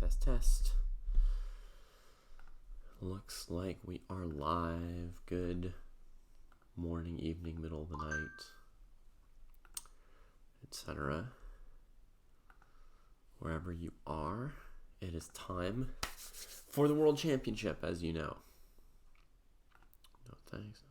Test. Looks like we are live. Good morning, evening, middle of the night, etc. Wherever you are, it is time for the World Championship, as you know. No thanks.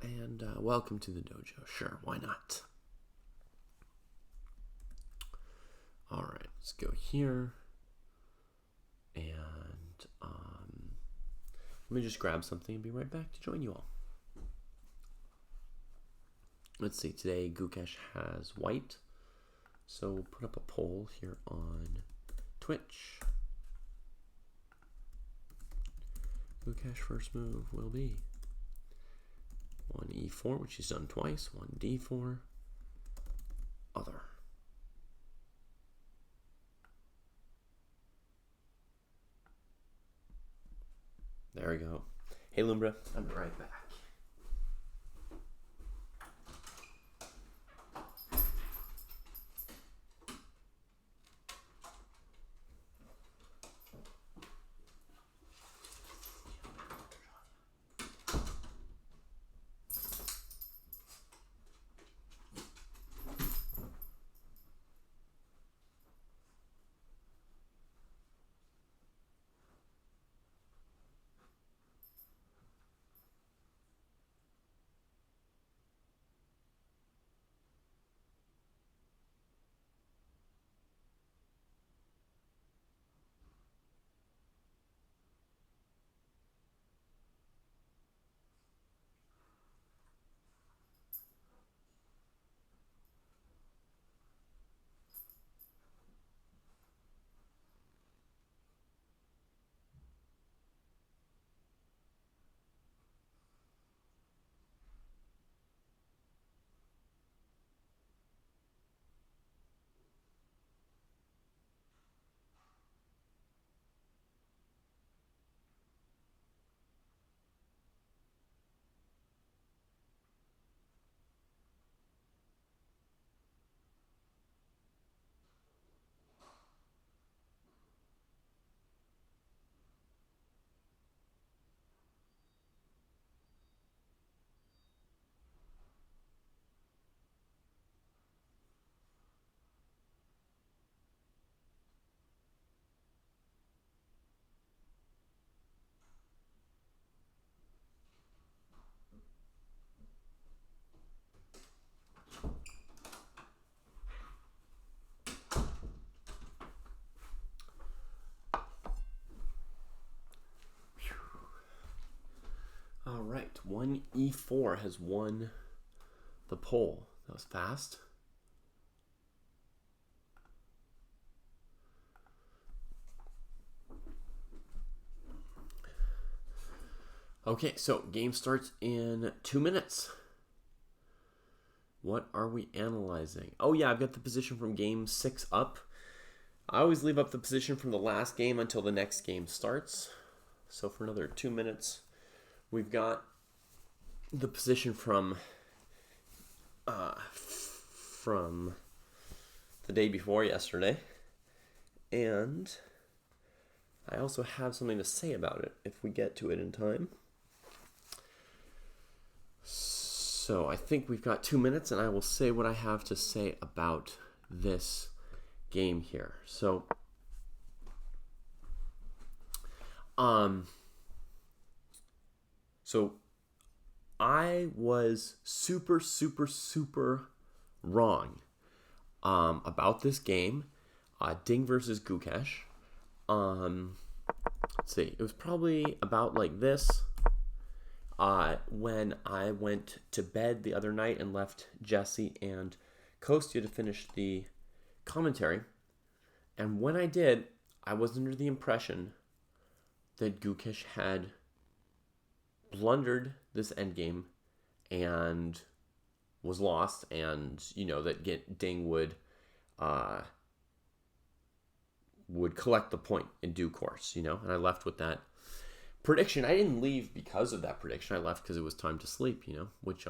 And welcome to the dojo. Sure, why not? All right, let's go here. And let me just grab something and be right back to join you all. Let's see, today Gukesh has white. So we'll put up a poll here on Twitch. Gukesh first move will be 1 e4, which he's done twice, 1 d4, other. There we go. Hey Lumbra, I'll be right back. All right, 1 e4 has won the poll. That was fast. Okay, so game starts in 2 minutes. What are we analyzing? Oh yeah, I've got the position from game 6 up. I always leave up the position from the last game until the next game starts. So for another 2 minutes, we've got the position from the day before yesterday. And I also have something to say about it if we get to it in time. So I think we've got 2 minutes, and I will say what I have to say about this game here. So, I was super wrong about this game, Ding versus Gukesh. Let's see, it was probably about like this. When I went to bed the other night and left Jesse and Kostya to finish the commentary. And when I did, I was under the impression that Gukesh had blundered this endgame and was lost, and, you know, that Ding would collect the point in due course, you know, and I left with that prediction, I didn't leave because of that prediction. I left because it was time to sleep, which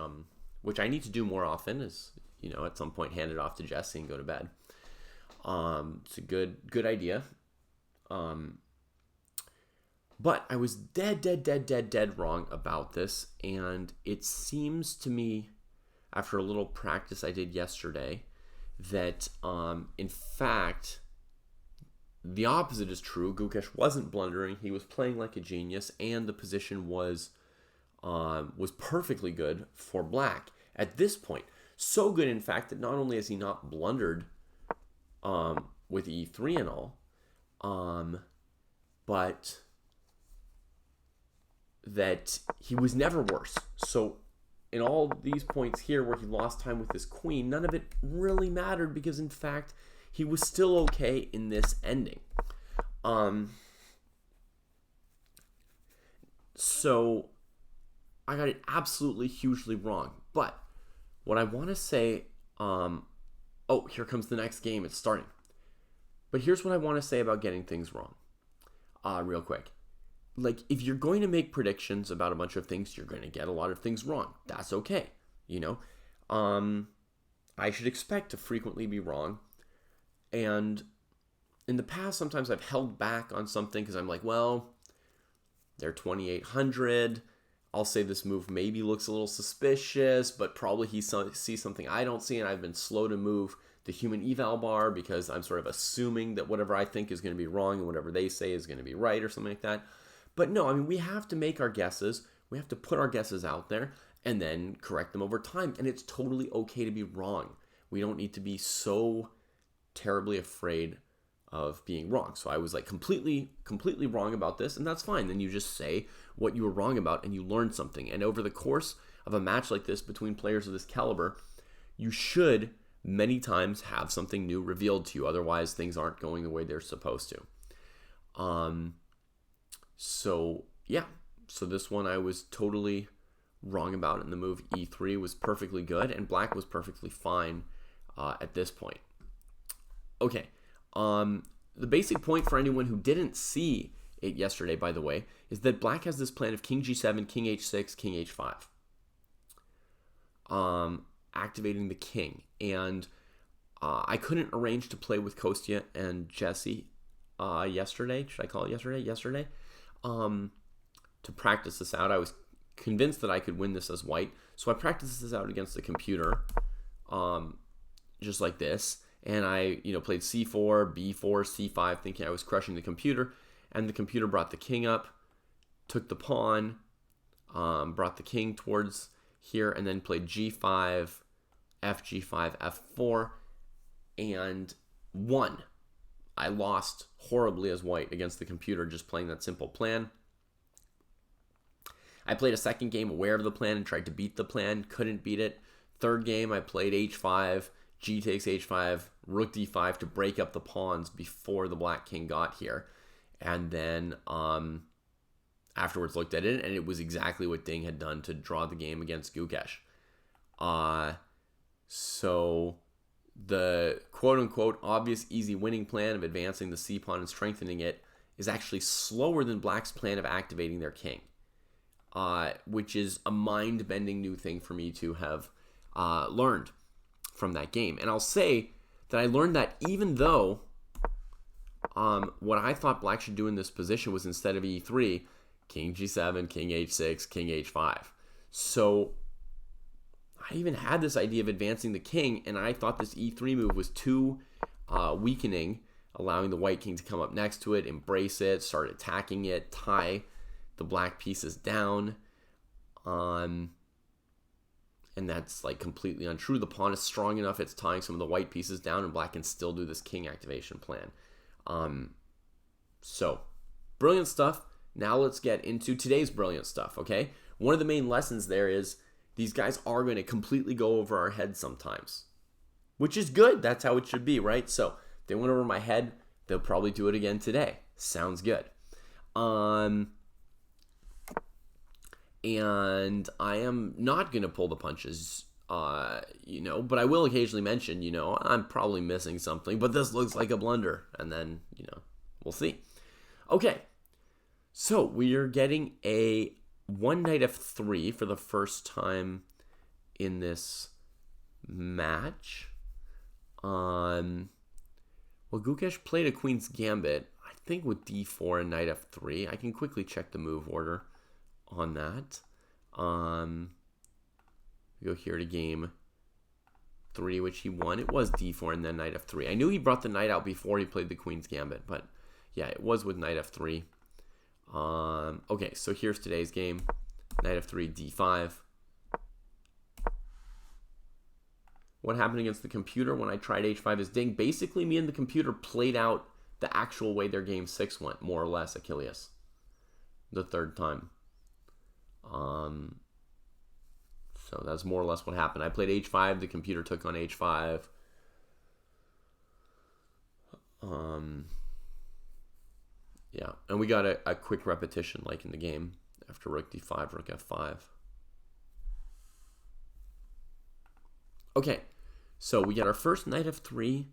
I need to do more often is, at some point hand it off to Jesse and go to bed. It's a good idea. But I was dead wrong about this, and it seems to me, after a little practice I did yesterday, that in fact the opposite is true. Gukesh wasn't blundering; he was playing like a genius, and the position was perfectly good for Black at this point. So good, in fact, that not only has he not blundered with e3 and all, but that he was never worse. So in all these points here where he lost time with his queen, none of it really mattered because, in fact, he was still okay in this ending. So I got it absolutely hugely wrong. But what I want to say, here comes the next game. It's starting. But here's what I want to say about getting things wrong. Real quick. Like, if you're going to make predictions about a bunch of things, you're going to get a lot of things wrong. That's okay. I should expect to frequently be wrong. And in the past, sometimes I've held back on something because I'm like, well, they're 2,800. I'll say this move maybe looks a little suspicious, but probably he sees something I don't see, and I've been slow to move the human eval bar because I'm sort of assuming that whatever I think is going to be wrong and whatever they say is going to be right or something like that. But no, I mean, we have to make our guesses. We have to put our guesses out there and then correct them over time. And it's totally okay to be wrong. We don't need to be so terribly afraid of being wrong. So I was like completely wrong about this, and that's fine. Then you just say what you were wrong about and you learn something. And over the course of a match like this between players of this caliber, you should many times have something new revealed to you. Otherwise, things aren't going the way they're supposed to. So this one I was totally wrong about, and the move e3 was perfectly good, and Black was perfectly fine at this point. Okay, the basic point for anyone who didn't see it yesterday, by the way, is that Black has this plan of king g7, king h6, king h5, activating the king, and I couldn't arrange to play with Kostya and Jesse yesterday. Should I call it yesterday? Yesterday. To practice this out. I was convinced that I could win this as white, so I practiced this out against the computer, just like this, and I played c4, b4, c5, thinking I was crushing the computer, and the computer brought the king up, took the pawn, brought the king towards here, and then played g5, fg5, f4, and won. I lost horribly as white against the computer just playing that simple plan. I played a second game aware of the plan and tried to beat the plan. Couldn't beat it. Third game, I played h5, g takes h5, rook d5 to break up the pawns before the black king got here. And then afterwards looked at it, and it was exactly what Ding had done to draw the game against Gukesh. So the quote-unquote obvious easy winning plan of advancing the c-pawn and strengthening it is actually slower than Black's plan of activating their king, which is a mind-bending new thing for me to have learned from that game. And I'll say that I learned that even though what I thought Black should do in this position was, instead of e3, king g7, king h6, king h5. So I even had this idea of advancing the king, and I thought this e3 move was too weakening, allowing the white king to come up next to it, embrace it, start attacking it, tie the black pieces down. And that's like completely untrue. The pawn is strong enough, it's tying some of the white pieces down, and Black can still do this king activation plan. So brilliant stuff. Now let's get into today's brilliant stuff, okay? One of the main lessons there is these guys are going to completely go over our heads sometimes, which is good. That's how it should be, right? So if they went over my head, they'll probably do it again today. Sounds good. And I am not going to pull the punches, but I will occasionally mention, I'm probably missing something, but this looks like a blunder. And then, we'll see. Okay. So we are getting a one knight f3 for the first time in this match. Well, Gukesh played a queen's gambit, I think with d4 and knight f3. I can quickly check the move order on that. We go here to game 3, which he won. It was d4 and then knight f3. I knew he brought the knight out before he played the queen's gambit, but yeah, it was with knight f3. Okay, so here's today's game. Knight f3, d5. What happened against the computer when I tried h5 is ding. Basically, me and the computer played out the actual way their game 6 went, more or less, Achilles. The third time. So that's more or less what happened. I played h5, the computer took on h5. Yeah, and we got a quick repetition like in the game after rook d5, rook f5. Okay, so we got our first knight f3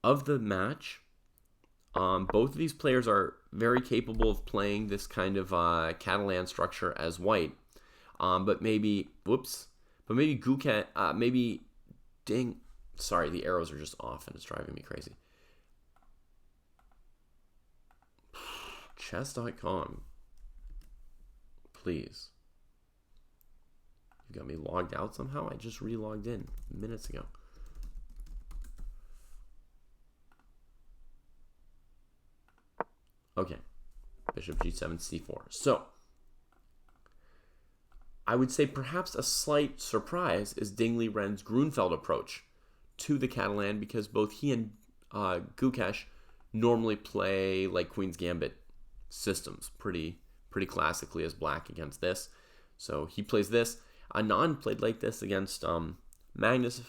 of the match. Both of these players are very capable of playing this kind of Catalan structure as white. But maybe Gukesh, sorry, the arrows are just off and it's driving me crazy. Chess.com, please. You got me logged out somehow? I just re-logged in minutes ago. Okay. Bishop g7, c4. So, I would say perhaps a slight surprise is Liren's Grunfeld approach to the Catalan, because both he and Gukesh normally play like Queen's Gambit systems pretty classically as black against this. So he plays this. Anand played like this against Magnus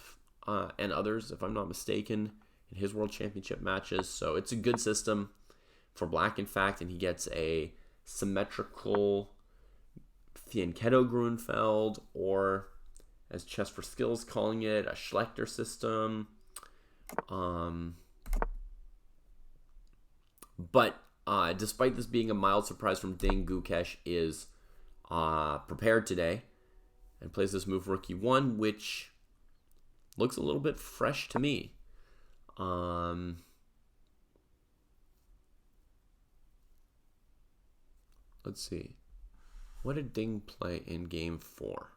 and others, if I'm not mistaken, in his World Championship matches. So it's a good system for black, in fact, and he gets a symmetrical Fianchetto Grunfeld, or as Chess for Skills calling it, a Schlechter system. But despite this being a mild surprise from Ding, Gukesh is prepared today and plays this move rook e1, which looks a little bit fresh to me. Let's see. What did Ding play in game 4?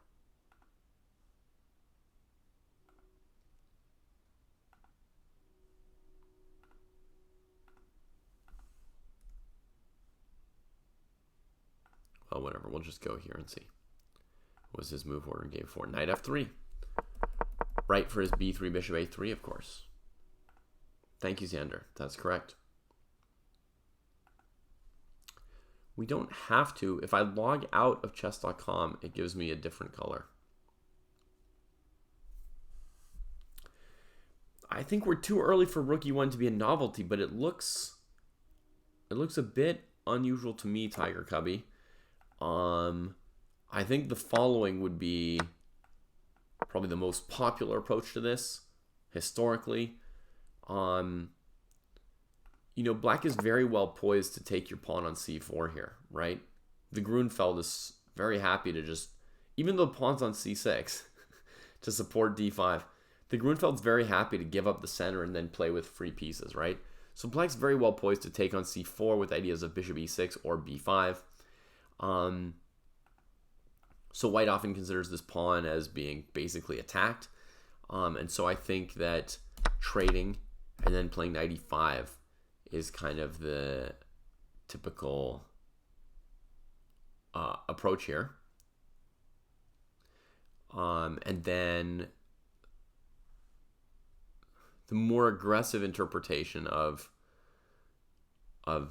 Well, whatever. We'll just go here and see. What was his move order in game 4? Knight f3. Right for his b3, bishop a3, of course. Thank you, Xander. That's correct. We don't have to. If I log out of chess.com, it gives me a different color. I think we're too early for rook e1 to be a novelty, but it looks a bit unusual to me, Tiger Cubby. I think the following would be probably the most popular approach to this historically. You know, black is very well poised to take your pawn on c4 here, right? The Grunfeld is very happy to just, even though pawn's on c6 to support d5, the Grunfeld's very happy to give up the center and then play with free pieces, right? So black's very well poised to take on c4 with ideas of bishop e6 or b5. So white often considers this pawn as being basically attacked. And so I think that trading and then playing knight e5 is kind of the typical approach here. And then the more aggressive interpretation of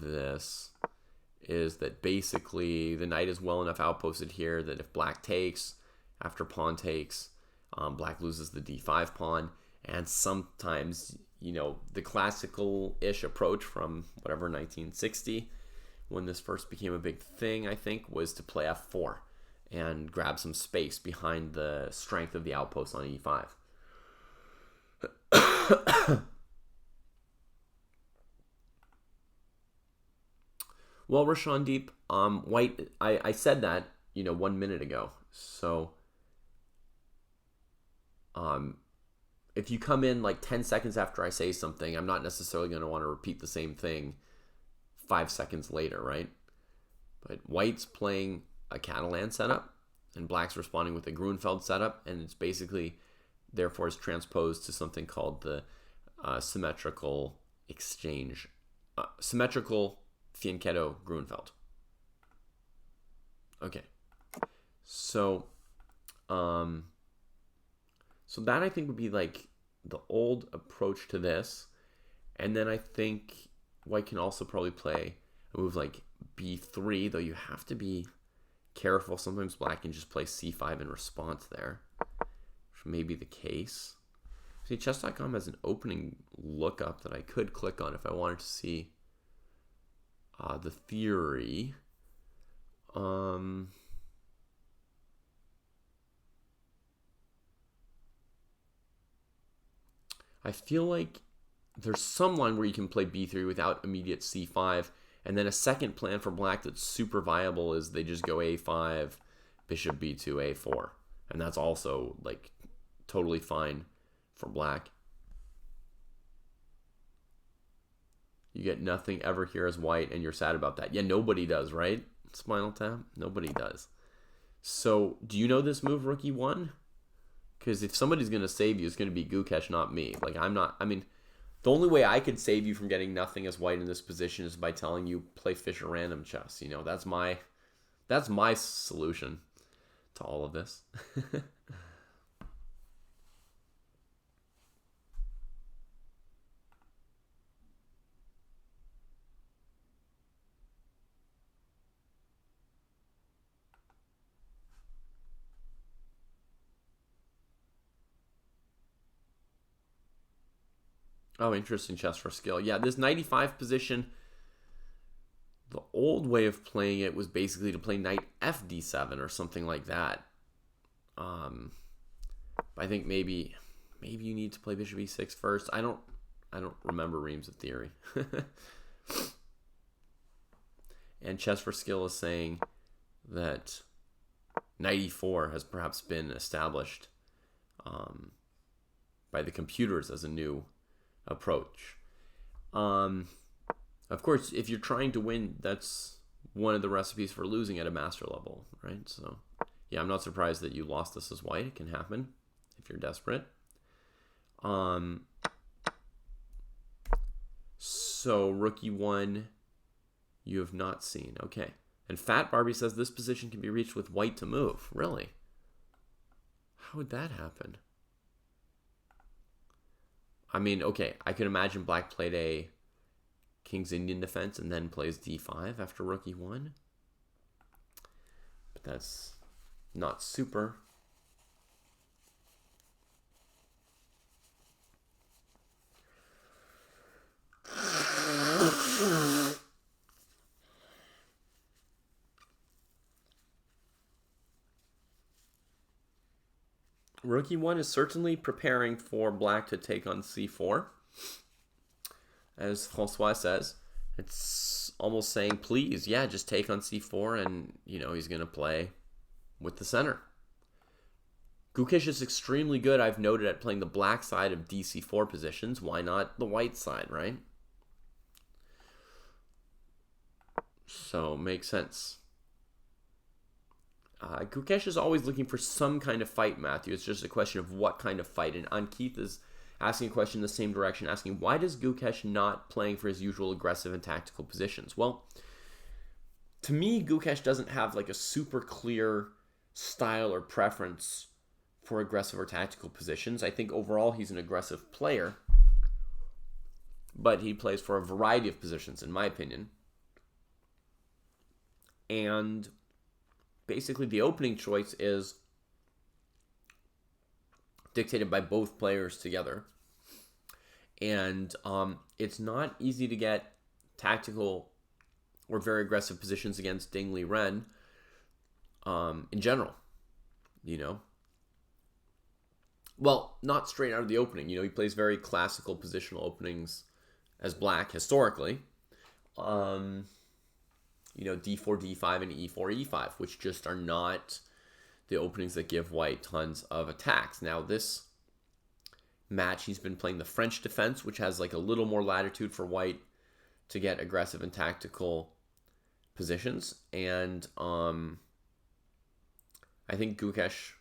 this is that basically the knight is well enough outposted here that if black takes, after pawn takes, black loses the d5 pawn. And sometimes, you know, the classical-ish approach from whatever 1960, when this first became a big thing, I think, was to play f4 and grab some space behind the strength of the outpost on e5. Well, Rashandeep, White, I said that, 1 minute ago. So, if you come in like 10 seconds after I say something, I'm not necessarily going to want to repeat the same thing 5 seconds later, right? But White's playing a Catalan setup, and Black's responding with a Grunfeld setup, and it's basically, therefore, is transposed to something called the symmetrical exchange, symmetrical Fianchetto Grunfeld. Okay, so that I think would be like the old approach to this, and then I think White can also probably play a move like b3, though you have to be careful. Sometimes Black can just play c5 in response there, which may be the case. See, chess.com has an opening lookup that I could click on if I wanted to see the theory. I feel like there's some line where you can play b3 without immediate c5, and then a second plan for Black that's super viable is they just go a5, bishop b2, a4, and that's also like totally fine for Black. You get nothing ever here as White, and you're sad about that. Yeah, nobody does, right? Spinal Tap? Nobody does. So, do you know this move, Rookie 1? Because if somebody's going to save you, it's going to be Gukesh, not me. Like, the only way I could save you from getting nothing as White in this position is by telling you play Fischer random chess. That's my solution to all of this. Oh, interesting chess for skill. Yeah, this 95 position, the old way of playing it was basically to play knight fd7 or something like that. I think maybe you need to play bishop e6 first. I don't remember reams of theory. And chess for skill is saying that knight e4 has perhaps been established by the computers as a new approach. Of course, if you're trying to win, that's one of the recipes for losing at a master level, right? So, yeah, I'm not surprised that you lost this as White. It can happen if you're desperate. So, Rookie 1, you have not seen. Okay. And Fat Barbie says this position can be reached with White to move. Really? How would that happen? Okay, I could imagine Black played a King's Indian defense and then plays d5 after Rookie 1. But that's not super. Rookie 1 is certainly preparing for Black to take on c4. As Francois says, it's almost saying, please, yeah, just take on c4, and, he's going to play with the center. Gukesh is extremely good, I've noted, at playing the Black side of dc4 positions. Why not the White side, right? So, makes sense. Gukesh is always looking for some kind of fight, Matthew. It's just a question of what kind of fight. And Ankith is asking a question in the same direction, asking, why does Gukesh not playing for his usual aggressive and tactical positions? Well, to me, Gukesh doesn't have like a super clear style or preference for aggressive or tactical positions. I think overall he's an aggressive player, but he plays for a variety of positions, in my opinion. And basically, the opening choice is dictated by both players together. And it's not easy to get tactical or very aggressive positions against Ding Liren in general, Well, not straight out of the opening. He plays very classical positional openings as Black historically. d4, d5, and e4, e5, which just are not the openings that give white tons of attacks. Now, this match, he's been playing the French defense, which has like a little more latitude for white to get aggressive and tactical positions. And I think Gukesh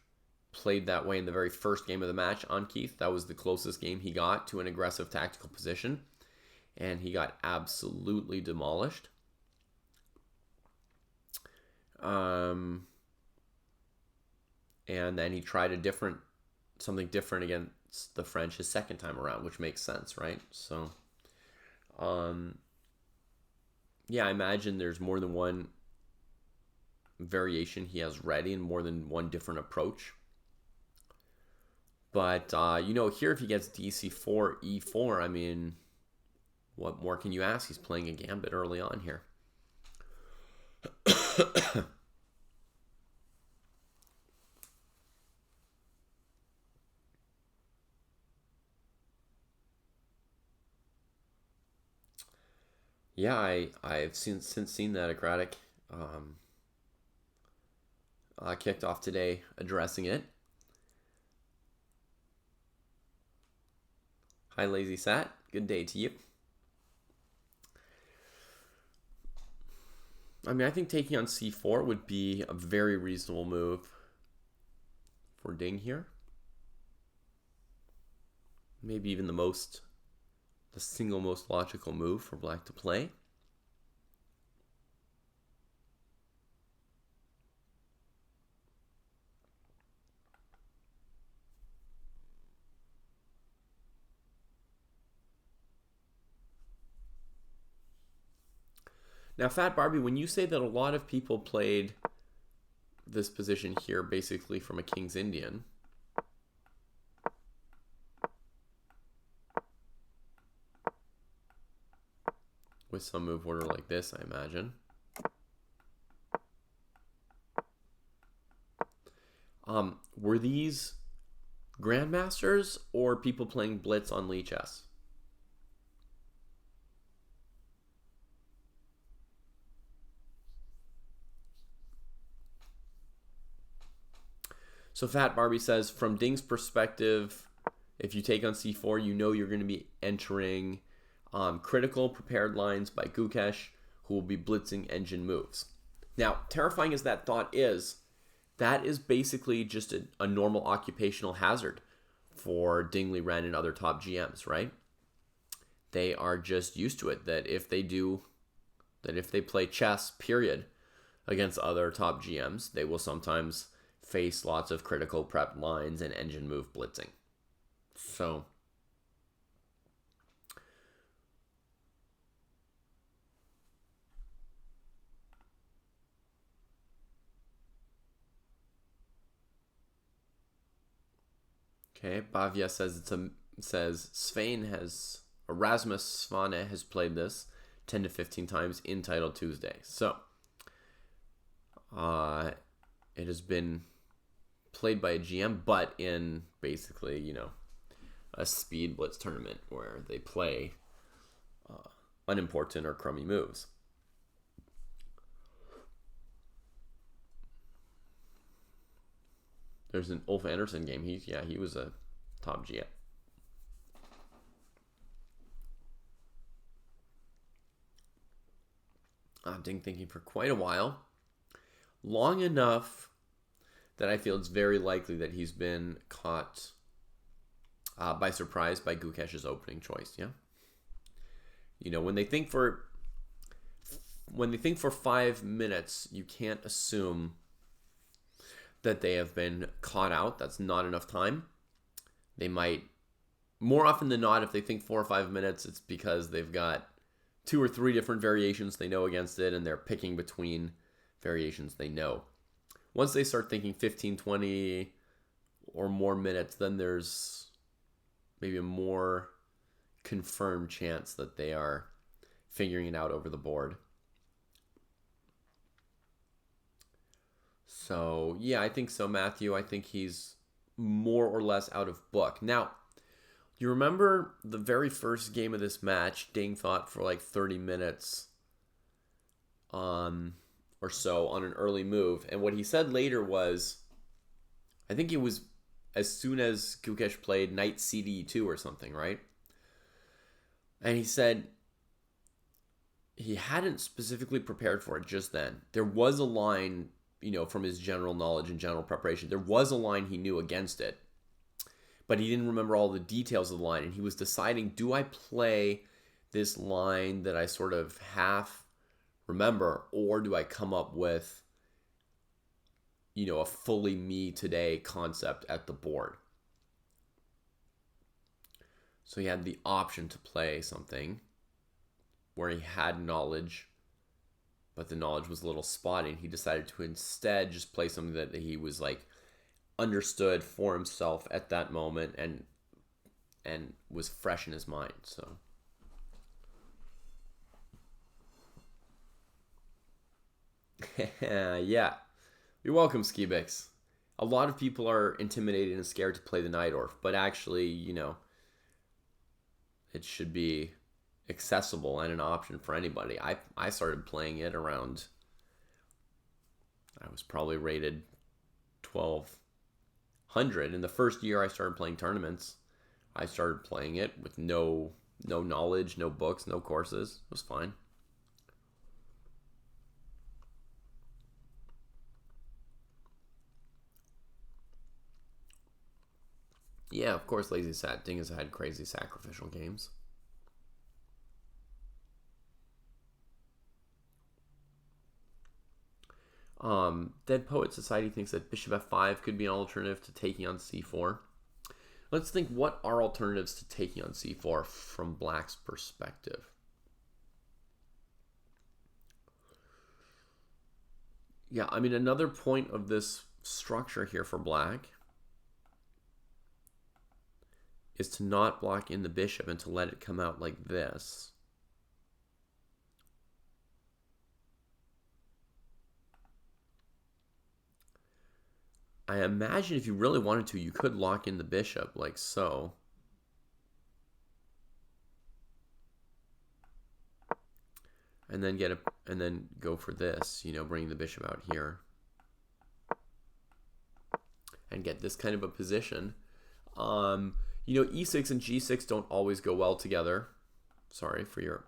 played that way in the very first game of the match on Keith. That was the closest game he got to an aggressive tactical position, and he got absolutely demolished. And then he tried something different against the French his second time around, which makes sense, right? So, yeah, I imagine there's more than one variation he has ready and more than one different approach. But, here if he gets dc4, e4, I mean, what more can you ask? He's playing a gambit early on here. Yeah, I've since seen that Agratic kicked off today addressing it. Hi, Lazy Sat. Good day to you. I mean, I think taking on c4 would be a very reasonable move for Ding here. Maybe even the single most logical move for black to play. Now, Fat Barbie, when you say that a lot of people played this position here basically from a King's Indian, with some move order like this, I imagine. Were these grandmasters or people playing blitz on Lee chess? So Fat Barbie says, from Ding's perspective, if you take on c4, you're going to be entering critical prepared lines by Gukesh, who will be blitzing engine moves. Now, terrifying as that thought is, that is basically just a normal occupational hazard for Ding, Liren, and other top GMs, right? They are just used to it, that if they play chess, period, against other top GMs, they will sometimes face lots of critical prep lines and engine move blitzing. So, okay, Bavia says Erasmus Svane has played this 10 to 15 times in Title Tuesday. So, it has been played by a GM, but in basically, a speed blitz tournament where they play unimportant or crummy moves. There's an Ulf Anderson game. He was a top GM. I've been thinking for quite a while. Long enough that I feel it's very likely that he's been caught by surprise by Gukesh's opening choice, yeah? When they think for 5 minutes, you can't assume that they have been caught out. That's not enough time. They might, more often than not, if they think 4 or 5 minutes, it's because they've got 2 or 3 different variations they know against it, and they're picking between variations they know. Once they start thinking 15, 20 or more minutes, then there's maybe a more confirmed chance that they are figuring it out over the board. So, yeah, I think so, Matthew. I think he's more or less out of book. Now, you remember the very first game of this match, Ding thought for like 30 minutes or so on an early move. And what he said later was, I think it was as soon as Gukesh played knight cd2 or something, right? And he said he hadn't specifically prepared for it just then. There was a line, from his general knowledge and general preparation, there was a line he knew against it, but he didn't remember all the details of the line. And he was deciding, do I play this line that I sort of half remember, or do I come up with, a fully me today concept at the board? So he had the option to play something where he had knowledge, but the knowledge was a little spotty, and he decided to instead just play something that he was like understood for himself at that moment and was fresh in his mind. So yeah, you're welcome, Skibix. A lot of people are intimidated and scared to play the Nightorf, but actually, it should be accessible and an option for anybody. I started playing it around, I was probably rated 1200. In the first year I started playing tournaments, I started playing it with no knowledge, no books, no courses. It was fine. Yeah, of course, Lazy Sat Ding has had crazy sacrificial games. Dead Poet Society thinks that bishop f5 could be an alternative to taking on c4. Let's think, what are alternatives to taking on c4 from Black's perspective? Yeah, I mean, another point of this structure here for Black is to not block in the bishop and to let it come out like this. I imagine if you really wanted to, you could lock in the bishop like so. And then go for this, bringing the bishop out here. And get this kind of a position. E6 and G6 don't always go well together. Sorry for your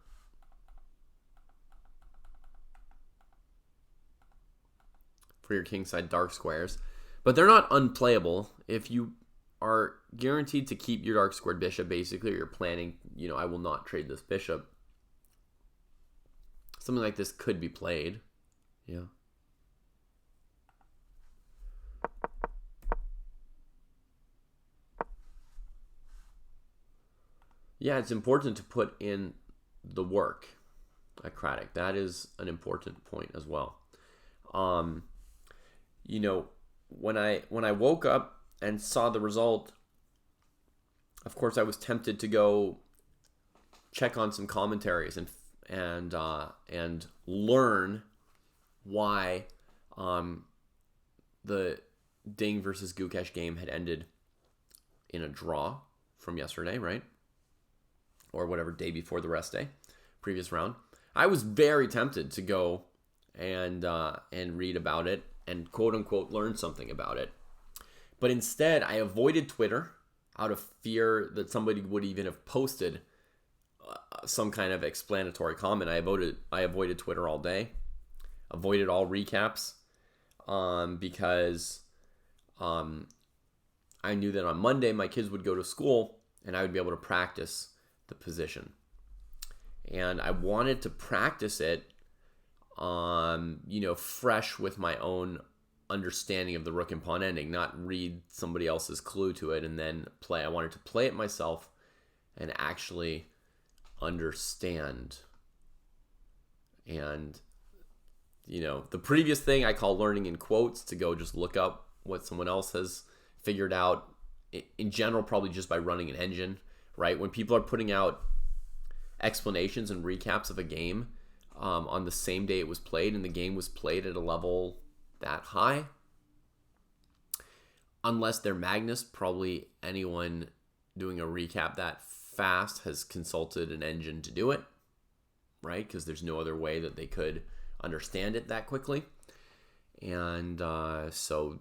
kingside dark squares. But they're not unplayable. If you are guaranteed to keep your dark squared bishop, basically, or you're planning, I will not trade this bishop, something like this could be played. Yeah. Yeah, it's important to put in the work at Kraai. That is an important point as well. When I woke up and saw the result, of course I was tempted to go check on some commentaries and learn why the Ding versus Gukesh game had ended in a draw from yesterday, right? Or whatever day before the rest day, previous round. I was very tempted to go and read about it and quote unquote learn something about it. But instead, I avoided Twitter out of fear that somebody would even have posted some kind of explanatory comment. I avoided Twitter all day, avoided all recaps, because I knew that on Monday my kids would go to school and I would be able to practice the position. And I wanted to practice it fresh with my own understanding of the rook and pawn ending, not read somebody else's clue to it and then play. I wanted to play it myself and actually understand. And, the previous thing I call learning in quotes, to go just look up what someone else has figured out, in general, probably just by running an engine, right? When people are putting out explanations and recaps of a game, on the same day it was played and the game was played at a level that high, unless they're Magnus, probably anyone doing a recap that fast has consulted an engine to do it, right? Because there's no other way that they could understand it that quickly. And so,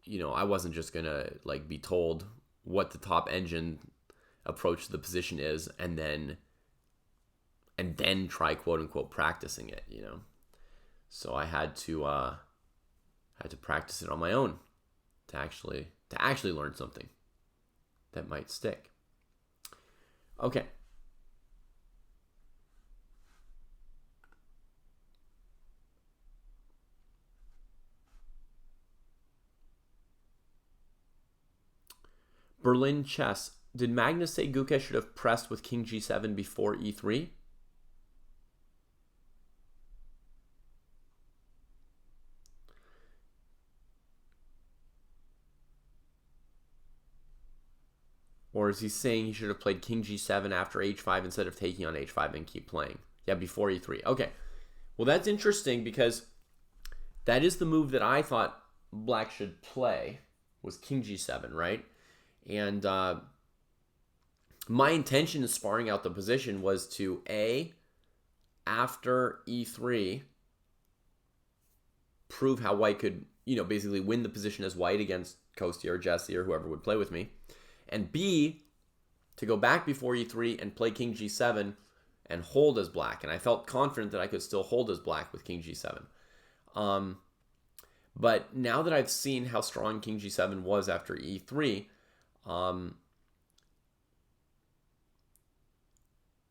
I wasn't just going to like be told what the top engine approach to the position is and then try quote unquote practicing it, So I had to practice it on my own to actually learn something that might stick. Okay. Berlin Chess. Did Magnus say Gukesh should have pressed with King G7 before E3? Or is he saying he should have played King G7 after H5 instead of taking on H5 and keep playing? Yeah, before E3. Okay. Well, that's interesting because that is the move that I thought Black should play, was King G7, right? And my intention in sparring out the position was to, after E3, prove how White could, basically win the position as White against Kostya or Jesse or whoever would play with me. And B, to go back before E3 and play King G7 and hold as Black. And I felt confident that I could still hold as Black with King G7. But now that I've seen how strong King G7 was after E3,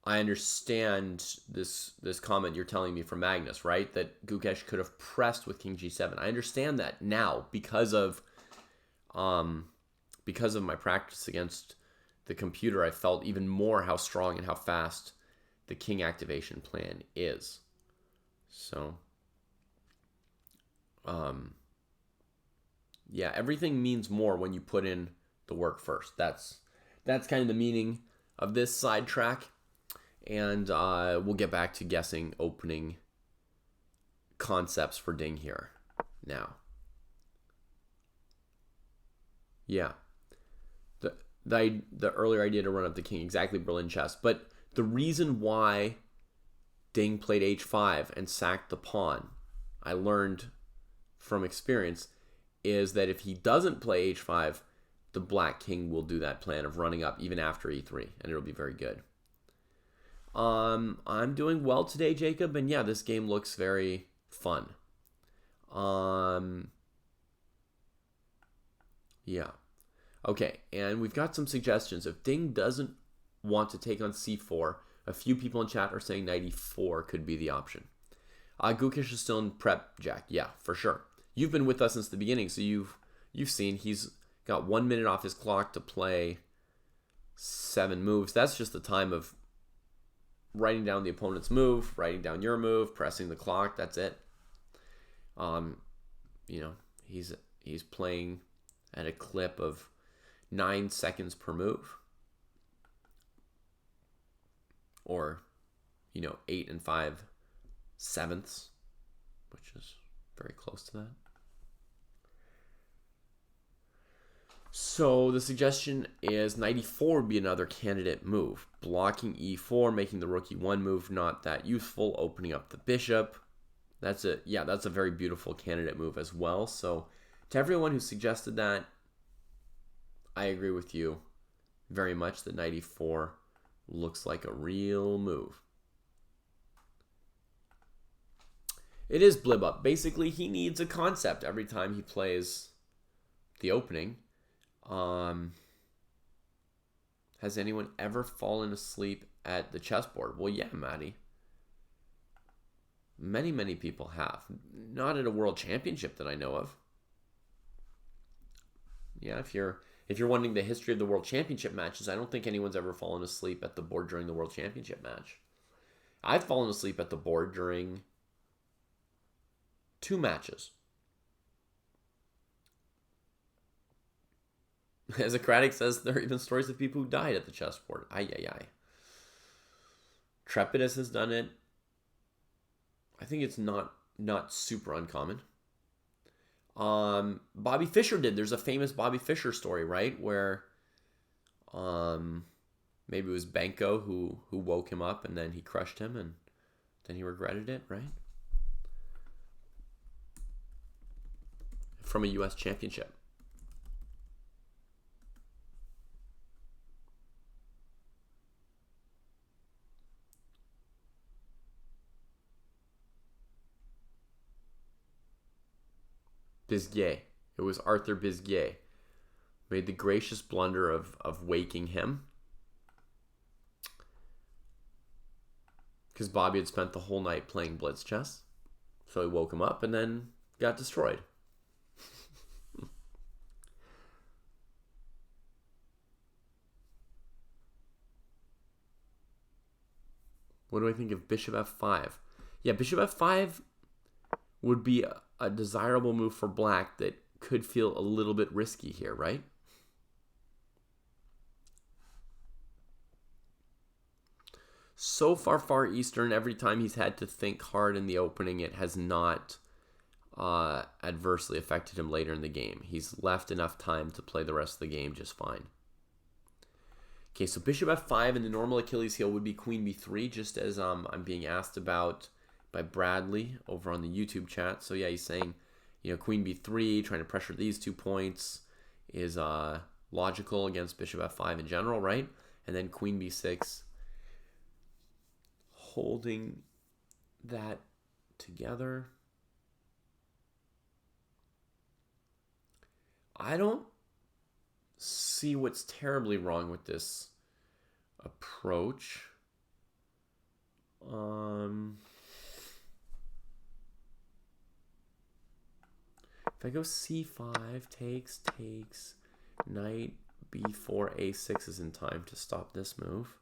I understand this comment you're telling me from Magnus, right? That Gukesh could have pressed with King G7. I understand that now because of my practice against the computer. I felt even more how strong and how fast the king activation plan is. So, yeah, everything means more when you put in the work first. That's kind of the meaning of this sidetrack. And we'll get back to guessing opening concepts for Ding here now. Yeah. The earlier idea to run up the king, exactly, Berlin Chess. But the reason why Ding played H5 and sacked the pawn, I learned from experience, is that if he doesn't play H5, the Black king will do that plan of running up even after E3, and it'll be very good. I'm doing well today, Jacob, and yeah, this game looks very fun. Yeah. Okay, and we've got some suggestions. If Ding doesn't want to take on C4, a few people in chat are saying knight E4 could be the option. Gukesh is still in prep, Jack. Yeah, for sure. You've been with us since the beginning, so you've seen he's got 1 minute off his clock to play 7 moves. That's just the time of writing down the opponent's move, writing down your move, pressing the clock. That's it. He's playing at a clip of 9 seconds per move, or 8 5/7, which is very close to that. So the suggestion is knight E4 would be another candidate move. Blocking E4, making the rook E1 move not that useful, opening up the bishop. That's a very beautiful candidate move as well. So to everyone who suggested that, I agree with you very much that knight E4 looks like a real move. It is blib up. Basically, he needs a concept every time he plays the opening. Has anyone ever fallen asleep at the chessboard? Well, yeah, Maddie. Many, many people have. Not at a world championship that I know of. Yeah, if you're wondering the history of the world championship matches, I don't think anyone's ever fallen asleep at the board during the world championship match. I've fallen asleep at the board during 2 matches. As Socratic says, there are even stories of people who died at the chessboard. Ay. Trepidus has done it. I think it's not super uncommon. Bobby Fischer did. There's a famous Bobby Fischer story, right? Where maybe it was Benko who woke him up and then he crushed him and then he regretted it, right? from a U.S. championship. Bisguier. It was Arthur Bisguier. Made the gracious blunder of waking him. Because Bobby had spent the whole night playing blitz chess. So he woke him up and then got destroyed. What do I think of bishop f5? Yeah, bishop f5 would be a desirable move for black that could feel a little bit risky here, right? So far Eastern, every time he's had to think hard in the opening, it has not adversely affected him later in the game. He's left enough time to play the rest of the game just fine. Okay, so bishop f5 and the normal Achilles heel would be queen b3, just as I'm being asked about by Bradley over on the YouTube chat. So yeah, he's saying, queen b3, trying to pressure these 2 points is logical against bishop f5 in general, right? And then queen b6, holding that together. I don't see what's terribly wrong with this approach. If I go c5, takes, knight b4, a6 is in time to stop this move.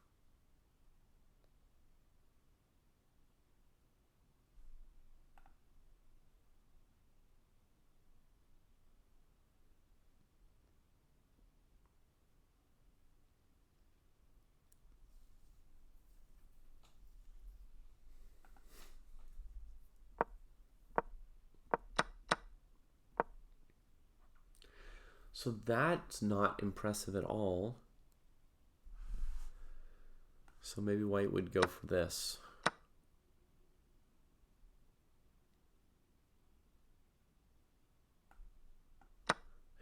So that's not impressive at all. So maybe white would go for this.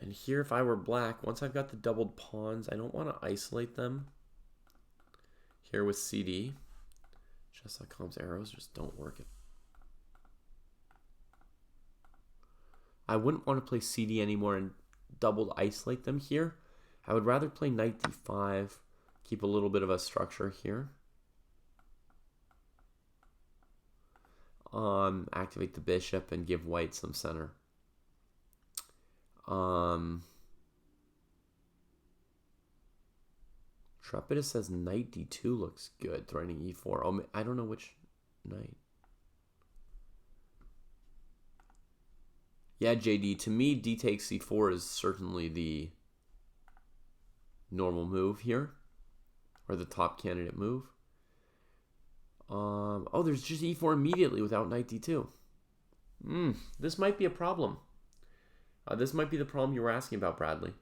And here, if I were black, once I've got the doubled pawns, I don't want to isolate them. Here with CD. Chess.com's arrows just don't work. I wouldn't want to play CD anymore and doubled isolate them here. I would rather play knight d5, keep a little bit of a structure here. Activate the bishop and give white some center. Trepidus says knight d2 looks good, threatening e4. Oh, I don't know which knight. Yeah, JD, to me, d takes c4 is certainly the normal move here, or the top candidate move. Oh, there's just e4 immediately without knight d2. This might be a problem. This might be the problem you were asking about, Bradley.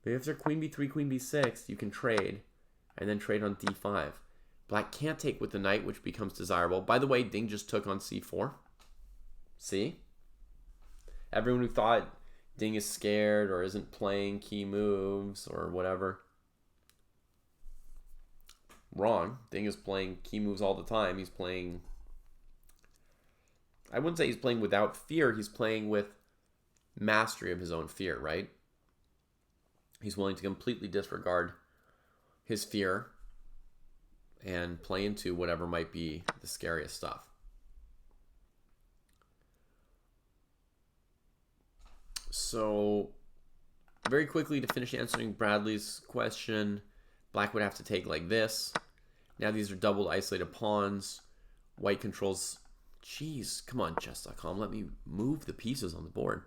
But if they're queen b3, queen b6, you can trade, and then trade on d5. Black can't take with the knight, which becomes desirable. By the way, Ding just took on c4. See? Everyone who thought Ding is scared or isn't playing key moves or whatever. Wrong. Ding is playing key moves all the time. He's playing... I wouldn't say he's playing without fear. He's playing with mastery of his own fear, right? He's willing to completely disregard his fear and play into whatever might be the scariest stuff. So, very quickly to finish answering Bradley's question, black would have to take like this. Now these are doubled isolated pawns. White controls... Jeez, come on, chess.com. Let me move the pieces on the board.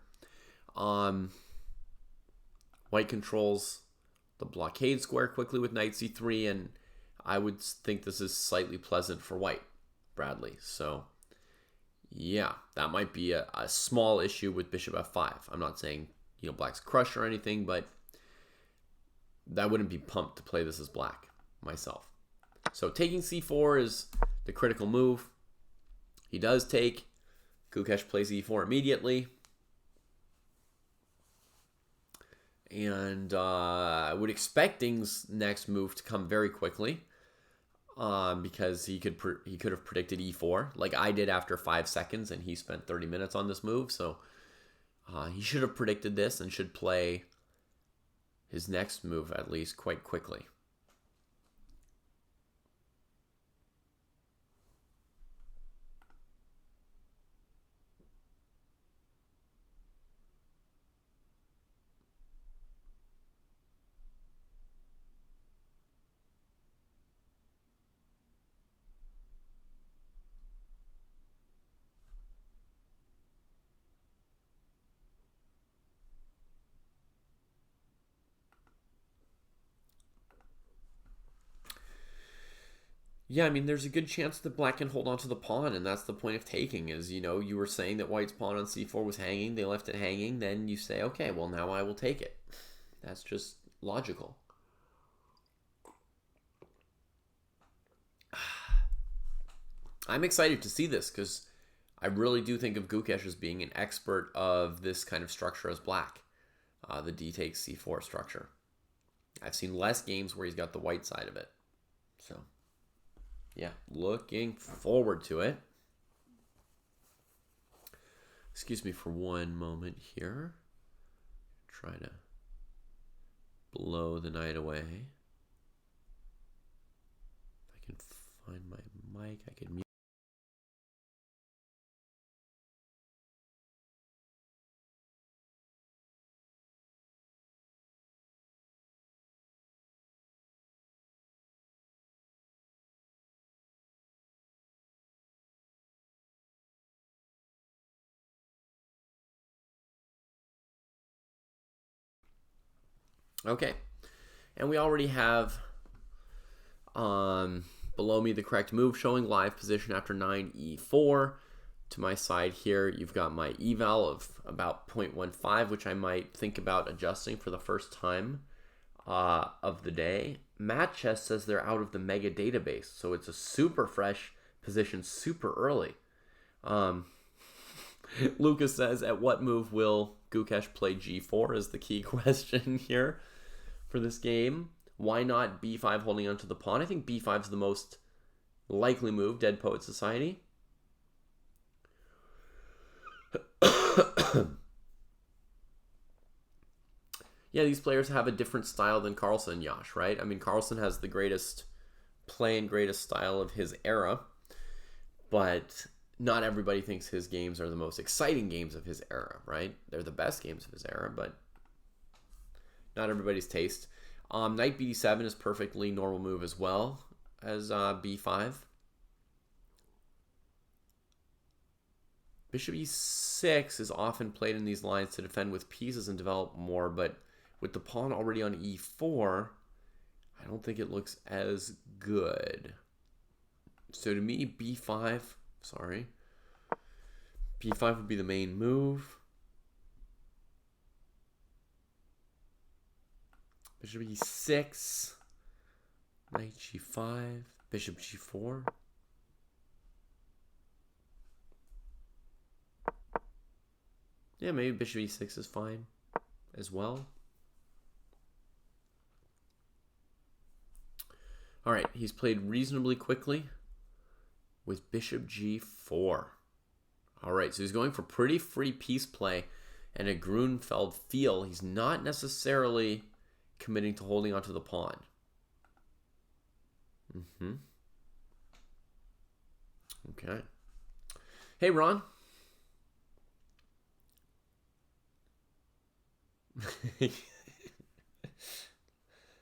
White controls the blockade square quickly with knight c3, and I would think this is slightly pleasant for white, Bradley. So, yeah, that might be a small issue with bishop f5. I'm not saying, black's crushed or anything, but I wouldn't be pumped to play this as black myself. So taking c4 is the critical move. He does take. Gukesh plays e4 immediately. And I would expect Ding's next move to come very quickly, because he could have predicted e4 like I did after 5 seconds, and he spent 30 minutes on this move. So he should have predicted this and should play his next move at least quite quickly. Yeah, I mean, there's a good chance that black can hold on to the pawn, and that's the point of taking, is, you were saying that white's pawn on c4 was hanging, they left it hanging, then you say, okay, well, now I will take it. That's just logical. I'm excited to see this, because I really do think of Gukesh as being an expert of this kind of structure as black, the d takes c4 structure. I've seen less games where he's got the white side of it. So yeah, looking forward to it. Excuse me for one moment here. Try to blow the night away. If I can find my mic, I can mute. Okay, and we already have below me the correct move showing live position after 9e4. To my side here, you've got my eval of about 0.15, which I might think about adjusting for the first time of the day. Matt Chess says they're out of the mega database, so it's a super fresh position, super early. Lucas says, at what move will Gukesh play g4 is the key question here for this game. Why not b5 holding onto the pawn? I think b5 is the most likely move, Dead Poet Society. Yeah, these players have a different style than Carlsen and Yash, right? I mean, Carlsen has the greatest play and greatest style of his era, but not everybody thinks his games are the most exciting games of his era, right? They're the best games of his era, but not everybody's taste. Knight bd7 is perfectly normal move as well as b5. Bishop e6 is often played in these lines to defend with pieces and develop more, but with the pawn already on e4, I don't think it looks as good. So to me, b5, sorry, b5 would be the main move. Bishop e6, knight g5, bishop g4. Yeah, maybe bishop e6 is fine as well. All right, he's played reasonably quickly with bishop g4. All right, so he's going for pretty free piece play and a Grunfeld feel. He's not necessarily committing to holding onto the pawn. Okay. Hey, Ron.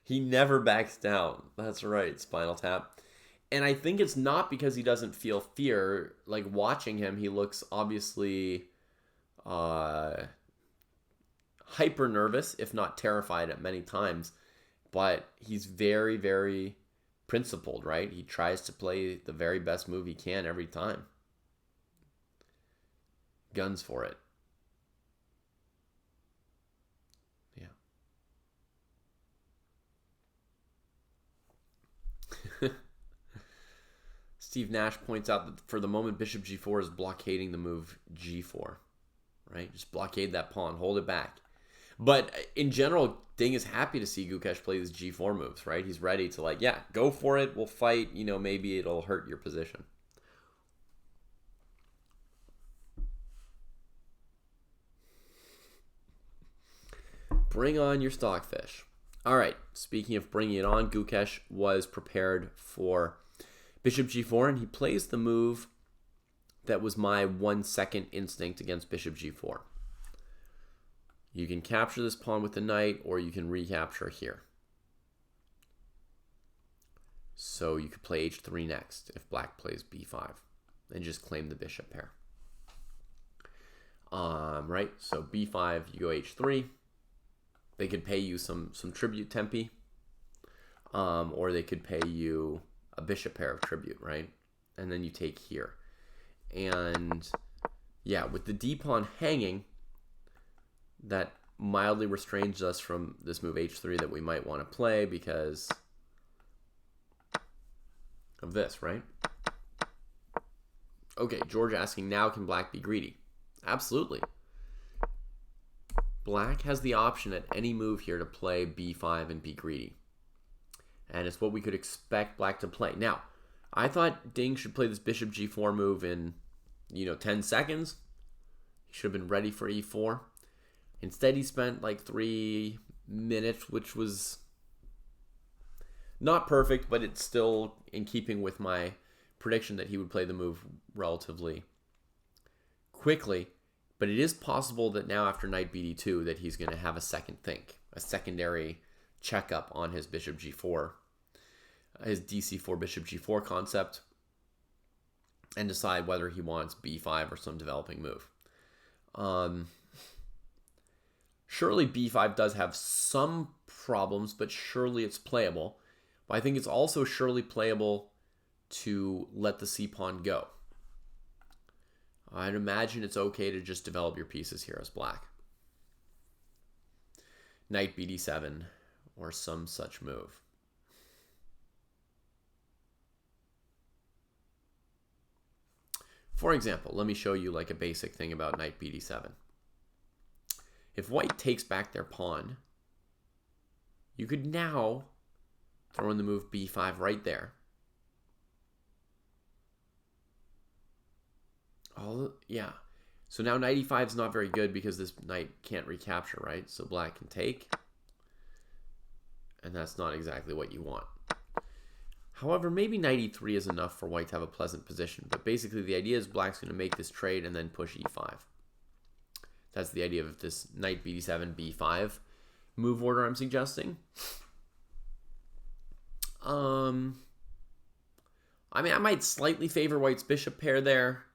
He never backs down. That's right, Spinal Tap. And I think it's not because he doesn't feel fear. Like, watching him, he looks obviously hyper nervous, if not terrified at many times. But he's very, very principled, right? He tries to play the very best move he can every time. Guns for it. Steve Nash points out that for the moment, bishop g4 is blockading the move g4, right? Just blockade that pawn, hold it back. But in general, Ding is happy to see Gukesh play these G4 moves, right? He's ready to like, yeah, go for it. We'll fight. You know, maybe it'll hurt your position. Bring on your stockfish. All right, speaking of bringing it on, Gukesh was prepared for Bishop G4, and he plays the move that was my 1 second instinct against Bishop G4. You can capture this pawn with the knight, or you can recapture here. So you could play H3 next if black plays B5, and just claim the bishop pair. Right, so B5, you go H3. They could pay you some tribute tempi, or they could pay you a bishop pair of tribute, right? And then you take here. And yeah, with the D pawn hanging, that mildly restrains us from this move H3 that we might want to play because of this, right? Okay, George asking, now can black be greedy? Absolutely. Black has the option at any move here to play B5 and be greedy. And it's what we could expect black to play. Now, I thought Ding should play this bishop G4 move in, 10 seconds. He should have been ready for E4. Instead, he spent like 3 minutes, which was not perfect, but it's still in keeping with my prediction that he would play the move relatively quickly. But it is possible that now after knight BD2 that he's going to have a second think, a secondary checkup on his bishop G4, his DC4 bishop G4 concept, and decide whether he wants B5 or some developing move. Surely B5 does have some problems, but surely it's playable. But I think it's also surely playable to let the C-pawn go. I'd imagine it's okay to just develop your pieces here as black. Knight BD7 or some such move. For example, let me show you like a basic thing about knight BD7. If white takes back their pawn, you could now throw in the move B5 right there. Yeah. So now knight E5 is not very good because this knight can't recapture, right? So black can take. And that's not exactly what you want. However, maybe knight E3 is enough for white to have a pleasant position. But basically the idea is black's going to make this trade and then push E5. That's the idea of this knight BD7, B5 move order I'm suggesting. I mean, I might slightly favor white's bishop pair there.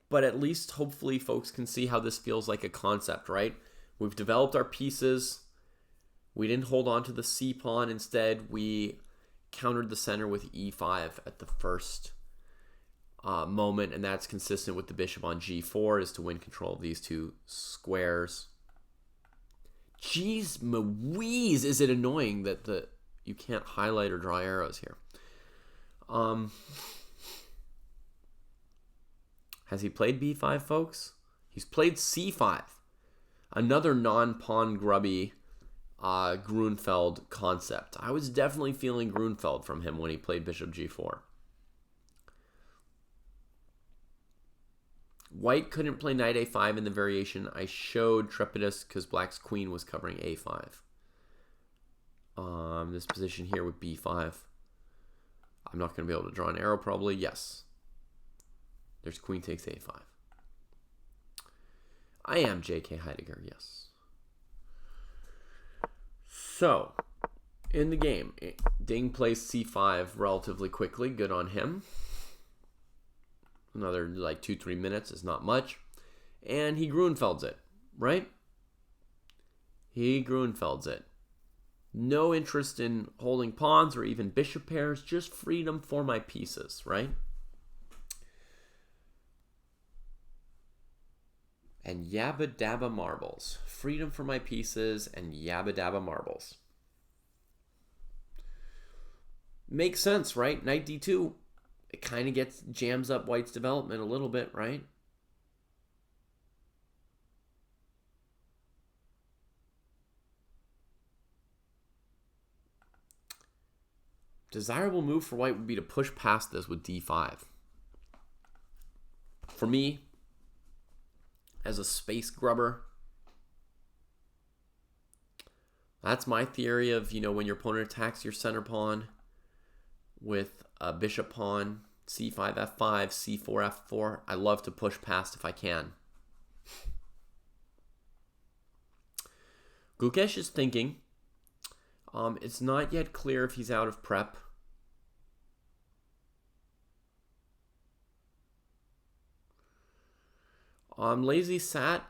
But at least, hopefully, folks can see how this feels like a concept, right? We've developed our pieces. We didn't hold on to the C-pawn. Instead, we countered the center with E5 at the first moment, and that's consistent with the bishop on G4 is to win control of these two squares. Jeez Louise, is it annoying that you can't highlight or draw arrows here. Has he played B5, folks? He's played C5. Another non-pawn grubby Grunfeld concept. I was definitely feeling Grunfeld from him when he played bishop G4. White couldn't play knight A5 in the variation. I showed Trepidus because black's queen was covering A5. This position here with B5. I'm not going to be able to draw an arrow probably. Yes. There's queen takes A5. I am J.K. Heidegger, yes. So, in the game, Ding plays C5 relatively quickly. Good on him. Another like 2-3 minutes is not much. And he Grunfelds it, right? He Grunfelds it. No interest in holding pawns or even bishop pairs, just freedom for my pieces, right? And yabba dabba marbles. Freedom for my pieces and yabba dabba marbles. Makes sense, right? Knight D2, it kind of jams up white's development a little bit, right? desirable move for white would be to push past this with d5. For me, as a space grubber, that's my theory of, when your opponent attacks your center pawn with a bishop pawn, c5, f5, c4, f4. I love to push past if I can. Gukesh is thinking. It's not yet clear if he's out of prep. Lazy sat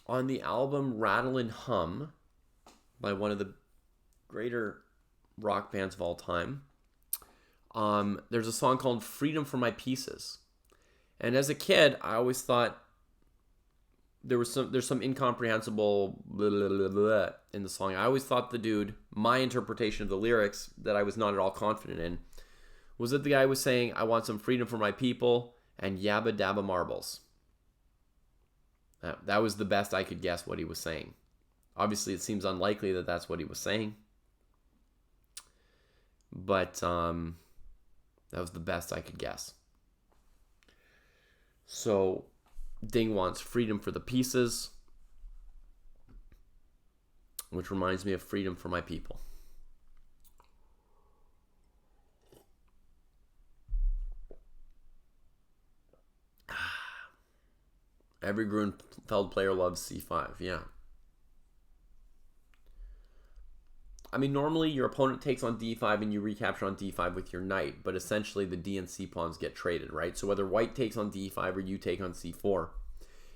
on the album Rattle and Hum by one of the greater rock bands of all time. There's a song called Freedom for My Pieces. And as a kid, I always thought there's some incomprehensible blah, blah, blah, blah in the song. I always thought the dude, my interpretation of the lyrics that I was not at all confident in, was that the guy was saying, I want some freedom for my people and yabba dabba marbles. That was the best I could guess what he was saying. Obviously, it seems unlikely that that's what he was saying. But that was the best I could guess. So Ding wants freedom for the pieces, which reminds me of freedom for my people. Every Grunfeld player loves c5, yeah. I mean, normally your opponent takes on d5 and you recapture on d5 with your knight, but essentially the d and c pawns get traded, right? So whether white takes on d5 or you take on c4,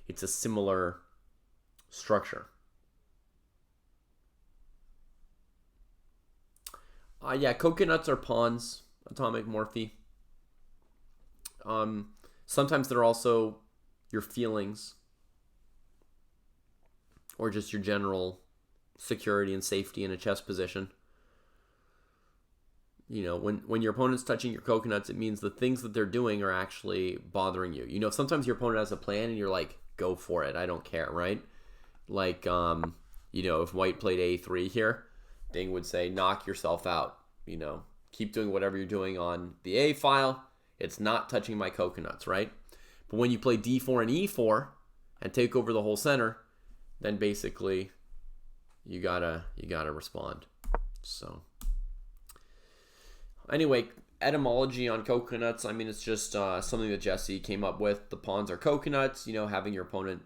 it's a similar structure. Yeah, coconuts are pawns, Atomic Morphe. Sometimes they're also your feelings or just your general security and safety in a chess position. When your opponent's touching your coconuts, it means the things that they're doing are actually bothering you. Sometimes your opponent has a plan and you're like, go for it, I don't care, right? Like, if white played a3 here, Ding would say, knock yourself out. Keep doing whatever you're doing on the A file. It's not touching my coconuts, right? But when you play d4 and e4 and take over the whole center, then basically you gotta respond. So anyway, etymology on coconuts. I mean, it's just something that Jesse came up with. The pawns are coconuts. Having your opponent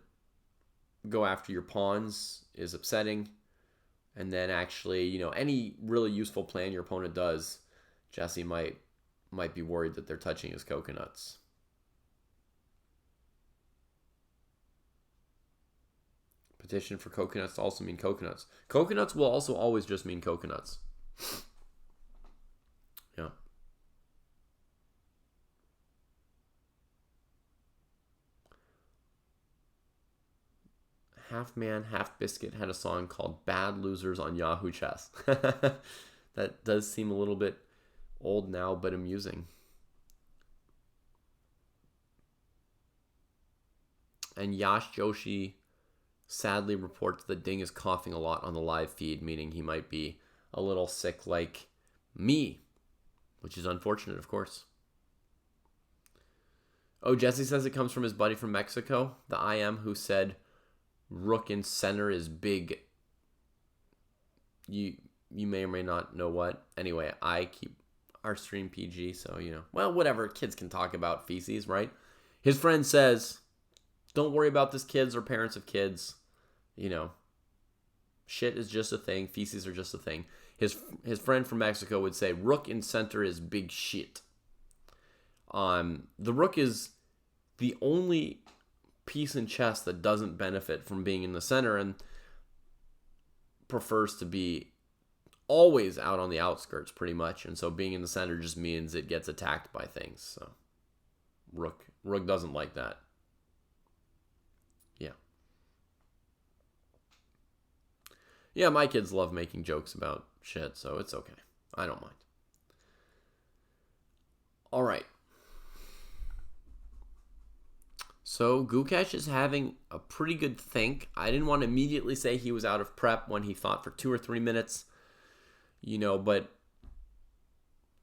go after your pawns is upsetting. And then actually, any really useful plan your opponent does, Jesse might be worried that they're touching his coconuts. Petition for coconuts to also mean coconuts. Coconuts will also always just mean coconuts. Yeah. Half Man, Half Biscuit had a song called Bad Losers on Yahoo Chess. That does seem a little bit old now, but amusing. And Yash Joshi sadly reports that Ding is coughing a lot on the live feed, meaning he might be a little sick like me, which is unfortunate, of course. Oh, Jesse says it comes from his buddy from Mexico, the IM, who said rook in center is big. You may or may not know what. Anyway, I keep our stream PG, so, well, whatever. Kids can talk about feces, right? His friend says, don't worry about this, kids or parents of kids. Shit is just a thing. Feces are just a thing. His friend from Mexico would say, rook in center is big shit. The rook is the only piece in chess that doesn't benefit from being in the center and prefers to be always out on the outskirts, pretty much. And so being in the center just means it gets attacked by things. So rook doesn't like that. Yeah, my kids love making jokes about shit, so it's okay. I don't mind. All right. So Gukesh is having a pretty good think. I didn't want to immediately say he was out of prep when he thought for 2 or 3 minutes, but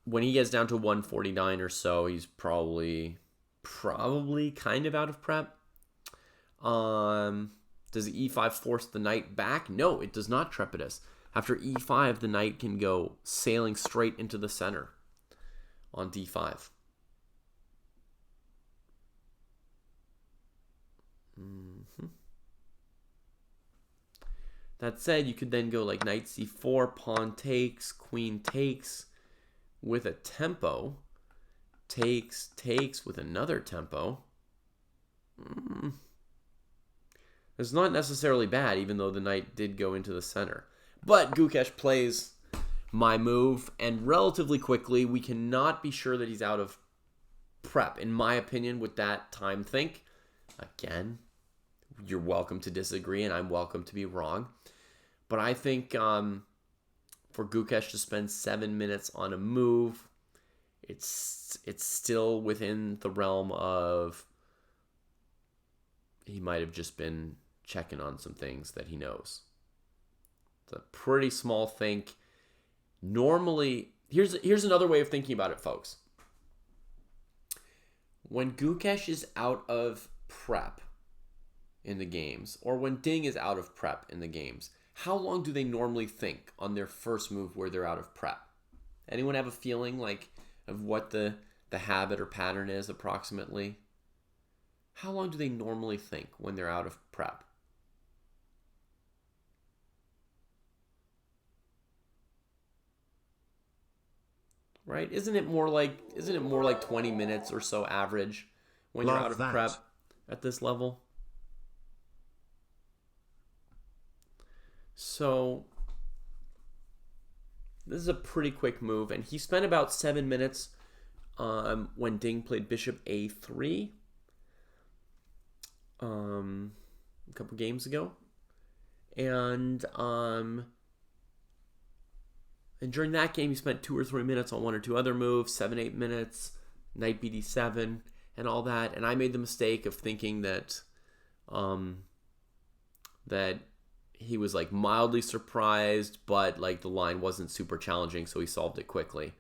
when he gets down to 149 or so, he's probably kind of out of prep. Does e5 force the knight back? No, it does not, Trepidus. After e5, the knight can go sailing straight into the center on d5. That said, you could then go like knight c4, pawn takes, queen takes with a tempo. Takes with another tempo. It's not necessarily bad, even though the knight did go into the center. But Gukesh plays my move, and relatively quickly, we cannot be sure that he's out of prep. In my opinion, with that time think, again, you're welcome to disagree, and I'm welcome to be wrong. But I think for Gukesh to spend 7 minutes on a move, it's still within the realm of he might have just been checking on some things that he knows. It's a pretty small think. Normally, here's another way of thinking about it, folks. When Gukesh is out of prep in the games, or when Ding is out of prep in the games, how long do they normally think on their first move where they're out of prep? Anyone have a feeling like of what the habit or pattern is approximately? How long do they normally think when they're out of prep? Right? Isn't it more like 20 minutes or so average when you're out of prep at this level? So this is a pretty quick move, and he spent about 7 minutes when Ding played bishop a3 a couple games ago, and during that game he spent 2 or 3 minutes on 1 or 2 other moves, 7-8 minutes, knight bd7 and all that. And I made the mistake of thinking that that he was like mildly surprised, but like the line wasn't super challenging, so he solved it quickly.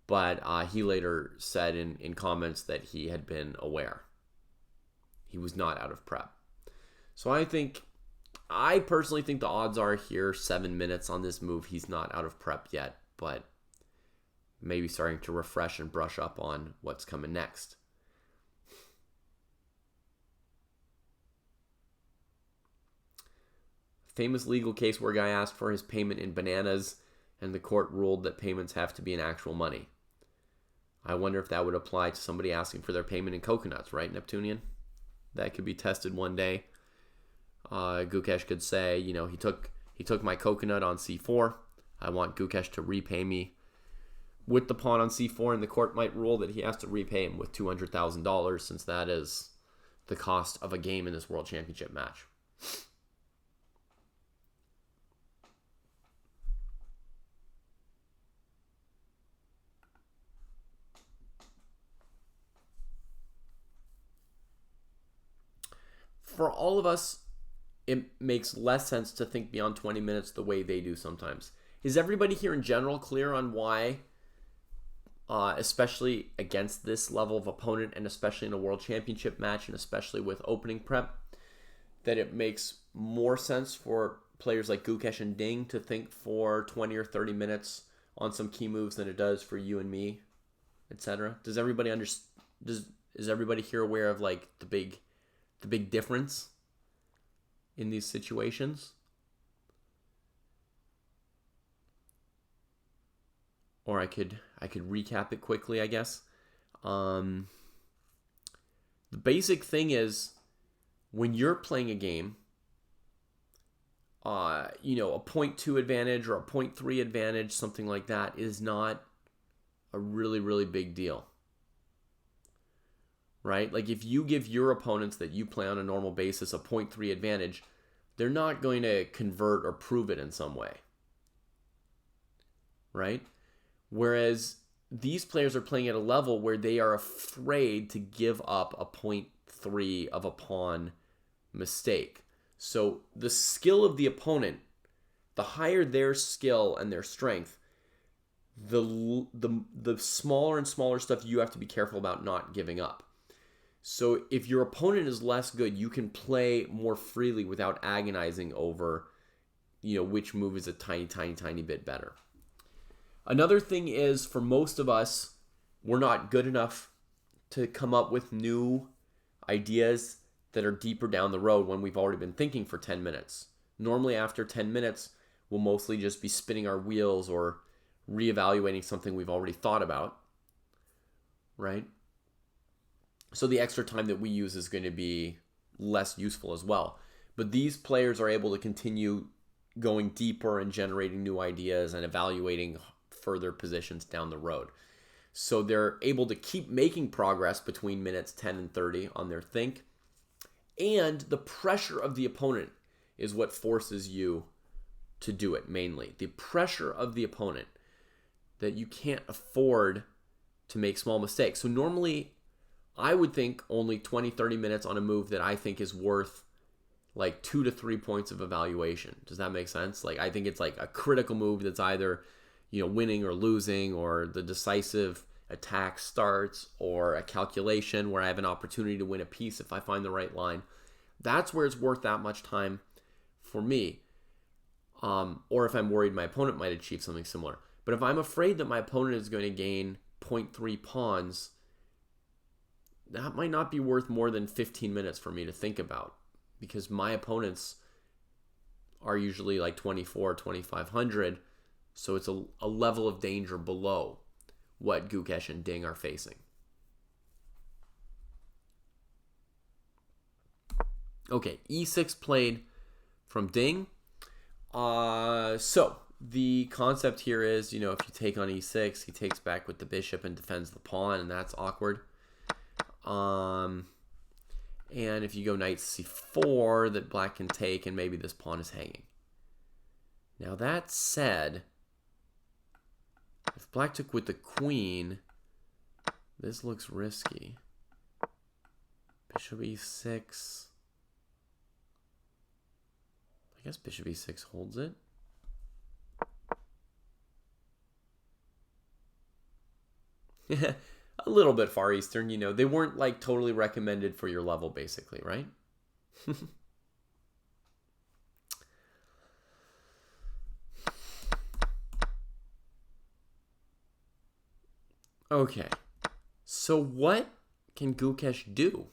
But he later said in comments that he had been aware. He was not out of prep. So I personally think the odds are here 7 minutes on this move. He's not out of prep yet, but maybe starting to refresh and brush up on what's coming next. Famous legal case where a guy asked for his payment in bananas and the court ruled that payments have to be in actual money. I wonder if that would apply to somebody asking for their payment in coconuts, right, Neptunian? That could be tested one day. Gukesh could say, you know, he took my coconut on c4. I want Gukesh to repay me with the pawn on c4, and the court might rule that he has to repay him with $200,000 since that is the cost of a game in this World Championship match. For all of us, it makes less sense to think beyond 20 minutes the way they do sometimes. Is everybody here in general clear on why, especially against this level of opponent, and especially in a World Championship match, and especially with opening prep, that it makes more sense for players like Gukesh and Ding to think for 20 or 30 minutes on some key moves than it does for you and me, etc.? Does everybody is everybody here aware of like the big difference in these situations? Or I could recap it quickly, I guess. The basic thing is, when you're playing a game, a 0.2 advantage or a 0.3 advantage, something like that, is not a really, really big deal. Right? Like if you give your opponents that you play on a normal basis a 0.3 advantage, they're not going to convert or prove it in some way. Right? Whereas these players are playing at a level where they are afraid to give up a 0.3 of a pawn mistake. So the skill of the opponent, the higher their skill and their strength, the smaller and smaller stuff you have to be careful about not giving up. So if your opponent is less good, you can play more freely without agonizing over, which move is a tiny, tiny, tiny bit better. Another thing is, for most of us, we're not good enough to come up with new ideas that are deeper down the road when we've already been thinking for 10 minutes. Normally after 10 minutes, we'll mostly just be spinning our wheels or reevaluating something we've already thought about, right? So the extra time that we use is going to be less useful as well. But these players are able to continue going deeper and generating new ideas and evaluating further positions down the road. So they're able to keep making progress between minutes 10 and 30 on their think. And the pressure of the opponent is what forces you to do it mainly. The pressure of the opponent, that you can't afford to make small mistakes. So normally I would think only 20, 30 minutes on a move that I think is worth like 2 to 3 points of evaluation. Does that make sense? Like, I think it's like a critical move that's either, winning or losing, or the decisive attack starts, or a calculation where I have an opportunity to win a piece if I find the right line. That's where it's worth that much time for me. Or if I'm worried my opponent might achieve something similar. But if I'm afraid that my opponent is going to gain 0.3 pawns, that might not be worth more than 15 minutes for me to think about, because my opponents are usually like 24, 2,500. So it's a level of danger below what Gukesh and Ding are facing. Okay, e6 played from Ding. So the concept here is, if you take on e6, he takes back with the bishop and defends the pawn, and that's awkward. And if you go knight c4, that black can take, and maybe this pawn is hanging. Now that said, if black took with the queen, this looks risky. Bishop e6. I guess bishop e6 holds it. A little bit Far Eastern, They weren't like totally recommended for your level, basically, right? Okay. So what can Gukesh do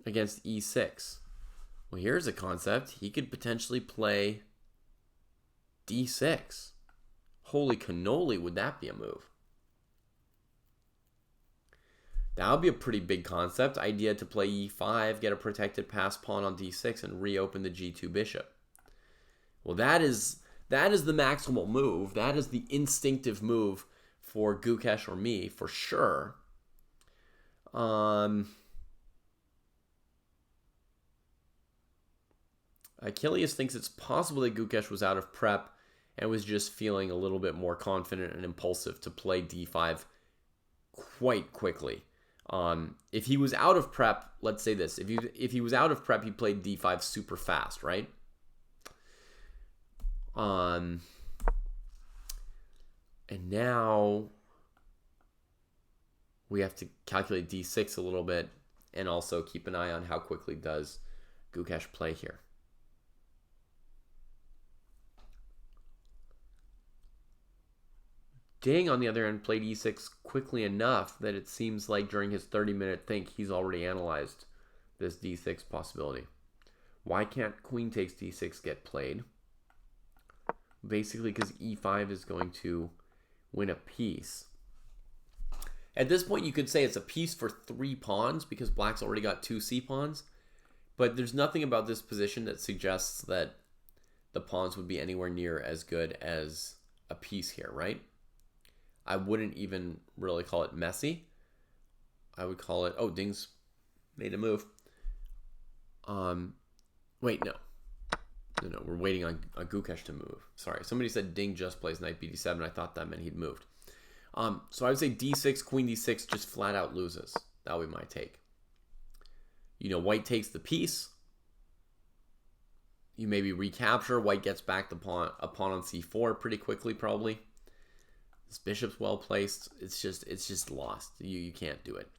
against e6? Well, here's a concept. He could potentially play d6. Holy cannoli, would that be a move? That would be a pretty big concept. Idea to play e5, get a protected pass pawn on d6, and reopen the g2 bishop. Well, that is the maximal move. That is the instinctive move for Gukesh or me, for sure. Achilles thinks it's possible that Gukesh was out of prep and was just feeling a little bit more confident and impulsive to play d5 quite quickly. If he was out of prep, let's say this, if he was out of prep, he played d5 super fast, right? And now we have to calculate d6 a little bit and also keep an eye on how quickly does Gukesh play here. Ding, on the other hand, played e6 quickly enough that it seems like during his 30-minute think, he's already analyzed this d6 possibility. Why can't queen takes d6 get played? Basically because e5 is going to win a piece. At this point, you could say it's a piece for 3 pawns because black's already got 2 c-pawns. But there's nothing about this position that suggests that the pawns would be anywhere near as good as a piece here, right? I wouldn't even really call it messy. I would call it, oh, Ding's made a move. Wait, no. No, we're waiting on Gukesh to move. Sorry, somebody said Ding just plays knight b7. I thought that meant he'd moved. So I would say d6, queen d6 just flat out loses. That would be my take. White takes the piece. you maybe recapture. White gets back the pawn on c4 pretty quickly, probably. This bishop's well placed. It's just lost. You can't do it.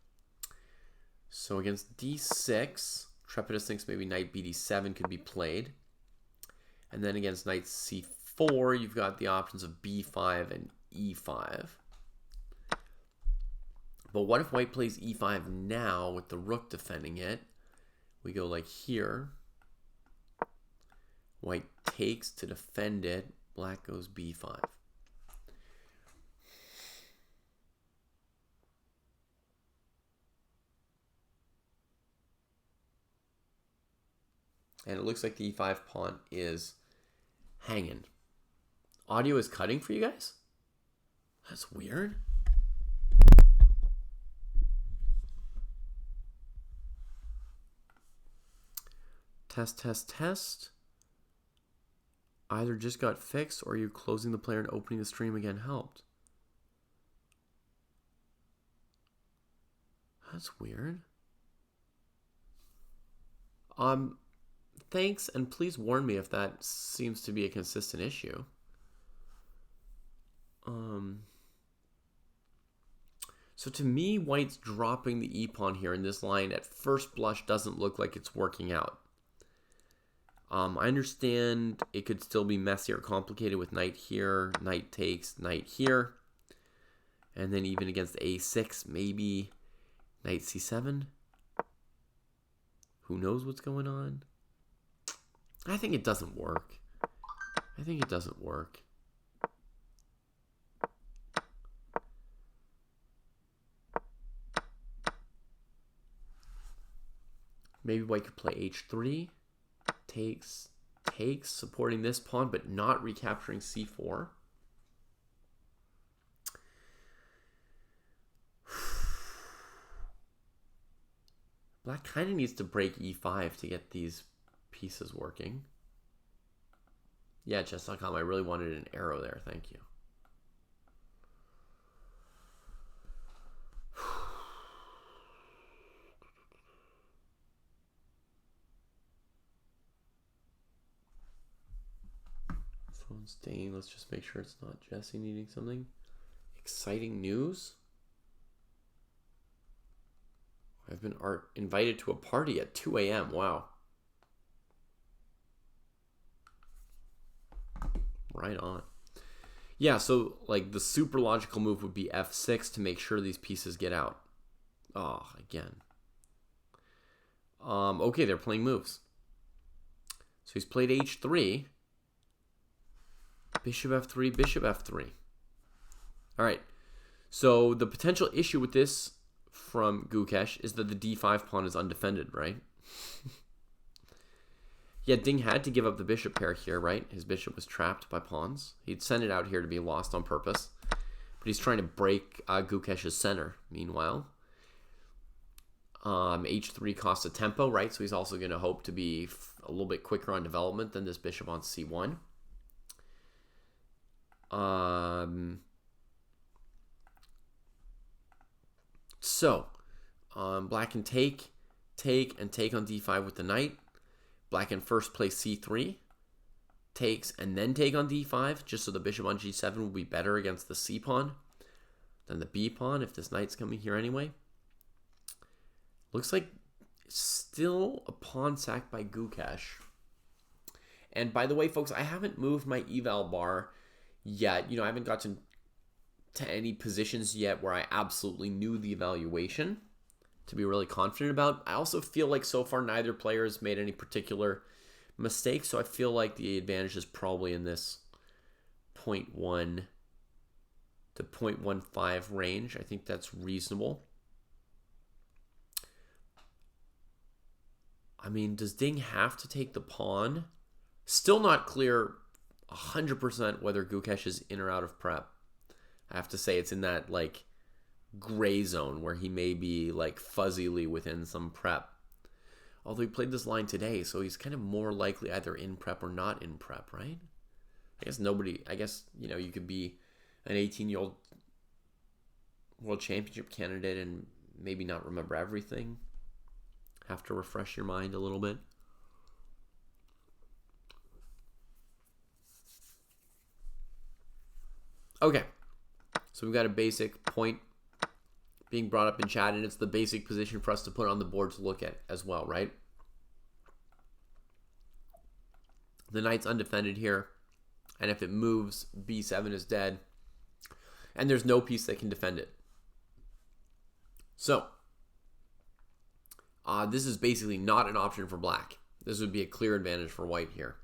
So against d6, Trepidus thinks maybe knight bd7 could be played. And then against knight c4, you've got the options of b5 and e5. But what if white plays e5 now with the rook defending it? We go like here. White takes to defend it. Black goes b5. And it looks like the e5 pawn is hanging. Audio is cutting for you guys? That's weird. Test, test, test. Either just got fixed or you closing the player and opening the stream again helped. That's weird. Thanks, and please warn me if that seems to be a consistent issue. So to me, white's dropping the e-pawn here in this line at first blush doesn't look like it's working out. I understand it could still be messy or complicated with knight here, knight takes, knight here. And then even against a6, maybe knight c7. Who knows what's going on? I think it doesn't work. I think it doesn't work. Maybe white could play h3. Takes, supporting this pawn, but not recapturing c4. Black kind of needs to break e5 to get these pieces working. Yeah, chess.com, I really wanted an arrow there. Thank you. Phone staying. Let's just make sure it's not Jesse needing something. Exciting news. I've been invited to a party at 2 a.m. Wow. Right on. Yeah, so like the super logical move would be f6 to make sure these pieces get out. Oh, again. Okay, they're playing moves. So he's played h3. Bishop f3, bishop f3. All right. So the potential issue with this from Gukesh is that the d5 pawn is undefended, right? Yeah, Ding had to give up the bishop pair here, right? His bishop was trapped by pawns. He'd send it out here to be lost on purpose. But he's trying to break Gukesh's center, meanwhile. H3 costs a tempo, right? So he's also going to hope to be a little bit quicker on development than this bishop on c1. Black can take on d5 with the knight. Black can first play c3, takes, and then take on d5, just so the bishop on g7 will be better against the c pawn than the b pawn if this knight's coming here anyway. Looks like still a pawn sack by Gukesh. And by the way, folks, I haven't moved my eval bar yet. I haven't gotten to any positions yet where I absolutely knew the evaluation to be really confident about. I also feel like so far neither player has made any particular mistakes, so I feel like the advantage is probably in this 0.1 to 0.15 range. I think that's reasonable. I mean, does Ding have to take the pawn? Still not clear 100% whether Gukesh is in or out of prep. I have to say it's in that like gray zone where he may be like fuzzily within some prep. Although he played this line today, so he's kind of more likely either in prep or not in prep, right? I guess you could be an 18-year-old world championship candidate and maybe not remember everything. Have to refresh your mind a little bit. Okay, so we've got a basic point being brought up in chat, and it's the basic position for us to put on the board to look at as well, right? The knight's undefended here, and if it moves, b7 is dead, and there's no piece that can defend it. So, this is basically not an option for black. This would be a clear advantage for white here.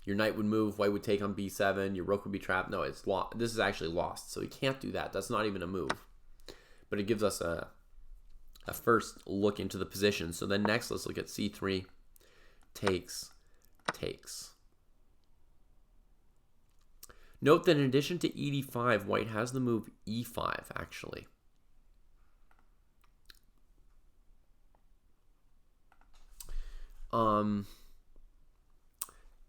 Your knight would move, white would take on b7, your rook would be trapped. No, it's lost. This is actually lost, so he can't do that. That's not even a move. But it gives us a first look into the position. So then next, let's look at c3, takes. Note that in addition to e5, white has the move e5, actually.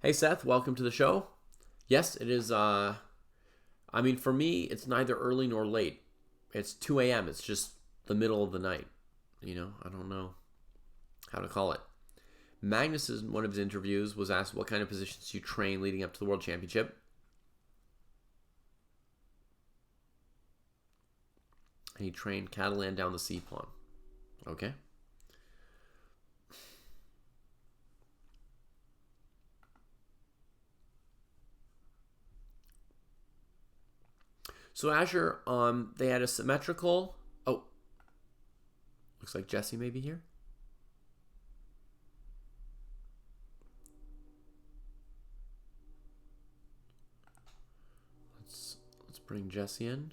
Hey Seth, welcome to the show. Yes, it is, I mean, for me, it's neither early nor late. It's 2 a.m. It's just the middle of the night. You know, I don't know how to call it. Magnus, in one of his interviews, was asked what kind of positions you train leading up to the World Championship. And he trained Catalan down the c-pawn. Okay. So Azure, they had a symmetrical... Oh. Looks like Jesse may be here. Let's bring Jesse in.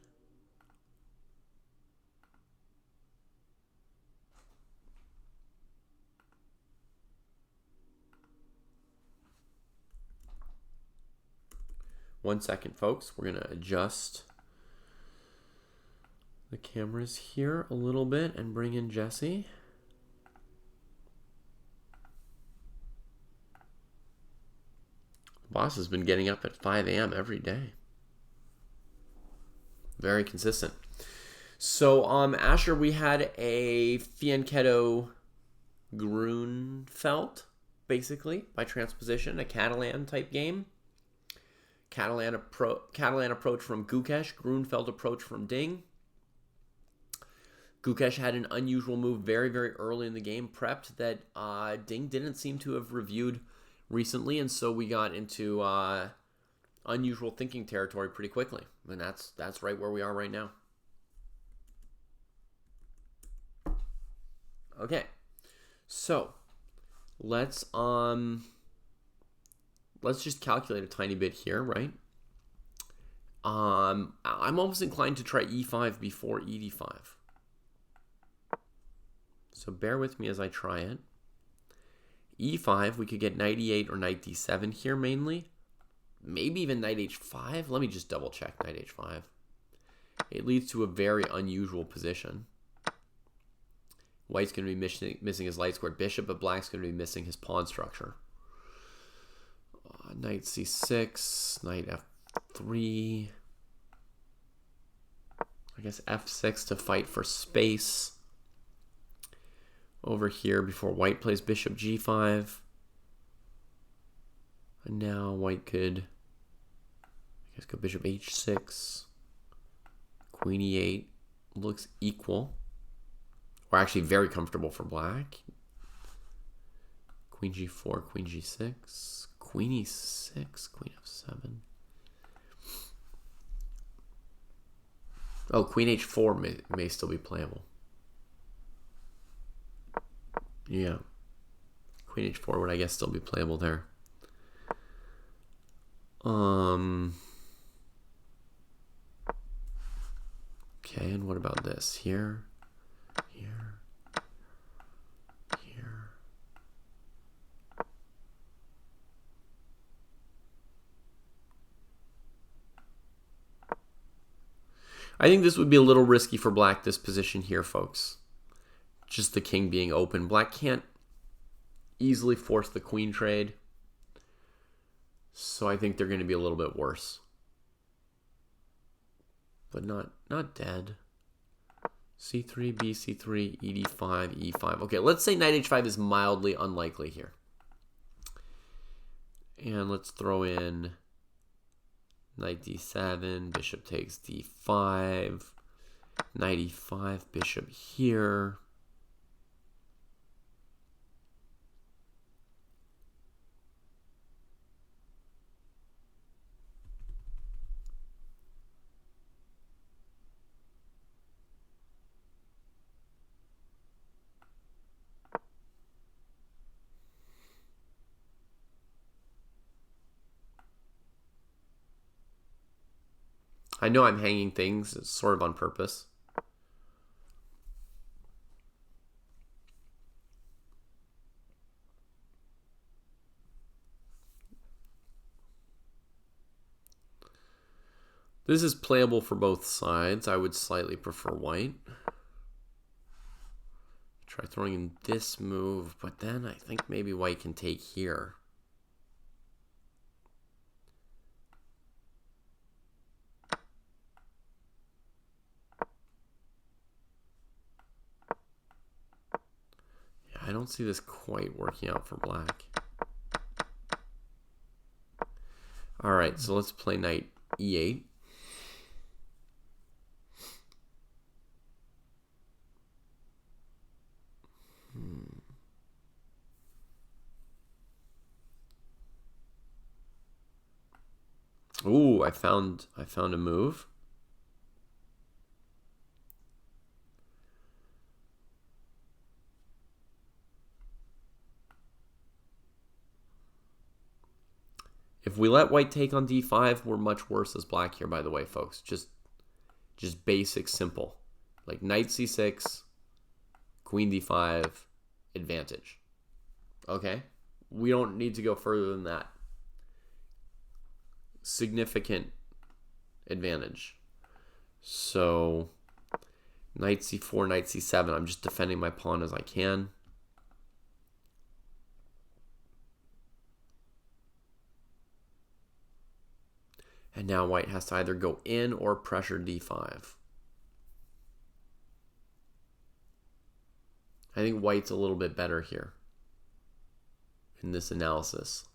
One second, folks. We're going to adjust the cameras here a little bit and bring in Jesse. Boss has been getting up at 5 a.m. every day. Very consistent. So, Asher, we had a Fianchetto Grunfeld, basically, by transposition, a Catalan type game. Catalan approach from Gukesh, Grunfeld approach from Ding. Gukesh had an unusual move very, very early in the game, prepped, that Ding didn't seem to have reviewed recently, and so we got into unusual thinking territory pretty quickly. And that's right where we are right now. Okay, so let's just calculate a tiny bit here, right? I'm almost inclined to try e5 before ed5. So bear with me as I try it. e5, we could get knight e8 or knight d7 here mainly. Maybe even knight h5. Let me just double check knight h5. It leads to a very unusual position. White's going to be missing his light squared bishop, but black's going to be missing his pawn structure. Knight c6, knight f3. I guess f6 to fight for space over here before white plays bishop g5. And now white could, I guess, go bishop h6. Queen e8 looks equal. Or actually very comfortable for black. Queen g4, queen g6, queen e6, queen f7. Oh, queen h4 may still be playable. Yeah. Queen h4 would, I guess, still be playable there. Okay, and what about this? Here, here, here. I think this would be a little risky for black, this position here, folks. Just the king being open. Black can't easily force the queen trade. So I think they're going to be a little bit worse. But not dead. c3, bc3, ed5, e5. Okay, let's say knight h5 is mildly unlikely here. And let's throw in Knight d7, bishop takes d5, knight e5, bishop here. I know I'm hanging things, it's sort of on purpose. This is playable for both sides. I would slightly prefer white. Try throwing in this move, but then I think maybe white can take here. I don't see this quite working out for black. All right, so let's play knight e8. Ooh, I found a move. If we let white take on d5, we're much worse as black here, by the way, folks. Just basic, simple. Like knight c6, queen d5, advantage. Okay? We don't need to go further than that. Significant advantage. So, knight c4, knight c7. I'm just defending my pawn as I can. And now white has to either go in or pressure d5. I think white's a little bit better here in this analysis.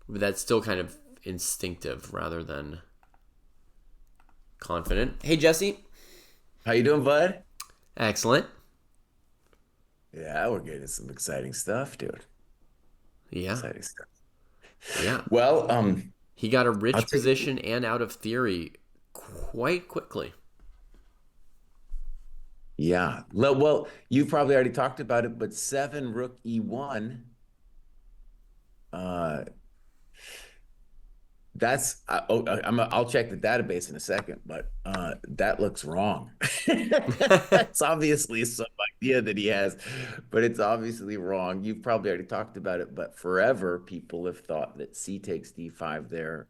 But that's still kind of instinctive rather than confident. Hey, Jesse. How you doing, bud? Excellent. Yeah, we're getting some exciting stuff, dude. Yeah. Exciting stuff. Yeah. Well, He got a I'll rich take position and out of theory quite quickly. yeah. Well, you probably already talked about it, but seven rook e1. Uh, I'll check the database in a second, but that looks wrong. It's obviously some idea that he has, but it's obviously wrong. You've probably already talked about it, but forever people have thought that c takes d5 there,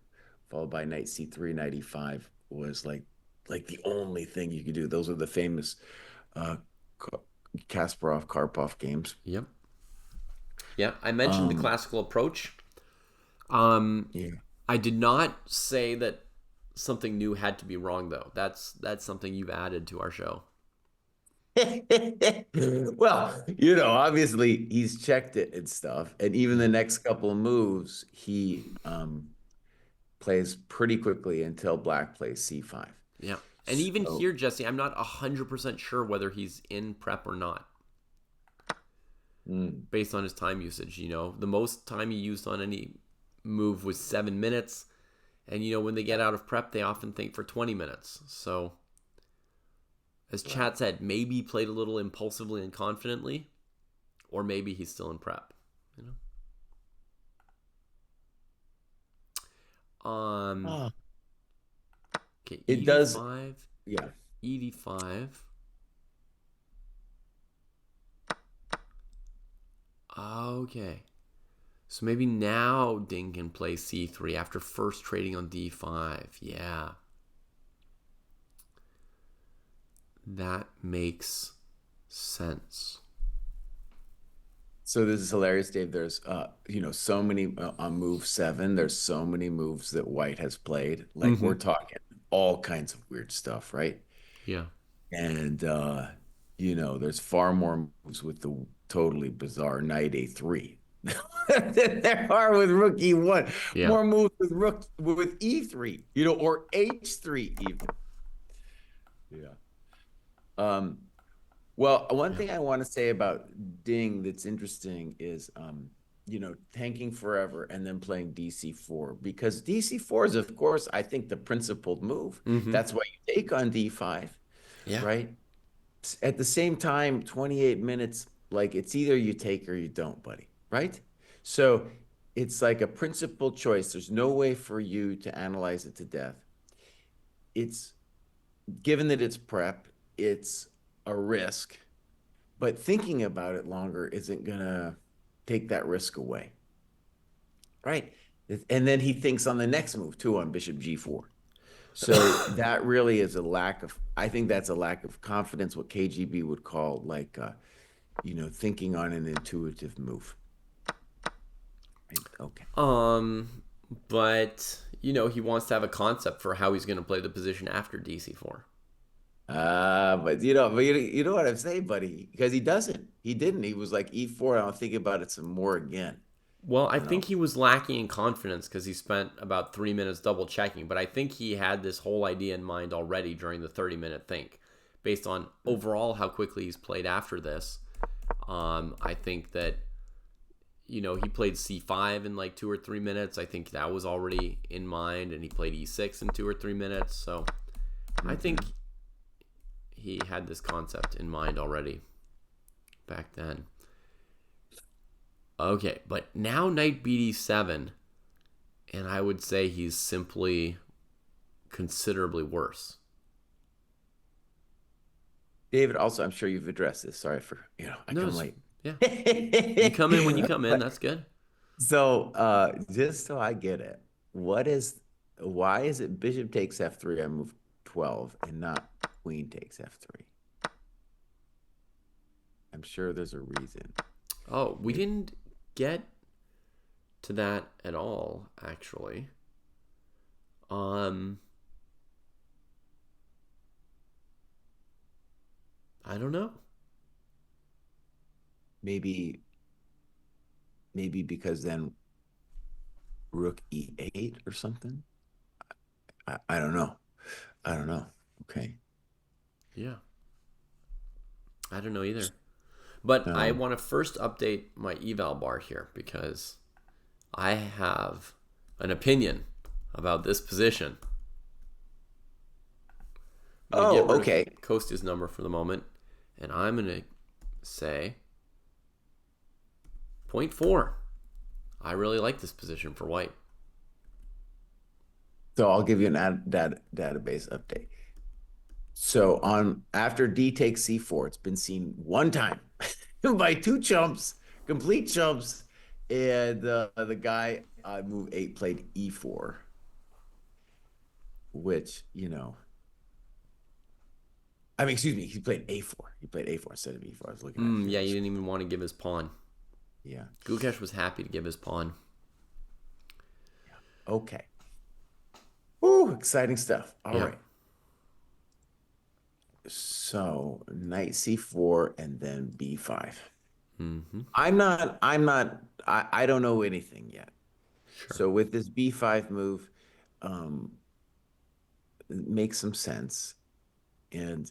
followed by knight c3, knight e5 was like the only thing you could do. Those are the famous uh Kasparov Karpov games. Yep. Yeah. I mentioned the Um, classical approach. Um, yeah. I did not say that something new had to be wrong, though. That's something you've added to our show. Well, obviously he's checked it and stuff. And even the Yeah. next couple of moves, he plays pretty quickly until black plays c5. Yeah. And even So, here, Jesse, I'm not 100% sure whether he's in prep or not mm, based on his time usage. The most time he used on any move was 7 minutes. And, when they get out of prep, they often think for 20 minutes. So, as right. Chad said, maybe he played a little impulsively and confidently, or maybe he's still in prep. You know. Oh, Okay, it does. ED5, Yeah. ED5. Okay. So maybe now Ding can play C3 after first trading on D5. Yeah. That makes sense. So this is hilarious, Dave. There's so many on move seven. There's so many moves that White has played. Like Mm-hmm. we're talking all kinds of weird stuff, right? Yeah. And there's far more moves with the totally bizarre knight a3. than there are with rook e1. Yeah. More moves with e3, or h3 even. Yeah. Well, one thing I want to say about Ding that's interesting is, tanking forever and then playing dc4, because dc4 is, of course, I think the principled move. Mm-hmm. That's why you take on d5, Yeah. right? At the same time, 28 minutes, like it's either you take or you don't, buddy, right? So it's like a principled choice. There's no way for you to analyze it to death. It's given that it's prep, it's a risk, but thinking about it longer isn't gonna take that risk away, right? And then he thinks on the next move too, on bishop g4. So that really is I think that's a lack of confidence, what KGB would call like, thinking on an intuitive move. Right? Okay. But he wants to have a concept for how he's going to play the position after DC4. But you know what I'm saying, buddy? Because he doesn't. He didn't. He was like e4. I'll think about it some more again. Well, I think he was lacking in confidence because he spent about 3 minutes double checking. But I think he had this whole idea in mind already during the 30-minute think, based on overall how quickly he's played after this. I think that he played c5 in like 2 or 3 minutes. I think that was already in mind, and he played e6 in 2 or 3 minutes. So I think he had this concept in mind already back then. Okay, but now knight bd7, and I would say he's simply considerably worse. David, also, I'm sure you've addressed this. Sorry for, I come late. Yeah. You come in when you come in. That's good. So, just so I get it, why is it bishop takes f3 on move 12 and not queen takes f3? I'm sure there's a reason. Oh, we didn't get to that at all, actually. I don't know. Maybe because then rook e8 or something. I don't know. Okay. Yeah. I don't know either. But I want to first update my eval bar here because I have an opinion about this position. Okay. Kostya's number for the moment, and I'm going to say 0.4. I really like this position for white. So I'll give you an database update. So after d takes c4, it's been seen one time by two chumps, complete chumps, and the guy on move 8 played e4, which I mean, excuse me, he played a4. He played a4 instead of e4. I was looking at Yeah, he didn't even want to give his pawn. Yeah. Gukesh was happy to give his pawn. Yeah. Okay. Ooh, exciting stuff. All right. So knight c4 and then b5. Mm-hmm. I don't know anything yet. Sure. So with this b5 move, it makes some sense. And,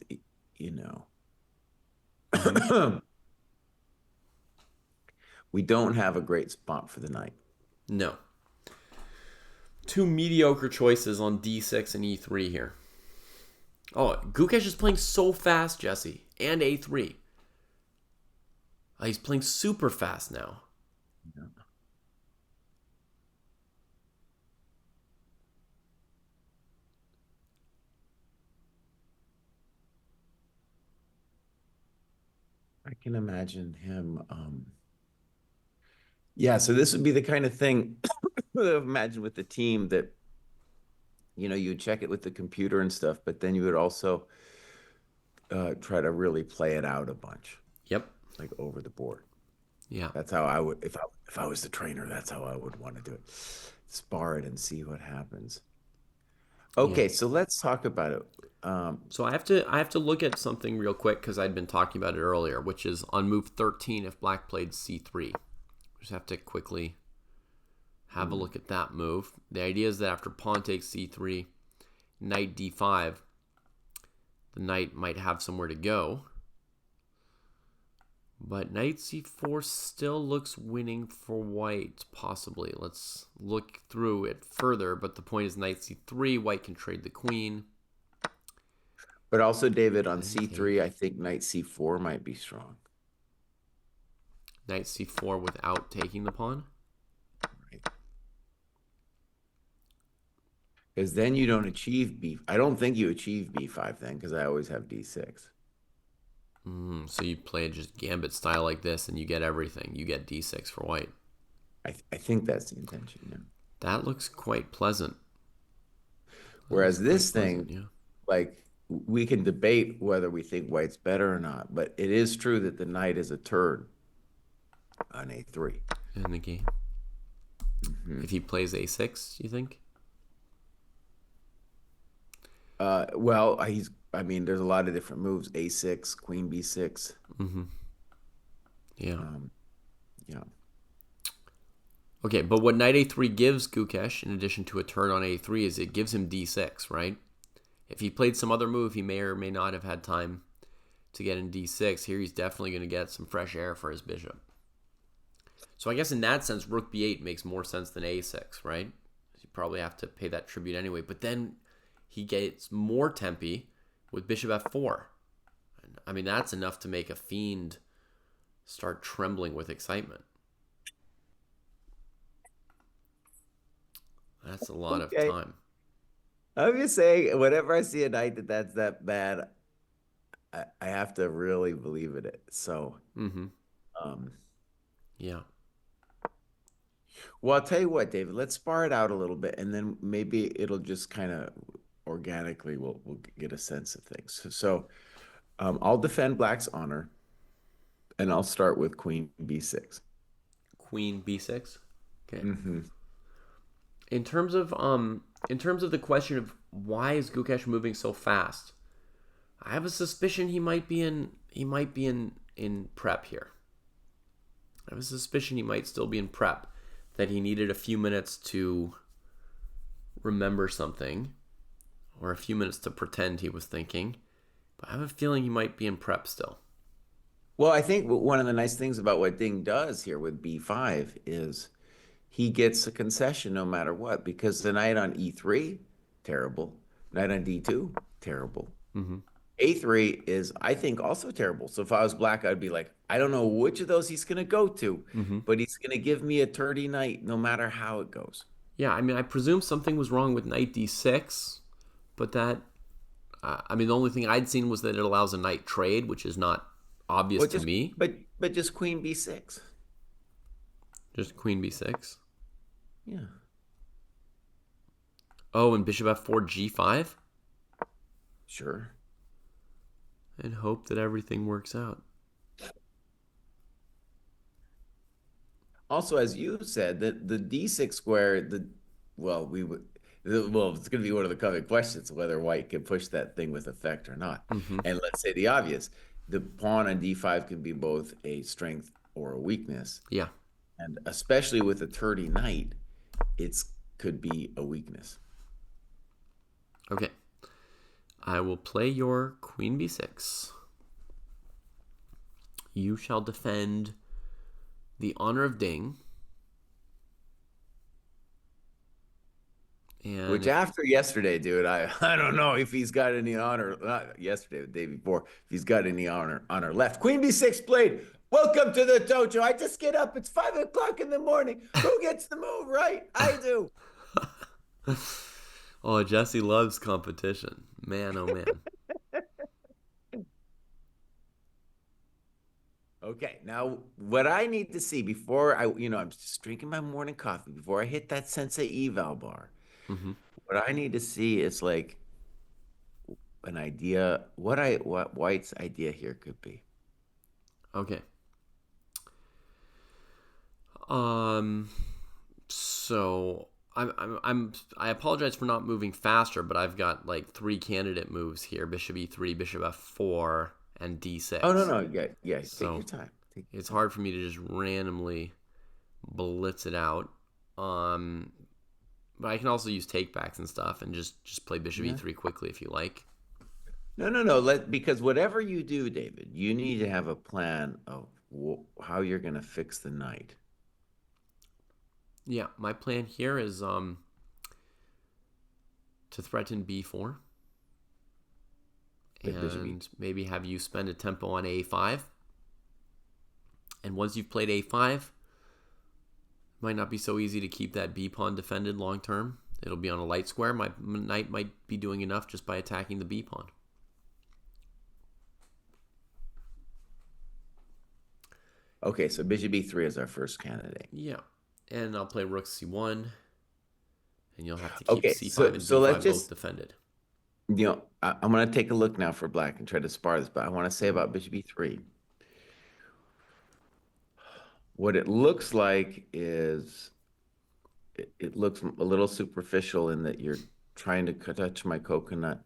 we don't have a great spot for the knight. No. Two mediocre choices on d6 and e3 here. Oh, Gukesh is playing so fast, Jesse. And a3. He's playing super fast now. Yeah. I can imagine him. So this would be the kind of thing imagine with the team that, you check it with the computer and stuff, but then you would also try to really play it out a bunch. Yep. Like over the board. Yeah. That's how I would, if I was the trainer, that's how I would want to do it. Spar it and see what happens. Okay, so let's talk about it. So I have to look at something real quick because I'd been talking about it earlier, which is on move 13 if black played c3. Just have to quickly have a look at that move. The idea is that after pawn takes c3, knight d5, the knight might have somewhere to go. But knight c4 still looks winning for white, possibly. Let's look through it further, but the point is knight c3, white can trade the queen. But also, David, on c3, I think knight c4 might be strong. Knight c4 without taking the pawn? Right. Because then you don't achieve b. I don't think you achieve b5 then, because I always have d6. So you play just gambit style like this, and you get everything. You get d6 for white. I think that's the intention, yeah. That looks quite pleasant. Whereas this thing, like, we can debate whether we think white's better or not, but it is true that the knight is a turd on a3. In the game. If he plays a6, you think? Well, there's a lot of different moves. A6, queen b6. Yeah. Yeah. Okay, but what knight a3 gives Gukesh, in addition to a turn on a3, is it gives him d6, right? If he played some other move, he may or may not have had time to get in d6. Here he's definitely going to get some fresh air for his bishop. So I guess in that sense, rook b8 makes more sense than a6, right? You probably have to pay that tribute anyway. But then he gets more tempi with bishop f4. I mean, that's enough to make a fiend start trembling with excitement. That's a lot of time. I'm just saying, whenever I see a knight that's that bad, I have to really believe in it. So, yeah. Well, I'll tell you what, David, let's spar it out a little bit, and then maybe it'll just kind of organically we'll get a sense of things. So I'll defend black's honor, and I'll start with queen b6. Queen b6? Okay. In terms of the question of why is Gukesh moving so fast, I have a suspicion he might be in prep here. I have a suspicion he might still be in prep, that he needed a few minutes to remember something, or a few minutes to pretend he was thinking. But I have a feeling he might be in prep still. Well, I think one of the nice things about what Ding does here with b5 is he gets a concession no matter what, because the knight on e3, terrible. Knight on d2, terrible. a3 is, I think, also terrible. So if I was black, I'd be like, I don't know which of those he's going to go to, but he's going to give me a turdy knight no matter how it goes. Yeah, I mean, I presume something was wrong with knight d6, but that, the only thing I'd seen was that it allows a knight trade, which is not obvious to me. But just queen b6. Just queen b6? Yeah. Oh, and bishop f4 g5? Sure. And hope that everything works out. Also, as you said, that the d6 square, it's going to be one of the common questions, whether white can push that thing with effect or not. And let's say the obvious, the pawn on d5 can be both a strength or a weakness. Yeah. And especially with a turdy knight, it could be a weakness. Okay. I will play your queen b6. You shall defend the honor of Ding. And which after yesterday, dude, I don't know if he's got any honor. Not yesterday, the day before, if he's got any honor left. Queen b6 played. Welcome to the dojo. I just get up. It's 5 o'clock in the morning. Who gets the move right? I do. Oh, Jesse loves competition. Man, oh man. Okay, now what I need to see before I'm just drinking my morning coffee, before I hit that sensei eval bar, what I need to see is like an idea, what White's idea here could be. Okay. So I apologize for not moving faster, but I've got like 3 candidate moves here: bishop e3, bishop f4, and d6. Oh no, yeah, So take your time. It's hard for me to just randomly blitz it out. Um, but I can also use takebacks and stuff and just play bishop Yeah. e3 quickly if you like. No. Because whatever you do, David, you need to have a plan of how you're going to fix the knight. Yeah, my plan here is to threaten b4 Bishop and maybe have you spend a tempo on a5. And once you've played a5, it might not be so easy to keep that b pawn defended long term. It'll be on a light square. My knight might be doing enough just by attacking the b pawn. Okay, so bishop e3 is our first candidate. Yeah, and I'll play rook c1, and you'll have to keep Okay, c5 and so b5 let's both just, defended. I'm going to take a look now for black and try to spar this, but I want to say about bishop e3. What it looks like is it looks a little superficial in that you're trying to touch my coconut,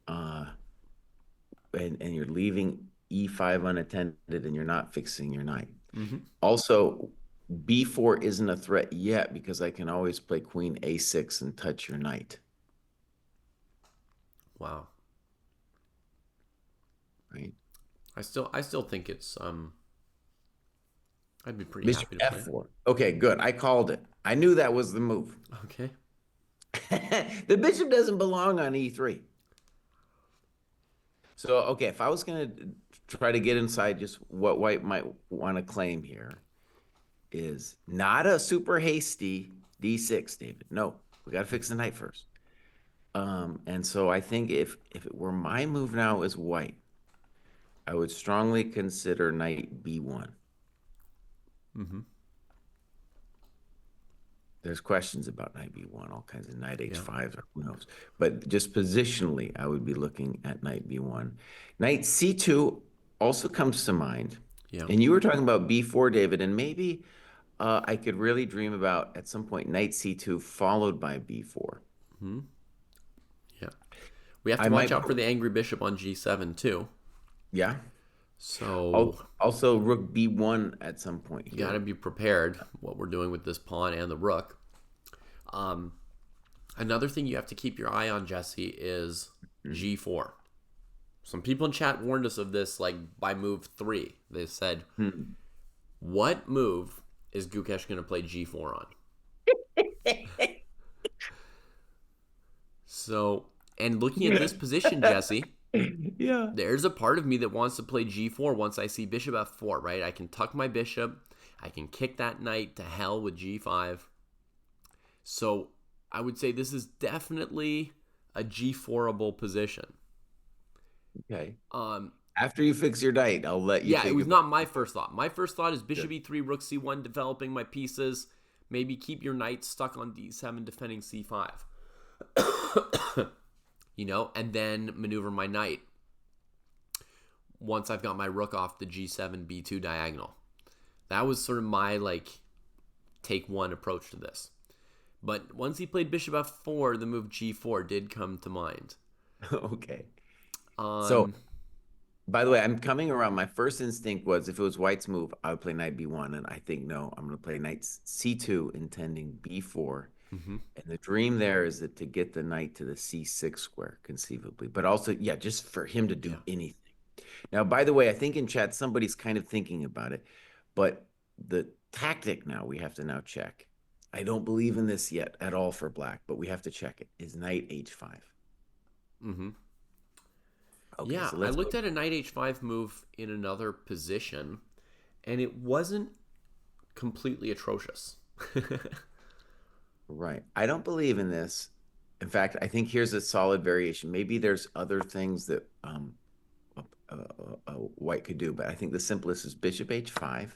and you're leaving e5 unattended, and you're not fixing your knight. Also, b4 isn't a threat yet because I can always play queen a6 and touch your knight. Wow. Right. I still think it's I'd be pretty Bishop happy to play f4. Okay, good. I called it. I knew that was the move. Okay. The bishop doesn't belong on e3. So, okay, if I was going to try to get inside just what white might want to claim here is not a super hasty d6, David. No, we got to fix the knight first. And so I think if it were my move now as white, I would strongly consider knight b1. There's questions about knight b1, all kinds of knight h5, or who knows. But just positionally, I would be looking at knight b1. Knight c2 also comes to mind. Yeah. And you were talking about b4, David, and maybe I could really dream about at some point knight c2 followed by b4. Yeah. We have to watch out for the angry bishop on g7 too. Yeah. So also rook b1 at some point here. You got to be prepared what we're doing with this pawn and the rook. Another thing you have to keep your eye on, Jesse, is g4. Some people in chat warned us of this, like by move 3. They said, "What move is Gukesh going to play g4 on?" So, and looking at this position, Jesse, yeah, there's a part of me that wants to play g4 once I see bishop f4, right? I can tuck my bishop. I can kick that knight to hell with g5. So I would say this is definitely a g4able position. Okay. After you fix your knight, I'll let you. Yeah, it was not my first thought. My first thought is bishop e3, rook c1, developing my pieces. Maybe keep your knight stuck on d7, defending c5. And then maneuver my knight once I've got my rook off the g7, b2 diagonal. That was sort of my take one approach to this. But once he played bishop f4, the move g4 did come to mind. Okay. So, by the way, I'm coming around. My first instinct was if it was white's move, I would play knight b1. And I think, no, I'm going to play knight c2, intending b4. And the dream there is that to get the knight to the c6 square, conceivably. But also, just for him to do anything. Now, by the way, I think in chat, somebody's kind of thinking about it. But the tactic now, we have to now check. I don't believe in this yet at all for black, but we have to check it. Is knight h5. Okay, yeah, so I looked at a knight h5 move in another position, and it wasn't completely atrocious. Right. I don't believe in this. In fact, I think here's a solid variation. Maybe there's other things that white could do, but I think the simplest is bishop h5,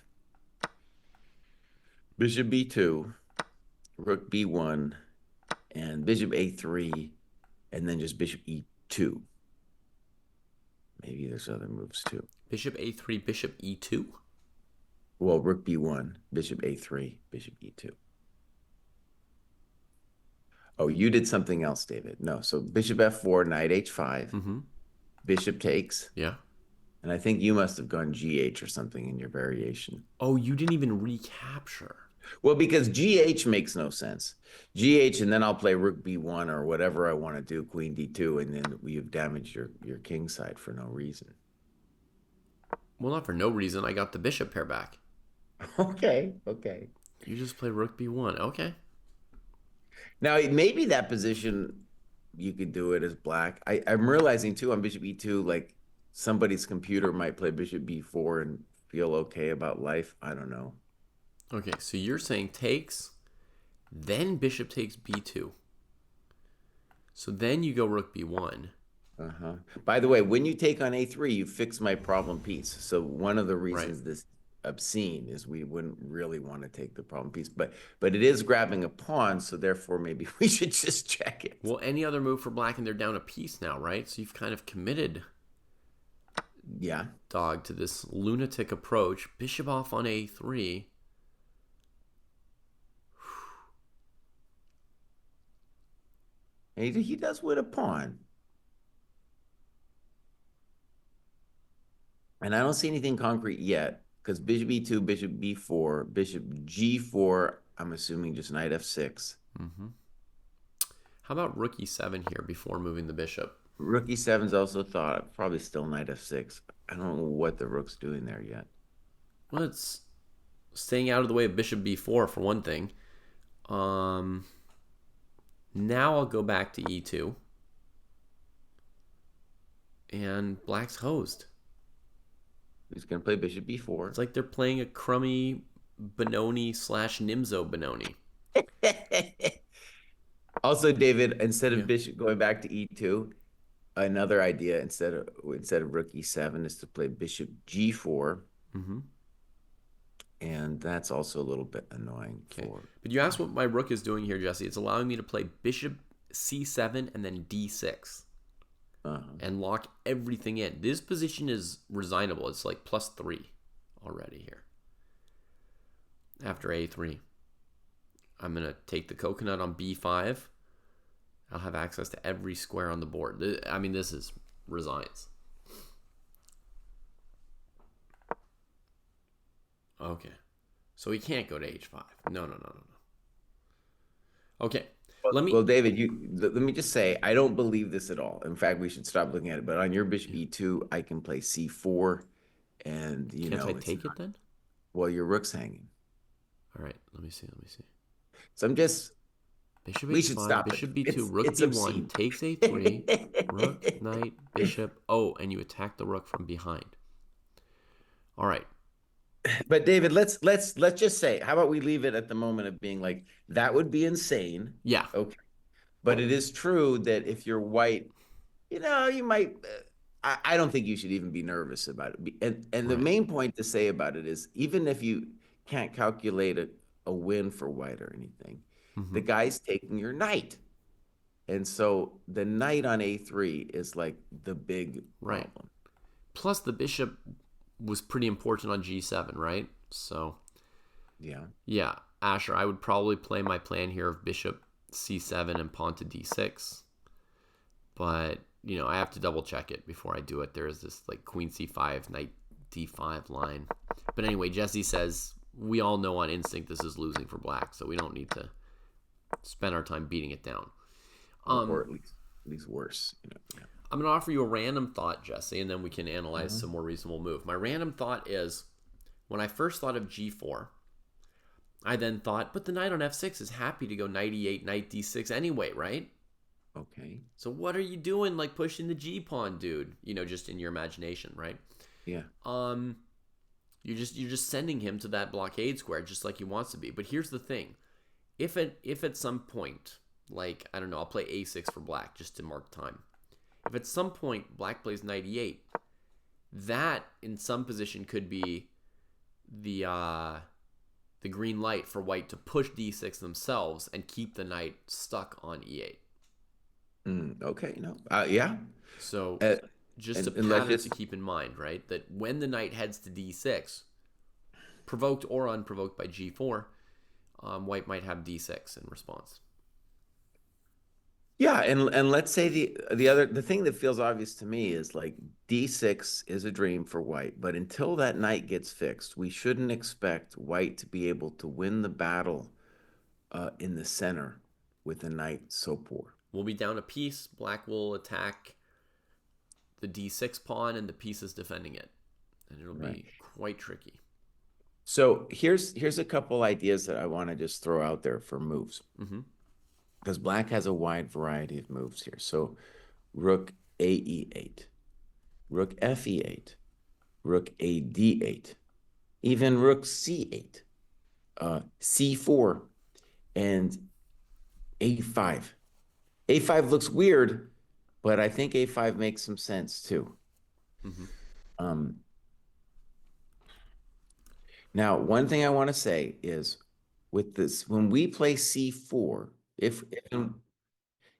bishop b2, rook b1, and bishop a3, and then just bishop e2. Maybe there's other moves too. Bishop a3, bishop e2? Well, rook b1, bishop a3, bishop e2. Oh, you did something else, David. No, so bishop f4, knight h5, bishop takes. Yeah. And I think you must have gone gh or something in your variation. Oh, you didn't even recapture. Well, because GH makes no sense. GH, and then I'll play Rook B1 or whatever I want to do, Queen D2, and then you've damaged your king side for no reason. Well, not for no reason. I got the bishop pair back. Okay, okay. You just play Rook B1. Okay. Now, maybe that position, you could do it as black. I'm realizing, too, on Bishop E2, like, somebody's computer might play Bishop B4 and feel okay about life. I don't know. Okay, so you're saying takes, then bishop takes B2. So then you go Rook B1. Uh-huh. By the way, when you take on A3, you fix my problem piece. So one of the reasons this obscene is we wouldn't really want to take the problem piece, but it is grabbing a pawn, so therefore maybe we should just check it. Well, any other move for black, and they're down a piece now, right? So you've kind of committed, yeah, dog, to this lunatic approach. Bishop off on A3. He does with a pawn. And I don't see anything concrete yet, because bishop E2, bishop B4, bishop G4, I'm assuming just knight F6. Mm-hmm. How about Rook E7 here before moving the bishop? Rook E7's also thought, probably still knight F6. I don't know what the rook's doing there yet. Well, it's staying out of the way of bishop B4 for one thing. Now I'll go back to E2. And black's hosed. He's going to play bishop B4. It's like they're playing a crummy Benoni / Nimzo Benoni. Also, David, instead of bishop going back to E2, another idea instead of Rook E7 is to play bishop G4. Mm-hmm. And that's also a little bit annoying. Okay. But you asked what my rook is doing here, Jesse. It's allowing me to play bishop C7 and then D6. And lock everything in. This position is resignable. It's like +3 already here. After A3. I'm going to take the coconut on B5. I'll have access to every square on the board. I mean, this is resigns. Okay. So he can't go to H5. No. Okay. Well, David, let me just say, I don't believe this at all. In fact, we should stop looking at it. But on your bishop E2, I can play C4, and Can't I take it then? Well, your rook's hanging. All right, let me see. So I'm just. Bishop we H5, should stop bishop it. B2, rook B1, obscene. Takes A3, rook, knight, bishop. Oh, and you attack the rook from behind. All right. But David, let's just say, how about we leave it at the moment of being like, that would be insane. Yeah. Okay. But it is true that if you're white, you might. I don't think you should even be nervous about it. And the main point to say about it is, even if you can't calculate a win for white or anything, the guy's taking your knight. And so the knight on A3 is like the big problem. Plus the bishop was pretty important on G7, right? So yeah, Asher, I would probably play my plan here of bishop C7 and pawn to D6, but I have to double check it before I do it. There is this like queen C5, knight D5 line. But anyway, Jesse says we all know on instinct this is losing for black, so we don't need to spend our time beating it down. Or at least worse. I'm going to offer you a random thought, Jesse, and then we can analyze some more reasonable move. My random thought is, when I first thought of G4, I then thought, but the knight on F6 is happy to go knight E8, knight D6 anyway, right? Okay. So what are you doing, like pushing the G pawn, dude? Just in your imagination, right? Yeah. You're just sending him to that blockade square, just like he wants to be. But here's the thing: if at some point, like I don't know, I'll play A6 for black just to mark time. If at some point black plays knight E8, that in some position could be the green light for white to push D6 themselves and keep the knight stuck on E8. Okay, no, yeah. So just a pattern to keep in mind, right? That when the knight heads to D6, provoked or unprovoked by G4, white might have D6 in response. Yeah, and let's say the thing that feels obvious to me is like D6 is a dream for white, but until that knight gets fixed, we shouldn't expect white to be able to win the battle in the center with a knight so poor. We'll be down a piece. Black will attack the d6 pawn, and the piece is defending it, and it'll Right. be quite tricky. So here's a couple ideas that I want to just throw out there for moves. Mm-hmm. Because black has a wide variety of moves here. So rook AE8, rook FE8, rook AD8, even rook C8, C4, and A5. A5 looks weird, but I think A5 makes some sense too. Mm-hmm. Now, one thing I want to say is with this, when we play C4,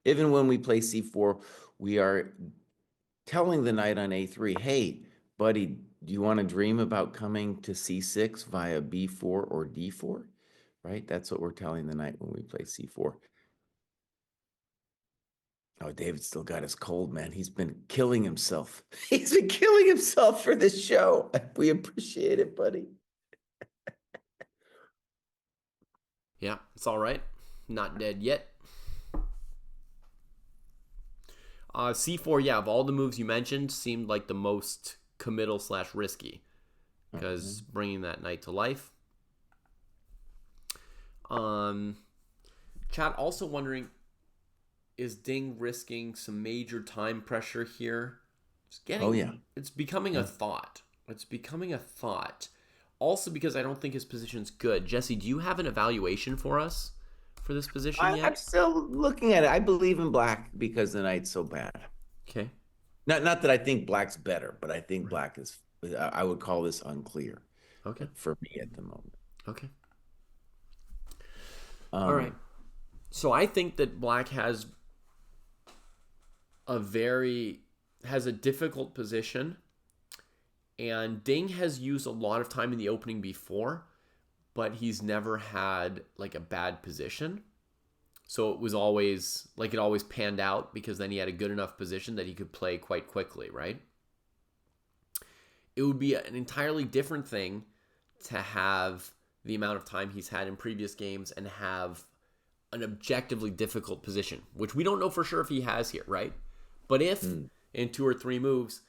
even when we play C4, we are telling the knight on A3, hey, buddy, do you want to dream about coming to C6 via B4 or D4? Right? That's what we're telling the knight when we play C4. Oh, David still got his cold, man. He's been killing himself. He's been killing himself for this show. We appreciate it, buddy. Yeah, it's all right. Not dead yet. C4, yeah, of all the moves you mentioned, seemed like the most committal / risky, because bringing that knight to life. Chat also wondering, is Ding risking some major time pressure here? It's becoming a thought. It's becoming a thought. Also because I don't think his position's good. Jesse, do you have an evaluation for us for this position yet? I'm still looking at it. I believe in black because the knight's so bad. Okay. Not that I think black's better, but I think black is, I would call this unclear. Okay. For me at the moment. Okay. All right. So I think that black has a difficult position, and Ding has used a lot of time in the opening before, but he's never had like a bad position. So it was always like it always panned out because then he had a good enough position that he could play quite quickly, right? It would be an entirely different thing to have the amount of time he's had in previous games and have an objectively difficult position, which we don't know for sure if he has here, right? But if in 2 or 3 moves,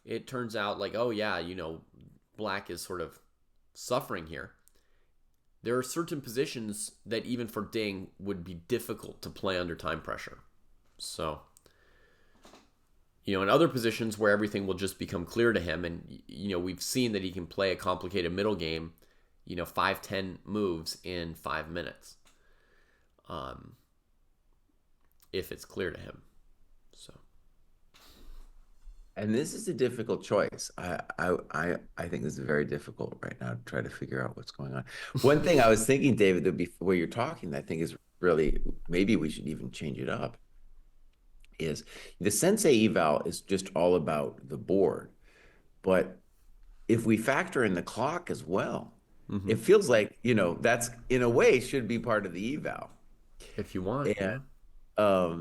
it turns out like, oh yeah, black is sort of suffering here. There are certain positions that even for Ding would be difficult to play under time pressure. So, in other positions where everything will just become clear to him, and, we've seen that he can play a complicated middle game, 5-10 moves in 5 minutes. If it's clear to him. So. And this is a difficult choice. I think this is very difficult right now to try to figure out what's going on. One thing I was thinking, David, that before you're talking, I think is really, maybe we should even change it up, is the sensei eval is just all about the board. But if we factor in the clock as well, it feels like, that's in a way should be part of the eval. If you want, and, yeah.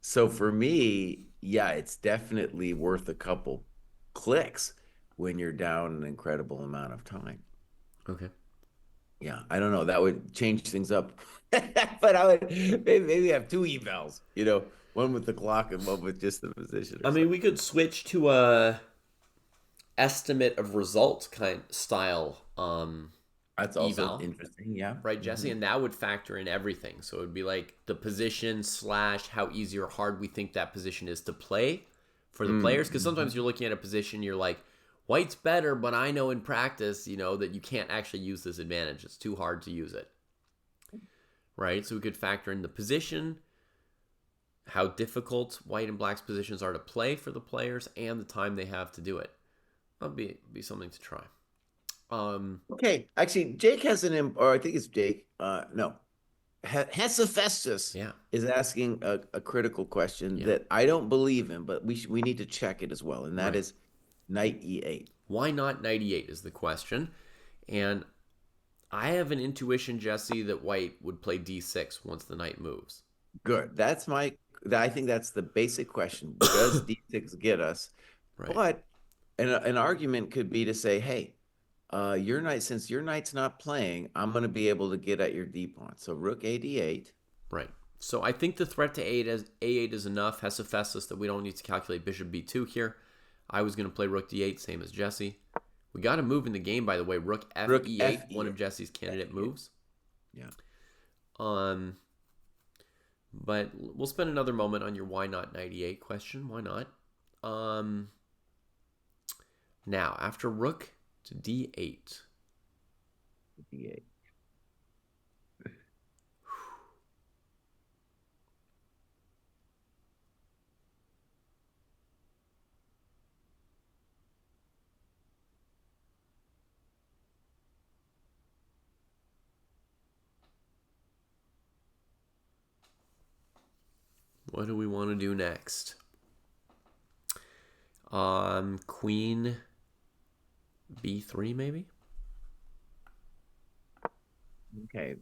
So for me, yeah, it's definitely worth a couple clicks when you're down an incredible amount of time. Okay. Yeah, I don't know. That would change things up. But I would maybe have 2 evals, one with the clock and one with just the position. I mean, we could switch to a estimate of result kind style that's also eval, interesting, yeah. Right, Jesse? And that would factor in everything. So it would be like the position / how easy or hard we think that position is to play for the players. Because sometimes you're looking at a position, you're like, white's better, but I know in practice, that you can't actually use this advantage. It's too hard to use it. Right? So we could factor in the position, how difficult white and black's positions are to play for the players, and the time they have to do it. That'll be something to try. Okay, actually, Jake has or I think it's Jake. No, Hesapestus is asking a critical question that I don't believe in, but we need to check it as well, and that is knight E8. Why not knight E8 is the question, and I have an intuition, Jesse, that white would play D6 once the knight moves. Good. That's my I think that's the basic question. Does D6 get us? Right. But an argument could be to say, hey, your knight, since your knight's not playing, I'm going to be able to get at your D pawn. So rook AD8. Right. So I think the threat to A8 is enough. Hesophasis that we don't need to calculate bishop B2 here. I was going to play rook D8, same as Jesse. We got a move in the game, by the way. Rook FE8, one of Jesse's candidate moves. Yeah. But we'll spend another moment on your why not knight E8 question. Why not? Now, after rook to D8. D8. What do we want to do next? Queen B3 maybe? Okay.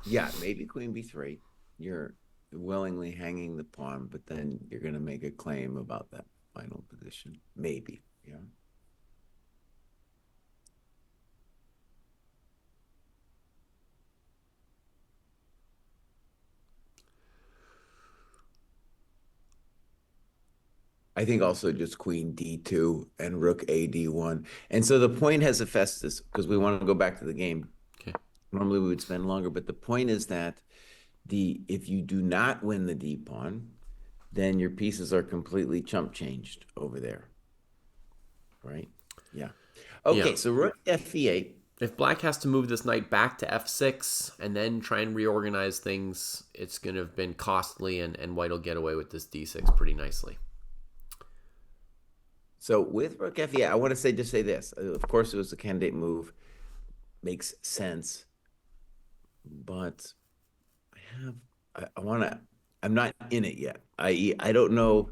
Yeah, maybe queen B3. You're willingly hanging the pawn, but then you're going to make a claim about that final position. Maybe. Yeah. I think also just queen D2 and rook AD1. And so the point has Hephaestus, because we want to go back to the game. Okay. Normally we would spend longer, but the point is that if you do not win the D pawn, then your pieces are completely chump changed over there. Right? Yeah. Okay, so rook FE8. If black has to move this knight back to F6 and then try and reorganize things, it's going to have been costly, and white will get away with this D6 pretty nicely. So with rook FE8, I want to just say this. Of course, it was a candidate move. Makes sense. But I'm not in it yet. I don't know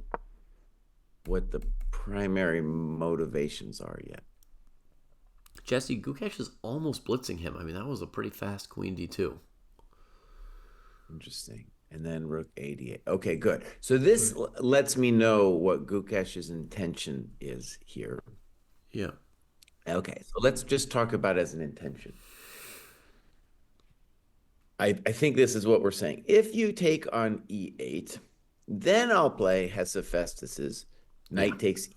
what the primary motivations are yet. Jesse, Gukesh is almost blitzing him. I mean, that was a pretty fast queen D2. Interesting. And then rook AD8. Okay, good. So this lets me know what Gukesh's intention is here. Yeah. Okay, so let's just talk about it as an intention. I think this is what we're saying. If you take on E8, then I'll play Hesephaestus's knight takes,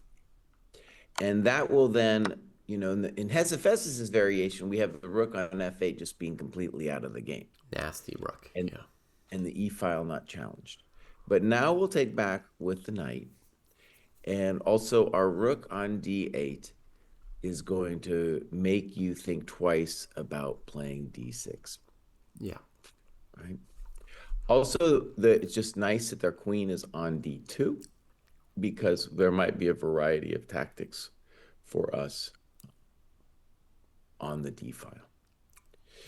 and that will then, in Hesephaestus's variation, we have the rook on F8 just being completely out of the game. Nasty rook. And the E file not challenged. But now we'll take back with the knight, and also our rook on D8 is going to make you think twice about playing D6. Yeah. Right. Also, it's just nice that their queen is on D2, because there might be a variety of tactics for us on the D file.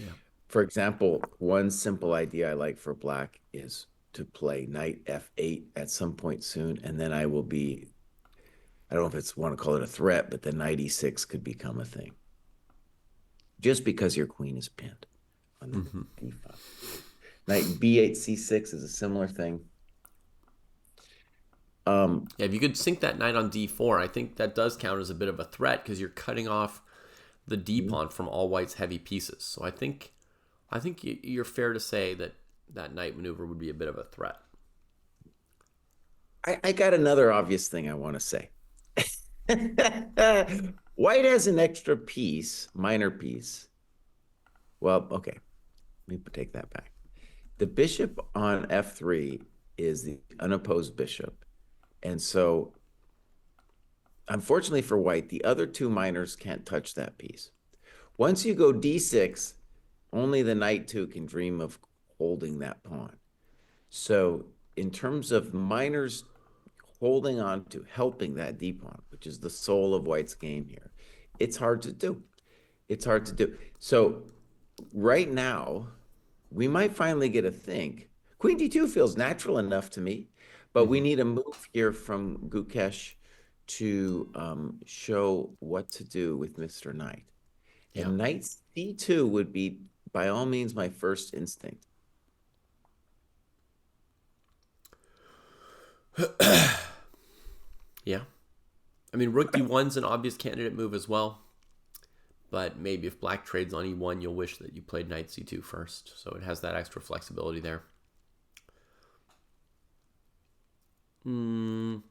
Yeah. For example, one simple idea I like for black is to play knight F8 at some point soon, and then I don't know if it's want to call it a threat, but the knight E6 could become a thing. Just because your queen is pinned on the D file. Knight B8 C6 is a similar thing. If you could sink that knight on D4, I think that does count as a bit of a threat, because you're cutting off the D pawn from all white's heavy pieces. So I think you're fair to say that knight maneuver would be a bit of a threat. I got another obvious thing I want to say. White has an extra piece, minor piece. Well, okay. Let me take that back. The bishop on F3 is the unopposed bishop. And so, unfortunately for white, the other two minors can't touch that piece. Once you go D6, only the knight 2 can dream of holding that pawn. So in terms of minors holding on to helping that D pawn, which is the soul of white's game here, it's hard to do. It's hard to do. So right now, we might finally get a think. Queen D2 feels natural enough to me, but we need a move here from Gukesh to show what to do with Mr. Knight. And knight C2 would be, by all means, my first instinct. Yeah. I mean, rook d1's an obvious candidate move as well. But maybe if black trades on e1, you'll wish that you played knight c2 first. So it has that extra flexibility there. Moving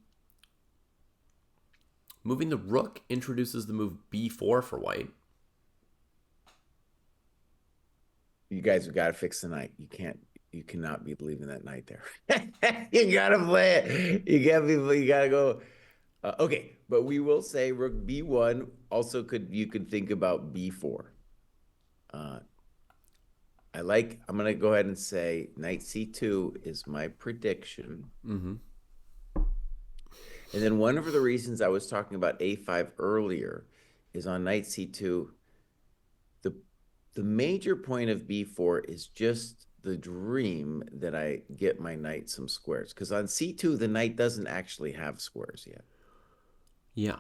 the rook introduces the move b4 for white. You guys have got to fix the knight. You cannot be leaving that knight there. You gotta play it. You gotta go. Okay, but we will say rook b1. Also, you could think about b4. I'm gonna go ahead and say knight c2 is my prediction. And then one of the reasons I was talking about a5 earlier is on knight c2. The major point of b4 is just the dream that I get my knight some squares. Because on c2, the knight doesn't actually have squares yet. Yeah.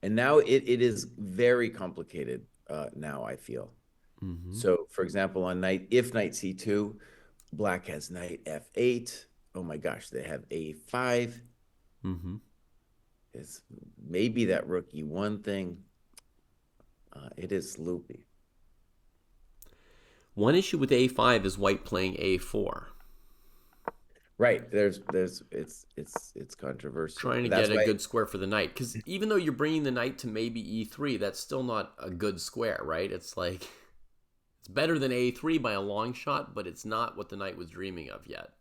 And now it is very complicated now, I feel. So, for example, on knight c2, black has knight f8. Oh my gosh, they have a5. It's maybe that rook e1 thing. It is loopy. One issue with a5 is white playing a4. Right. It's controversial. Trying to get a good square for the knight. Because even though you're bringing the knight to maybe e3, that's still not a good square, right? It's like, it's better than a3 by a long shot, but it's not what the knight was dreaming of yet.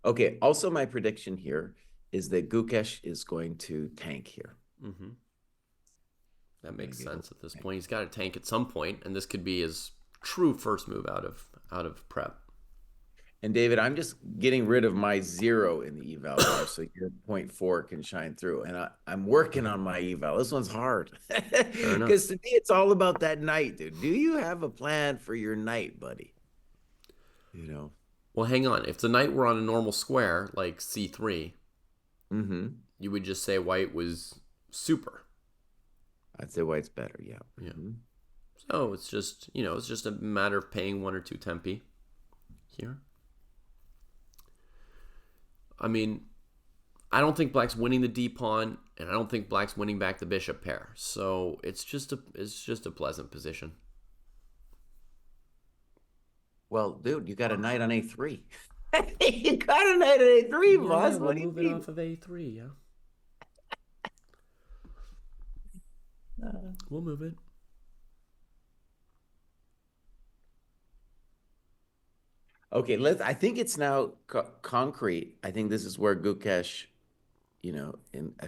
Okay. Also, my prediction here is that Gukesh is going to tank here. That makes sense at this point. He's got to tank at some point, and this could be his true first move out of prep. And David, I'm just getting rid of my 0 in the eval bar so your 0.4 can shine through. And I'm working on my eval. This one's hard. Because to me, it's all about that knight, dude. Do you have a plan for your knight, buddy? You know? Well, hang on. If the knight were on a normal square, like c3, you would just say white was super. I'd say white's better, yeah. So it's just, it's just a matter of paying 1 or 2 tempi here. I mean, I don't think black's winning the d-pawn, and I don't think black's winning back the bishop pair. So it's just a pleasant position. Well, dude, you got a knight on a3. You got a knight on a3, boss. Yeah, what do you move it off of a3, yeah. We'll move it. Okay, I think it's now concrete. I think this is where Gukesh,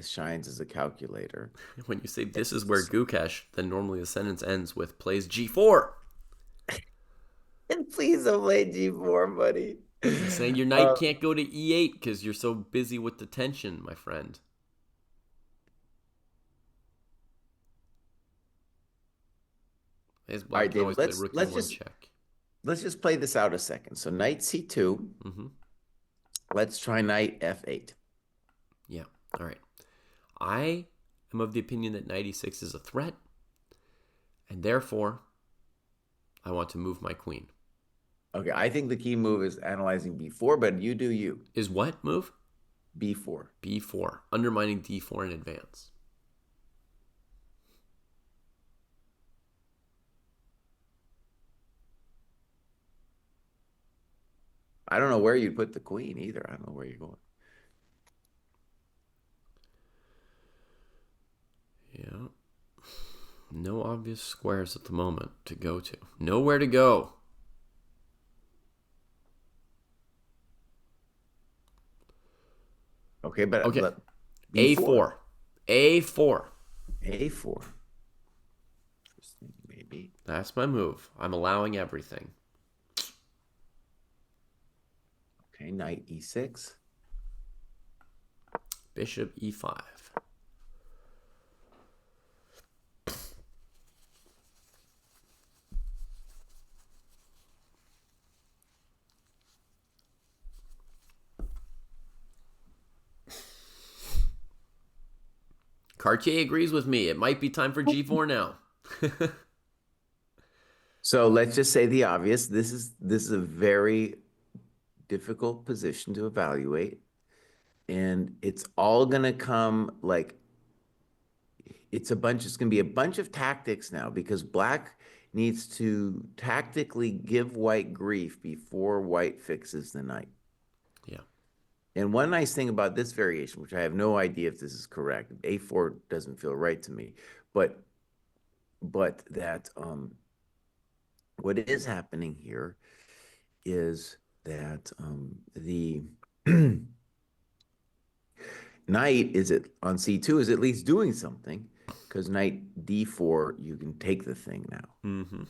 shines as a calculator. When you say this is where Gukesh, then normally the sentence ends with plays g4. And please don't play g4, buddy. He's saying your knight can't go to e8 because you're so busy with the tension, my friend. All right, David, let's just play this out a second. So knight c2. Let's try knight f8. Yeah. All right. I am of the opinion that knight e6 is a threat, and therefore I want to move my queen. Okay, I think the key move is analyzing b4, but you do you. Is what move? b4. b4, undermining d4 in advance. I don't know where you'd put the queen either. I don't know where you're going. Yeah. No obvious squares at the moment to go to. Nowhere to go. Okay, but okay. B4. A4. A4. Interesting, maybe. That's my move. I'm allowing everything. Okay, knight e6. Bishop e5. Cartier agrees with me. It might be time for G4 now. So let's just say the obvious. This is a very difficult position to evaluate, and it's all gonna come like it's gonna be a bunch of tactics now because black needs to tactically give white grief before white fixes the knight. Yeah. And one nice thing about this variation, which I have no idea if this is correct, a4 doesn't feel right to me, but that what is happening here is that the knight on c2 is at least doing something because knight d4 you can take the thing now. Mm-hmm.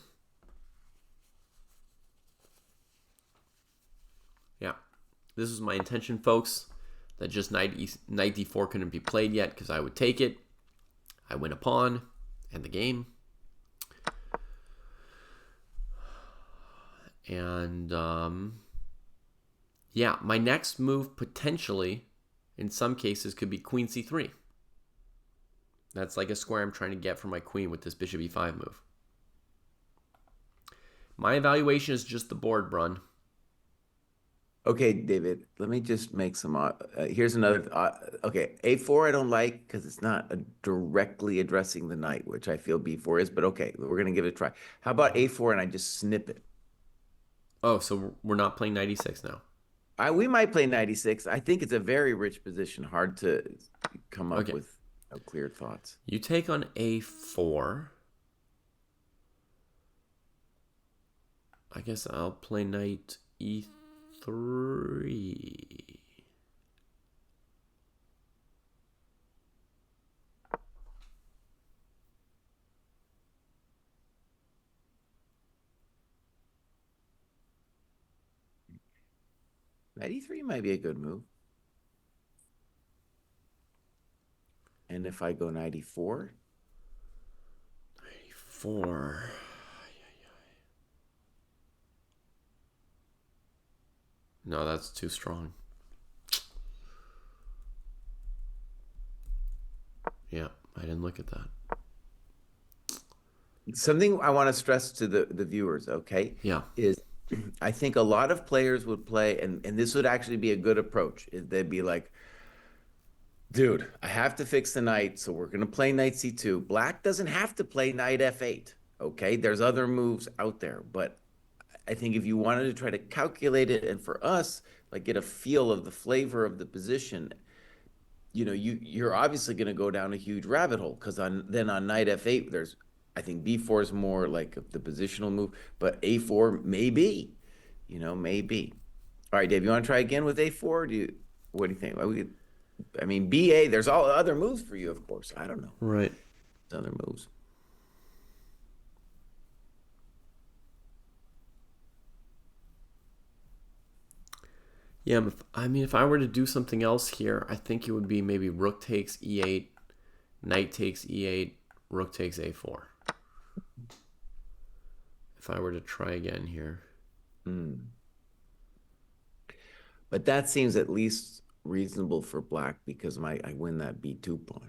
Yeah. This was my intention, folks, that just knight d4 couldn't be played yet because I would take it. I win a pawn and the game. And yeah, my next move potentially, in some cases, could be queen c3. That's like a square I'm trying to get for my queen with this bishop e5 move. My evaluation is just the board, Brun. Okay, David, let me just make some, here's another, okay, a4 I don't like because it's not directly addressing the knight, which I feel b4 is, but okay, we're going to give it a try. How about a4 and I just snip it? Oh, so we're not playing knight e6 now. We might play 96. I think it's a very rich position, hard to come up with clear thoughts. You take on a4. I guess I'll play knight e3. Knight e3 might be a good move. And if I go knight e4? Knight e4. No, that's too strong. Yeah, I didn't look at that. Something I want to stress to the viewers, okay? Yeah. Is I think a lot of players would play, and this would actually be a good approach. They'd be like, dude, I have to fix the knight, so we're going to play knight c2. Black doesn't have to play knight f8, okay? There's other moves out there, but I think if you wanted to try to calculate it, and for us, like get a feel of the flavor of the position, you know, you're obviously going to go down a huge rabbit hole because then on knight f8, I think b4 is more like the positional move, but a4 maybe, maybe. All right, Dave, you want to try again with a4? What do you think? I mean, ba, there's all other moves for you, of course. I don't know. Right. Other moves. Yeah, if I were to do something else here, I think it would be maybe rook takes e8, knight takes e8, rook takes a4. If I were to try again here. But that seems at least reasonable for black because I win that b2 pawn.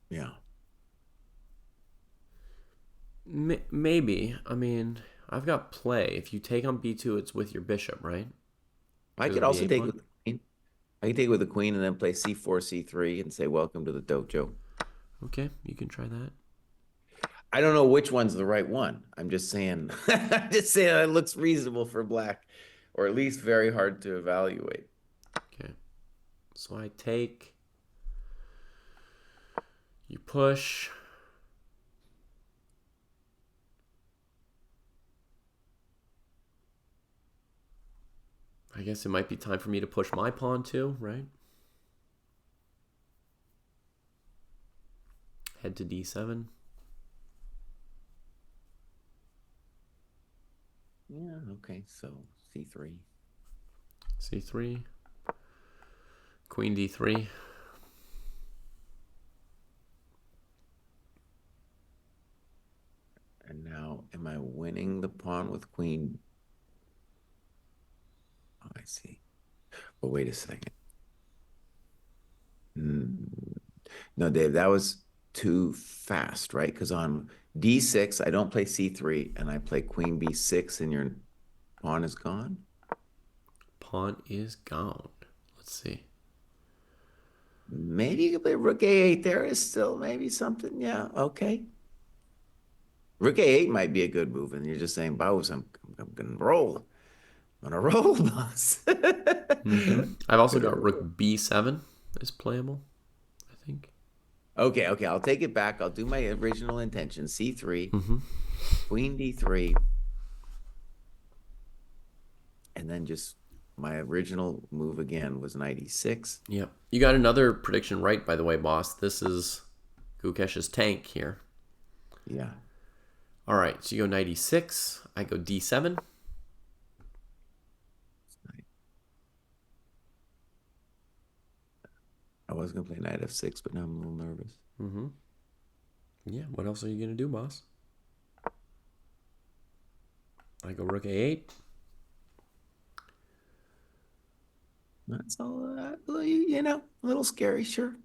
Yeah. Maybe. I mean, I've got play. If you take on b2, it's with your bishop, right? I could also take with the queen. I could take with the queen and then play c4, c3 and say, welcome to the dojo. Okay, you can try that. I don't know which one's the right one. I'm just saying, it looks reasonable for black, or at least very hard to evaluate. Okay. So I take, you push. I guess it might be time for me to push my pawn too, right? Head to d7. Yeah, okay, so c3. c3. Queen d3. And now, am I winning the pawn with queen? Oh, I see. But wait a second. No, Dave, that was too fast, right? Because on D6, I don't play C3, and I play Queen B6, and your pawn is gone. Pawn is gone. Let's see. Maybe you could play Rook A8. There is still maybe something. Yeah, okay. Rook A8 might be a good move, and you're just saying, "Bows, I'm gonna roll. I'm gonna roll, boss." I've also got Rook B7 is playable, I think. Okay, I'll take it back. I'll do my original intention. C3, Queen D3, and then just my original move again was knight E6. Yep. You got another prediction right, by the way, boss. This is Gukesh's tank here. Yeah. All right, so you go knight E6. I go D7. I was gonna play knight F6, but now I'm a little nervous. Yeah, what else are you going to do, boss? I go Rook A8. That's all, a little scary, sure.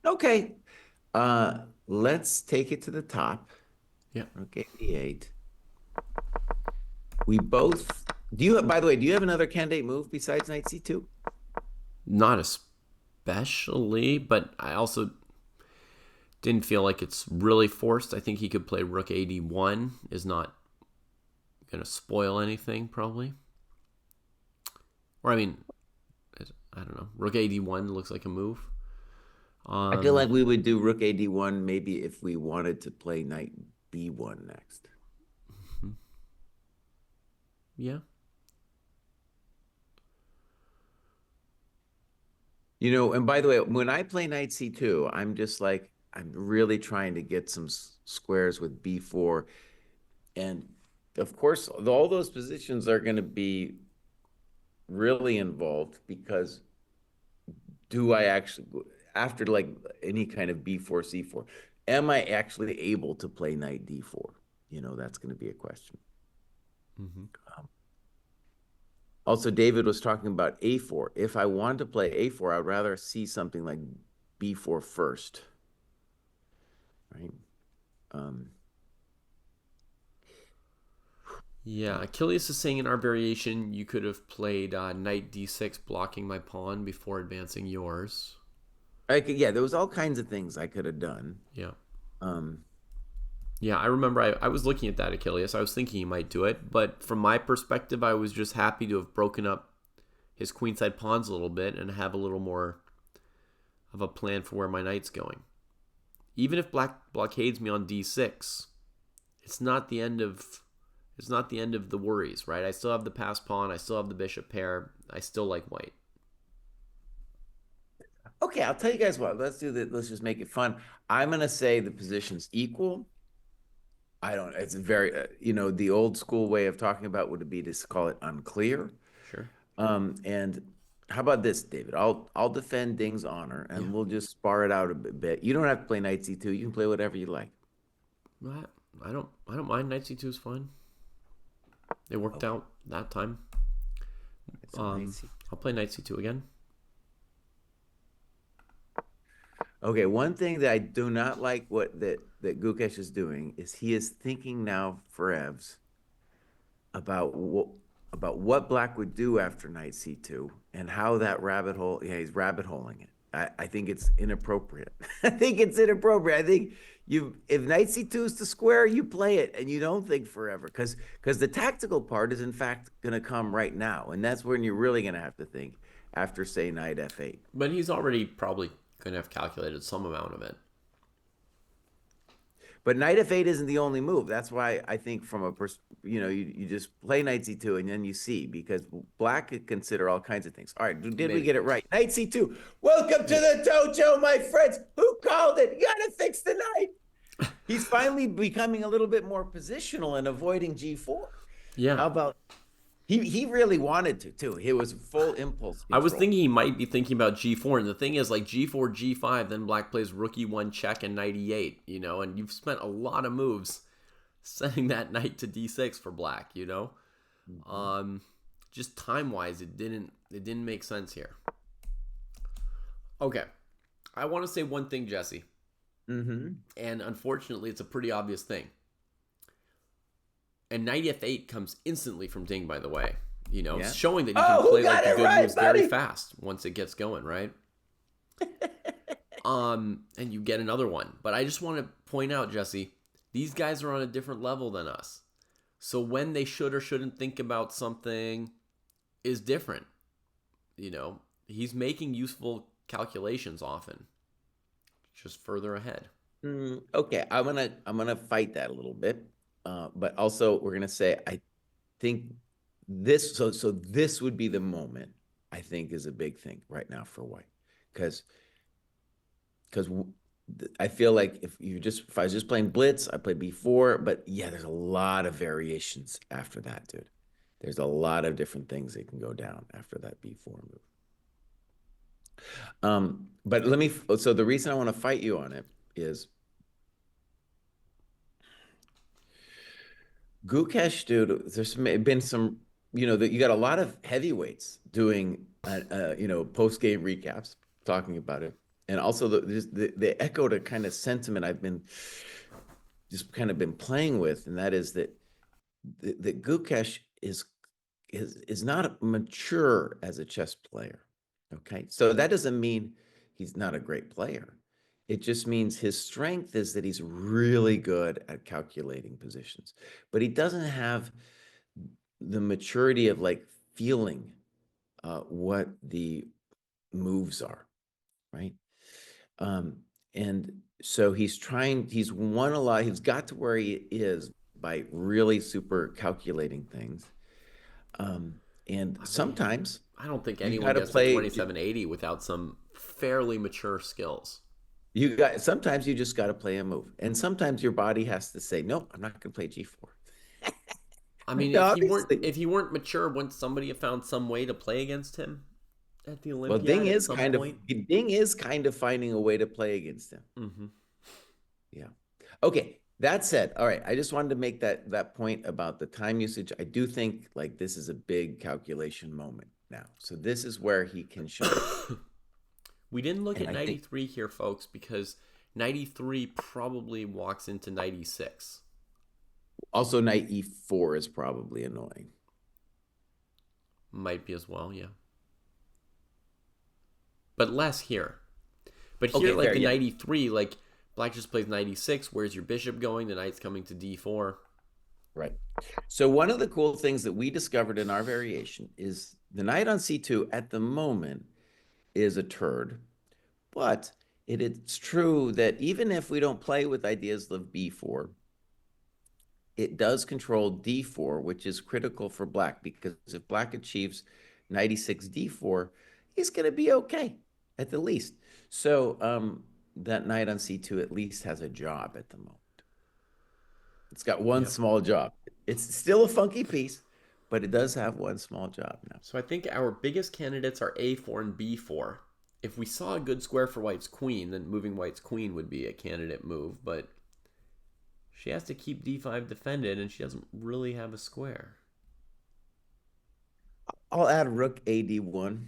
Okay, let's take it to the top. Yeah. Okay, E8. We both. By the way, do you have another candidate move besides knight C2? Not especially, but I also didn't feel like it's really forced. I think he could play Rook AD1. Is not going to spoil anything, probably. Or, I mean, I don't know. Rook AD1 looks like a move. I feel like we would do Rook AD1 maybe if we wanted to play knight B1 next. Yeah. And by the way, when I play knight C2, I'm just like, I'm really trying to get some squares with B4. And of course, all those positions are going to be really involved because do I actually, after like any kind of B4, C4, am I actually able to play knight D4? That's going to be a question. Also, David was talking about A4. If I want to play A4, I'd rather see something like B4 first, right? Yeah, Achilles is saying in our variation you could have played knight d6 blocking my pawn before advancing yours. There was all kinds of things I could have done. Yeah. Um, Yeah, I remember I was looking at that Achilles. I was thinking he might do it, but from my perspective, I was just happy to have broken up his queenside pawns a little bit and have a little more of a plan for where my knight's going. Even if black blockades me on d6, it's not the end of the worries, right? I still have the passed pawn, I still have the bishop pair, I still like white. okay, I'll tell you guys what. Let's do that. Let's just make it fun. I'm gonna say the position's equal. I don't. It's very, the old school way of talking about would be to call it unclear. Sure. And how about this, David? I'll defend Ding's honor, and we'll just spar it out a bit. You don't have to play knight c2. You can play whatever you like. I don't mind. Knight c2 is fine. It worked out that time. I'll play knight c2 again. Okay, one thing that I do not like that Gukesh is doing is he is thinking now for Evs about what Black would do after knight c2 and how that rabbit hole. Yeah, he's rabbit holing it. I think it's inappropriate. I think it's inappropriate. I think if knight c2 is the square, you play it and you don't think forever because the tactical part is in fact going to come right now, and that's when you're really going to have to think after say knight f8. But he's already probably going to have calculated some amount of it. But knight f8 isn't the only move. That's why I think from a you just play knight c2 and then you see, because Black could consider all kinds of things. All right, did we get it right? Knight c2. Welcome to the dojo, my friends. Who called it? You gotta fix the knight. He's finally becoming a little bit more positional and avoiding g4. Yeah. How about he really wanted to too. It was full impulse control. I was thinking he might be thinking about g4, and the thing is, like, g4, g5, then Black plays rook e1 check and knight e8, and you've spent a lot of moves sending that knight to d6 for Black, just time-wise, it didn't make sense here. Okay. I want to say one thing, Jesse. Mm-hmm. And unfortunately, it's a pretty obvious thing. And knight f8 comes instantly from Ding, by the way. Showing that you can play like the good moves very fast once it gets going, right? And you get another one. But I just want to point out, Jesse, these guys are on a different level than us. So when they should or shouldn't think about something is different. He's making useful calculations often. Just further ahead. Okay, I'm gonna fight that a little bit, but also we're gonna say I think this. So this would be the moment I think is a big thing right now for White, because I feel like if I was just playing Blitz, I played B4, but yeah, there's a lot of variations after that, dude. There's a lot of different things that can go down after that B4 move. But so the reason I want to fight you on it is Gukesh, dude, there's been some, that you got a lot of heavyweights doing, post-game recaps, talking about it. And also the echoed a kind of sentiment I've been playing with, and that is that Gukesh is not mature as a chess player. Okay, so that doesn't mean he's not a great player. It just means his strength is that he's really good at calculating positions, but he doesn't have the maturity of like feeling what the moves are, right? And so he's won a lot. He's got to where he is by really super calculating things. And sometimes I don't think anyone gets to 2780 without some fairly mature skills. Sometimes you just got to play a move, and sometimes your body has to say, "Nope, I'm not going to play G4." I mean, if he weren't mature, wouldn't somebody have found some way to play against him at the Olympiad? Well, Ding is kind of finding a way to play against him. Mm-hmm. Yeah. Okay. That said, all right, I just wanted to make that point about the time usage. I do think like this is a big calculation moment now. So this is where he can show. We didn't look at 93 here, folks, because 93 probably walks into 96. Also, knight e4 is probably annoying. Might be as well, yeah. But less here. But here, like the 93, like Black just plays 96. Where's your bishop going? The knight's coming to d4. Right. So one of the cool things that we discovered in our variation is the knight on c2 at the moment is a turd. But it's true that even if we don't play with ideas of b4, it does control d4, which is critical for Black, because if Black achieves 96 d4, he's going to be okay, at the least. So that knight on c2 at least has a job at the moment. It's got one small job. It's still a funky piece, but it does have one small job now. So I think our biggest candidates are a4 and b4. If we saw a good square for White's queen, then moving White's queen would be a candidate move, but she has to keep d5 defended, and she doesn't really have a square. I'll add rook ad1.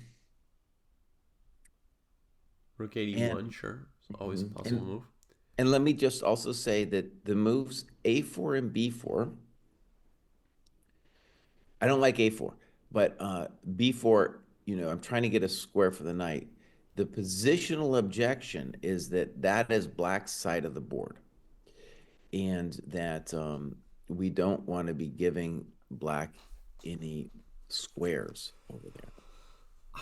Rook 81, sure. It's always a possible move. And let me just also say that the moves a4 and b4, I don't like a4, but b4, I'm trying to get a square for the knight. The positional objection is that is Black's side of the board, and that we don't want to be giving Black any squares over there.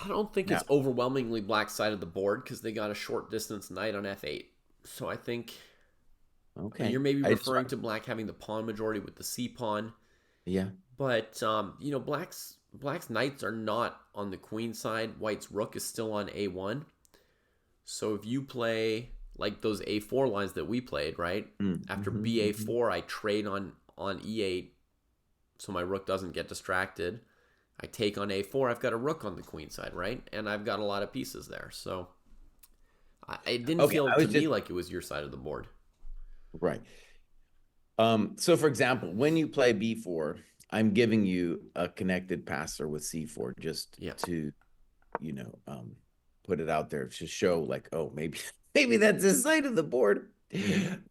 I don't think it's overwhelmingly Black's side of the board because they got a short distance knight on f8. So I think you're maybe referring to Black having the pawn majority with the c pawn. Yeah. But Black's knights are not on the queen side. White's rook is still on a1. So if you play like those a4 lines that we played, right? After ba4, I trade on e8 so my rook doesn't get distracted. I take on a4, I've got a rook on the queen side, right? And I've got a lot of pieces there. So it didn't feel to me like it was your side of the board. Right. So for example, when you play b4, I'm giving you a connected passer with c4 just Yeah. to, put it out there to show like, oh, maybe maybe that's his side of the board.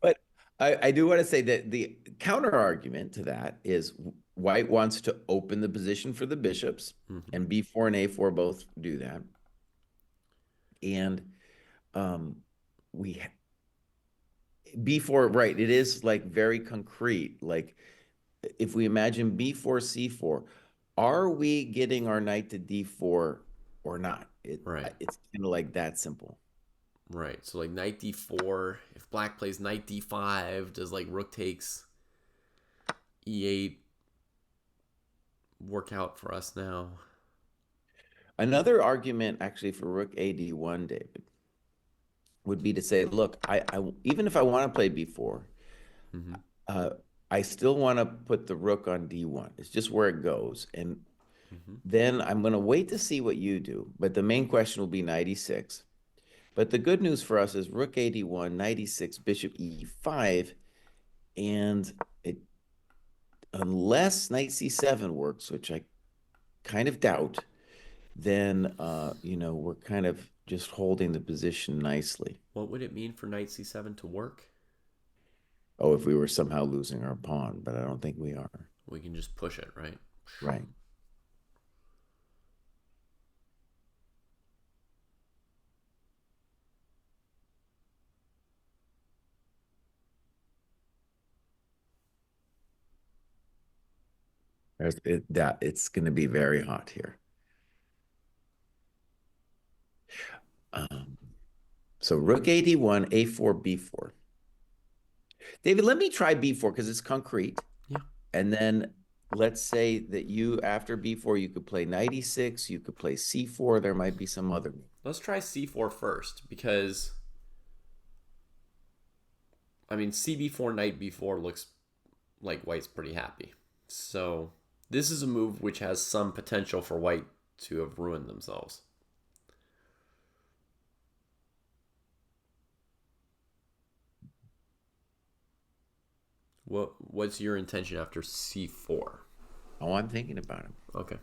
But I do want to say that the counter argument to that is white wants to open the position for the bishops, and b4 and a4 both do that. And we b4, right? It is like very concrete. Like if we imagine b4 c4, are we getting our knight to d4 or not? Right. It's kind of like that simple. Right. So like knight d4. If black plays knight d5, does like rook takes e8 work out for us now? Another argument actually for rook ad1, David, would be to say, look, I even if I want to play b4, I still want to put the rook on d1. It's just where it goes. And then I'm going to wait to see what you do. But the main question will be knight e6. But the good news for us is rook ad1, knight e6, bishop e5. And unless knight c7 works, which I kind of doubt, then, we're kind of just holding the position nicely. What would it mean for knight c7 to work? Oh, if we were somehow losing our pawn, but I don't think we are. We can just push it, right? Right. It's going to be very hot here. So rook ad1, a4, b4. David, let me try b4 because it's concrete. Yeah. And then let's say that you, after b4, you could play knight e6, you could play c4. There might be some other. Let's try c4 first because, I mean, cb4, knight b4 looks like white's pretty happy. So this is a move which has some potential for white to have ruined themselves. What's your intention after c4? Oh, I'm thinking about it. Okay.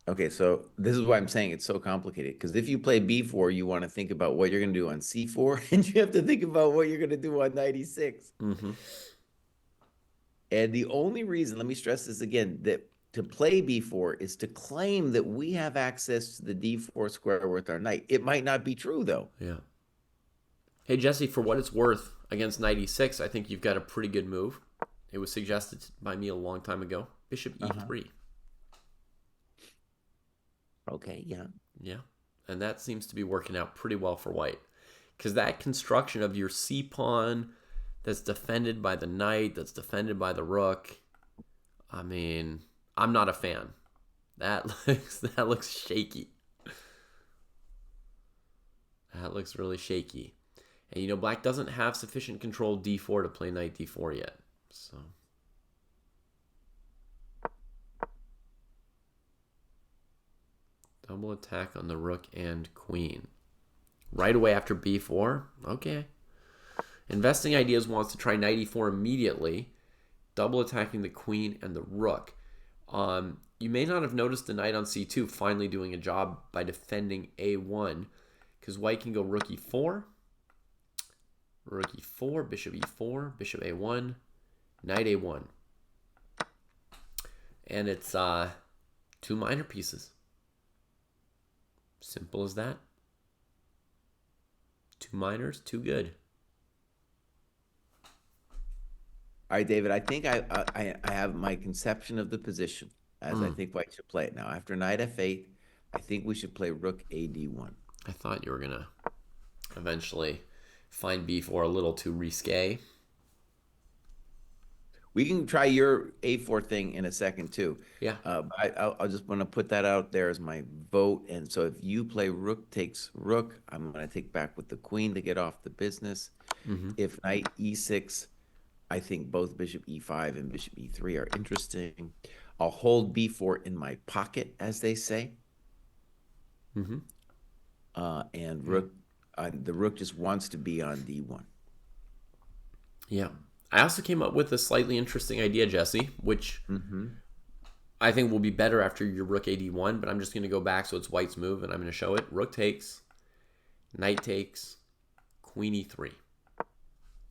Okay, so this is why I'm saying it's so complicated. Because if you play b4, you want to think about what you're going to do on c4, and you have to think about what you're going to do on knight e6. And the only reason, let me stress this again, that to play b4 is to claim that we have access to the d4 square with our knight. It might not be true, though. Yeah. Hey, Jesse, for what it's worth, against knight e6, I think you've got a pretty good move. It was suggested by me a long time ago. Bishop e3. Okay, yeah. Yeah. And that seems to be working out pretty well for white. Because that construction of your c-pawn that's defended by the knight, that's defended by the rook, I mean, I'm not a fan. That looks shaky. That looks really shaky. And, black doesn't have sufficient control d4 to play knight d4 yet. So double attack on the rook and queen. Right away after b4? Okay. Investing Ideas wants to try knight e4 immediately, double attacking the queen and the rook. You may not have noticed the knight on c2 finally doing a job by defending a1, because white can go rook e4, rook e4, bishop e4, bishop a1, knight a1. And it's two minor pieces. Simple as that. Two minors, too good. All right, David, I think I have my conception of the position as I think white should play it now. After knight f8, I think we should play rook ad1. I thought you were going to eventually find b4 a little too risque. We can try your a4 thing in a second, too. Yeah. I'll just want to put that out there as my vote. And so if you play rook takes rook, I'm going to take back with the queen to get off the business. If knight e6, I think both bishop e5 and bishop e3 are interesting. I'll hold b4 in my pocket, as they say. And rook, the rook just wants to be on d1. Yeah. I also came up with a slightly interesting idea, Jesse, which I think will be better after your rook AD1, but I'm just going to go back so it's white's move, and I'm going to show it. Rook takes, knight takes, queen e3.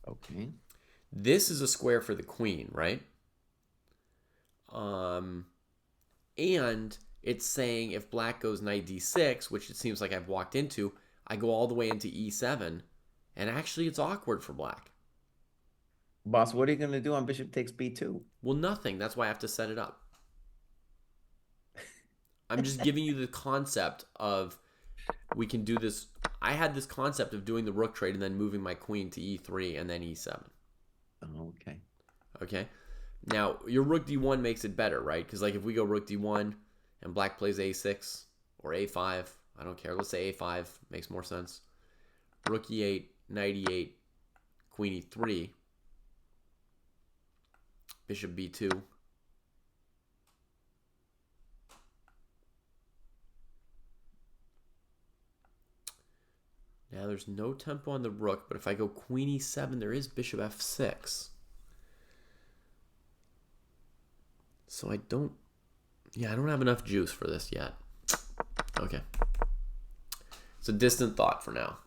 Okay. This is a square for the queen, right? And it's saying if black goes knight d6, which it seems like I've walked into, I go all the way into e7, and actually it's awkward for black. Boss, what are you going to do on bishop takes b2? Well, nothing. That's why I have to set it up. I'm just giving you the concept of we can do this. I had this concept of doing the rook trade and then moving my queen to e3 and then e7. Okay. Okay? Now, your rook d1 makes it better, right? Because like if we go rook d1 and black plays a6 or a5, I don't care. Let's say a5 makes more sense. Rook e8, knight e8, queen e3, bishop b2. Now there's no tempo on the rook, but if I go queen e7, there is bishop f6. So I don't have enough juice for this yet. Okay. It's a distant thought for now.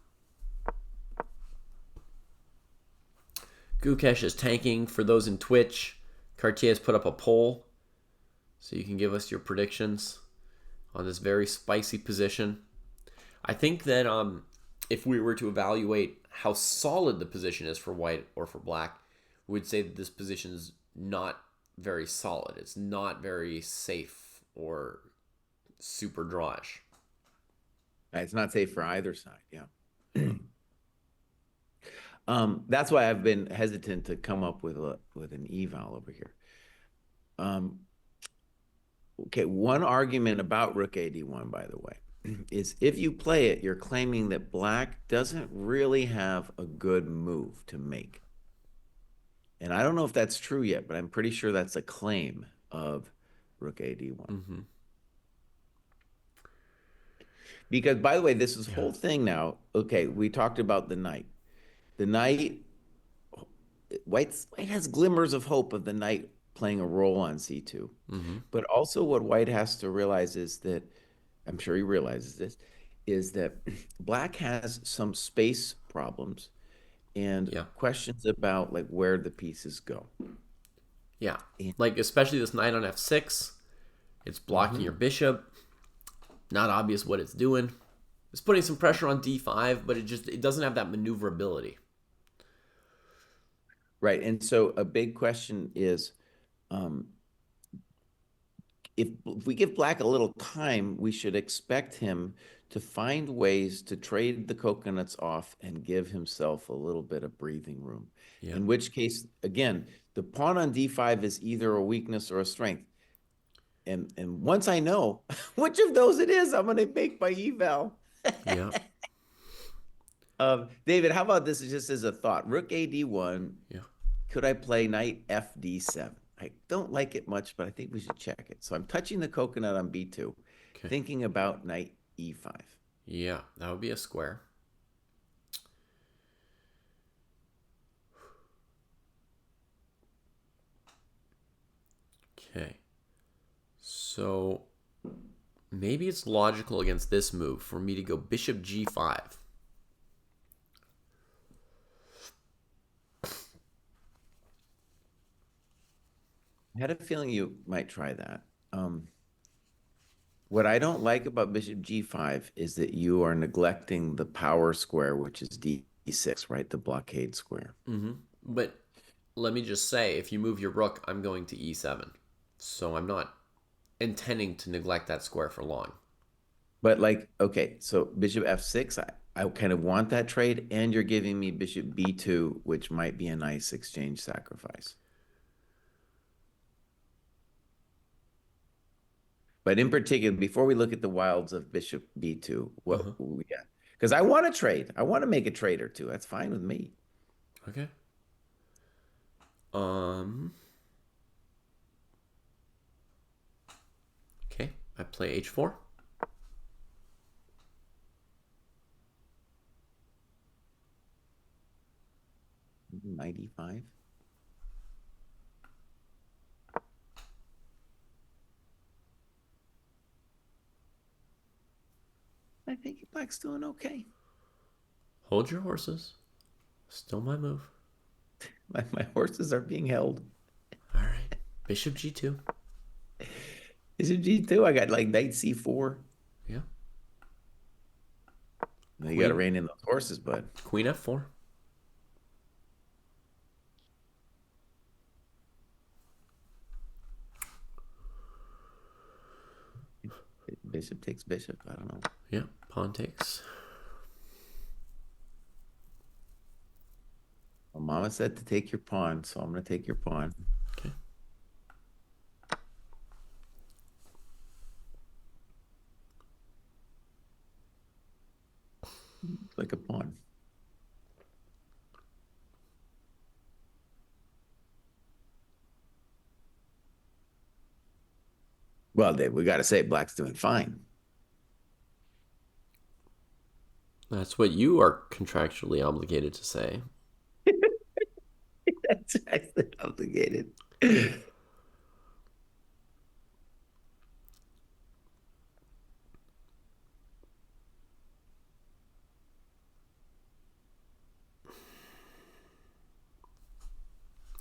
Gukesh is tanking. For those in Twitch, Cartier has put up a poll, so you can give us your predictions on this very spicy position. I think that if we were to evaluate how solid the position is for white or for black, we'd say that this position is not very solid. It's not very safe or super drawish. It's not safe for either side. Yeah. That's why I've been hesitant to come up with an eval over here. Okay, one argument about rook ad1, by the way, is if you play it, you're claiming that black doesn't really have a good move to make. And I don't know if that's true yet, but I'm pretty sure that's a claim of rook ad1. Because, by the way, this is whole thing now. Okay, we talked about the knight. The knight, white has glimmers of hope of the knight playing a role on c2. But also what white has to realize is that, I'm sure he realizes this, is that black has some space problems and questions about like where the pieces go. Yeah, like especially this knight on f6, it's blocking your bishop. Not obvious what it's doing. It's putting some pressure on d5, but it doesn't have that maneuverability. Right, and so a big question is, if we give black a little time, we should expect him to find ways to trade the coconuts off and give himself a little bit of breathing room. Yeah. In which case, again, the pawn on d5 is either a weakness or a strength. And once I know which of those it is, I'm going to make my eval. Yeah. David, how about this just as a thought? Rook ad1. Yeah. Could I play knight fd7? I don't like it much, but I think we should check it. So I'm touching the coconut on b2, thinking about knight e5. Yeah, that would be a square. Okay. So maybe it's logical against this move for me to go bishop g5. I had a feeling you might try that. What I don't like about bishop g5 is that you are neglecting the power square, which is d6, right? The blockade square. But let me just say, if you move your rook, I'm going to e7. So I'm not intending to neglect that square for long. But like, okay, so bishop f6, I kind of want that trade, and you're giving me bishop b2, which might be a nice exchange sacrifice. But in particular, before we look at the wilds of bishop b2, what we got? Because I want to trade. I want to make a trade or two. That's fine with me. Okay. Okay, I play h4. Knight e5. I think black's doing okay. Hold your horses. Still my move. My horses are being held. All right. Bishop G2. Is it G2? I got like knight C4. Yeah. You got to rein in those horses, bud. Queen F4. Bishop takes bishop. I don't know. Yeah. Pawn takes. Well, Mama said to take your pawn, so I'm going to take your pawn. Okay. Like a pawn. Well, Dave, we got to say black's doing fine. That's what you are contractually obligated to say. That's actually obligated.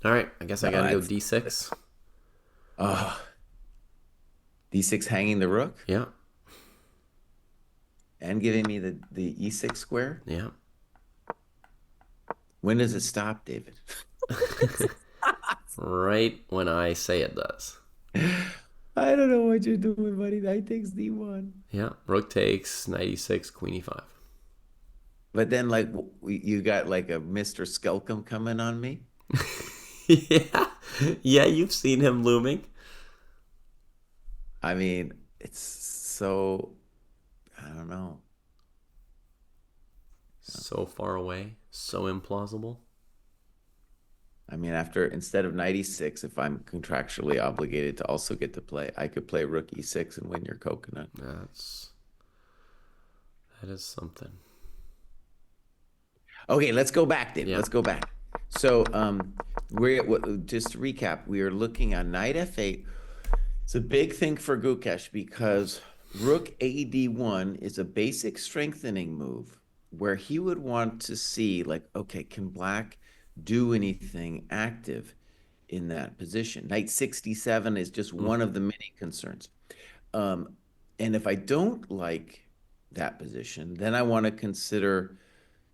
All right. I guess I got to go D6. D6 hanging the rook? Yeah. And giving me the E6 square? Yeah. When does it stop, David? Right when I say it does. I don't know what you're doing, buddy. Knight takes D1. Yeah. Rook takes, knight E6, queen E5. But then, like, you got like a Mr. Skelcom coming on me? Yeah. Yeah, you've seen him looming. I mean, it's so, I don't know. So far away. So implausible. I mean, instead of knight E6, if I'm contractually obligated to also get to play, I could play rook E6 and win your coconut. That is something. Okay, let's go back, David. Yeah. Let's go back. So, just to recap, we are looking on knight F8. It's a big thing for Gukesh because rook AD1 is a basic strengthening move where he would want to see, like, okay, can black do anything active in that position? Knight 67 is just one of the many concerns. And if I don't like that position, then I want to consider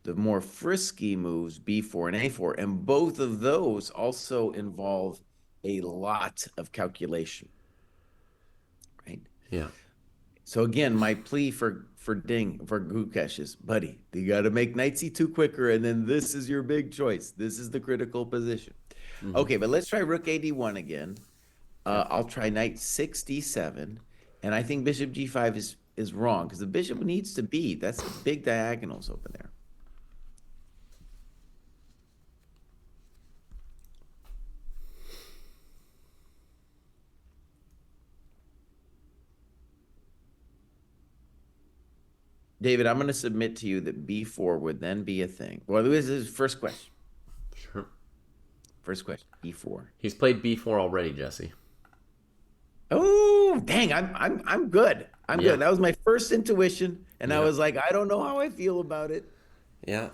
the more frisky moves, B4 and A4. And both of those also involve a lot of calculation, right? Yeah. So again, my plea for Gukesh is, buddy, you got to make knight C2 quicker, and then this is your big choice. This is the critical position. Okay, but let's try rook AD1 again. I'll try knight 6D7, and I think bishop G5 is wrong because the bishop needs to be. That's big diagonals over there. David, I'm going to submit to you that B4 would then be a thing. Well, this is first question. Sure. First question, E4. He's played B4 already, Jesse. Oh, dang, I'm good. I'm good. That was my first intuition, and I was like, I don't know how I feel about it. Yeah.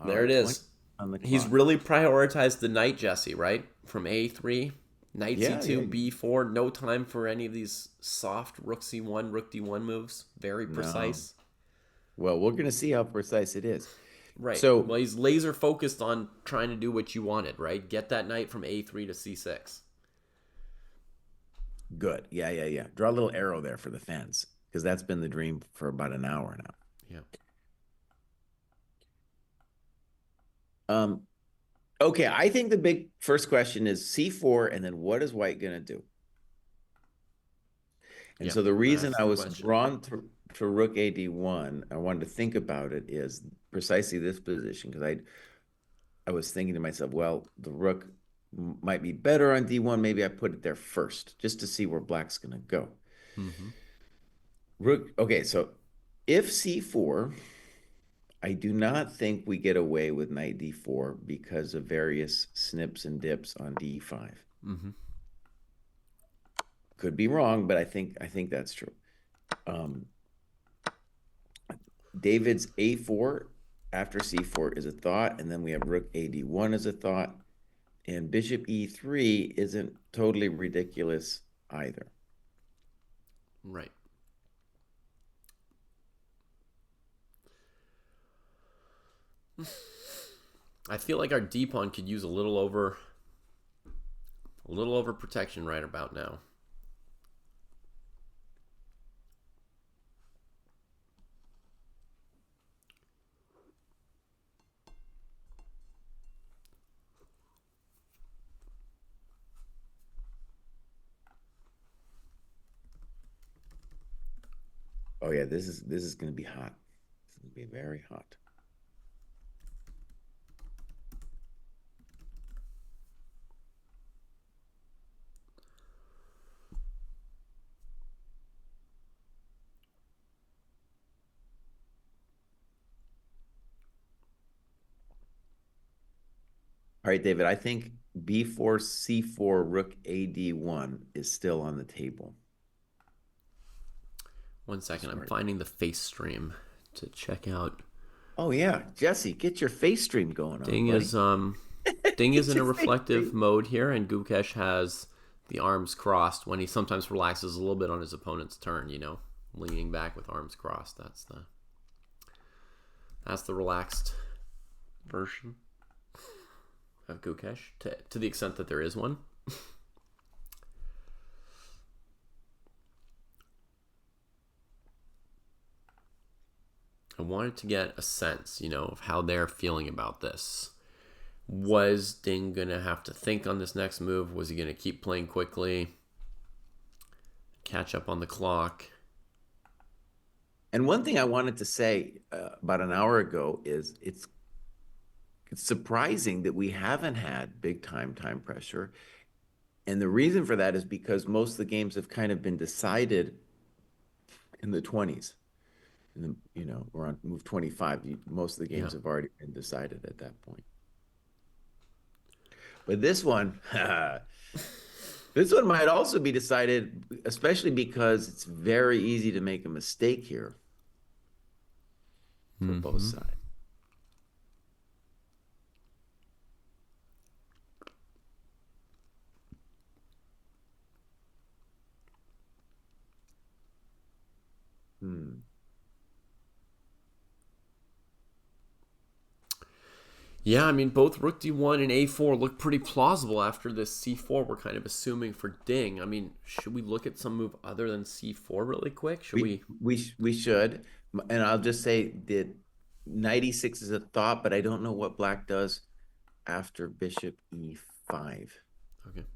There it is. He's really prioritized the knight, Jesse, right? From A3, knight C2, B4. No time for any of these soft rook C1, rook D1 moves. Very precise. No. Well, we're going to see how precise it is. Right. So, well, he's laser focused on trying to do what you wanted, right? Get that knight from A3 to C6. Good. Yeah. Draw a little arrow there for the fans, because that's been the dream for about an hour now. Yeah. Okay, I think the big first question is C4, and then what is white going to do? And so the reason I was drawn to rook AD1, I wanted to think about it, is precisely this position, because I was thinking to myself, well, the rook might be better on D1. Maybe I put it there first, just to see where black's going to go. Rook. Okay, so if C4, I do not think we get away with knight D4 because of various snips and dips on D5. Could be wrong, but I think that's true. David's a4 after c4 is a thought, and then we have rook ad1 as a thought, and bishop e3 isn't totally ridiculous either. Right. I feel like our d pawn could use a little over protection right about now. Oh yeah, this is going to be hot. It's going to be very hot. All right, David, I think b4, c4, rook ad1 is still on the table. 1 second, I'm finding the face stream to check out. Oh yeah, Jesse, get your face stream going Ding on, is Ding is in a reflective mode here, and Gukesh has the arms crossed when he sometimes relaxes a little bit on his opponent's turn, leaning back with arms crossed. That's the relaxed version of Gukesh, to the extent that there is one. I wanted to get a sense, of how they're feeling about this. Was Ding going to have to think on this next move? Was he going to keep playing quickly? Catch up on the clock? And one thing I wanted to say about an hour ago is it's surprising that we haven't had big time pressure. And the reason for that is because most of the games have kind of been decided in the 20s. We're on move 25. Most of the games have already been decided at that point. But this one, this one might also be decided, especially because it's very easy to make a mistake here for both sides. Yeah, I mean, both rook d1 and a4 look pretty plausible after this c4 we're kind of assuming for Ding. I mean, should we look at some move other than c4 really quick? We should. And I'll just say that knight e6 is a thought, but I don't know what black does after bishop e5. Okay.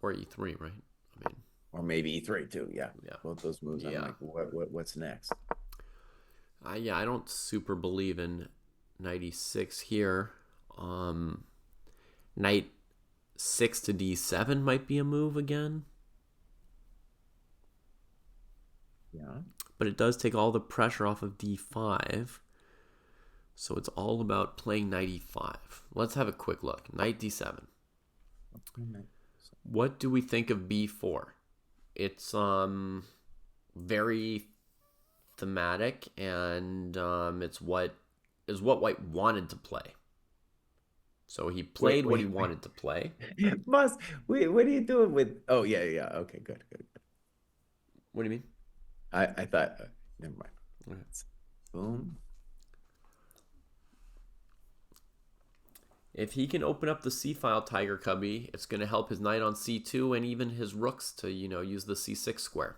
Or e3, right? I mean, or maybe e3 too. Yeah. Both those moves. Yeah. I'm like, what's next? I don't super believe in knight e6 here. Knight 6 to d7 might be a move again. Yeah. But it does take all the pressure off of d5. So it's all about playing knight e5. Let's have a quick look. Knight d7. What do we think of b4? It's very thematic, and it's what White wanted to play. So he played what he wanted to play. What are you doing with? Oh yeah. Okay, good. What do you mean? I thought. Never mind. Okay. Boom. If he can open up the c-file, Tiger Cubby, it's going to help his knight on c2 and even his rooks to, use the c6 square.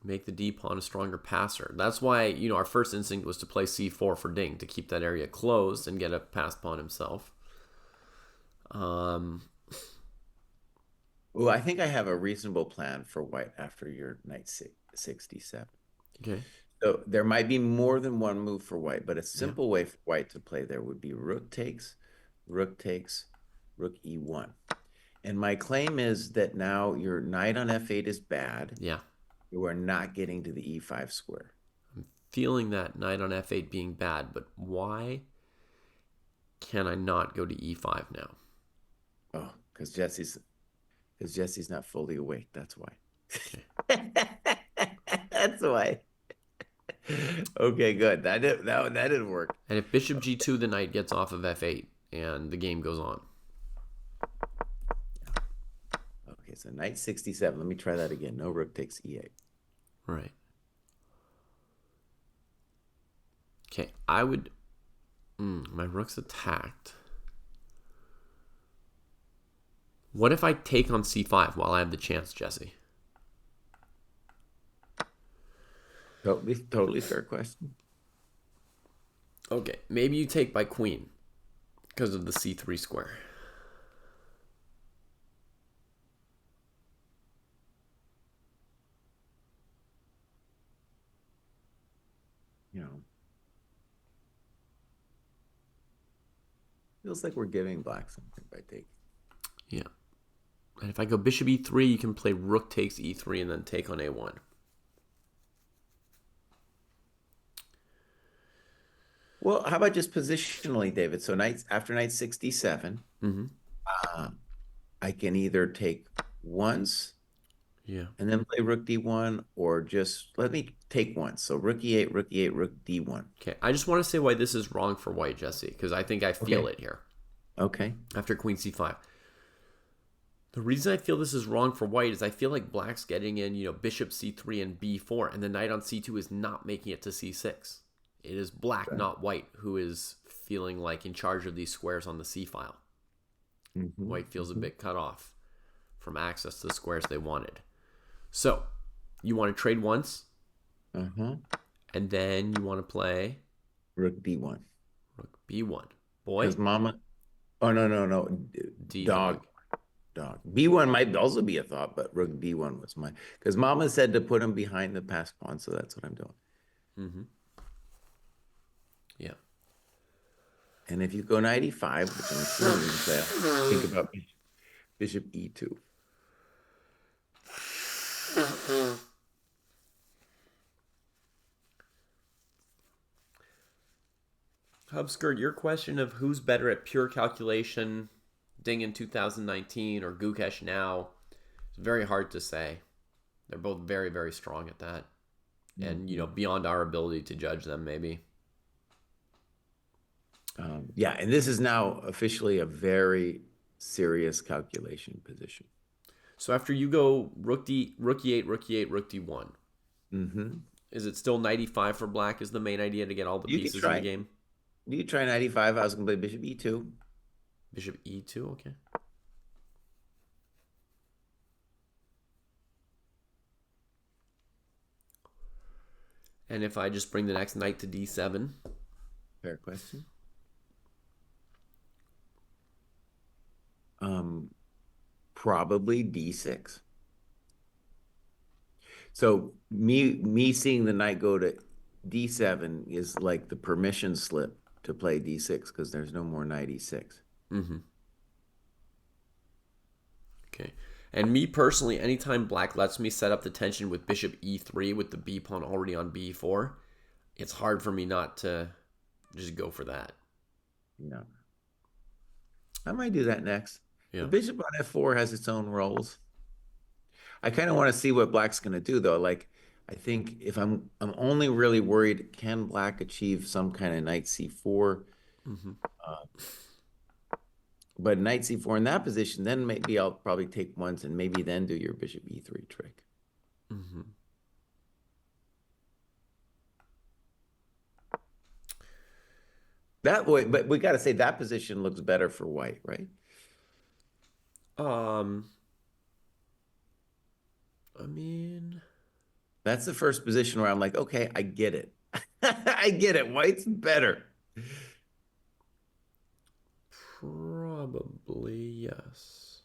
Make the d-pawn a stronger passer. That's why, our first instinct was to play c4 for Ding, to keep that area closed and get a passed pawn himself. Well, I think I have a reasonable plan for White after your knight 67. Okay. So there might be more than one move for White, but a simple way for White to play there would be rook takes, rook e1. And my claim is that now your knight on f8 is bad. Yeah. You are not getting to the e5 square. I'm feeling that knight on f8 being bad, but why can I not go to e5 now? Oh, because Jesse's not fully awake. That's why. Okay. That's why. Okay, good. That didn't work. And if bishop g2, the knight gets off of f8, and the game goes on. Okay, so knight 67. Let me try that again. No rook takes e8. Right. Okay, I would... my rook's attacked. What if I take on c5 while I have the chance, Jesse? Totally fair question. Okay, maybe you take by queen because of the c3 square. You know, feels like we're giving black something by taking. Yeah. And if I go bishop e3, you can play rook takes e3 and then take on a1. Well, how about just positionally, David? So after knight 67, I can either take once and then play rook d1, or just let me take once. So rook e8, rook e8, rook d1. Okay, I just want to say why this is wrong for white, Jesse, because I think I feel it here. Okay. After queen c5. The reason I feel this is wrong for white is I feel like black's getting in, bishop c3 and b4, and the knight on c2 is not making it to c6. It is black, not white, who is feeling like in charge of these squares on the c file. White feels a bit cut off from access to the squares they wanted. So, you want to trade once, and then you want to play rook d1. Rook b1. Boy? Because mama... Oh, no. D dog. B1 might also be a thought, but rook d1 was mine. Because mama said to put him behind the passed pawn, so that's what I'm doing. Yeah. And if you go knight e5, which I'm sure you're going to say, think about bishop e2. Hubskirt, your question of who's better at pure calculation, Ding in 2019 or Gukesh now, it's very hard to say. They're both very, very strong at that. And, beyond our ability to judge them, maybe. Yeah, and this is now officially a very serious calculation position. So after you go rook e8, rook e8, rook d1, is it still knight e5 for black is the main idea to get all the pieces in the game? You try knight e5. I was going to play bishop e2. Bishop e2, okay. And if I just bring the next knight to d7? Fair question. Probably d6. So me seeing the knight go to d7 is like the permission slip to play d6 because there's no more knight e6. Okay. And me personally, anytime black lets me set up the tension with bishop e3 with the b pawn already on b4, it's hard for me not to just go for that. Yeah. I might do that next. Yeah. The bishop on f4 has its own roles. I kind of want to see what black's going to do, though. Like, I think if I'm only really worried, can black achieve some kind of knight c4? But knight c4 in that position, then maybe I'll probably take once and maybe then do your bishop e3 trick. That way, but we got to say that position looks better for white, right? I mean, that's the first position where I'm like, okay, I get it. I get it. White's better. Probably, yes.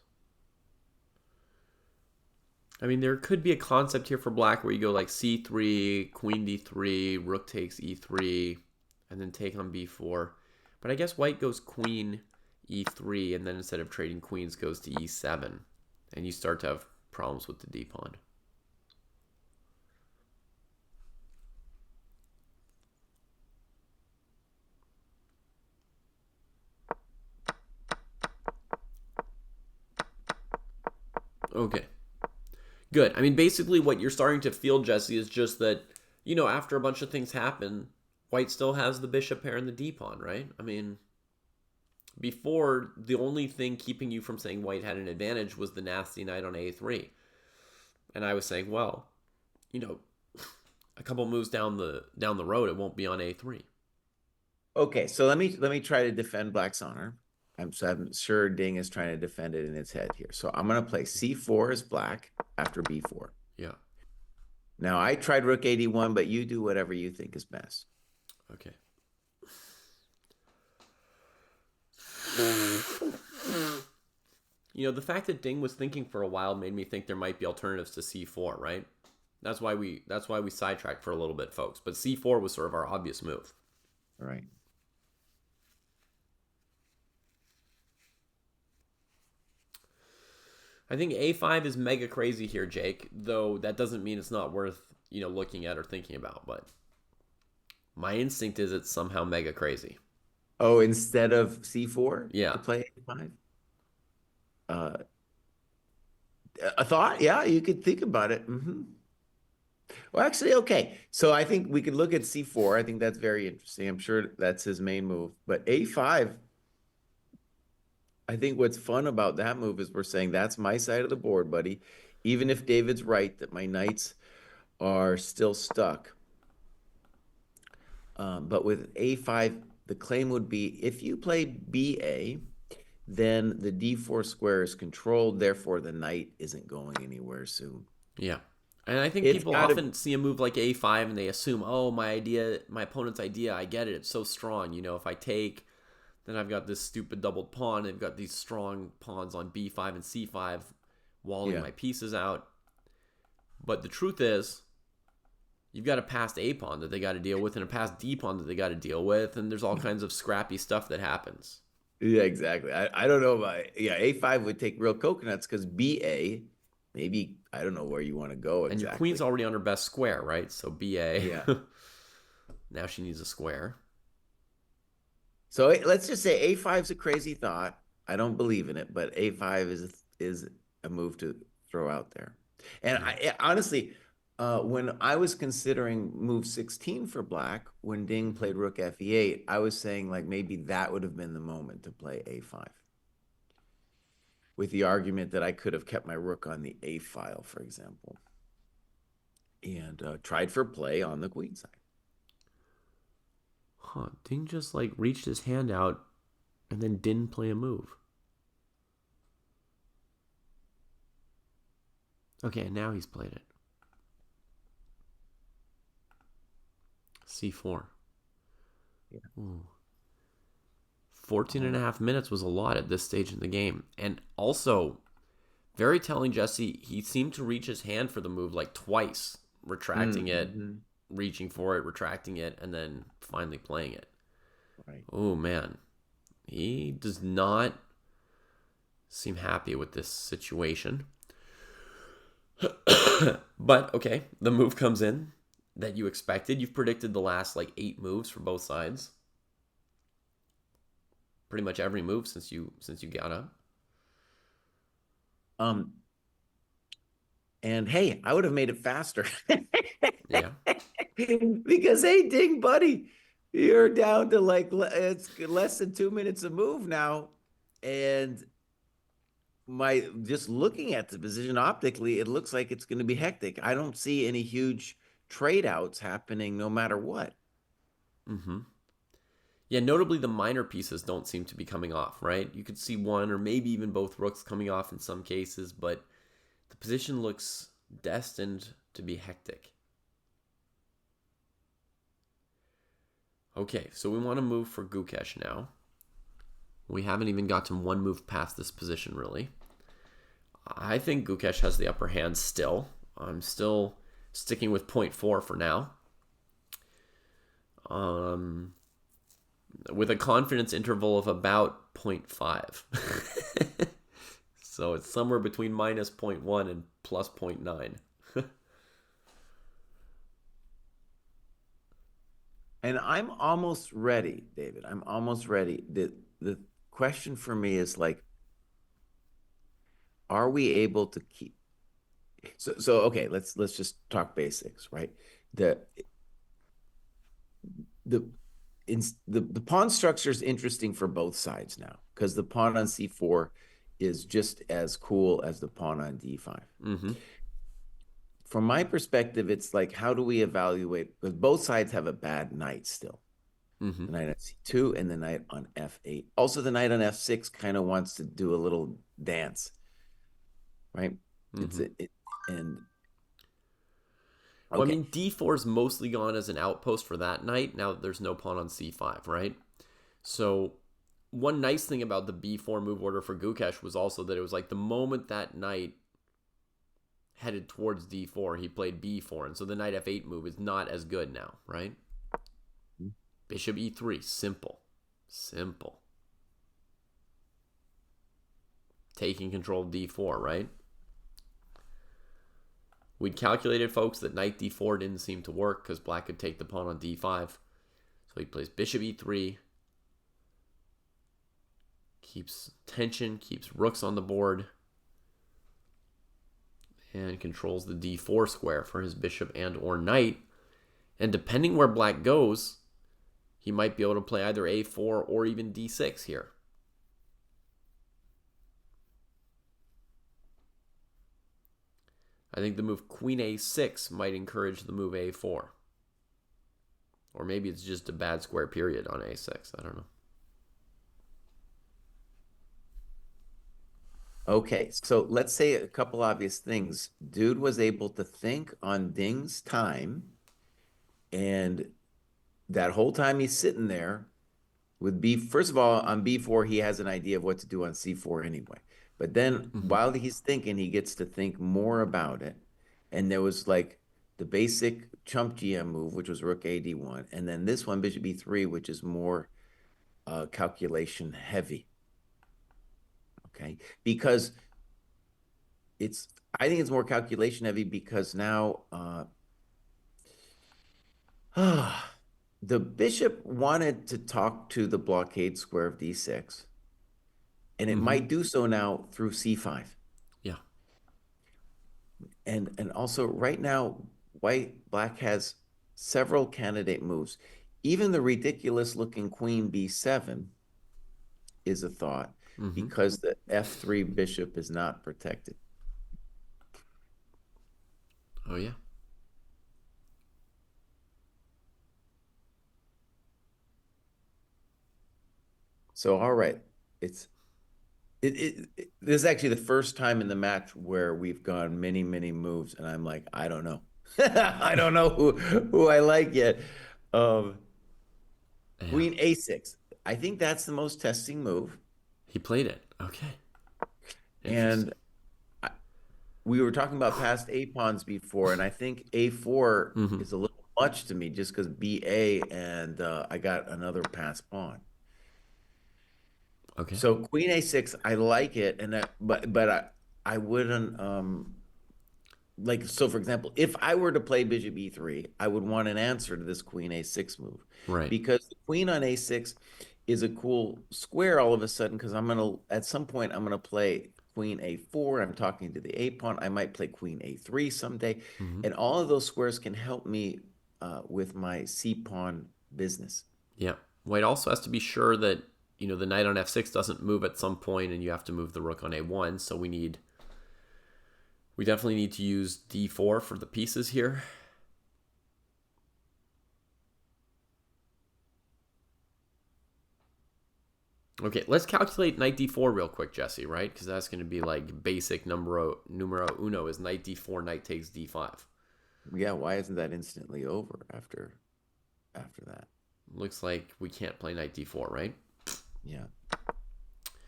I mean, there could be a concept here for black where you go like c3, queen d3, rook takes e3, and then take on b4. But I guess white goes queen e3, and then instead of trading queens, goes to e7. And you start to have problems with the d pawn. Okay. Good. I mean, basically, what you're starting to feel, Jesse, is just that, after a bunch of things happen, White still has the bishop pair and the D pawn, right? I mean, before, the only thing keeping you from saying White had an advantage was the nasty knight on A3. And I was saying, well, you know, a couple moves down the road, it won't be on A3. Okay, so let me try to defend Black's honor. I'm sure Ding is trying to defend it in its head here. So I'm going to play C4 as Black after B4. Yeah. Now I tried Rook 81, but you do whatever you think is best. Okay. The fact that Ding was thinking for a while made me think there might be alternatives to C4, right? That's why we sidetracked for a little bit, folks. But C4 was sort of our obvious move. All right. I think A5 is mega crazy here, Jake, though that doesn't mean it's not worth, looking at or thinking about, but my instinct is it's somehow mega crazy. Oh, instead of C4? Yeah. To play A5? A thought? Yeah, you could think about it. Well, actually, okay. So I think we could look at C4. I think that's very interesting. I'm sure that's his main move. But A5, I think what's fun about that move is we're saying that's my side of the board, buddy. Even if David's right that my knights are still stuck. But with A5, the claim would be if you play BA, then the D4 square is controlled. Therefore, the knight isn't going anywhere soon. Yeah. And I think people often see a move like A5 and they assume, oh, my opponent's idea, I get it. It's so strong. If I take, then I've got this stupid doubled pawn. They've got these strong pawns on B5 and C5 walling my pieces out. But the truth is, you've got a passed A pawn that they got to deal with and a passed D pawn that they got to deal with. And there's all kinds of scrappy stuff that happens. Yeah, exactly. I don't know about, A5 would take real coconuts because BA, maybe, I don't know where you want to go exactly. And your queen's already on her best square, right? So BA. Yeah. Now she needs a square. So let's just say A5 is a crazy thought. I don't believe in it, but A5 is a move to throw out there. And honestly, when I was considering move 16 for Black, when Ding played Rook FE8, I was saying like maybe that would have been the moment to play A5. With the argument that I could have kept my rook on the A file, for example, and tried for play on the queen side. Huh, Ding just reached his hand out and then didn't play a move. Okay, and now he's played it. C4. Yeah. Ooh. 14 and a half minutes was a lot at this stage in the game. And also, very telling, Jesse, he seemed to reach his hand for the move twice, retracting it, reaching for it, retracting it, and then finally playing it. Right. Oh, man. He does not seem happy with this situation. But, okay, the move comes in that you expected. You've predicted the last 8 moves for both sides. Pretty much every move since you got up. And hey, I would have made it faster. Yeah. Because hey, Ding, buddy, you're down to it's less than 2 minutes a move now, and just looking at the position optically, it looks like it's going to be hectic. I don't see any huge trade outs happening, no matter what. Yeah, notably the minor pieces don't seem to be coming off, right? You could see one or maybe even both rooks coming off in some cases, but the position looks destined to be hectic. Okay, so we want to move for Gukesh now. We haven't even gotten one move past this position, really. I think Gukesh has the upper hand still. I'm still sticking with 0.4 for now. With a confidence interval of about 0.5. So it's somewhere between minus 0.1 and plus 0.9. And I'm almost ready, David. I'm almost ready. The question for me is are we able to keep so okay, let's just talk basics, right? The the the pawn structure is interesting for both sides now because the pawn on c4 is just as cool as the pawn on d5. Mm-hmm. From my perspective, it's like, how do we evaluate? Because both sides have a bad knight still. Mm-hmm. The knight on c2 and the knight on f8. Also, the knight on f6 kind of wants to do a little dance, right? It's Mm-hmm. and Well, I okay. mean, d4 is mostly gone as an outpost for that knight now that there's no pawn on c5, right? So one nice thing about the b4 move order for Gukesh was also that it was like the moment that knight headed towards d4, he played b4, and so the knight f8 move is not as good now, right? Bishop e3, simple. Simple. Taking control of d4, right? We'd calculated, folks, that knight d4 didn't seem to work because black could take the pawn on d5. So he plays bishop e3. Keeps tension, keeps rooks on the board. And controls the d4 square for his bishop and or knight. And depending where black goes, he might be able to play either a4 or even d6 here. I think the move queen a6 might encourage the move a4. Or maybe it's just a bad square period on a6. I don't know. Okay, so let's say a couple obvious things. Dude was able to think on Ding's time, and that whole time he's sitting there with B. First of all, on B4, he has an idea of what to do on C4 anyway. But then while he's thinking, he gets to think more about it. And there was like the basic chump GM move, which was Rook AD1, and then this one, Bishop E3, which is more calculation heavy. Okay, because I think it's more calculation heavy because now the bishop wanted to talk to the blockade square of D6, and it might do so now through C5. Yeah. And also right now, black has several candidate moves. Even the ridiculous looking queen B7 is a thought because the F3 bishop is not protected. Oh, yeah. So, all right, this is actually the first time in the match where we've gone many, many moves, and I'm like, I don't know. I don't know who I like yet. Queen A6. I think that's the most testing move. He played it. Okay. And we were talking about past A pawns before, and I think A4 is a little much to me just because BA and I got another pass pawn. Okay. So Queen A6, I like it, and I wouldn't like, so for example, if I were to play Bishop E3, I would want an answer to this Queen A6 move. Right. Because the Queen on A6 is a cool square all of a sudden, because at some point, I'm gonna play Queen A4. I'm talking to the A pawn. I might play Queen A3 someday. And all of those squares can help me with my C pawn business. Yeah. White also has to be sure that, the knight on f6 doesn't move at some point and you have to move the rook on a1. So we definitely need to use d4 for the pieces here. Okay, let's calculate knight d4 real quick, Jesse, right? Because that's going to be like basic numero uno is knight d4, knight takes d5. Yeah, why isn't that instantly over after that? Looks like we can't play knight d4, right? Yeah.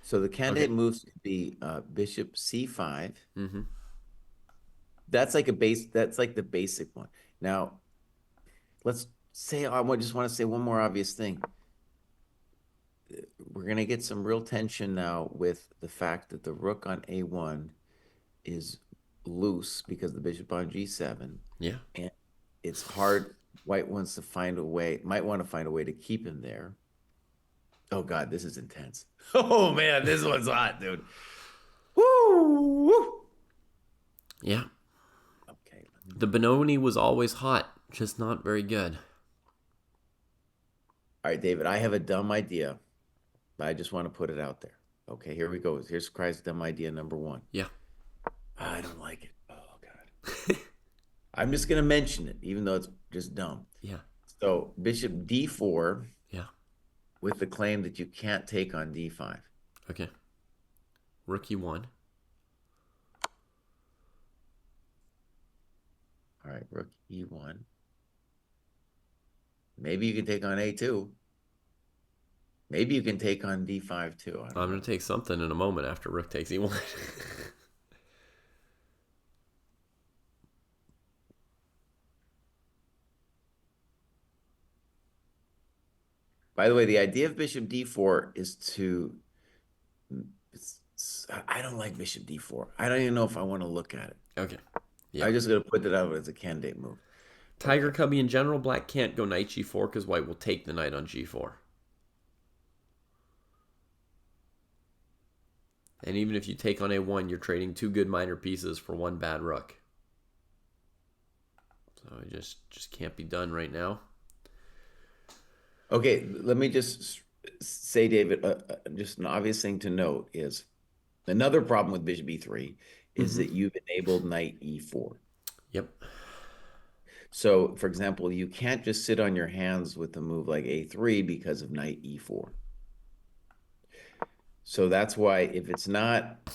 So the candidate moves could be bishop c5. That's like the basic one. Now, let's say I just want to say one more obvious thing. We're going to get some real tension now with the fact that the rook on a1 is loose because the bishop on g7. Yeah. And it's hard. White might want to find a way to keep him there. Oh God, this is intense. Oh man, this one's hot, dude. Woo! Yeah. Okay. The Benoni was always hot, just not very good. All right, David, I have a dumb idea. I just want to put it out there. Okay, here we go. Here's Krai's dumb idea number one. Yeah. I don't like it. Oh, God. I'm just going to mention it, even though it's just dumb. Yeah. So bishop d4 Yeah. with the claim that you can't take on d5. Okay. Rook e1. All right, rook e1. Maybe you can take on a2. Maybe you can take on d5 too. I don't I'm know. going to take something in a moment after rook takes e1. By the way, the idea of bishop d4 is to... I don't like bishop d4. I don't even know if I want to look at it. Okay. Yeah. I'm just going to put that out as a candidate move. Tiger Cubby in general, black can't go knight g4 because white will take the knight on g4. And even if you take on a1, you're trading 2 good minor pieces for 1 bad rook. So it just can't be done right now. Okay, let me just say, David, just an obvious thing to note is another problem with bishop e3 is that you've enabled knight e4. Yep. So, for example, you can't just sit on your hands with a move like a3 because of knight e4. So that's why if it's not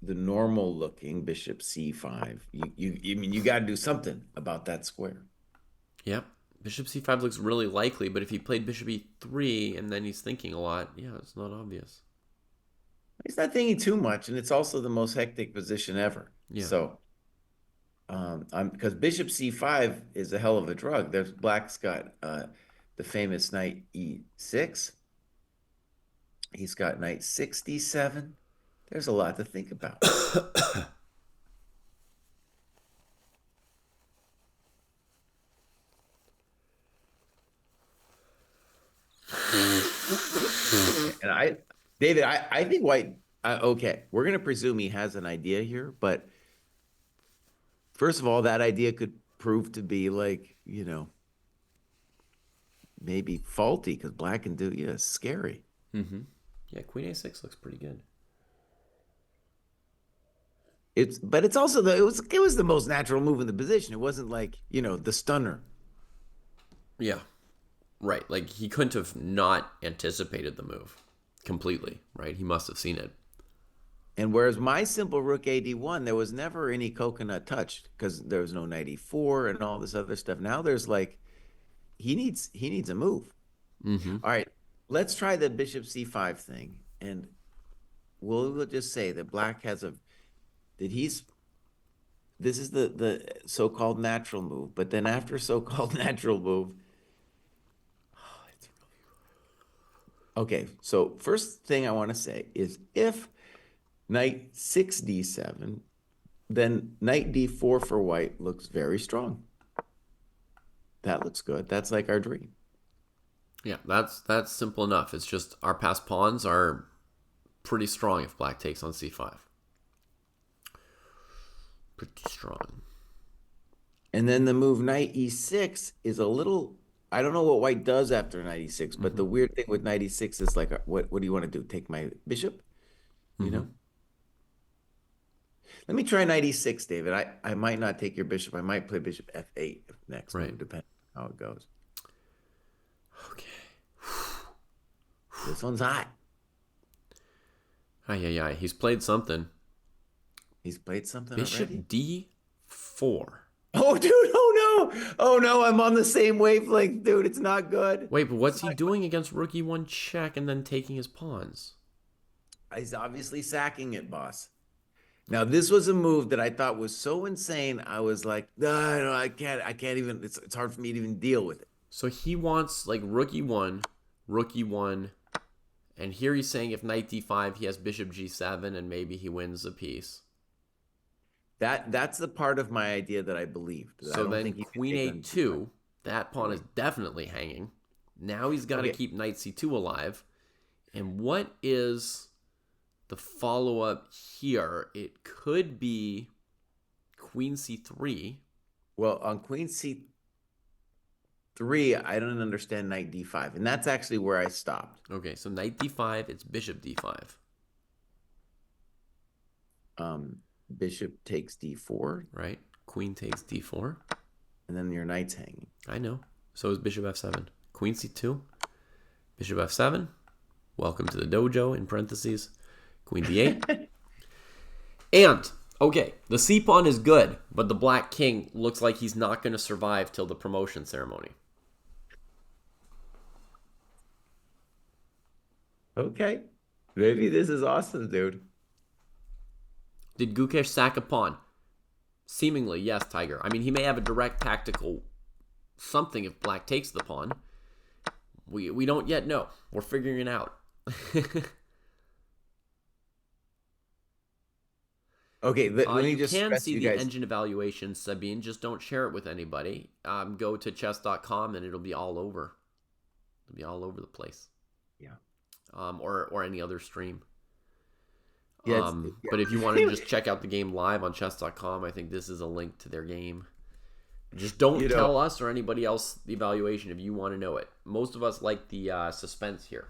the normal looking bishop c5, you got to do something about that square. Yep. Bishop c5 looks really likely, but if he played bishop e3 and then he's thinking a lot, yeah, it's not obvious. He's not thinking too much, and it's also the most hectic position ever. Yeah. So, because bishop c5 is a hell of a drug. There's black's got the famous knight e6. He's got knight 6d7. There's a lot to think about. And David, I think white, okay, we're going to presume he has an idea here, but first of all, that idea could prove to be like, maybe faulty because black can do, scary. Yeah, queen a6 looks pretty good. But it's also it was the most natural move in the position. It wasn't like, the stunner. Yeah. Right. Like he couldn't have not anticipated the move completely, right? He must have seen it. And whereas my simple rook ad1, there was never any coconut touched because there was no knight e4 and all this other stuff. Now there's like, he needs a move. All right, let's try the bishop c5 thing. And we'll just say that black has this is the so-called natural move. But then after so-called natural move, okay, so first thing I want to say is if knight 6d7, then knight d4 for white looks very strong. That looks good. That's like our dream. Yeah, that's simple enough. It's just our passed pawns are pretty strong if black takes on c5. Pretty strong. And then the move knight e6 is a little... I don't know what white does after knight e6, but the weird thing with knight e6 is like, what do you want to do? Take my bishop? You know? Let me try knight e6, David. I might not take your bishop. I might play bishop f8 next move, depending on how it goes. Okay. This one's hot. Ay. He's played something. He's played something bishop already? d4. Oh, dude, oh no. Oh no, I'm on the same wavelength, dude. It's not good. Wait, but what's he doing against rook e1 check and then taking his pawns? He's obviously sacking it, boss. Now, this was a move that I thought was so insane. I was like, no, I can't even, it's hard for me to even deal with it. So he wants like rook e1, and here he's saying if knight d5, he has bishop g7, and maybe he wins the piece. That's the part of my idea that I believed. So then queen a2, that pawn is definitely hanging. Now he's got to keep knight c2 alive. And what is the follow-up here, it could be queen c3. Well, on queen c3, I don't understand knight d5, and that's actually where I stopped. Okay, so knight d5, it's bishop d5. Bishop takes d4. Right? Queen takes d4. And then your knight's hanging. I know. So is bishop f7. Queen c2. Bishop f7. Welcome to the dojo, in parentheses. Queen d8. And, okay, the c-pawn is good, but the black king looks like he's not going to survive till the promotion ceremony. Okay. Maybe this is awesome, dude. Did Gukesh sack a pawn? Seemingly, yes, Tiger. I mean, he may have a direct tactical something if black takes the pawn. We don't yet know. We're figuring it out. Okay, let me just you can stress see you the guys. engine evaluation, Sabine. Just don't share it with anybody. Go to chess.com and it'll be all over. It'll be all over the place. Yeah. Or any other stream. Yeah, But if you want to just check out the game live on chess.com, I think this is a link to their game. Just don't tell us or anybody else the evaluation if you want to know it. Most of us like the suspense here.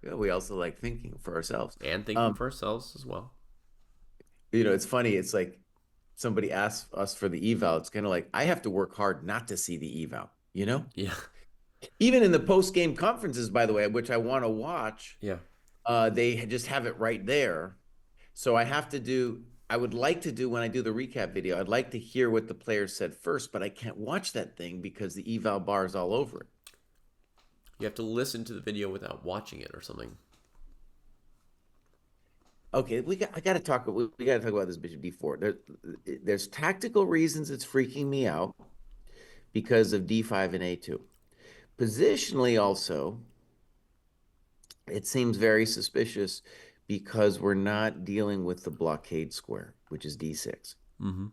Yeah, we also like thinking for ourselves. And thinking for ourselves as well. It's funny. It's like somebody asks us for the eval. It's kind of like, I have to work hard not to see the eval, Yeah. Even in the post-game conferences, by the way, which I want to watch. Yeah. They just have it right there. So I would like to do, when I do the recap video, I'd like to hear what the players said first, but I can't watch that thing because the eval bar is all over it. You have to listen to the video without watching it or something. Okay, I got to talk. We got to talk about this bishop d4. There's tactical reasons it's freaking me out because of d5 and a2. Positionally, also, it seems very suspicious because we're not dealing with the blockade square, which is d6. Mm-hmm.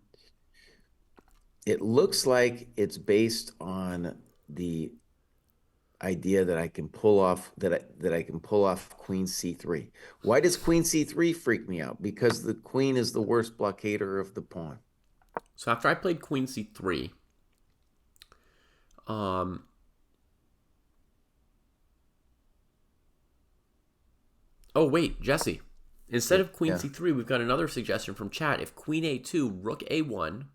It looks like it's based on the idea that I can pull off queen c3. Why does queen c3 freak me out? Because the queen is the worst blockader of the pawn. So after I played queen c3, oh wait, Jesse. Instead of queen c3, we've got another suggestion from chat. If queen a2, rook a1,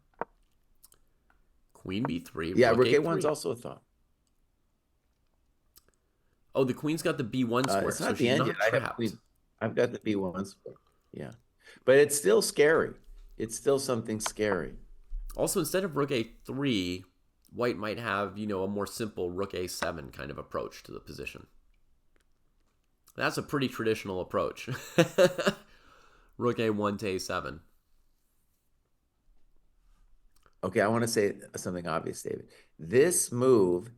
queen b3, rook a3. a1's also a thought. Oh, the queen's got the b1 square, it's not so the she's end not yet. trapped. I've got the b1 square. Yeah, but it's still scary. It's still something scary. Also, instead of rook a3, white might have, a more simple rook a7 kind of approach to the position. That's a pretty traditional approach. Rook a1 to a7. Okay, I want to say something obvious, David. This move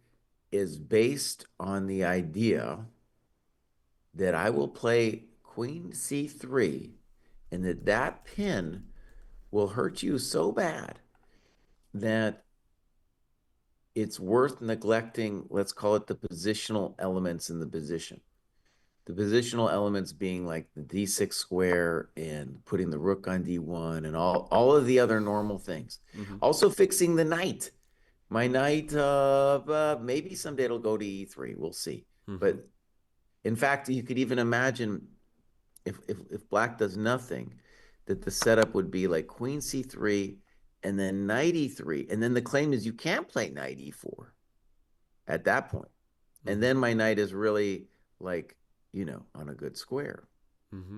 is based on the idea that I will play queen c3 and that pin will hurt you so bad that it's worth neglecting, let's call it the positional elements in the position. The positional elements being like the d6 square and putting the rook on d1 and all of the other normal things. Mm-hmm. Also fixing the knight. My knight, maybe someday it'll go to e3. We'll see. Mm-hmm. But in fact, you could even imagine if black does nothing, that the setup would be like queen c3 and then knight e3. And then the claim is you can't play knight e4 at that point. Mm-hmm. And then my knight is really like, on a good square. Mm-hmm.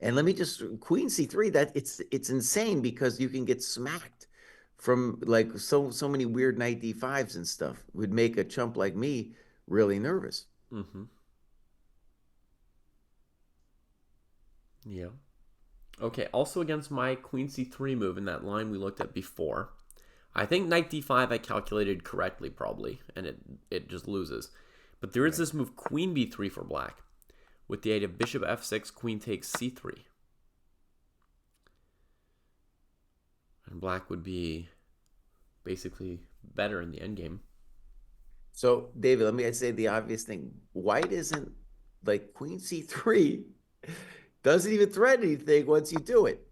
And let me just, queen c3, that it's insane because you can get smacked from like so many weird knight d5s and stuff. Would make a chump like me really nervous. Mm-hmm. Yeah. Okay, also against my queen c3 move in that line we looked at before, I think knight d5 I calculated correctly probably, and it just loses. But there is this move queen b3 for black, with the idea of bishop f6, queen takes c3. And black would be basically better in the endgame. So, David, let me say the obvious thing. White isn't like queen c3 doesn't even threaten anything once you do it.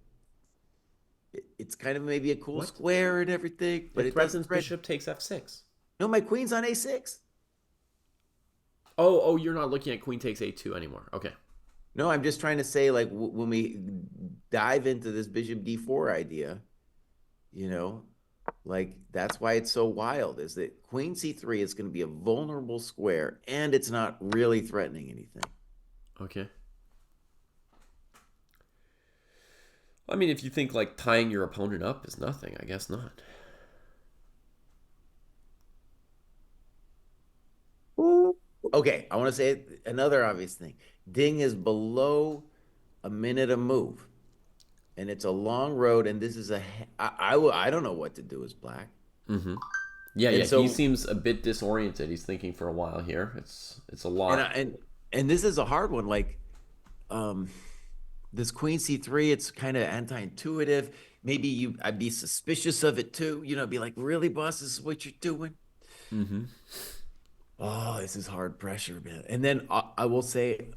It's kind of maybe a cool What? square and everything, but It it doesn't threatens threaten. bishop takes f6. No, my queen's on a6. Oh, you're not looking at queen takes a2 anymore. Okay. No, I'm just trying to say, like, when we dive into this bishop d4 idea, you know, like that's why it's so wild, is that queen c3 is going to be a vulnerable square and it's not really threatening anything. Okay. I mean, if you think like tying your opponent up is nothing, I guess not. Ooh. Okay, I want to say another obvious thing. Ding is below a minute a move, and it's a long road, and this is I don't know what to do as black. Mm-hmm. Yeah, And he so seems a bit disoriented. He's thinking for a while here. It's a lot. and this is a hard one. Like, um, this queen c3, it's kind of anti-intuitive. Maybe I'd be suspicious of it too. Be like, really, boss, this is what you're doing? Mm-hmm. Oh, this is hard pressure, man. And then I will say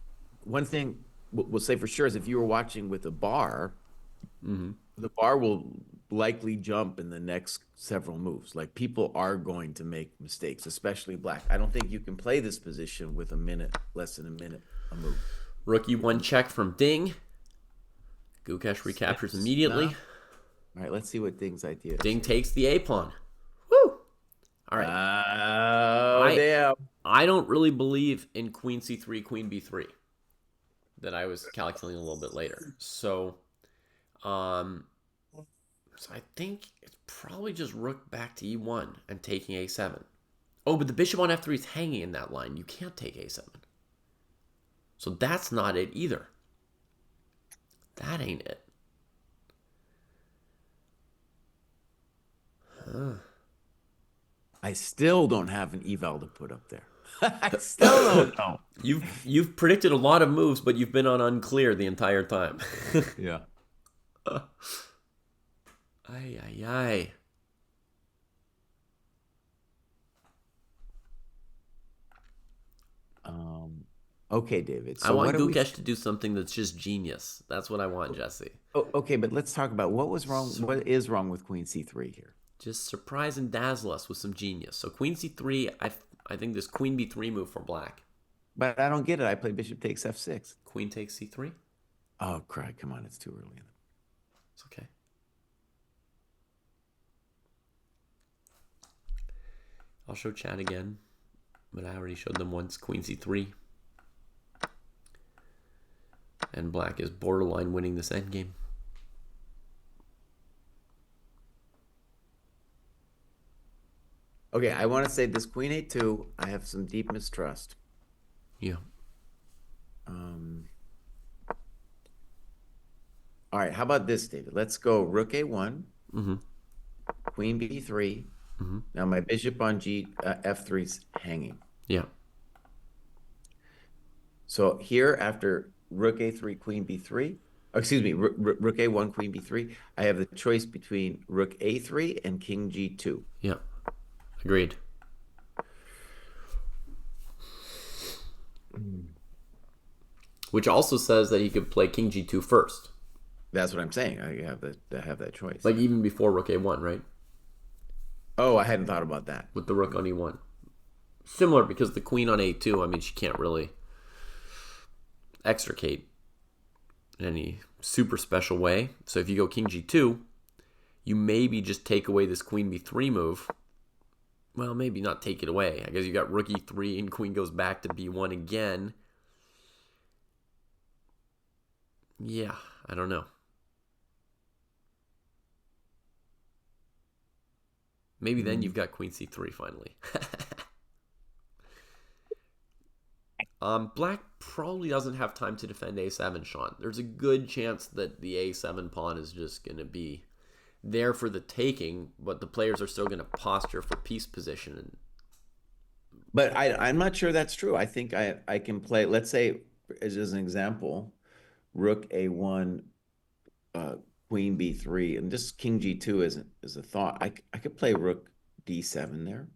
one thing we'll say for sure is, if you were watching with a bar, Mm-hmm. the bar will likely jump in the next several moves. Like, people are going to make mistakes, especially black. I don't think you can play this position with less than a minute a move. Rookie one check from Ding. Gukesh recaptures immediately. All right, let's see what Ding's idea is. Ding takes the A pawn. Woo! All right. Oh, I damn. I don't really believe in queen c3, queen b3 that I was calculating a little bit later. Um, so I think it's probably just rook back to e1 and taking a7. Oh, but the bishop on f3 is hanging in that line. You can't take a7. So that's not it either. That ain't it. Huh. I still don't have an eval to put up there. I still don't know. You've predicted a lot of moves, but you've been on unclear the entire time. Yeah. Ay, ay, ay. Okay, David. I So want what are we? Gukesh to do something that's just genius. That's what I want, Jesse. Oh, okay, but let's talk about what was wrong. What is wrong with Queen C3 here? Just surprise and dazzle us with some genius. So Queen C3, I think this Queen B3 move for black. But I don't get it. I play Bishop takes F6. Queen takes C3. Oh, cry! Come on, it's too early. It's okay. I'll show chat again, but I already showed them once. Queen C3. And black is borderline winning this endgame. Okay, I want to say this Queen A2, I have some deep mistrust. Yeah. All right, how about this, David? Let's go Rook A1, Mm-hmm. Queen B3. Mm-hmm. Now my bishop on F3 is hanging. Yeah. So here, after Rook A3, Queen B3, excuse me, Rook A1, Queen B3, I have the choice between Rook A3 and King G2. Yeah. Agreed. Which also says that he could play King G2 first. That's what I'm saying. I have that choice. Like even before Rook A1, right? Oh, I hadn't thought about that. With the Rook on E1. Similar, because the Queen on A2, I mean, she can't really extricate in any super special way. So if you go King G2, you maybe just take away this Queen B3 move. Well, maybe not take it away. I guess you got Rook E3 and Queen goes back to B1 again. Yeah, I don't know. Maybe then you've got Queen C3 finally. Black probably doesn't have time to defend A7, Sean. There's a good chance that the A7 pawn is just going to be there for the taking, but the players are still going to posture for piece position. But I'm not sure that's true. I think I can play, let's say, as an example, Rook A1, Queen B3, and just King G2 is a thought. I could play Rook D7 there.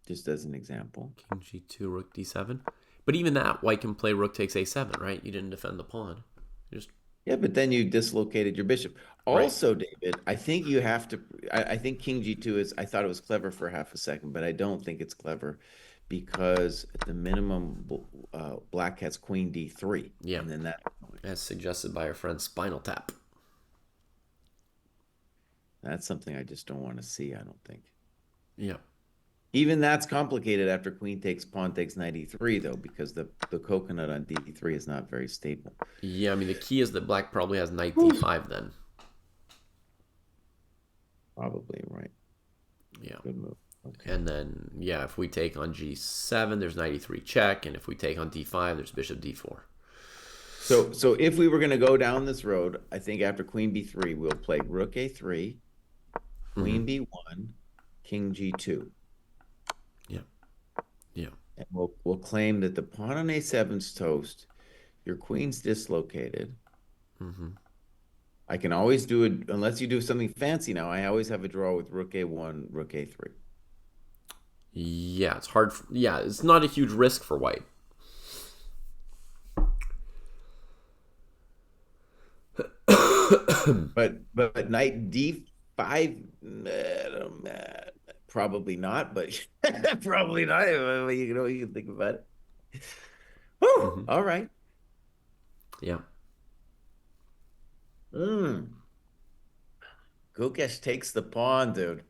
just as an example. King G2, Rook D7. But even that, white can play Rook takes A7, right? You didn't defend the pawn. You just Yeah, but then you dislocated your bishop. right. Also, David, I think you have to. I think King G2 is. I thought it was clever for half a second, but I don't think it's clever because at the minimum, Black has Queen D3, Yeah, and then that. as suggested by our friend Spinal Tap. That's something I just don't want to see. I don't think. Yeah. Even that's complicated after Queen takes Pawn takes Knight E3 though, because the coconut on D3 is not very stable. Yeah, I mean the key is that Black probably has Knight D5 then. Probably right. Yeah. Good move. Okay. And then, yeah, if we take on G7, there's Knight E3 check, and if we take on D5, there's Bishop D4. So if we were going to go down this road, I think after Queen B3, we'll play Rook A3, Queen B1, King G2. Yeah. Yeah. And we'll claim that the pawn on A7's toast, your queen's dislocated. I can always do it, unless you do something fancy now, I always have a draw with Rook A1, Rook A3. Yeah, it's hard. Yeah, it's not a huge risk for white. but Knight D5, probably not, but probably not. You know, you can think about it. Whew, all right. Yeah. Gukesh takes the pawn, dude.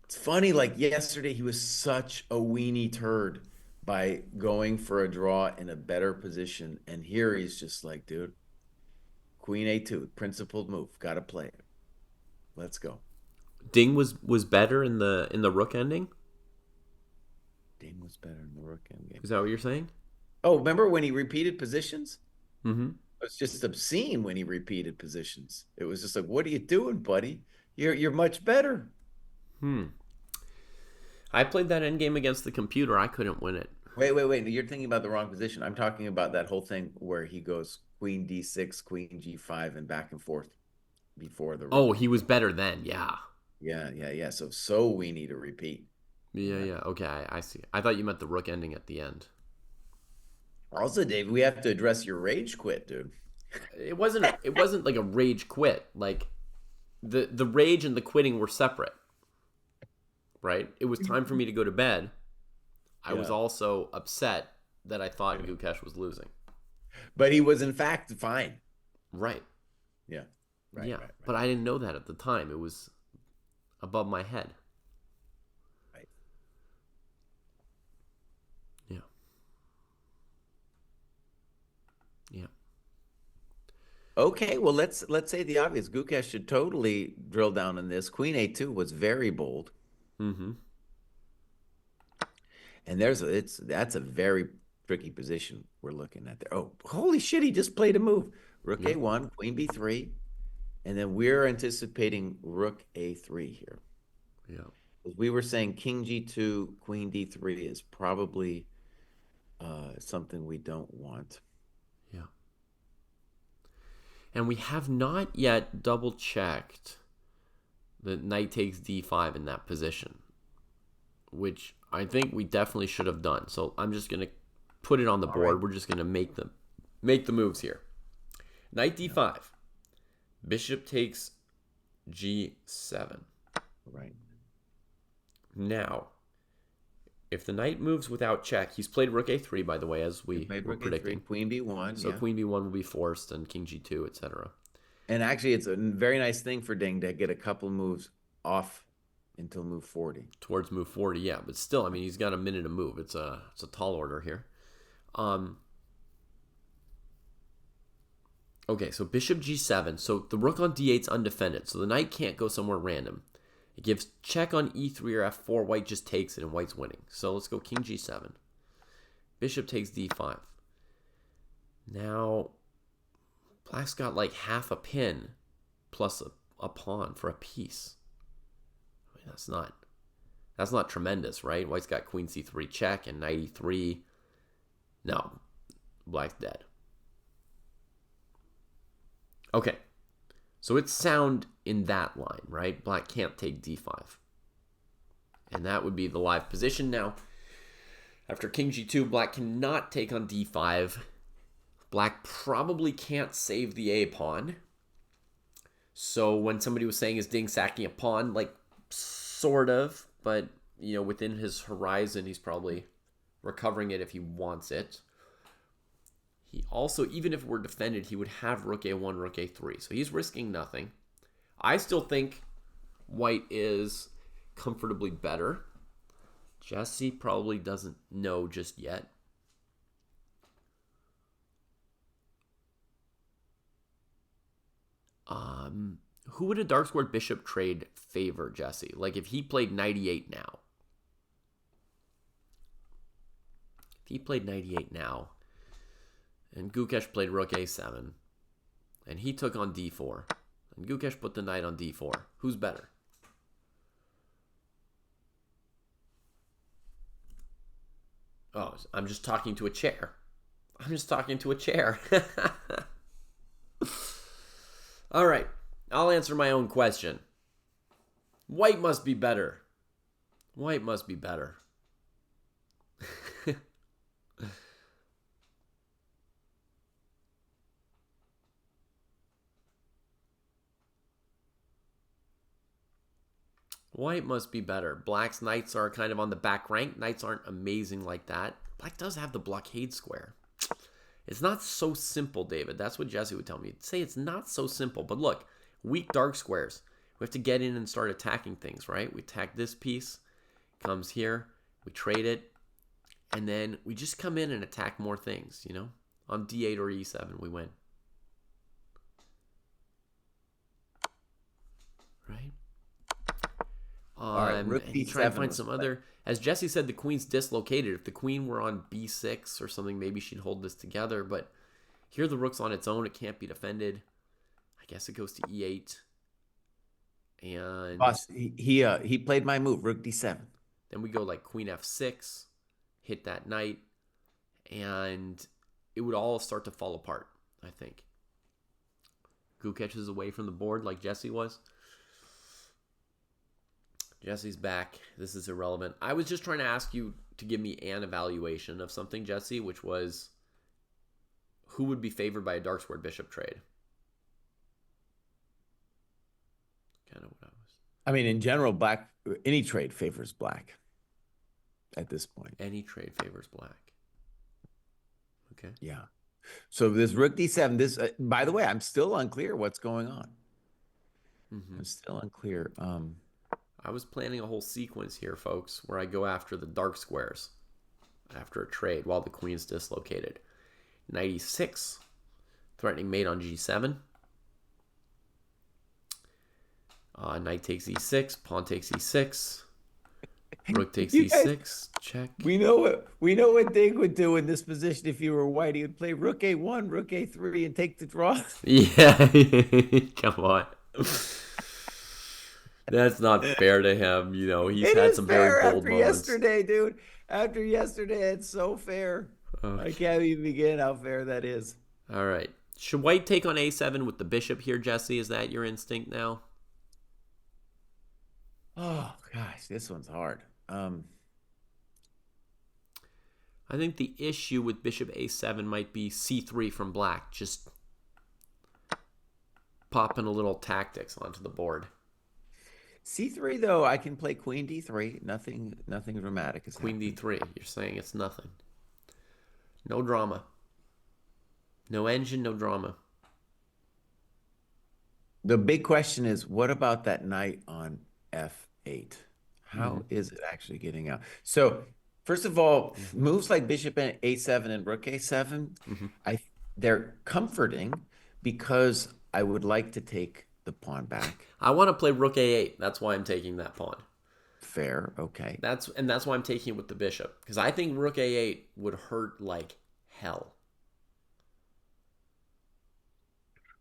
It's funny, like yesterday, he was such a weenie turd by going for a draw in a better position. And here he's just like, dude, Queen A2, principled move. Got to play it. Let's go. Ding was better in the rook ending? Ding was better in the rook endgame. Is that what you're saying? Oh, remember when he repeated positions? Mm-hmm. It was just obscene when he repeated positions. It was just like, what are you doing, buddy? You're much better. I played that endgame against the computer. I couldn't win it. Wait. You're thinking about the wrong position. I'm talking about that whole thing where he goes Queen D6, Queen G5, and back and forth before the rook. Oh, he was better then. Yeah. Yeah. So we need to repeat. Yeah. Okay, I see. I thought you meant the rook ending at the end. Also, Dave, we have to address your rage quit, dude. It wasn't like a rage quit. Like the rage and the quitting were separate. Right? It was time for me to go to bed. I was also upset that I thought Gukesh was losing. But he was in fact fine. Right. Yeah. Right. But I didn't know that at the time. It was above my head. Right. Yeah. Okay, well let's say the obvious. Gukesh should totally drill down on this. Queen A2 was very bold. Mm-hmm. And that's a very tricky position we're looking at there. Oh, holy shit, he just played a move. Rook A1, Queen B3, and then we're anticipating Rook A3 here. Yeah. We were saying King G2, Queen D3 is probably something we don't want. Yeah. And we have not yet double-checked that knight takes D5 in that position, which I think we definitely should have done. So I'm just going to put it on the board. Right. We're just going to make the moves here. Knight D5. Bishop takes G7. Right. Now, if the knight moves without check, he's played Rook A3, by the way, as we were predicting. A3, Queen B1. So Queen B1 will be forced, and King G2, etc. And actually, it's a very nice thing for Ding to get a couple moves off until move 40. Towards move 40, yeah. But still, I mean, he's got a minute to move. It's a tall order here. Okay, so Bishop G7. So the rook on D8 is undefended. So the knight can't go somewhere random. It gives check on E3 or F4. White just takes it, and white's winning. So let's go King G7. Bishop takes D5. Now, black's got like half a pin plus a pawn for a piece. I mean, that's not tremendous, right? White's got Queen C3 check and Knight E3. No, black's dead. Okay, so it's sound in that line, right? Black can't take D5. And that would be the live position. Now, after king g2, black cannot take on d5. Black probably can't save the a pawn. So when somebody was saying is Ding sacking a pawn, like, sort of, but, you know, within his horizon, he's probably recovering it if he wants it. He also, even if we're defended, he would have rook a1, rook a3. So he's risking nothing. I still think white is comfortably better. Jesse probably doesn't know just yet. Who would a dark squared bishop trade favor, Jesse? Like if he played knight e8 now. If he played knight e8 now, and Gukesh played rook a7, and he took on d4, and Gukesh put the knight on d4, who's better? Oh, I'm just talking to a chair. I'm just talking to a chair. All right, I'll answer my own question. White must be better. White must be better. White must be better. Black's knights are kind of on the back rank. Knights aren't amazing like that. Black does have the blockade square. It's not so simple, David. That's what Jesse would tell me. He'd say it's not so simple. But look, weak dark squares. We have to get in and start attacking things, right? We attack this piece. Comes here. We trade it. And then we just come in and attack more things, you know? On d8 or e7, we win. Right? All right, rook and b7 try and find some other. As Jesse said, the queen's dislocated. If the queen were on b6 or something, maybe she'd hold this together. But here the rook's on its own. It can't be defended. I guess it goes to e8. And Boss, he played my move, rook d7. Then we go like queen f6, hit that knight, and it would all start to fall apart, I think. Gukesh is away from the board like Jesse was. Jesse's back. This is irrelevant. I was just trying to ask you to give me an evaluation of something, Jesse, which was who would be favored by a dark squared bishop trade? Kind of what I was. I mean, in general, black, any trade favors black at this point. Any trade favors black. Okay. Yeah. So this rook d7, this, by the way, I'm still unclear what's going on. I'm still unclear. I was planning a whole sequence here, folks, where I go after the dark squares after a trade while the queen's dislocated. Knight e6, threatening mate on g7. Knight takes e6, pawn takes e6, rook takes e6, check. We know what Ding would do in this position if you were white. He would play rook a1, rook a3, and take the draw. Yeah, come on. That's not fair to him. You know, he's had some very bold moments. Yesterday, dude. After yesterday, it's so fair. Okay. I can't even begin how fair that is. All right. Should white take on a7 with the bishop here, Jesse? Is that your instinct now? Oh, gosh, this one's hard. I think the issue with bishop a7 might be c3 from black. Just popping a little tactics onto the board. c3, though, I can play queen d3. Nothing dramatic is Queen happening. d3. You're saying it's nothing. No drama. No engine, no drama. The big question is, what about that knight on f8? How is it actually getting out? So, first of all, moves like bishop a7 and rook a7, they're comforting because I would like to take the pawn back. I want to play rook a8. That's why I'm taking that pawn. Fair, okay. That's why I'm taking it with the bishop, because I think rook a8 would hurt like hell.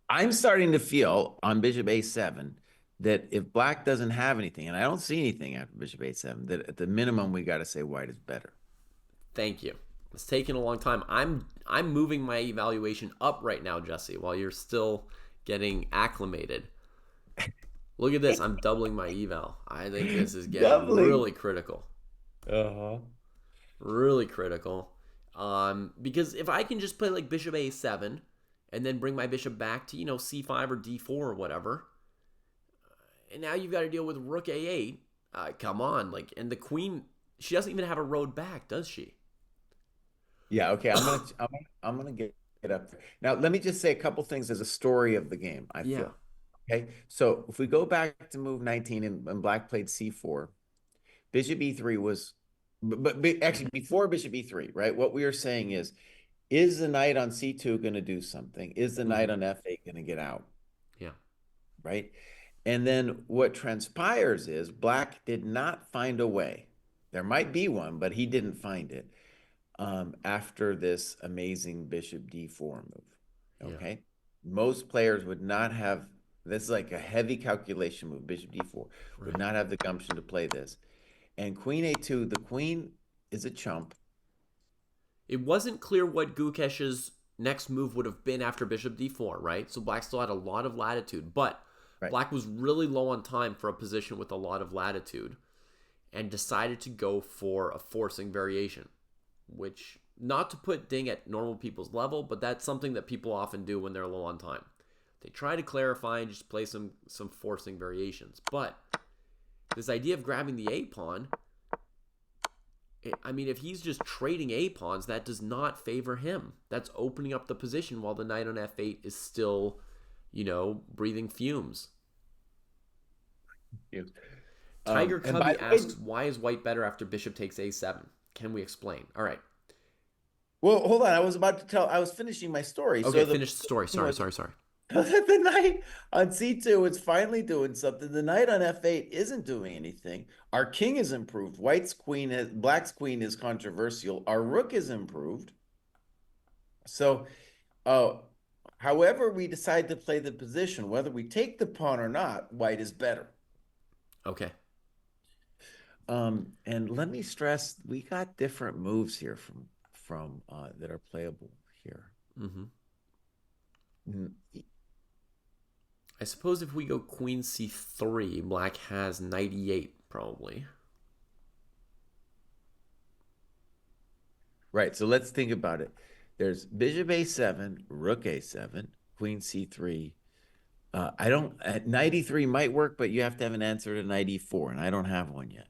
I'm starting to feel on bishop a7 that if black doesn't have anything, and I don't see anything after bishop a7, that at the minimum we got to say white is better. Thank you. It's taken a long time. I'm moving my evaluation up right now, Jesse, while you're still getting acclimated. Look at this. I'm doubling my eval. I think this is getting Doubling. really critical. Uh-huh. Really critical. Because if I can just play like bishop a7 and then bring my bishop back to, c5 or d4 or whatever, and now you've got to deal with rook a8. Come on. And the queen, she doesn't even have a road back, does she? Yeah, okay. I'm gonna get up there. Now, let me just say a couple things as a story of the game, I Yeah. feel. Okay. So if we go back to move 19 and black played c4, bishop e3 was but actually before bishop e3, right? What we are saying is the knight on c2 going to do something? Is the knight Mm-hmm. on f8 going to get out? Yeah. Right? And then what transpires is black did not find a way. There might be one, but he didn't find it after this amazing bishop d4 move. Yeah. Okay. Most players would not have, this is like a heavy calculation move, bishop d4, would Right. not have the gumption to play this. And queen a2, the queen is a chump. It wasn't clear what Gukesh's next move would have been after bishop d4, right? So black still had a lot of latitude, but Right. black was really low on time for a position with a lot of latitude and decided to go for a forcing variation, which, not to put Ding at normal people's level, but that's something that people often do when they're low on time. They try to clarify and just play some forcing variations. But this idea of grabbing the A pawn, I mean, if he's just trading A pawns, that does not favor him. That's opening up the position while the knight on f8 is still, breathing fumes. Yeah. Tiger And by Cubby the way, asks, why is white better after bishop takes a7? Can we explain? All right. well, hold on. I was finishing my story. Okay, So the finish the story. Sorry. the knight on c2 is finally doing something. The knight on f8 isn't doing anything. Our king is improved. Black's queen is controversial. Our rook is improved. So, however we decide to play the position, whether we take the pawn or not, white is better. Okay. And let me stress, we got different moves here from that are playable here. Mm-hmm. Mm, I suppose if we go queen c3, black has knight e8 probably. Right. So let's think about it. There's bishop a7, rook a7, queen c3. Knight e3 might work, but you have to have an answer to knight e4, and I don't have one yet.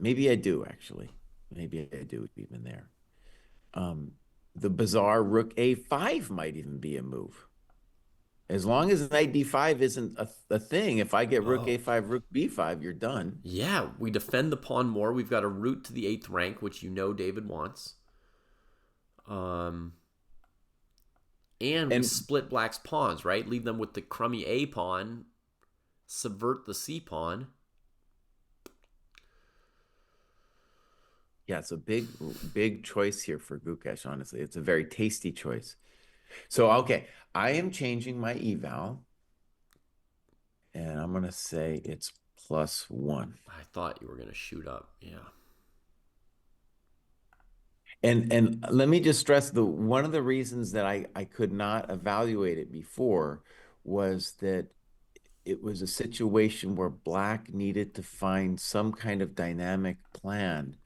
Maybe I do actually. Maybe I do even there. The bizarre rook a5 might even be a move. As long as knight d5 isn't a thing, if I get rook a5, rook b5, you're done. Yeah, we defend the pawn more. We've got a route to the 8th rank, which David wants. And we split black's pawns, right? Leave them with the crummy A pawn, subvert the C pawn. Yeah, it's a big choice here for Gukesh, honestly. It's a very tasty choice. So, okay, I am changing my eval, and I'm going to say it's +1. I thought you were going to shoot up. Yeah. And let me just stress, one of the reasons that I could not evaluate it before was that it was a situation where black needed to find some kind of dynamic plan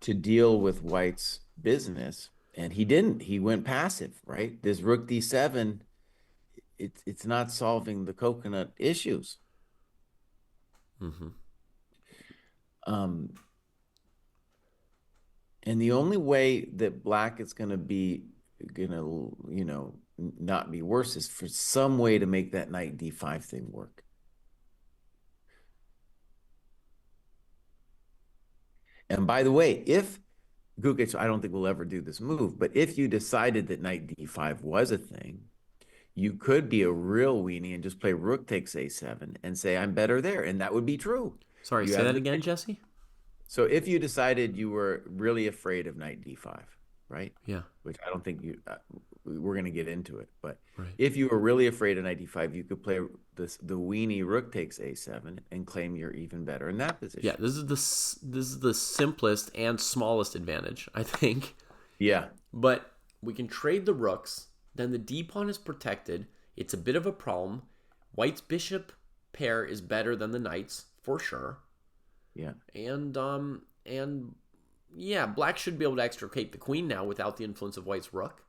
to deal with white's business, and he didn't. He went passive, right? This rook d7, it's not solving the coconut issues. Mm-hmm. And the only way that black is going to not be worse is for some way to make that knight d5 thing work. And by the way, if Gukesh, I don't think we'll ever do this move, but if you decided that knight d5 was a thing, you could be a real weenie and just play rook takes a7 and say, I'm better there. And that would be true. Sorry, say that again, Jesse? So if you decided you were really afraid of knight d5, right? Yeah. Which I don't think we're going to get into it. But right. If you were really afraid of knight d5, you could play the weenie rook takes a7 and claim you're even better in that position. Yeah, this is the simplest and smallest advantage, I think. Yeah. But we can trade the rooks. Then the d pawn is protected. It's a bit of a problem. White's bishop pair is better than the knight's for sure. Yeah. And yeah, black should be able to extricate the queen now without the influence of white's rook.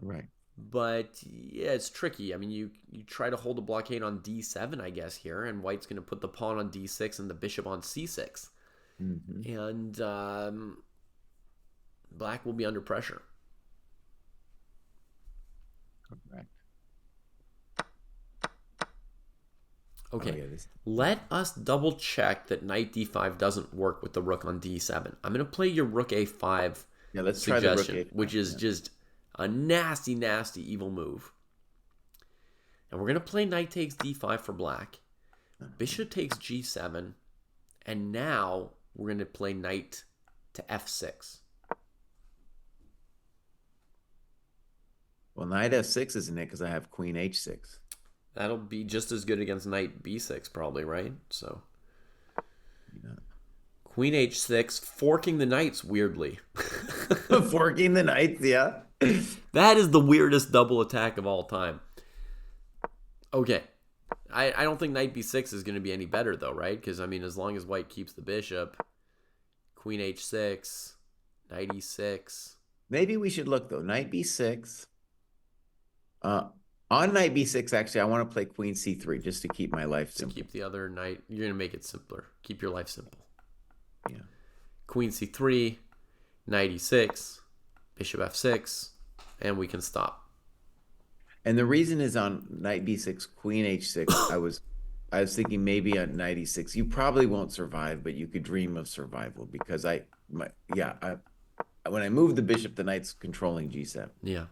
Right. But yeah, it's tricky. I mean, you try to hold a blockade on d7, I guess, here, and white's going to put the pawn on d6 and the bishop on c6. Mm-hmm. And black will be under pressure. Correct. Okay, Oh, yeah, let us double check that knight d5 doesn't work with the rook on d7. I'm going to play your rook a5 let's suggestion, try the rook a5, which is just a nasty, nasty, evil move. And we're going to play knight takes d5 for black. Bishop takes g7. And now we're going to play knight to f6. Well, knight f6 isn't it because I have queen h6. That'll be just as good against knight b6 probably, right? So Yeah. queen h6, forking the knights weirdly. Forking the knights, yeah. That is the weirdest double attack of all time. Okay. I don't think knight b6 is going to be any better though, right? Because, I mean, as long as white keeps the bishop, queen h6, knight e6. Maybe we should look, though. Knight b6. On knight b6, actually, I want to play queen c3 just to keep my life simple. To keep the other knight, you're going to make it simpler. Keep your life simple. Yeah. Queen c3, knight e6, bishop f6, and we can stop. And the reason is on knight b6, queen h6. I was thinking maybe on knight e6. You probably won't survive, but you could dream of survival because when I move the bishop, the knight's controlling g7. Yeah.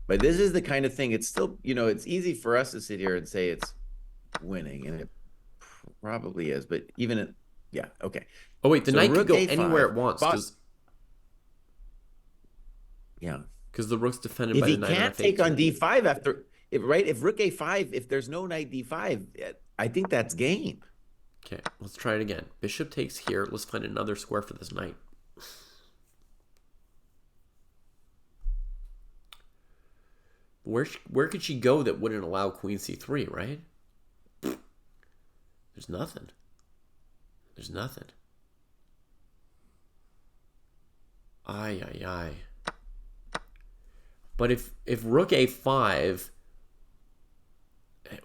But this is the kind of thing, it's still, it's easy for us to sit here and say it's winning, and it probably is, but yeah, okay. Oh, wait, the knight could go anywhere it wants. Yeah. Because the rook's defended by the knight. If he can't take on d5 if rook a5, if there's no knight d5, I think that's game. Okay, let's try it again. Bishop takes here. Let's find another square for this knight. Where could she go that wouldn't allow queen c3, right? There's nothing. There's nothing. Ay, ay, ay. But if rook a5,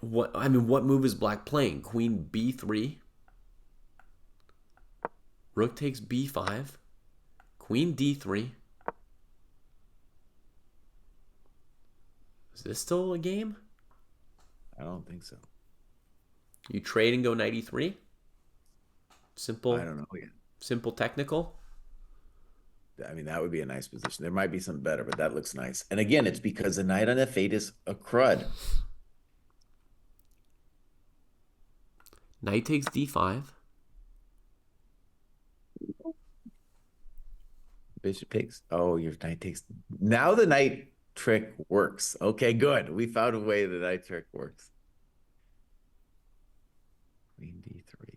what move is black playing? Queen b3? Rook takes b5. Queen d3. Is this still a game? I don't think so. You trade and go knight e3? Simple. I don't know yet. Simple technical. I mean, that would be a nice position. There might be some better, but that looks nice. And again, it's because the knight on f8 is a crud. Knight takes d5. Bishop takes. Oh, your knight takes. Now the knight trick works. Okay, good. We found a way the knight trick works. Queen d3.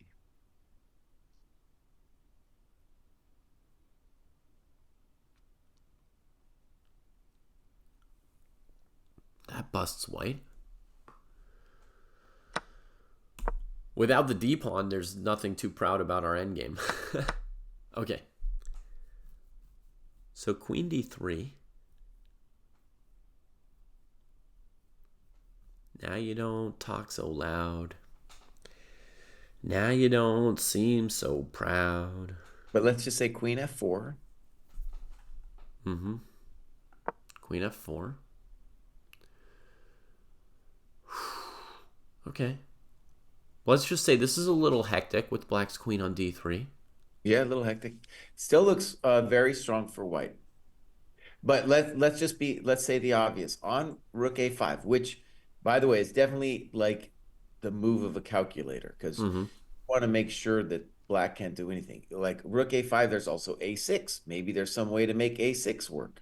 That busts white. Without the d-pawn, there's nothing too proud about our endgame. Okay. So queen d3. Now you don't talk so loud. Now you don't seem so proud. But let's just say queen f4. Mm-hmm. Queen f4. Okay. Let's just say this is a little hectic with black's queen on d3. Yeah, a little hectic. Still looks very strong for white. But let's say the obvious. On rook a5, which, by the way, is definitely like the move of a calculator, because you want to make sure that black can't do anything. Like rook a5, there's also a6. Maybe there's some way to make a6 work,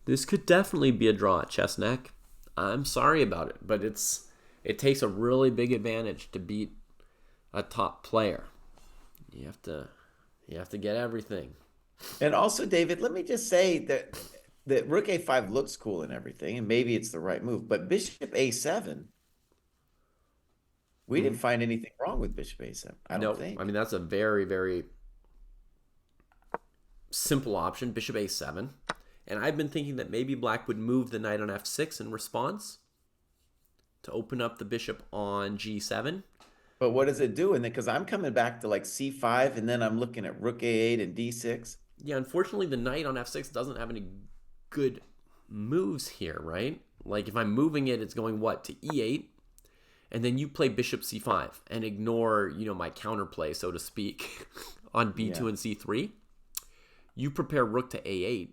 This could definitely be a draw at chess neck. I'm sorry about it, but it takes a really big advantage to beat a top player. You have to You have to get everything. And also, David, let me just say that rook a5 looks cool and everything, and maybe it's the right move. But bishop a7, we didn't find anything wrong with bishop a7, I don't Nope. I think. mean, that's a very, very simple option, bishop a7. And I've been thinking that maybe black would move the knight on f6 in response to open up the bishop on g7. But what does it do? And then, because I'm coming back to like c5, and then I'm looking at rook a8 and d6. Yeah, unfortunately, the knight on f6 doesn't have any good moves here, right? Like, if I'm moving it, it's going, what, to e8? And then you play bishop c5 and ignore, my counterplay, so to speak, on b2 and c3. You prepare rook to a8,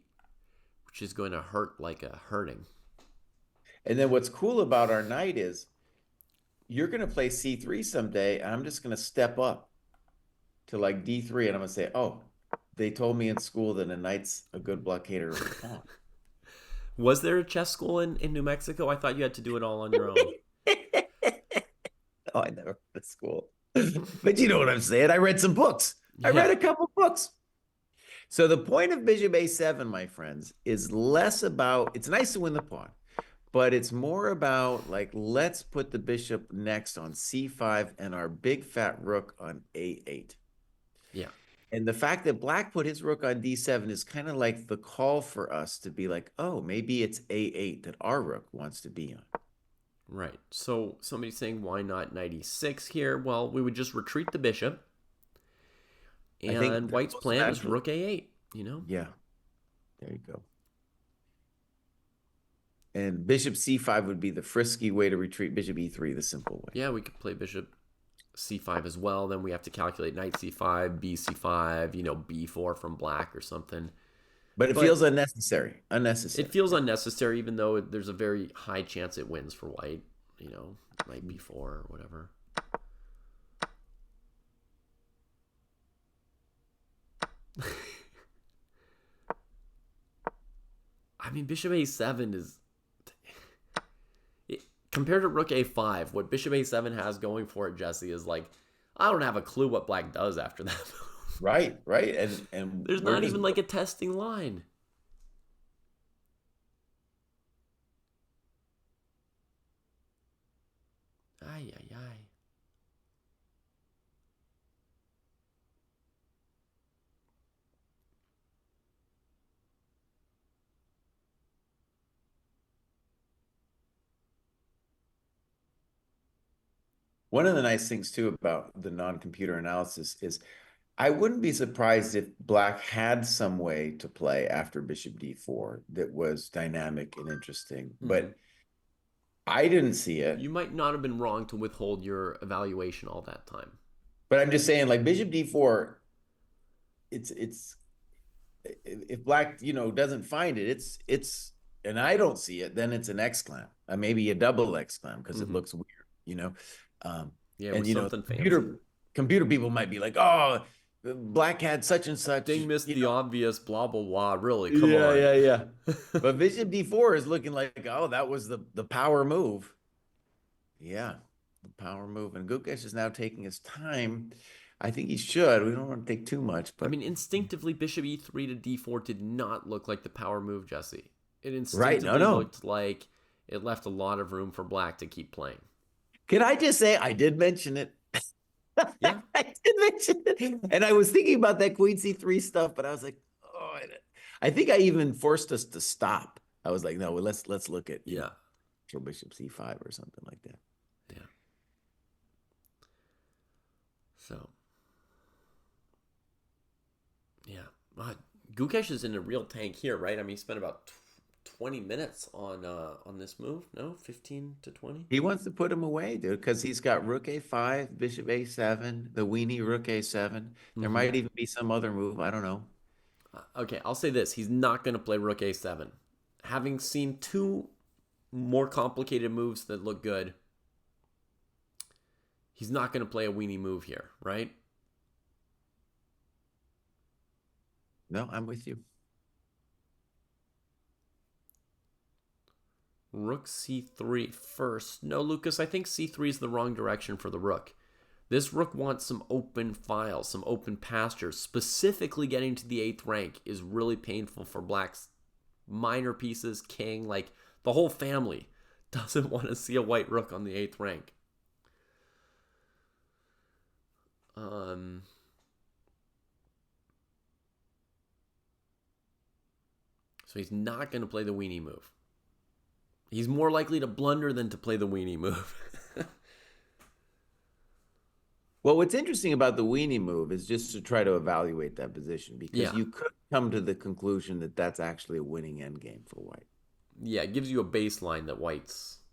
which is going to hurt like a hurting. And then what's cool about our knight is you're going to play c3 someday, and I'm just going to step up to like d3, and I'm going to say, oh, they told me in school that a knight's a good blockader of the pawn. Was there a chess school in New Mexico? I thought you had to do it all on your own. Oh, I never went to school. But you know what I'm saying? I read some books. I read a couple books. So the point of bishop a7, my friends, is less about, it's nice to win the pawn, but it's more about like, let's put the bishop next on c5 and our big fat rook on a8. Yeah. And the fact that black put his rook on d7 is kind of like the call for us to be like, oh, maybe it's a8 that our rook wants to be on. Right. So somebody's saying, why not knight e6 here? Well, we would just retreat the bishop. And white's plan is rook a8, Yeah. There you go. And bishop c5 would be the frisky way to retreat. Bishop e3, the simple way. Yeah, we could play bishop c5 as well. Then we have to calculate knight c5, bc5, b4 from black or something. But it feels unnecessary. It feels unnecessary, even though there's a very high chance it wins for white. Knight b4 or whatever. I mean, bishop a7 is... Compared to rook a5, what bishop a7 has going for it, Jesse, is like, I don't have a clue what black does after that. Right. And there's not even like a testing line. Ay. One of the nice things too about the non-computer analysis is I wouldn't be surprised if black had some way to play after bishop d4 that was dynamic and interesting, but I didn't see it. You might not have been wrong to withhold your evaluation all that time. But I'm just saying, like, bishop d4, it's if black, doesn't find it, it's and I don't see it, then it's an exclam, maybe a double exclam, because it looks weird, Yeah, and something fancy. Computer people might be like, oh, black had such and such. They missed the obvious blah blah blah. Really, come on. Yeah. But bishop d4 is looking like, oh, that was the power move. Yeah, the power move. And Gukesh is now taking his time. I think he should. We don't want to take too much. But I mean, instinctively, bishop e3 to d4 did not look like the power move, Jesse. It instinctively looked like it left a lot of room for black to keep playing. Can I just say, I did mention it. Yeah. I did mention it. And I was thinking about that queen c3 stuff, but I was like, oh, I think I even forced us to stop. I was like, no, let's look at bishop c5 or something like that. Yeah. So, yeah. Gukesh is in a real tank here, right? I mean, he spent about 20 minutes on this move. No, 15 to 20. He wants to put him away, dude, because he's got rook a5, bishop a7, the weenie rook a7. There might even be some other move. I don't know. Okay, I'll say this: he's not going to play rook a7. Having seen two more complicated moves that look good, he's not going to play a weenie move here, right? No, I'm with you. Rook c3 first. No, Lucas, I think c3 is the wrong direction for the rook. This rook wants some open files, some open pastures. Specifically getting to the 8th rank is really painful for black's minor pieces, king, like the whole family doesn't want to see a white rook on the 8th rank. So he's not going to play the weenie move. He's more likely to blunder than to play the weenie move. Well, what's interesting about the weenie move is just to try to evaluate that position, because you could come to the conclusion that that's actually a winning endgame for white. Yeah, it gives you a baseline that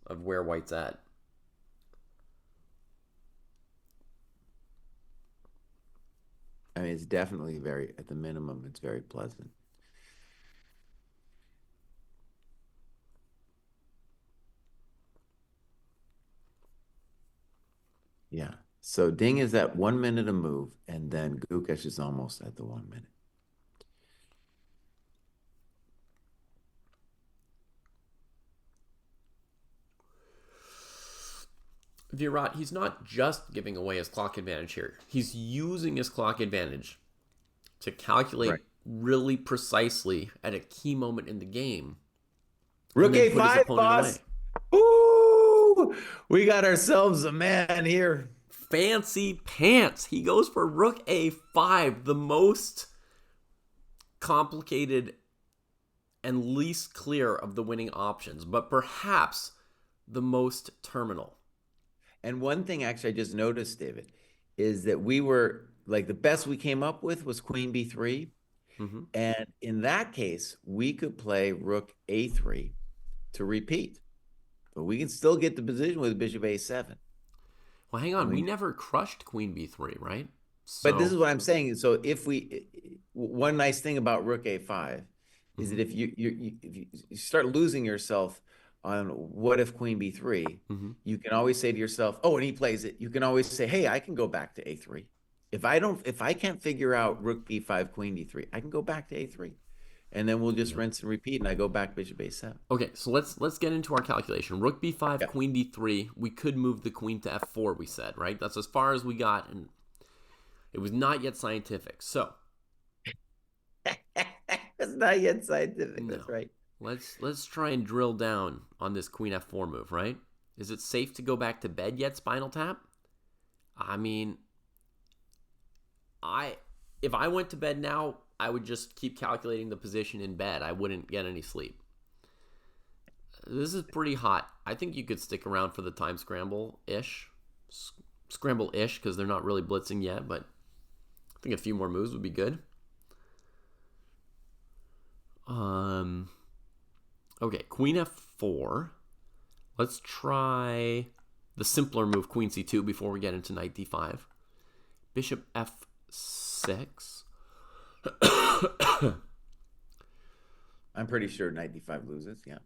of where white's at. I mean, it's definitely at the minimum, it's very pleasant. Yeah. So Ding is at 1 minute a move, and then Gukesh is almost at the 1 minute. Virat, he's not just giving away his clock advantage here. He's using his clock advantage to calculate really precisely at a key moment in the game. Rook A5, boss. Ooh, we got ourselves a man here. Fancy pants. He goes for Rook A5, the most complicated and least clear of the winning options, but perhaps the most terminal. And one thing actually I just noticed, David, is that we were like the best we came up with was Queen B3. Mm-hmm. And in that case, we could play Rook A3 to repeat. But we can still get the position with Bishop A7. Well, hang on. We never crushed Queen B3, right? So, but this is what I'm saying. So one nice thing about Rook A5 is that if you start losing yourself on what if Queen B3, you can always say to yourself, oh, and he plays it. You can always say, hey, I can go back to A3. If I can't figure out Rook B5, Queen D3, I can go back to A3. And then we'll just rinse and repeat, and I go back Bishop A7. Okay, so let's get into our calculation. Rook B5, Queen D3. We could move the queen to F4, we said, right? That's as far as we got, and it was not yet scientific. So it's not yet scientific. No. That's right. Let's try and drill down on this Queen F4 move, right? Is it safe to go back to bed yet, Spinal Tap? I mean, if I went to bed now, I would just keep calculating the position in bed. I wouldn't get any sleep. This is pretty hot. I think you could stick around for the time scramble-ish. Scramble-ish, because they're not really blitzing yet, but I think a few more moves would be good. Okay, Queen F4. Let's try the simpler move, Queen C2, before we get into Knight D5. Bishop F6. I'm pretty sure Knight D5 loses, yeah.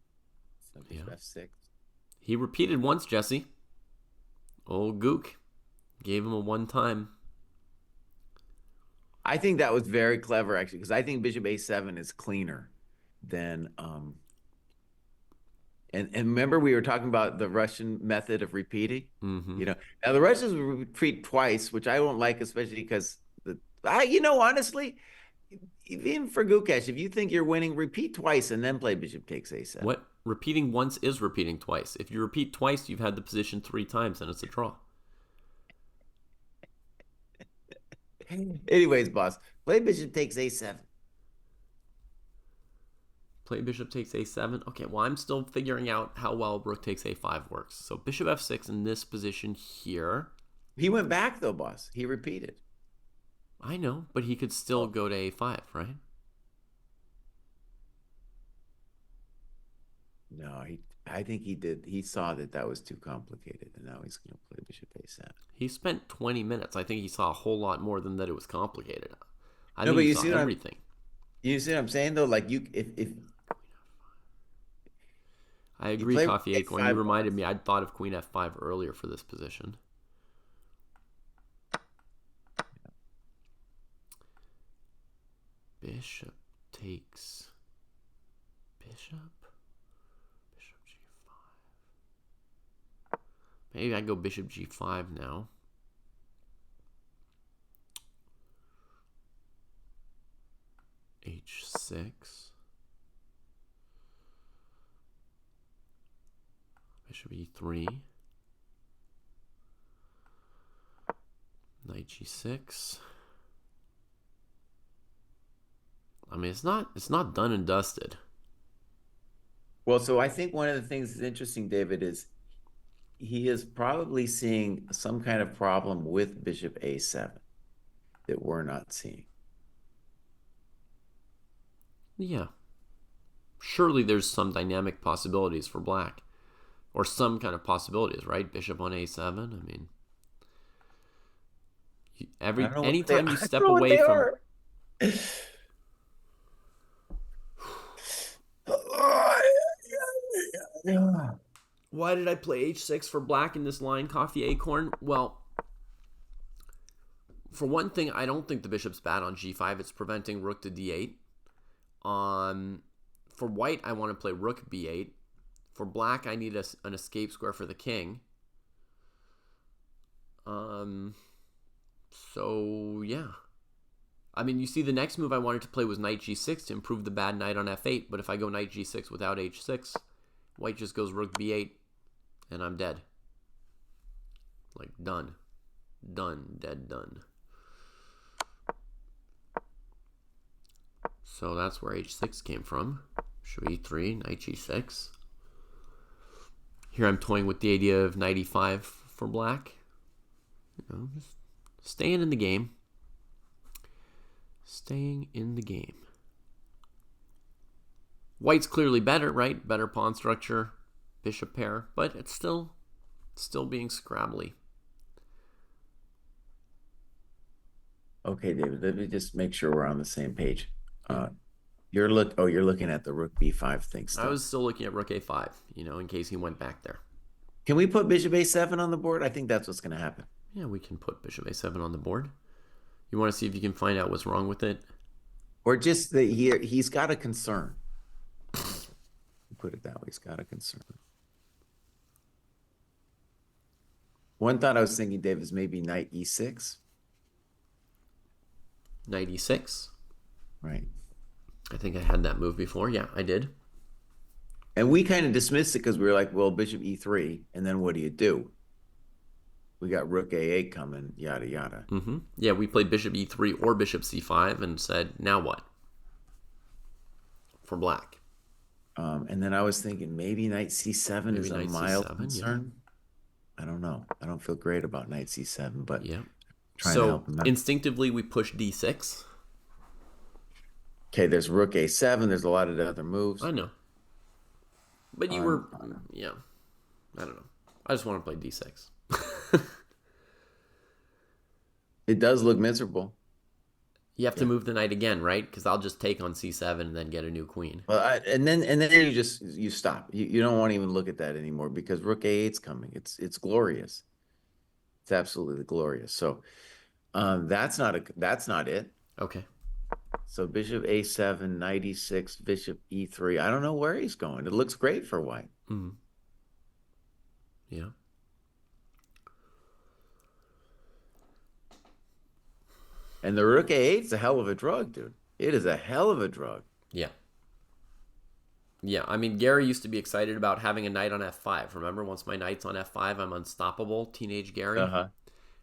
So Bishop F6. He repeated once, Jesse. Old Gook gave him a one time. I think that was very clever, actually, because I think Bishop A7 is cleaner than and remember we were talking about the Russian method of repeating. Now the Russians repeat twice, which I don't like, especially because honestly, even for Gukesh, if you think you're winning, repeat twice and then play Bishop takes A7. What? Repeating once is repeating twice. If you repeat twice, you've had the position 3 times and it's a draw. Anyways, boss, play Bishop takes A7. Play Bishop takes A7. Okay, well, I'm still figuring out how well Rook takes A5 works. So Bishop F6 in this position here. He went back, though, boss. He repeated. I know, but he could still go to A5, right? No, I think he did. He saw that was too complicated, and now he's going to play Bishop A7. He spent 20 minutes. I think he saw a whole lot more than that it was complicated. I think he saw everything. You see what I'm saying, though? Like, if I agree, Coffee Acorn. You reminded me. I'd thought of Queen F5 earlier for this position. Bishop takes Bishop G5. Maybe I go Bishop G5 now. F6. Bishop E3. Knight G6. I mean, it's not done and dusted. Well, so I think one of the things that's interesting, David, is he is probably seeing some kind of problem with Bishop A7 that we're not seeing. Yeah. Surely there's some dynamic possibilities for black. Or some kind of possibilities, right? Bishop on A7. I mean, anytime you step away from... Why did I play H6 for black in this line, Coffee Acorn? Well, for one thing, I don't think the bishop's bad on G5. It's preventing rook to D8. For white, I want to play rook B8. For black, I need an escape square for the king. So, yeah. I mean, you see, the next move I wanted to play was knight G6 to improve the bad knight on F8. But if I go knight G6 without H6, white just goes rook B8, and I'm dead. Like, done. Done. Dead done. So that's where H6 came from. Bishop E3, knight G6. Here I'm toying with the idea of knight E5 for black. You know, just staying in the game. Staying in the game. White's clearly better, right? Better pawn structure, bishop pair, but it's still being scrabbly. Okay, David, let me just make sure we're on the same page. You're looking at the rook B5 thing still. I was still looking at rook A5, in case he went back there. Can we put bishop A7 on the board? I think that's what's going to happen. Yeah, we can put bishop A7 on the board. You want to see if you can find out what's wrong with it? Or just that he's got a concern. Put it that way, he's got a concern. One thought I was thinking, Dave, is maybe knight E6. Knight E6? Right. I think I had that move before. Yeah, I did. And we kind of dismissed it because we were like, well, bishop E3, and then what do? We got rook A8 coming, yada, yada. Mm-hmm. Yeah, we played bishop E3 or bishop C5 and said, now what? For black. And then I was thinking maybe knight C7 maybe is a mild C7, concern. Yeah. I don't know. I don't feel great about knight C7, but yeah. Trying to help him out. Instinctively, we push D6. Okay, there's rook A7. There's a lot of other moves. I know. But you were, yeah. I don't know. I just want to play D6. It does look miserable. You have to move the knight again, right? Because I'll just take on C7 and then get a new queen. Well, and then you stop. You don't want to even look at that anymore because rook A8's coming. It's glorious. It's absolutely glorious. So that's not it. Okay. So bishop A7, knight E6, bishop E3. I don't know where he's going. It looks great for white. Mm-hmm. Yeah. And the rook A8 is a hell of a drug, dude. It is a hell of a drug. Yeah. Yeah, I mean, Gary used to be excited about having a knight on F5. Remember, once my knight's on F5, I'm unstoppable, teenage Gary. Uh-huh.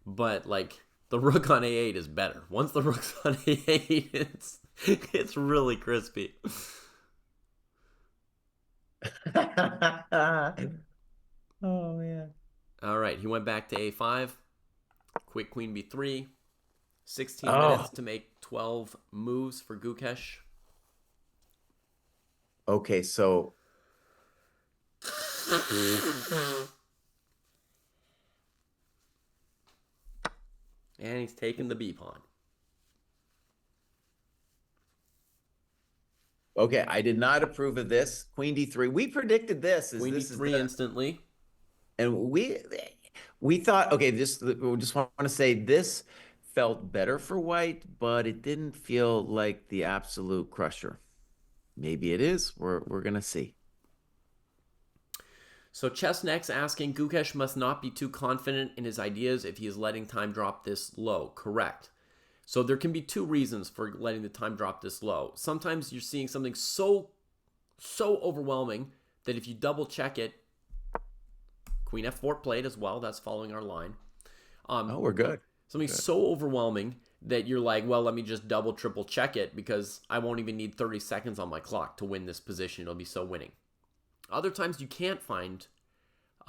But, like, the rook on A8 is better. Once the rook's on A8, it's really crispy. Oh, man. All right, he went back to A5. Quick queen B3. 16 minutes to make 12 moves for Gukesh. Okay, so... And he's taking the B pawn. Okay, I did not approve of this. Queen D3. We predicted this. Queen D3 instantly. And we thought, okay, we just want to say this felt better for white, but it didn't feel like the absolute crusher. Maybe it is. We're going to see. So ChessNext asking, Gukesh must not be too confident in his ideas if he is letting time drop this low. Correct. So there can be two reasons for letting the time drop this low. Sometimes you're seeing something so overwhelming that if you double check it, Queen F4 played as well. That's following our line. Oh, we're good. Something so overwhelming that you're like, well, let me just double, triple check it because I won't even need 30 seconds on my clock to win this position. It'll be so winning. Other times you can't find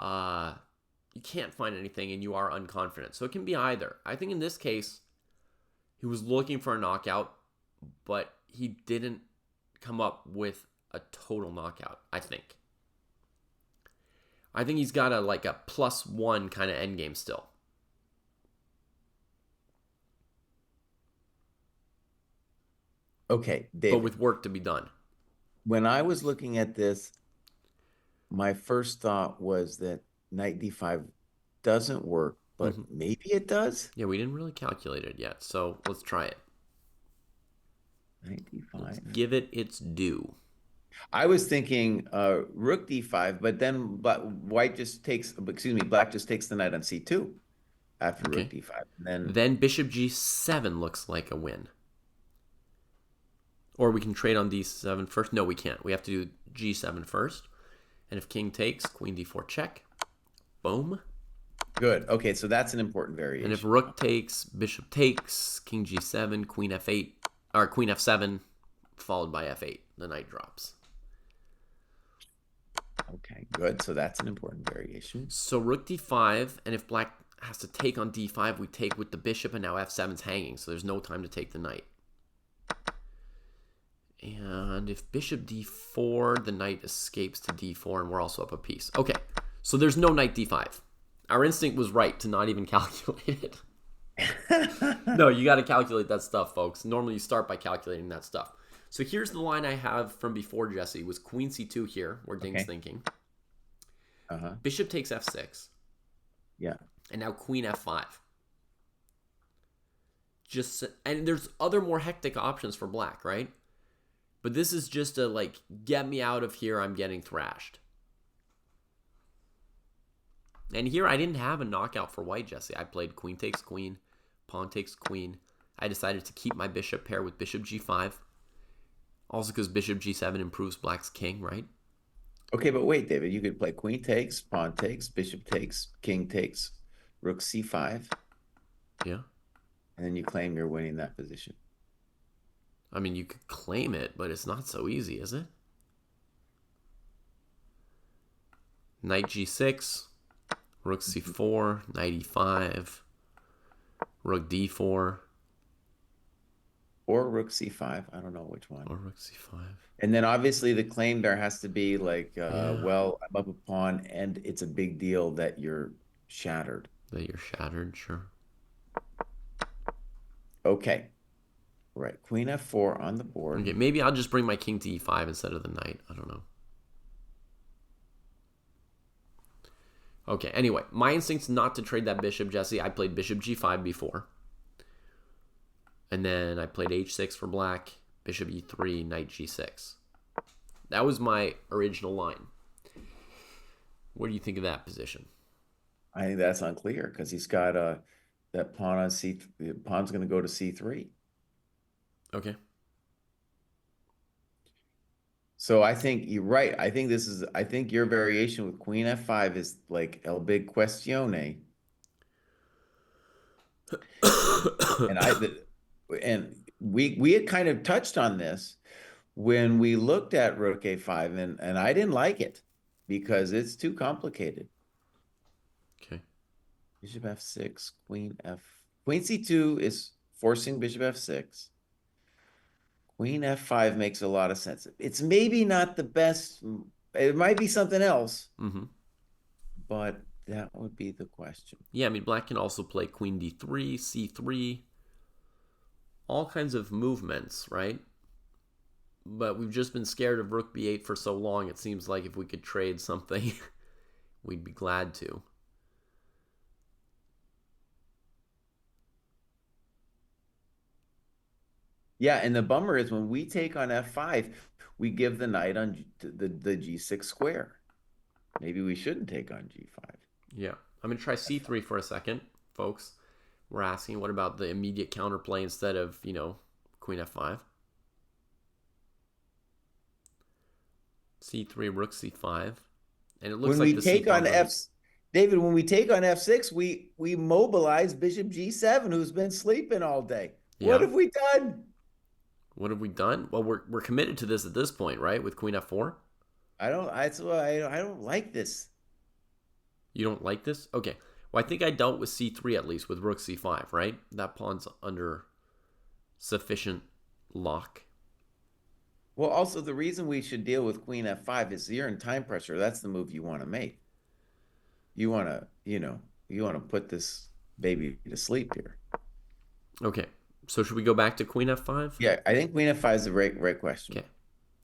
anything and you are unconfident. So it can be either. I think in this case, he was looking for a knockout, but he didn't come up with a total knockout, I think. I think he's got a +1 kind of endgame still. Okay, David. But with work to be done. When I was looking at this, my first thought was that knight d5 doesn't work, but maybe it does. Yeah, we didn't really calculate it yet, so let's try it. Knight d5. Let's give it its due. I was thinking rook d5, but then black just takes the knight on c2 after rook d5. Then bishop g7 looks like a win. Or we can trade on d7 first. No, we can't. We have to do g7 first. And if king takes, queen d4 check. Boom. Good. Okay, so that's an important variation. And if rook takes, bishop takes, king g7, queen f8, or queen f7, followed by f8. The knight drops. Okay, good. So that's an important variation. So rook d5, and if black has to take on d5, we take with the bishop, and now f7's hanging, so there's no time to take the knight. And if bishop d4, the knight escapes to d4, and we're also up a piece. Okay, so there's no knight d5. Our instinct was right to not even calculate it. No, you got to calculate that stuff, folks. Normally you start by calculating that stuff. So here's the line I have from before, Jesse, was queen c2 here, where Ding's thinking. Bishop takes f6. Yeah. And now queen f5. And there's other more hectic options for black, right? But this is just a, get me out of here, I'm getting thrashed. And here I didn't have a knockout for white, Jesse. I played queen takes queen, pawn takes queen. I decided to keep my bishop pair with bishop g5. Also because bishop g7 improves black's king, right? Okay, but wait, David. You could play queen takes, pawn takes, bishop takes, king takes, rook c5. Yeah. And then you claim you're winning that position. I mean, you could claim it, but it's not so easy, is it? Knight g6, rook c4, knight e5, rook d4. Or rook c5. I don't know which one. Or rook c5. And then obviously the claim there has to be well, I'm up a pawn, and it's a big deal that you're shattered. That you're shattered, sure. Okay. Right. Queen f4 on the board. Okay, maybe I'll just bring my king to e5 instead of the knight. I don't know. Okay, anyway, my instinct's not to trade that bishop, Jesse. I played bishop g5 before. And then I played h6 for black, bishop e3, knight g6. That was my original line. What do you think of that position? I think that's unclear because he's got that pawn on c3. The pawn's going to go to c3. Okay. So I think you're right. I think your variation with queen f5 is like el big questione. And we had kind of touched on this when we looked at rook a5, and I didn't like it because it's too complicated. Okay. Bishop f6, queen c2 is forcing bishop f6. Queen f5 makes a lot of sense. It's maybe not the best. It might be something else. But that would be the question. Yeah, I mean, black can also play queen d3, c3. All kinds of movements, right? But we've just been scared of rook b8 for so long. It seems like if we could trade something, we'd be glad to. Yeah, and the bummer is when we take on f5, we give the knight on the g6 square. Maybe we shouldn't take on g5. Yeah. I'm going to try c3 for a second, folks. We're asking, what about the immediate counterplay instead of, queen f5? c3, rook c5. And it looks When like we the c take pawn on doesn't... David, when we take on f6, we mobilize bishop g7, who's been sleeping all day. What Yeah. have we done? What have we done? Well, we're committed to this at this point, right? With queen f4? I don't like this. You don't like this? Okay. Well, I think I dealt with c3 at least with rook c5, right? That pawn's under sufficient lock. Well, also the reason we should deal with queen f5 is you're in time pressure. That's the move you want to make. You want to, you want to put this baby to sleep here. Okay. So should we go back to queen f5? Yeah, I think queen f5 is the right question. Okay.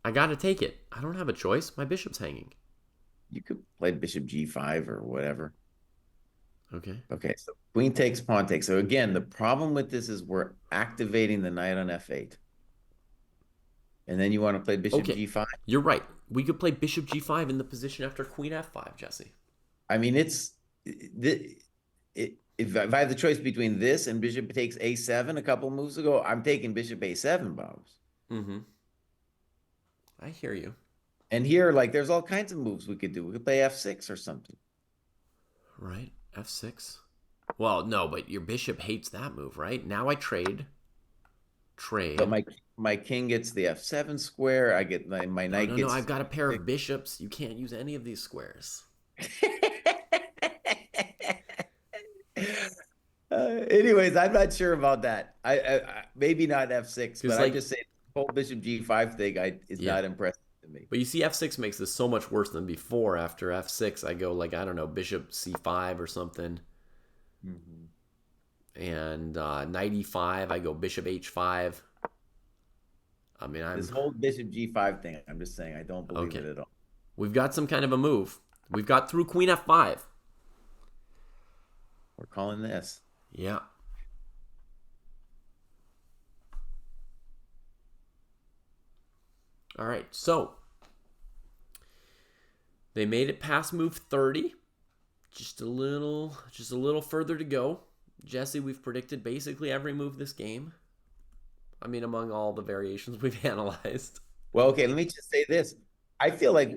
I got to take it. I don't have a choice. My bishop's hanging. You could play bishop g5 or whatever. Okay. Okay, so queen takes, pawn takes. So again, the problem with this is we're activating the knight on f8. And then you want to play bishop g5. You're right. We could play bishop g5 in the position after queen f5, Jesse. I mean, if I have the choice between this and bishop takes a7 a couple moves ago, I'm taking bishop a7, Bobs. Mm-hmm. I hear you. And here, like, there's all kinds of moves we could do. We could play f6 or something. Right. f6. Well, no, but your bishop hates that move, right? Now I trade. But my king gets the f7 square. I get my knight gets. No. I've got a pair of bishops. You can't use any of these squares. Anyways, I'm not sure about that. I maybe not f6, but I'm just saying the whole bishop g5 thing is not impressive to me. But you see, f6 makes this so much worse than before. After f6, I go like, I don't know, bishop c5 or something. Mm-hmm. And knight e5, I go bishop h5. I mean, this whole bishop g5 thing, I'm just saying I don't believe it at all. We've got some kind of a move. We've got through queen f5. We're calling this. Yeah. All right, so they made it past move 30. Just a little further to go. Jesse, we've predicted basically every move this game. I mean, among all the variations we've analyzed. Well, okay, let me just say this. I feel like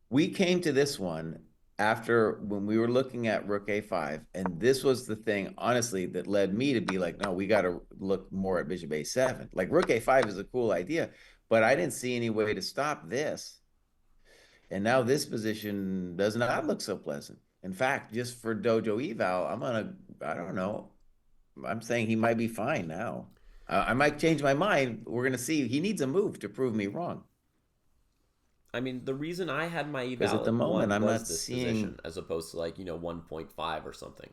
we came to this one after when we were looking at rook a5, and this was the thing, honestly, that led me to be like, no, we got to look more at bishop a7. Like rook a5 is a cool idea, but I didn't see any way to stop this. And now this position does not look so pleasant. In fact, just for Dojo eval, I don't know. I'm saying he might be fine now. I might change my mind. We're going to see. He needs a move to prove me wrong. I mean, the reason I had my eval at the moment, I'm not this seeing position as opposed to 1.5 or something.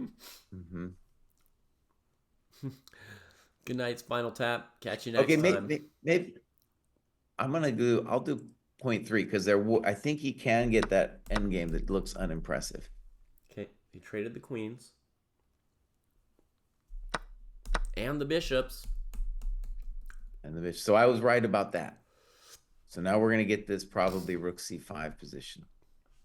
Mm-hmm. Good night, Spinal Tap. Catch you next time. Okay, maybe I'll do 0.3 because I think he can get that endgame that looks unimpressive. Okay, he traded the queens and the bishops. So I was right about that. So now we're going to get this probably rook c5 position.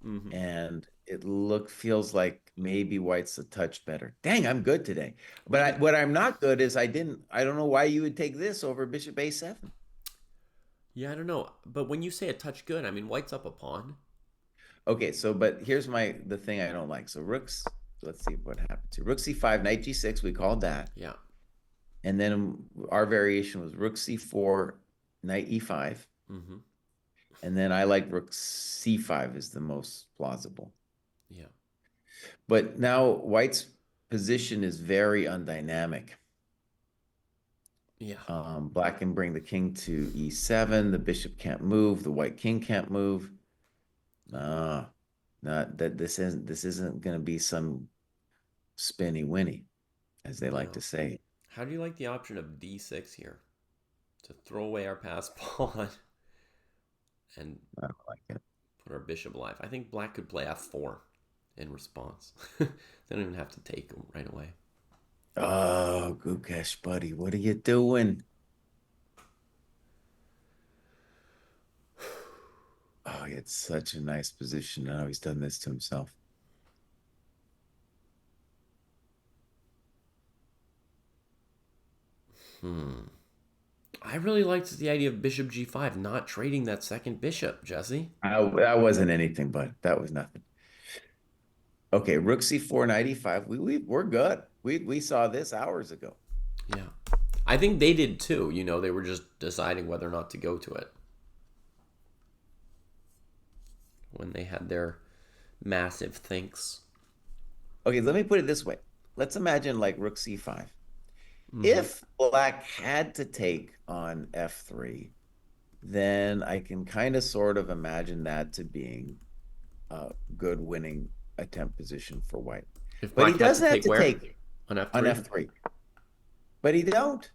Mm-hmm. And it feels like maybe white's a touch better. Dang, I'm good today. But what I'm not good is I don't know why you would take this over bishop a7. Yeah, I don't know. But when you say a touch good, I mean, white's up a pawn. Okay, but here's the thing I don't like. So let's see what happened to rook c5, knight g6, we called that. Yeah. And then our variation was rook c4, knight e5. Mm-hmm. And then I like rook c5 is the most plausible. Yeah. But now white's position is very undynamic. Yeah. Black can bring the king to e7. The bishop can't move. The white king can't move. Not that this isn't going to be some spinny winny, as they like to say. How do you like the option of d6 here? To throw away our passed pawn and I don't like it. Put our bishop alive. I think black could play f4 in response. They don't even have to take right away. Oh, Gukesh, buddy, what are you doing? Oh, he had such a nice position. Now he's done this to himself. I really liked the idea of bishop g5, not trading that second bishop, Jesse. That wasn't anything, but that was nothing. Okay, rook c4, knight e5. We're good. We saw this hours ago. Yeah. I think they did too. They were just deciding whether or not to go to it when they had their massive thinks. Okay, let me put it this way. Let's imagine like rook c5. If black had to take on f3, then I can kind of sort of imagine that to being a good winning attempt position for white. But he doesn't have to take on f3. On f3. But he don't.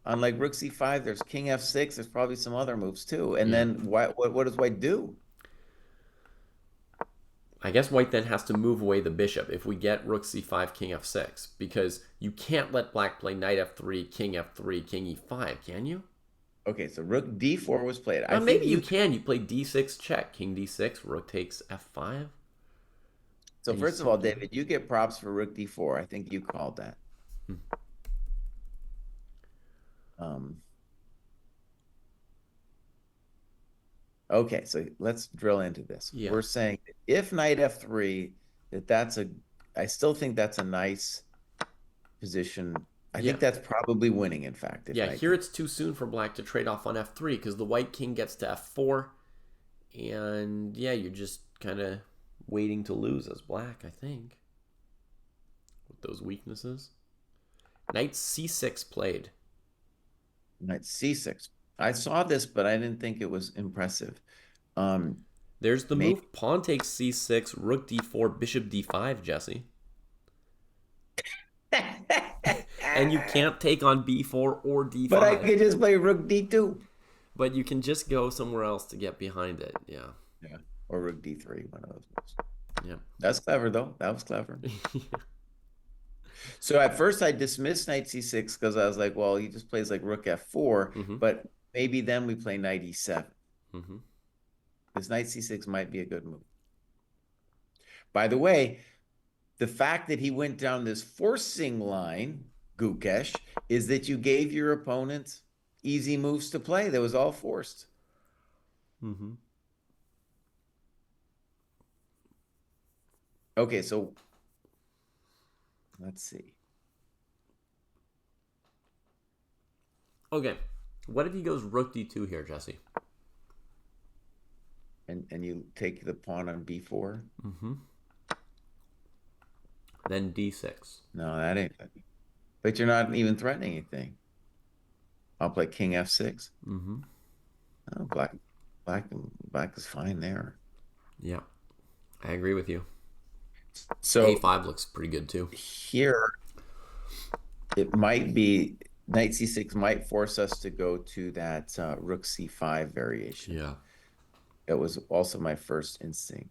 Unlike rook c5, there's king f6. There's probably some other moves too. And then what does white do? I guess white then has to move away the bishop if we get rook c5, king f6, because you can't let black play knight f3, king e5, can you? Okay, so rook d4 was played. Well, maybe you can. You play d6 check, king d6, rook takes f5. So first of all, David, you get props for rook d4. I think you called that. Okay, so let's drill into this. Yeah. We're saying if knight f3, I still think that's a nice position. I think that's probably winning, in fact. Here it's too soon for black to trade off on f3 because the white king gets to f4. And you're just kind of waiting to lose as black, I think. With those weaknesses. Knight c6 played. Knight c6. I saw this, but I didn't think it was impressive. There's the move. Pawn takes c6, rook d4, bishop d5, Jesse. And you can't take on b4 or d5. But I could just play rook d2. But you can just go somewhere else to get behind it. Yeah. Or rook d3, one of those moves. Yeah. That's clever, though. That was clever. So at first I dismissed knight c6 because I was like, well, he just plays like rook f4, but maybe then we play knight e7. This knight c6 might be a good move. By the way, the fact that he went down this forcing line, Gukesh, is that you gave your opponent easy moves to play. That was all forced. Okay, so let's see. Okay, what if he goes rook d2 here, Jesse? And you take the pawn on b4? Then d6. No, that ain't good. But you're not even threatening anything. I'll play king f6. Oh, black is fine there. Yeah, I agree with you. So a5 looks pretty good too. Here, it might be knight c6 might force us to go to that rook c5 variation. Yeah. It was also my first instinct.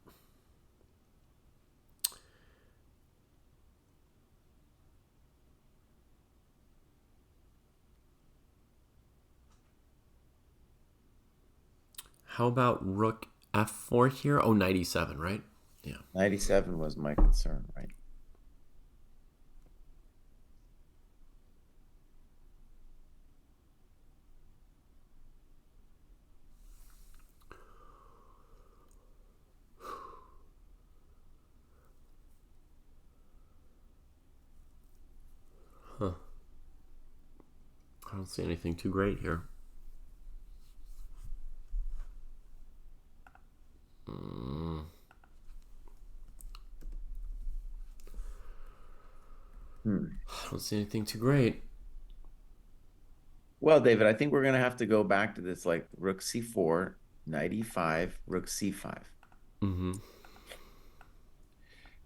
How about rook f4 here? Oh, knight e7, right? Yeah. Knight e7 was my concern, right? I don't see anything too great here. I don't see anything too great. Well, David, I think we're going to have to go back to this like rook c4, knight e5, rook c5.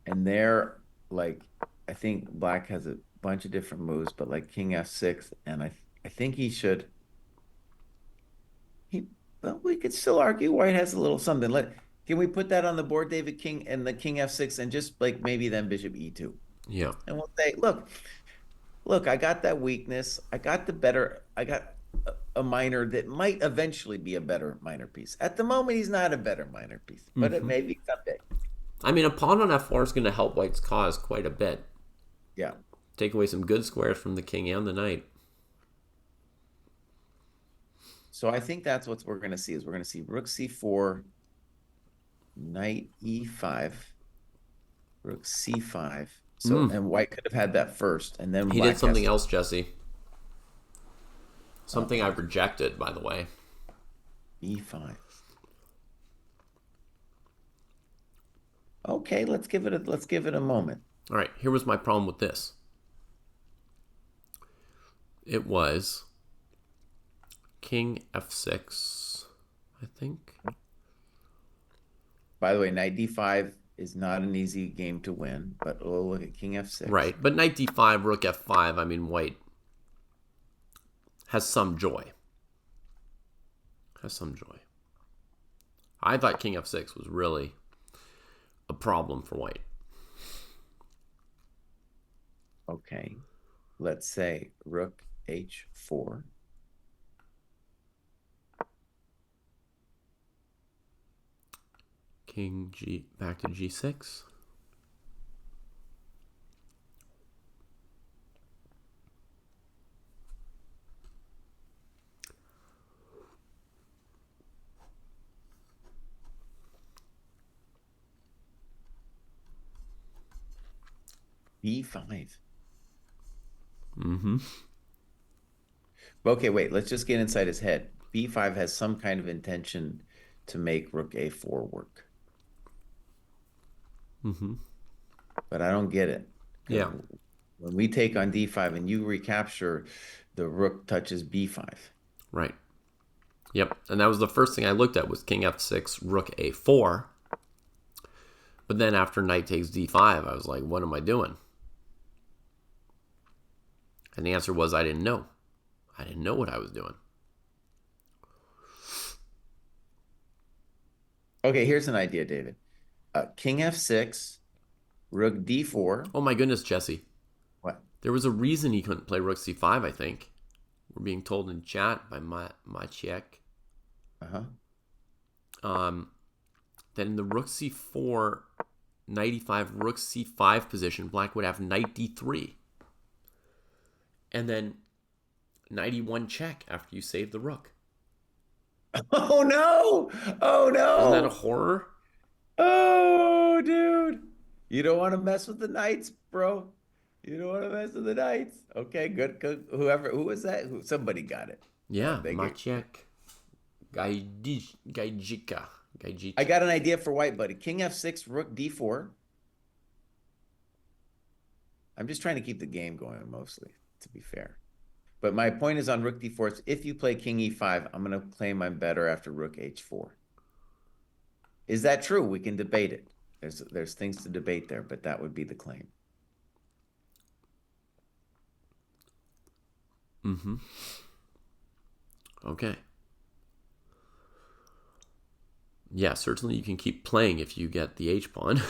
And there, like, I think black has a bunch of different moves, but like king f6, and I think he should. Well, we could still argue white has a little something. Can we put that on the board, David? King and the king f6, and just like maybe then bishop e2. Yeah. And we'll say, look, I got that weakness. I got a minor that might eventually be a better minor piece. At the moment, he's not a better minor piece, but it may be someday. I mean, a pawn on f4 is going to help white's cause quite a bit. Yeah. Take away some good squares from the king and the knight. So I think that's what we're going to see. Is we're going to see rook c4, knight e5, rook c5. So and white could have had that first, and then he black did something has else, Jesse. Something I rejected, by the way. e5. Okay, let's give it a moment. All right, here was my problem with this. It was king f6, I think. By the way, knight d5 is not an easy game to win, but we'll look at king f6. Right, but knight d5, rook f5, I mean, white has some joy. Has some joy. I thought king f6 was really a problem for white. Okay, let's say rook h4. King g back to g6. b5. Mm-hmm. Okay, wait, let's just get inside his head. b5 has some kind of intention to make rook a4 work. Mm-hmm. But I don't get it. Yeah. When we take on d5 and you recapture, the rook touches b5. Right. Yep. And that was the first thing I looked at was king f6, rook a4. But then after knight takes d5, I was like, what am I doing? And the answer was I didn't know. I didn't know what I was doing. Okay, here's an idea, David. King f6, rook d4. Oh my goodness, Jesse. What? There was a reason he couldn't play rook c5, I think. We're being told in chat by Maciek. That in the rook c4, knight e5, rook c5 position, black would have knight d3. And then knight e1 check after you save the rook. Oh no! Oh no! Isn't that a horror? Oh, dude. You don't want to mess with the knights, bro. You don't want to mess with the knights. Okay, good. Who was that? Somebody got it. Yeah, Maciek. Gajika. I got an idea for white, buddy. King f6, rook d4. I'm just trying to keep the game going mostly, to be fair. But my point is on rook d4. If you play king e5, I'm going to claim I'm better after rook h4. Is that true? We can debate it. There's things to debate there, but that would be the claim. Mm-hmm. Okay. Yeah, certainly you can keep playing if you get the h-pawn.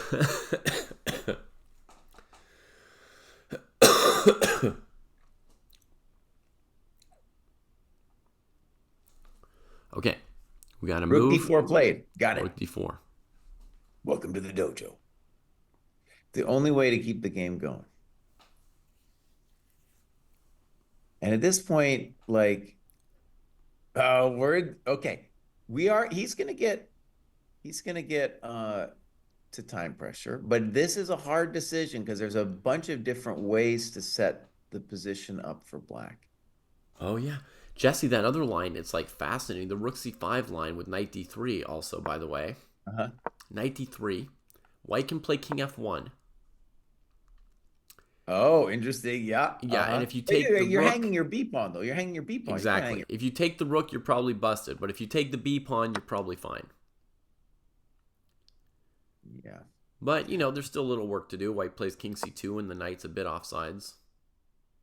Okay. We got to move. Rook d4 played. Got it. Rook d4. Welcome to the dojo. The only way to keep the game going. And at this point, like, okay. He's gonna get to time pressure, but this is a hard decision because there's a bunch of different ways to set the position up for black. Oh yeah. Jesse, that other line, it's like fascinating. The rook c5 line with knight d3 also, by the way. Knight d3. White can play king f1. Oh, interesting. Yeah. Yeah, and if you take you're rook, hanging your b pawn though. You're hanging your b pawn. Exactly. If you take the rook, you're probably busted. But if you take the b pawn, you're probably fine. Yeah. But, there's still a little work to do. White plays king c2 and the knight's a bit offsides.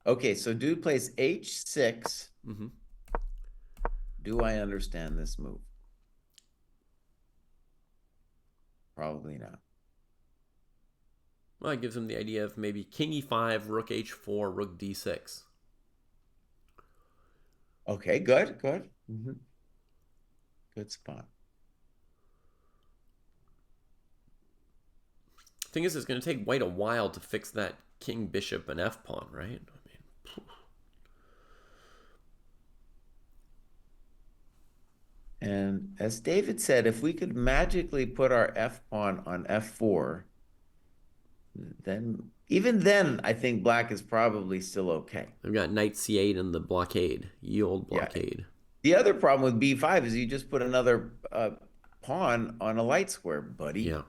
Okay, so dude plays h6. Mm-hmm. Do I understand this move? Probably not. Well, it gives him the idea of maybe king e5, rook h4, rook d6. Okay, good. Mm-hmm. Good spot. Thing is, it's going to take white a while to fix that king, bishop, and f pawn, right? I mean, And as David said, if we could magically put our f pawn on f4, then even then, I think black is probably still okay. I've got knight c8 and the blockade, ye old Yeah. blockade. The other problem with b5 is you just put another pawn on a light square, buddy. Yeah.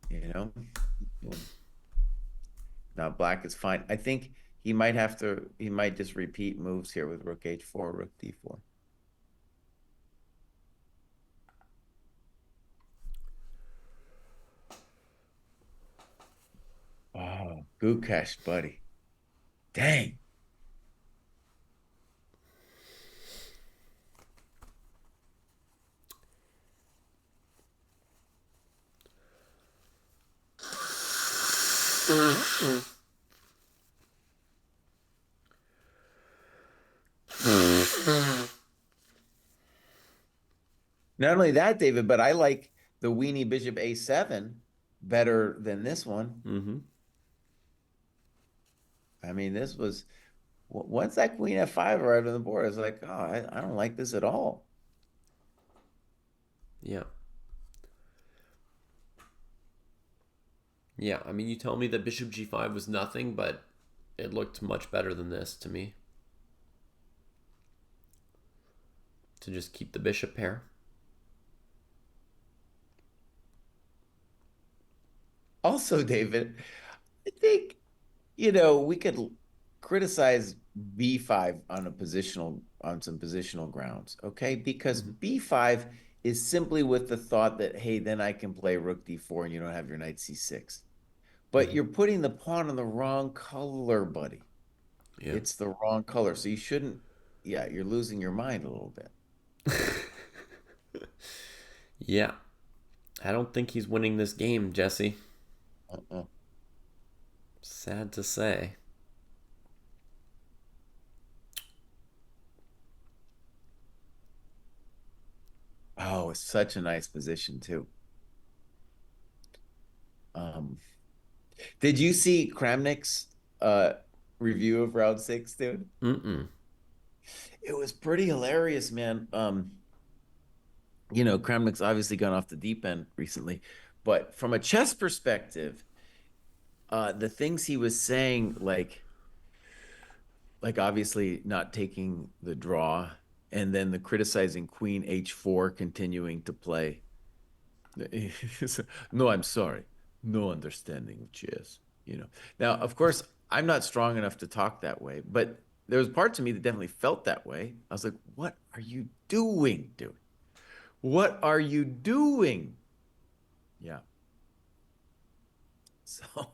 You know. Now black is fine. I think he might just repeat moves here with rook h4, rook d4. Oh, Gukesh, buddy. Dang. Not only that, David, but I like the weenie bishop a7 better than this one. Mm-hmm. I mean, this was once that queen f5 arrived on the board, I was like, oh, I don't like this at all. Yeah. Yeah, I mean, you tell me that bishop g5 was nothing, but it looked much better than this to me. To just keep the bishop pair. Also, David, I think, we could criticize b5 on some positional grounds, okay? Because b5 is simply with the thought that, hey, then I can play rook d4 and you don't have your knight c6. But you're putting the pawn on the wrong color, buddy. Yeah. It's the wrong color. So you shouldn't, you're losing your mind a little bit. Yeah. I don't think he's winning this game, Jesse. Sad to say. Oh, it's such a nice position, too. Did you see Kramnik's review of round 6, dude? It was pretty hilarious, man. Kramnik's obviously gone off the deep end recently, but from a chess perspective, the things he was saying, like obviously not taking the draw, and then the criticizing queen h4 continuing to play. No, I'm sorry. No understanding of chess. Now, of course, I'm not strong enough to talk that way, but there was parts of me that definitely felt that way. I was like, what are you doing, dude? What are you doing? Yeah. So,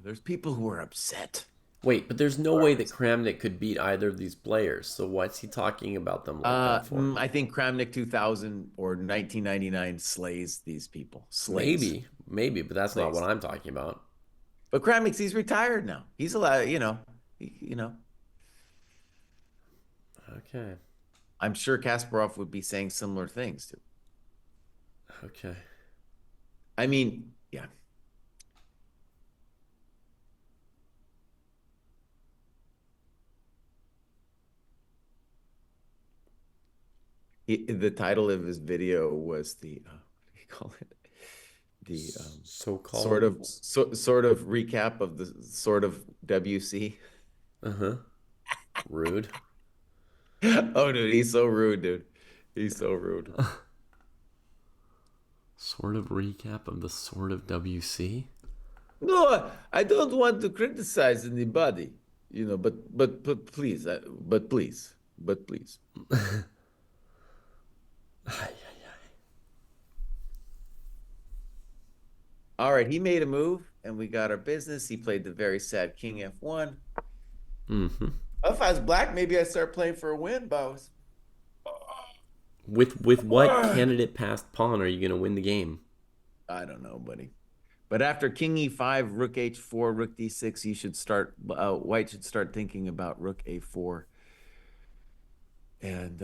there's people who are upset. Wait, but there's no way that Kramnik could beat either of these players. So what's he talking about them like that for? I think Kramnik 2000 or 1999 slays these people. Slays. Maybe, but that's not what I'm talking about. But Kramnik, he's retired now. He's allowed, Okay. I'm sure Kasparov would be saying similar things too. Okay. I mean, yeah. The title of his video was the what do you call it? The so-called sort of recap of the sort of WC. Rude. Oh, dude, he's so rude, dude. He's so rude. Sort of recap of the sort of WC. No, I don't want to criticize anybody, but please, but please. All right, he made a move, and we got our business. He played the very sad king f1. If I was black, maybe I'd start playing for a win, boss. With what candidate passed pawn are you going to win the game? I don't know, buddy. But after king e5, rook h4, rook d6, you should start. White should start thinking about rook a4. And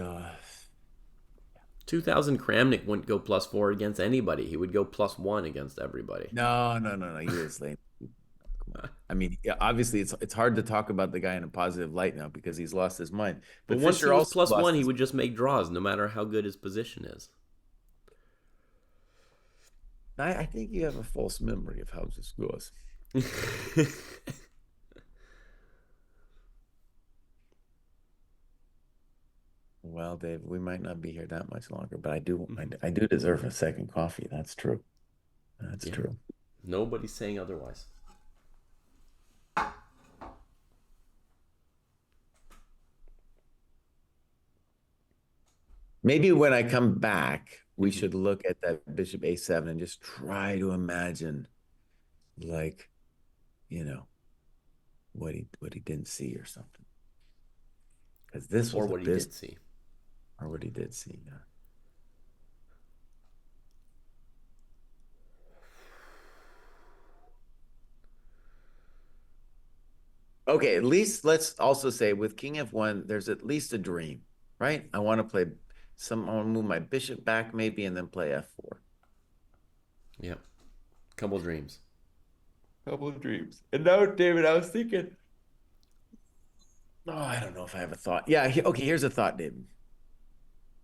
2000 Kramnik wouldn't go +4 against anybody. He would go +1 against everybody. No. You was late. Come on. I mean, yeah, obviously, it's hard to talk about the guy in a positive light now because he's lost his mind. But But once he Fischer was also lost +1, he his. would just make draws, no matter how good his position is. I think you have a false memory of how this goes. Well, Dave, we might not be here that much longer, but I do deserve a second coffee. That's true. That's true. Nobody's saying otherwise. Maybe when I come back, we should look at that Bishop A7 and just try to imagine, like, what he didn't see or something. Because this was Or what he did see. Or what he did see, yeah. Okay, at least let's also say with King F1, there's at least a dream, right? I want to move my bishop back maybe and then play F4. Yep. Couple dreams. Couple of dreams. And now, David, I was thinking, I don't know if I have a thought. Yeah, okay, here's a thought, David.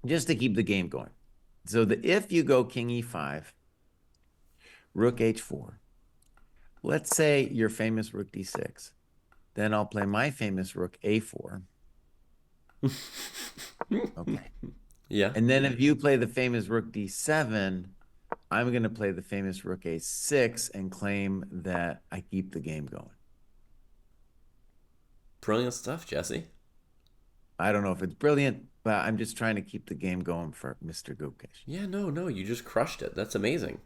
Just to keep the game going. So if you go King E5, Rook H4, let's say your famous Rook D6, then I'll play my famous Rook A4. Okay. Yeah. And then if you play the famous Rook D7, I'm going to play the famous Rook A6 and claim that I keep the game going. Brilliant stuff, Jesse. I don't know if it's brilliant, but I'm just trying to keep the game going for Mr. Gukesh. Yeah, no, you just crushed it. That's amazing.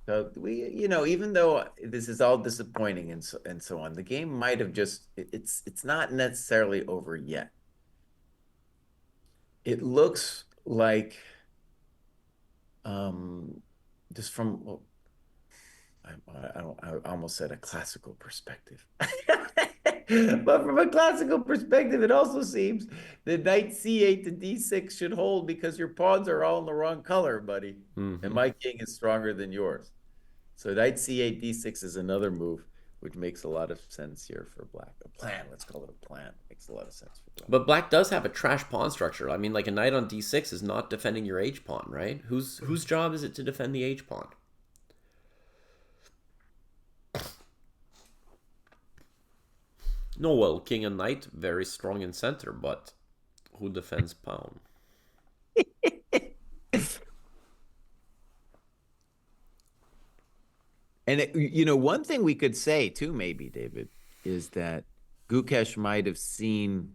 So even though this is all disappointing and so on, the game might have it's not necessarily over yet. It looks like, just from, I almost said a classical perspective. But from a classical perspective, it also seems that knight c8 to d6 should hold because your pawns are all in the wrong color, buddy. Mm-hmm. And my king is stronger than yours. So knight c8, d6 is another move, which makes a lot of sense here for black. A plan, let's call it a plan. Makes a lot of sense for black. But black does have a trash pawn structure. I mean, like a knight on d6 is not defending your h pawn, right? Whose job is it to defend the h pawn? No, well, king and knight, very strong in center, but who defends pawn? And one thing we could say too, maybe, David, is that Gukesh might have seen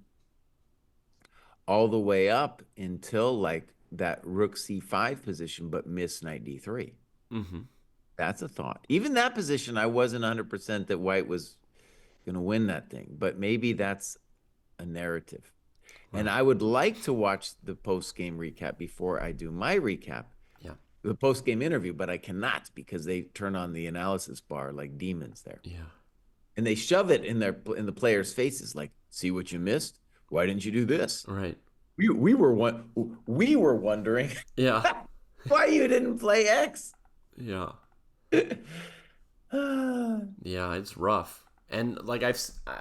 all the way up until like that Rook C5 position, but missed knight D3. Mm-hmm. That's a thought. Even that position, I wasn't 100% that white was going to win that thing, but maybe that's a narrative. Right. And I would like to watch the post-game recap before I do my recap. Yeah. The post-game interview, but I cannot because they turn on the analysis bar like demons there. Yeah. And they shove it in the players' faces like, see what you missed? Why didn't you do this? Right. We were wondering yeah. why you didn't play X. Yeah. Yeah, it's rough. And like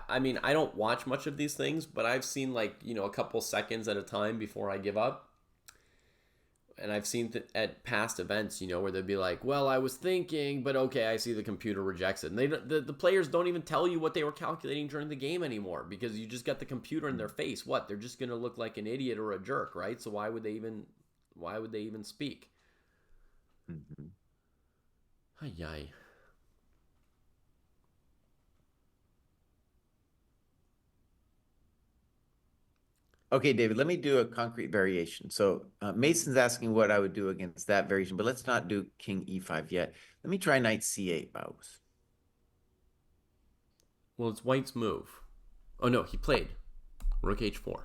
I mean, I don't watch much of these things, but I've seen like, a couple seconds at a time before I give up. And I've seen at past events, where they'd be like, well, I was thinking, but okay, I see the computer rejects it. And the players don't even tell you what they were calculating during the game anymore because you just got the computer in their face. What? They're just going to look like an idiot or a jerk, right? So why would they even speak? Mm-hmm. Ay. Okay, David, let me do a concrete variation. So Mason's asking what I would do against that variation, but let's not do king e5 yet. Let me try knight c8, Baus. Well, it's white's move. Oh, no, he played rook h4.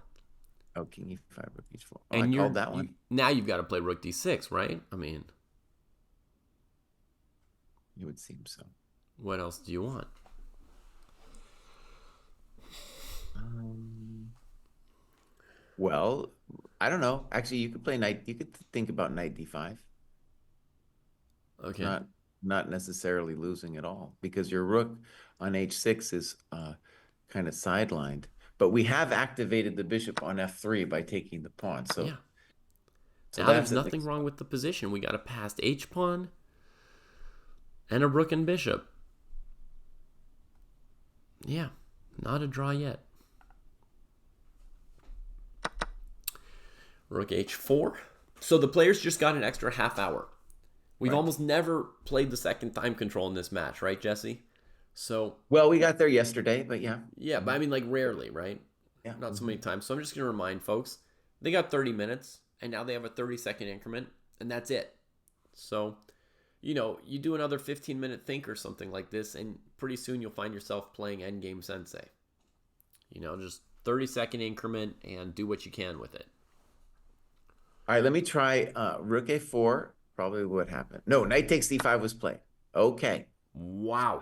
Oh, king e5, rook h4. Oh, and I called that one? Now you've got to play rook d6, right? I mean... It would seem so. What else do you want? Um, well, I don't know. Actually, you could play knight. You could think about knight d5. Okay. Not necessarily losing at all because your rook on h6 is kind of sidelined. But we have activated the bishop on f3 by taking the pawn. Yeah. So Now there's that's at nothing least wrong with the position. We got a passed H pawn and a rook and bishop. Yeah, not a draw yet. Rook H4. So the players just got an extra half hour. We've right. almost never played the second time control in this match, right, Jesse? So Well, we got there yesterday, but yeah. yeah, but I mean like rarely, right? Yeah. Not so many times. So I'm just gonna remind folks, they got 30 minutes and now they have a 30-second increment, and that's it. So, you do another 15-minute think or something like this, and pretty soon you'll find yourself playing Endgame Sensei. Just 30-second increment and do what you can with it. All right, let me try rook a4. Probably what happened. No, knight takes d5 was played. Okay. Wow.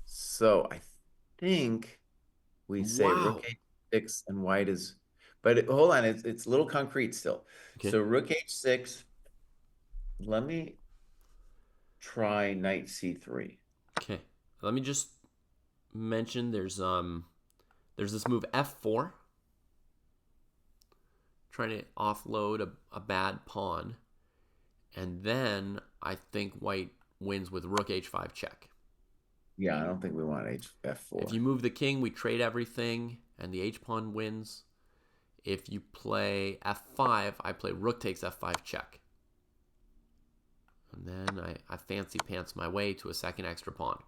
So I think we say rook Wow. h6 and white is, but hold on, it's a little concrete still. Okay. So rook h6. Let me try knight c3. Okay. Let me just mention there's this move f4, trying to offload a bad pawn, and then I think white wins with rook h5 check. Yeah, I don't think we want f4. If you move the king, we trade everything, and the h pawn wins. If you play f5, I play rook takes f5 check. And then I fancy pants my way to a second extra pawn.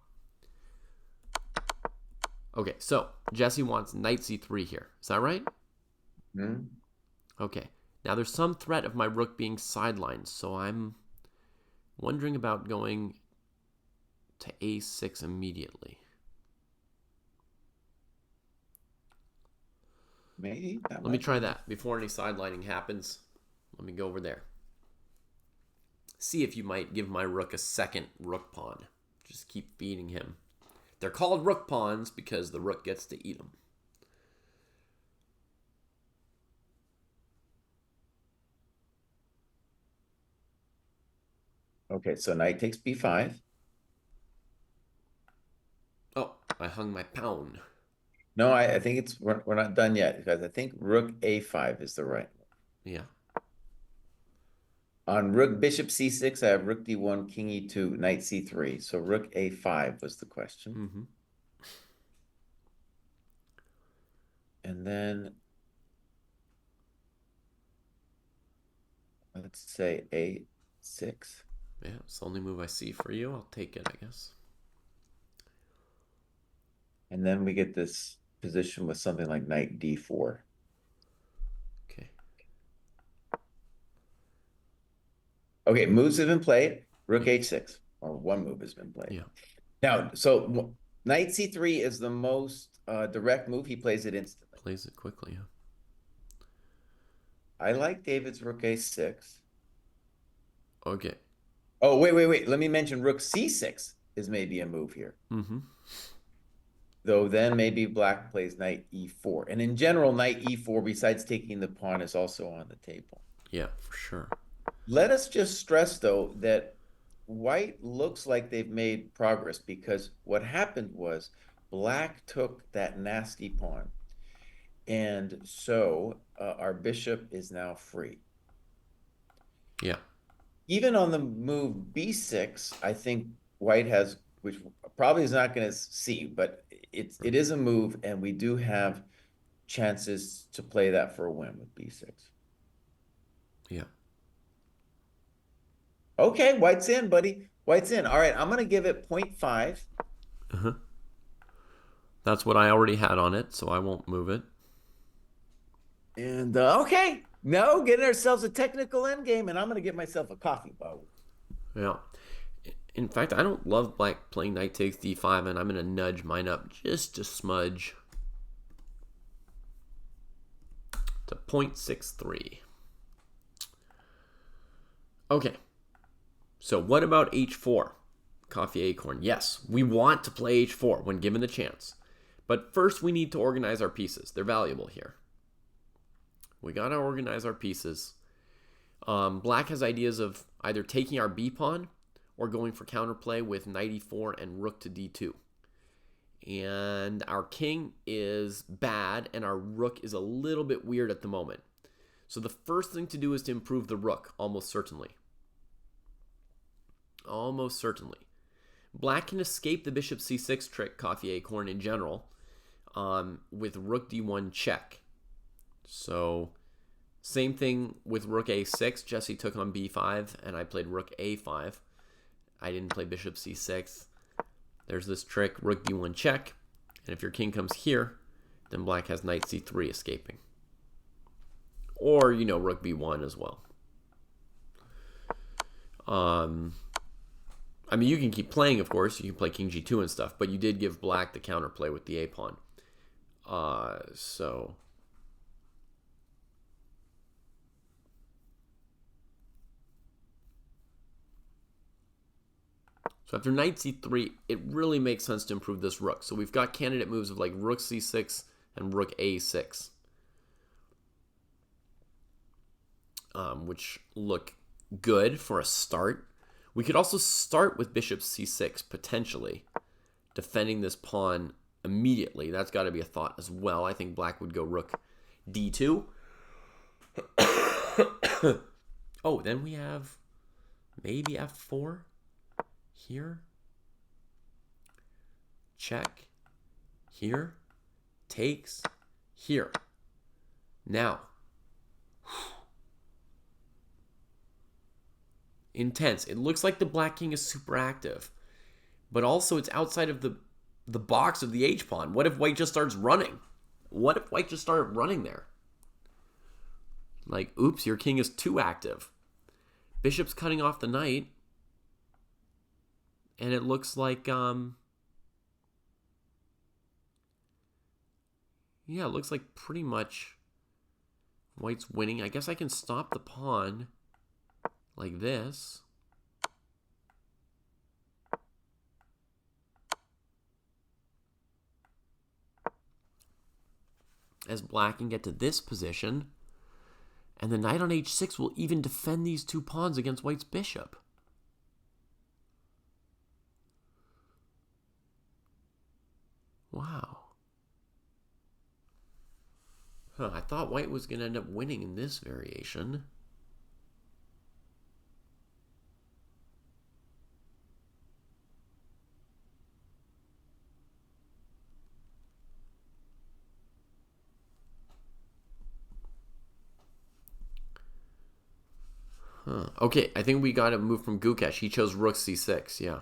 Okay, so Jesse wants knight c3 here. Is that right? Hmm? Okay. Now there's some threat of my rook being sidelined, so I'm wondering about going to a6 immediately. Maybe. Let me try that before any sidelining happens. Let me go over there. See if you might give my rook a second rook pawn. Just keep feeding him. They're called rook pawns because the rook gets to eat them. Okay, so knight takes b5. Oh, I hung my pawn. No, I think we're not done yet because I think rook a5 is the right one. Yeah. On rook bishop c6, I have rook d1, king e2, knight c3. So rook a5 was the question. Mm-hmm. And then let's say a6. Yeah, it's the only move I see for you. I'll take it, I guess. And then we get this position with something like knight d4. Okay. Okay, moves have been played. Rook h6, or one move has been played. Yeah. Now, so knight c3 is the most direct move. He plays it instantly. Plays it quickly, yeah. I like David's rook a6. Okay. Oh, wait. Let me mention rook c6 is maybe a move here. Mm-hmm. Though then maybe black plays knight e4. And in general, knight e4, besides taking the pawn, is also on the table. Yeah, for sure. Let us just stress, though, that white looks like they've made progress because what happened was black took that nasty pawn. And so our bishop is now free. Yeah. Even on the move b6, I think white has, which probably is not going to see, but it is a move, and we do have chances to play that for a win with b6. Yeah. Okay, white's in, buddy. White's in. All right, I'm going to give it 0.5. Uh-huh. That's what I already had on it, so I won't move it. And okay, no, getting ourselves a technical endgame, and I'm going to get myself a coffee bowl. Yeah. In fact, I don't love black playing knight takes d5, and I'm going to nudge mine up just a smudge to 0.63. Okay. So what about h4? Coffee Acorn. Yes, we want to play h4 when given the chance. But first, we need to organize our pieces. They're valuable here. We got to organize our pieces. Black has ideas of either taking our B pawn or going for counterplay with knight e4 and rook to d2. And our king is bad, and our rook is a little bit weird at the moment. So the first thing to do is to improve the rook, almost certainly. Almost certainly. Black can escape the bishop c6 trick, coffee acorn in general, with rook d1 check. So same thing with rook a6. Jesse took on b5, and I played rook a5. I didn't play bishop c6. There's this trick, rook d1 check. And if your king comes here, then black has knight c3 escaping. Or, you know, rook b1 as well. I mean, you can keep playing, of course. You can play king g2 and stuff. But you did give black the counterplay with the a pawn. So after knight c3, it really makes sense to improve this rook. So we've got candidate moves of like rook c6 and rook a6, which look good for a start. We could also start with bishop c6, potentially, defending this pawn immediately. That's got to be a thought as well. I think black would go rook d2. Oh, then we have maybe f4. Here, check, here, takes, here. Now, intense. It looks like the black king is super active, but also it's outside of the box of the h-pawn. What if white just starts running? What if white just started running there? Like, oops, your king is too active. Bishop's cutting off the knight. And it looks like, yeah, it looks like pretty much white's winning. I guess I can stop the pawn like this. As black can get to this position. And the knight on h6 will even defend these two pawns against white's bishop. Wow. Huh, I thought white was going to end up winning in this variation. Huh. Okay, I think we got to move from Gukesh. He chose rook c6, yeah.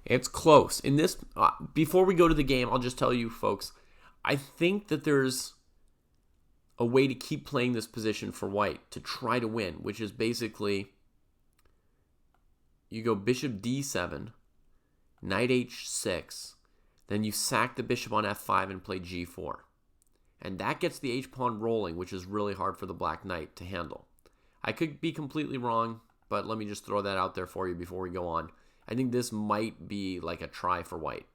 It's close. In this, before we go to the game, I'll just tell you, folks, I think that there's a way to keep playing this position for white to try to win, which is basically you go bishop d7, knight h6, then you sack the bishop on f5 and play g4. And that gets the h-pawn rolling, which is really hard for the black knight to handle. I could be completely wrong, but let me just throw that out there for you before we go on. I think this might be like a try for white.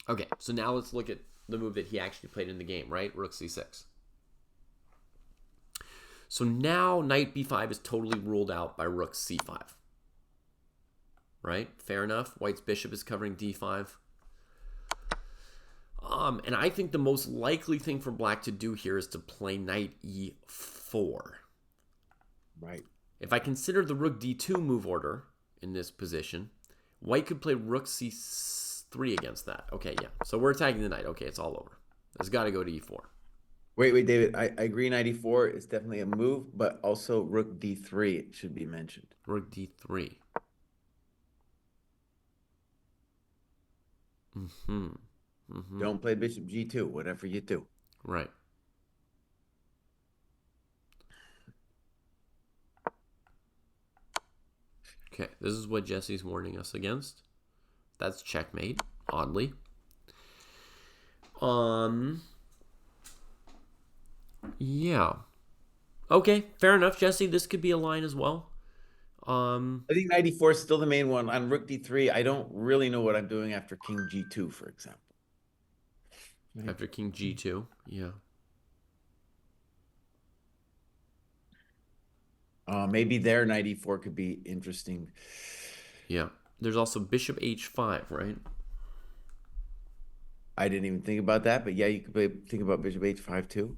Okay, so now let's look at the move that he actually played in the game, right? Rook c6. So now knight b5 is totally ruled out by rook c5. Right? Fair enough. White's bishop is covering d5. And I think the most likely thing for black to do here is to play knight e4. Right. If I consider the rook d2 move order in this position, white could play rook c3 against that. Okay, yeah. So we're attacking the knight. Okay, it's all over. It's got to go to e4. Wait, David. I agree. 94 is definitely a move, but also rook d3 should be mentioned. Rook d3. Don't play bishop g2, whatever you do. Right. Okay, this is what Jesse's warning us against. That's checkmate, oddly. Yeah. Okay, fair enough, Jesse. This could be a line as well. I think 94 is still the main one. On rook d3, I don't really know what I'm doing after king g2, for example. After king g2, yeah. Maybe there 94 could be interesting. Yeah. There's also bishop h5, right? I didn't even think about that, but yeah, you could think about bishop h5 too.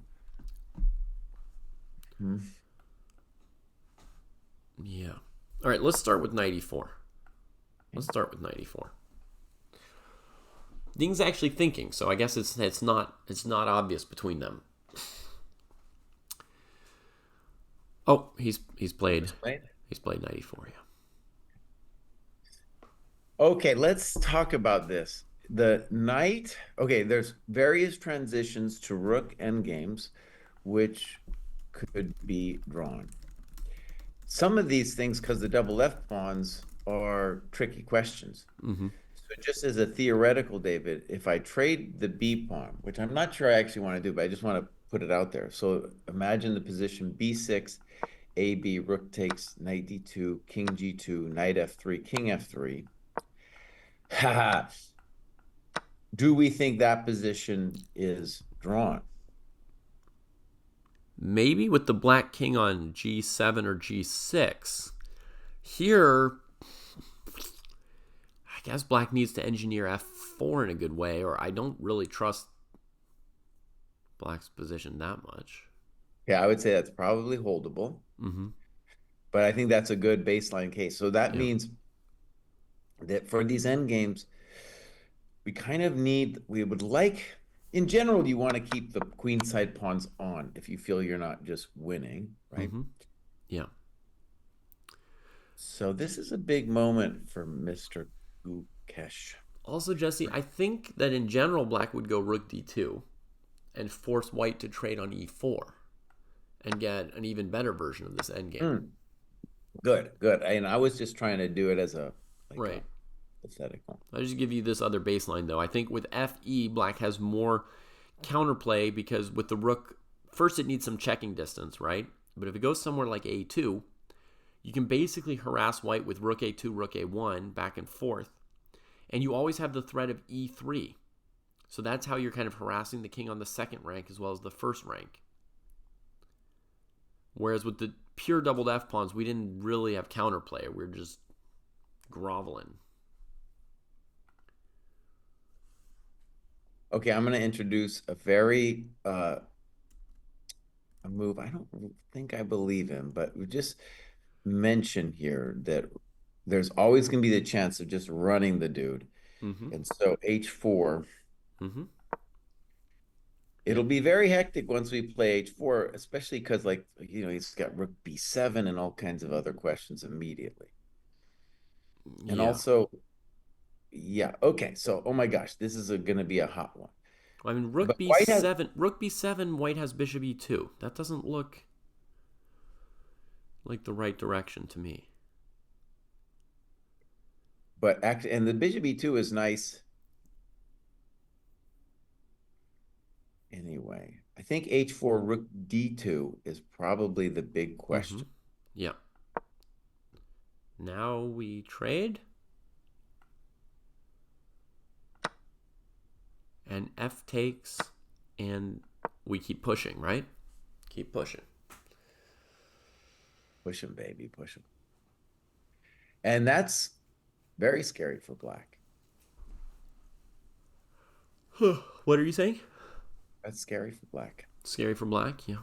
Yeah. All right, let's start with 94. Let's start with 94. Ding's actually thinking, so I guess it's not obvious between them. Oh, he's played 94, yeah. Okay, let's talk about this. The knight, okay, there's various transitions to rook endgames, which could be drawn. Some of these things, because the double left pawns are tricky questions. So just as a theoretical, David, if I trade the b pawn, which I'm not sure I actually want to do, but I just want to put it out there. So imagine the position b6, ab, rook takes, knight d2, king g2, knight f3, king f3. Do we think that position is drawn? Maybe with the black king on g7 or g6. Here, I guess black needs to engineer f4 in a good way, or I don't really trust black's position that much. Yeah, I would say that's probably holdable. But I think that's a good baseline case. So that means that for these endgames, we would like, in general, you want to keep the queenside pawns on if you feel you're not just winning, right? Yeah. So this is a big moment for Mr. Gukesh. Also, Jesse, I think that in general, black would go rook d2 and force white to trade on e4 and get an even better version of this endgame. Good. And I was just trying to do it as a right. Pathetic one. I'll just give you this other baseline, though. I think with fe, black has more counterplay because with the rook, first it needs some checking distance, right? But if it goes somewhere like a2, you can basically harass white with rook a2, rook a1, back and forth. And you always have the threat of e3. So that's how you're kind of harassing the king on the second rank as well as the first rank. Whereas with the pure doubled f pawns, we didn't really have counterplay. We were just groveling. Okay, I'm going to introduce a very a move I don't think I believe in, but we just mention here that there's always going to be the chance of just running the dude. And so h4, it'll be very hectic once we play h4, especially because, like, he's got rook b7 and all kinds of other questions immediately. And also, yeah, okay, so, oh my gosh, this is going to be a hot one. I mean, rook b7, white has bishop e2. That doesn't look like the right direction to me. But actually, and the bishop e2 is nice. Anyway, I think h4, rook d2 is probably the big question. Yeah. Now we trade. And f takes, and we keep pushing, right? Keep pushing. Push him, baby, push him. And that's very scary for black. What are you saying? That's scary for black. Scary for black, yeah.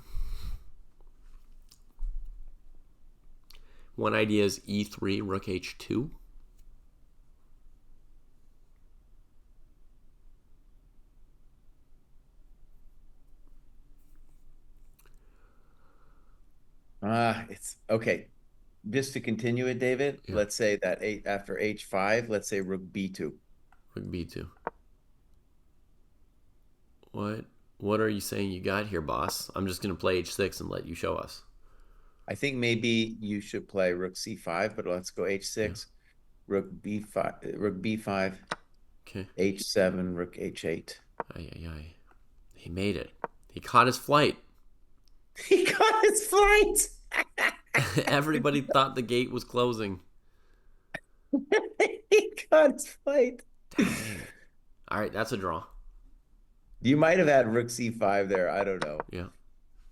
One idea is e3, rook h2. It's okay. Just to continue it, David, let's say that after h5, let's say rook b2. Rook b2. What are you saying you got here, boss? I'm just going to play h6 and let you show us. I think maybe you should play rook c5, but let's go Yeah. h6, rook b5, rook b5, Okay. h7, rook h8. Ay, ay, ay. He made it. He caught his flight. He got his flight. Everybody thought the gate was closing. He got his flight. Dang. All right, that's a draw. You might have had rook c5 there. I don't know. Yeah.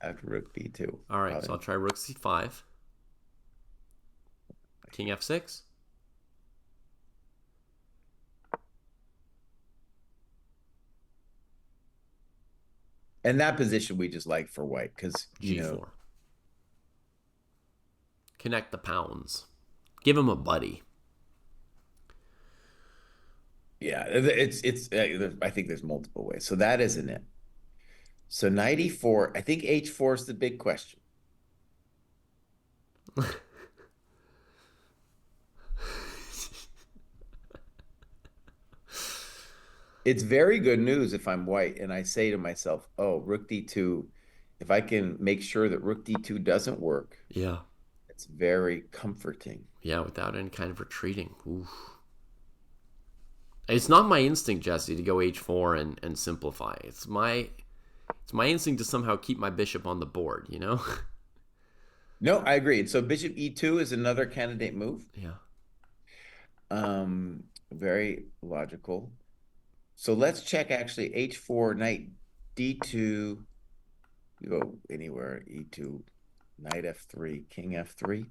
After rook b2. All right, Probably so I'll try rook c5. King f6. and that position we just like for white because G4. Connect the pounds. Give him a buddy. yeah, it's I think there's multiple ways. So that isn't it. So knight e4, I think h4 is the big question. It's very good news if I'm white and I say to myself, oh, rook d2, if I can make sure that rook d2 doesn't work, Yeah. it's very comforting. Yeah, without any kind of retreating. Oof. It's not my instinct, Jesse, to go h4 and simplify. It's my instinct to somehow keep my bishop on the board, you know? No, I agree. So bishop e2 is another candidate move. Yeah. Very logical. So let's check actually h4, knight d2. You go anywhere, e2, knight f3, king f3.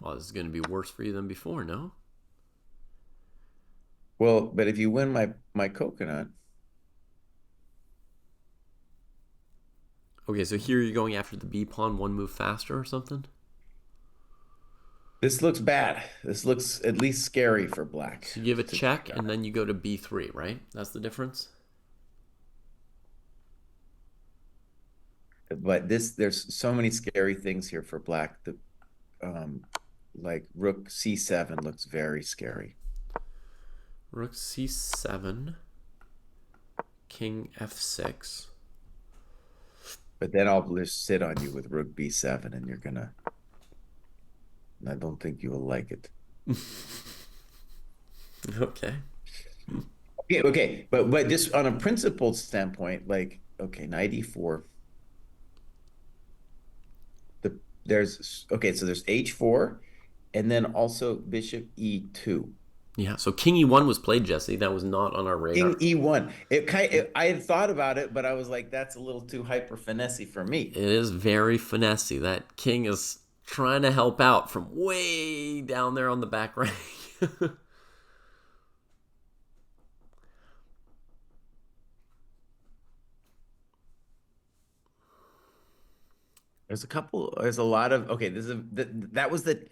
Well, this is going to be worse for you than before, no? Well, but if you win my coconut. Okay, so here you're going after the b pawn one move faster or something? This looks bad. This looks at least scary for black. So you give a check and then you go to b3, right? That's the difference? But there's so many scary things here for black. Like rook c7 looks very scary. Rook c7, king f6. But then I'll just sit on you with rook b7 and you're gonna, I don't think you will like it. Okay. Okay. But just on a principled standpoint, like, okay, knight e4. So there's h4 and then also bishop e2. Yeah, so king e1 was played, Jesse. That was not on our radar. King e1. I had thought about it, but I was like, that's a little too hyper finessey for me. It is very finessey. That king is trying to help out from way down there on the back rank. There's a lot of, okay, that was the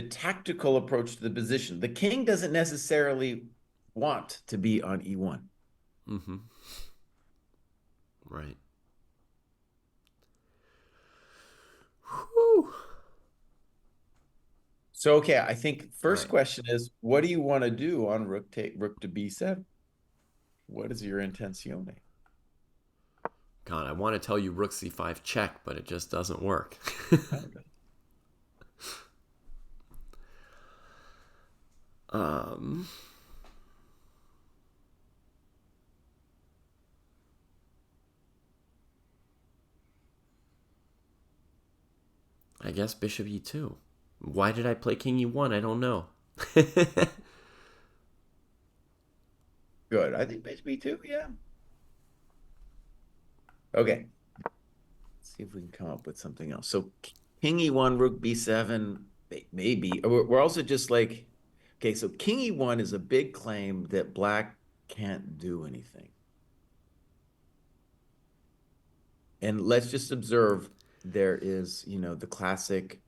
tactical approach to the position. The king doesn't necessarily want to be on e1. Mm-hmm. Right. Whew. So, okay, I think first Right. question is, what do you want to do on rook to b7? What is your intenzione? God, I want to tell you rook c5 check, but it just doesn't work. um, I guess bishop e2. Why did I play king e1? I don't know. Good. I think bishop b2, yeah. Okay. Let's see if we can come up with something else. So king e1, rook b7, maybe. We're also just like, okay, so king e1 is a big claim that black can't do anything. And let's just observe there is, the classic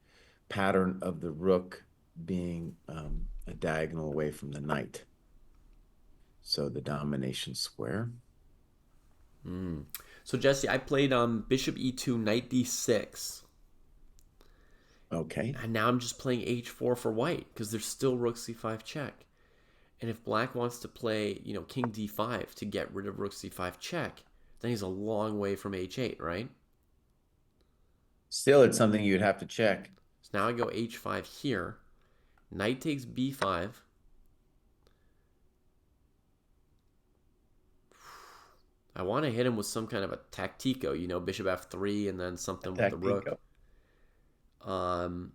pattern of the rook being a diagonal away from the knight. So the domination square. So Jesse, I played bishop e2, knight d6. Okay. And now I'm just playing h4 for white because there's still rook c5 check. And if black wants to play, king d5 to get rid of rook c5 check, then he's a long way from h8, right? Still, it's something you'd have to check. So now I go h5 here. Knight takes b5. I want to hit him with some kind of a tactico, bishop f3 and then something with the rook. Tactico.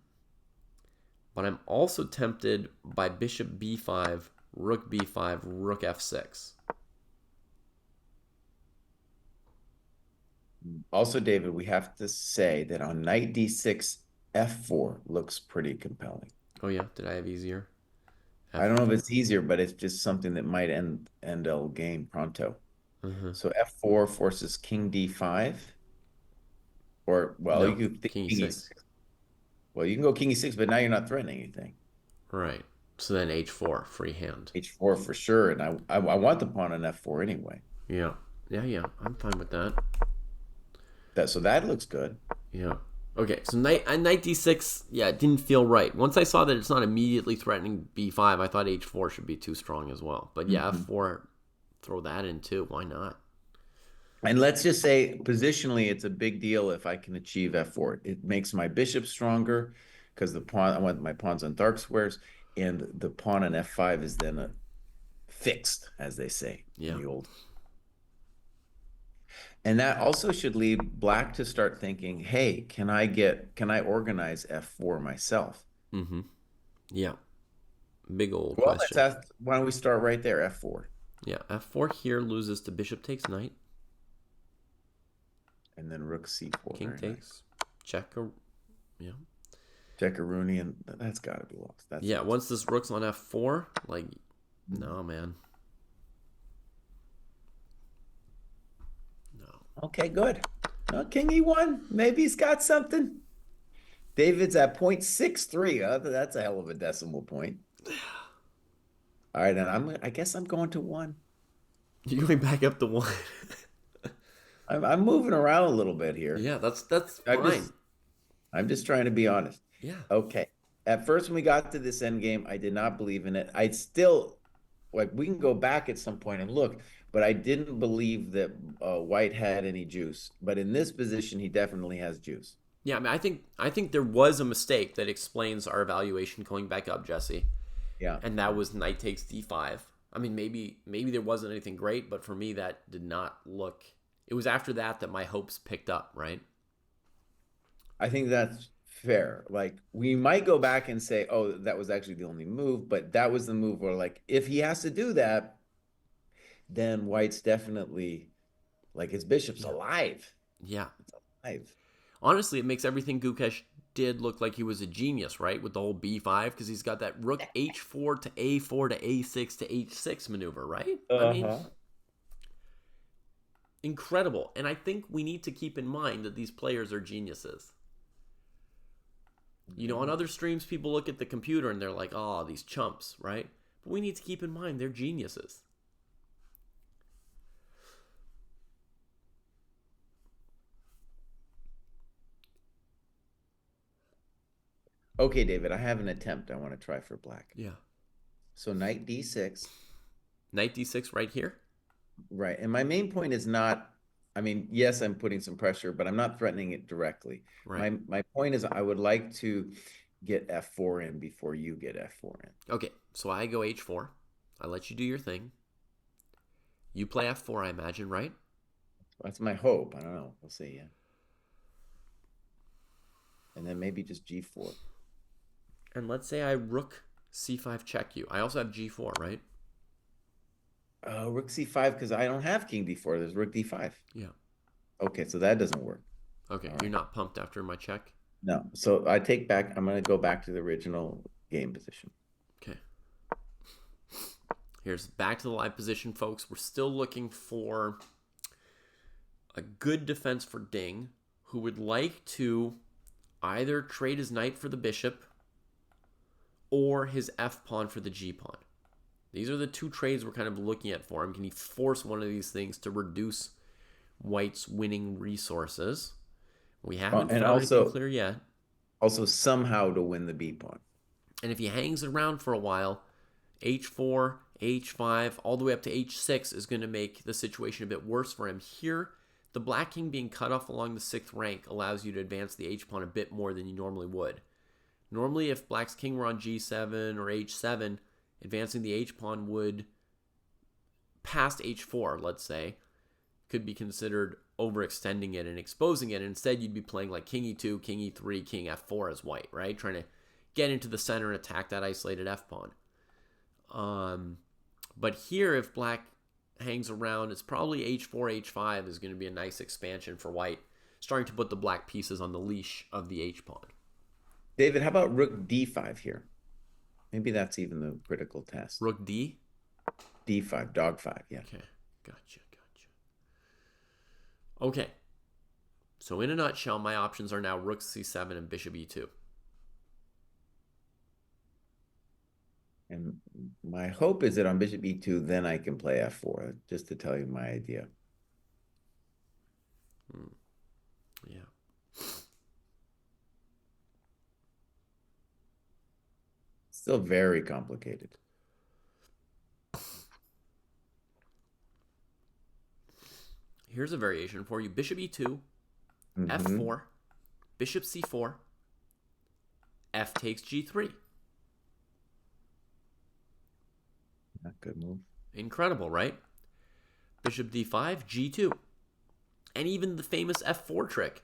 But I'm also tempted by bishop b5, rook b5, rook f6. Also, David, we have to say that on knight d6, f4 looks pretty compelling. Oh yeah, did I have easier? I don't know if it's easier, but it's just something that might end a game pronto. So f4 forces king d5, or No, you could think king king e6. e6. Well, you can go king e6, but now you're not threatening anything. Right. So then h4, free hand. h4 for sure, and I want the pawn on f4 anyway. Yeah. Yeah. I'm fine with that. So that looks good. Yeah. Okay, so knight d6, yeah, it didn't feel right. Once I saw that it's not immediately threatening b5, I thought h4 should be too strong as well. But yeah, f4, throw that in too. Why not? And let's just say positionally, it's a big deal if I can achieve f4. It makes my bishop stronger because I want my pawns on dark squares, and the pawn on f5 is then fixed, as they say in the old. And that also should lead black to start thinking, hey, can I organize f4 myself? Mm-hmm. Yeah. Big old Well, question. why don't we start right there, f4? Yeah, f4 here loses to bishop takes knight. And then rook c4. King takes. Nice. Check. Yeah. Check-a-rooney, and that's got to be lost. Once this rook's on f4, no, man. Okay, good. King e1. Maybe he's got something. David's at 0.63. That's a hell of a decimal point. All right, and I guess I'm going to 1. You're going back up to 1. I'm moving around a little bit here. Yeah, that's fine. I'm just trying to be honest. Yeah. Okay. At first, when we got to this end game, I did not believe in it. I'd still, we can go back at some point and look, but I didn't believe that White had any juice. But in this position, he definitely has juice. Yeah, I mean, I think there was a mistake that explains our evaluation going back up, Jesse. Yeah. And that was knight takes d5. I mean, maybe there wasn't anything great, but for me, that did not look. It was after that my hopes picked up, right? I think that's fair. We might go back and say, oh, that was actually the only move, but that was the move where, if he has to do that, then White's definitely, his bishop's alive. Yeah. It's alive. Honestly, it makes everything Gukesh did look like he was a genius, right? With the whole b5, because he's got that rook h4 to a4 to a6 to h6 maneuver, right? I mean, incredible. And I think we need to keep in mind that these players are geniuses. On other streams, people look at the computer and they're like, oh, these chumps, right? But we need to keep in mind they're geniuses. Okay, David, I have an attempt I want to try for black. Yeah. So knight d6. Knight d6 right here? Right. And my main point is not, yes, I'm putting some pressure, but I'm not threatening it directly. Right. My point is I would like to get f4 in before you get f4 in. Okay, so I go h4. I let you do your thing. You play f4, I imagine, right? That's my hope. I don't know. We'll see, yeah. And then maybe just g4. And let's say I rook c5 check you. I also have g4, right? Rook c5 because I don't have king d4. There's rook d5. Yeah. Okay, so that doesn't work. Okay, you're not pumped after my check? No. So I take back. I'm going to go back to the original game position. Okay. Here's back to the live position, folks. We're still looking for a good defense for Ding, who would like to either trade his knight for the bishop or his f-pawn for the g-pawn. These are the two trades we're kind of looking at for him. Can he force one of these things to reduce White's winning resources? We haven't found anything clear yet. Also, somehow to win the b-pawn. And if he hangs around for a while, h4, h5, all the way up to h6 is going to make the situation a bit worse for him. Here, the black king being cut off along the 6th rank allows you to advance the h-pawn a bit more than you normally would. Normally, if black's king were on g7 or h7, advancing the h-pawn would, past h4, let's say, could be considered overextending it and exposing it. Instead, you'd be playing like king e2, king e3, king f4 as white, right? Trying to get into the center and attack that isolated f-pawn. But here, if black hangs around, it's probably h4, h5 is going to be a nice expansion for white, starting to put the black pieces on the leash of the h-pawn. David, how about rook d5 here? Maybe that's even the critical test. Rook d? d5, dog 5, yeah. Okay, gotcha. Okay, so in a nutshell, my options are now rook c7 and bishop e2. And my hope is that on bishop e2, then I can play f4, just to tell you my idea. Yeah. Still very complicated. Here's a variation for you. Bishop e2, f4, bishop c4, f takes g3. Not good move. Incredible, right? Bishop d5, g2. And even the famous f4 trick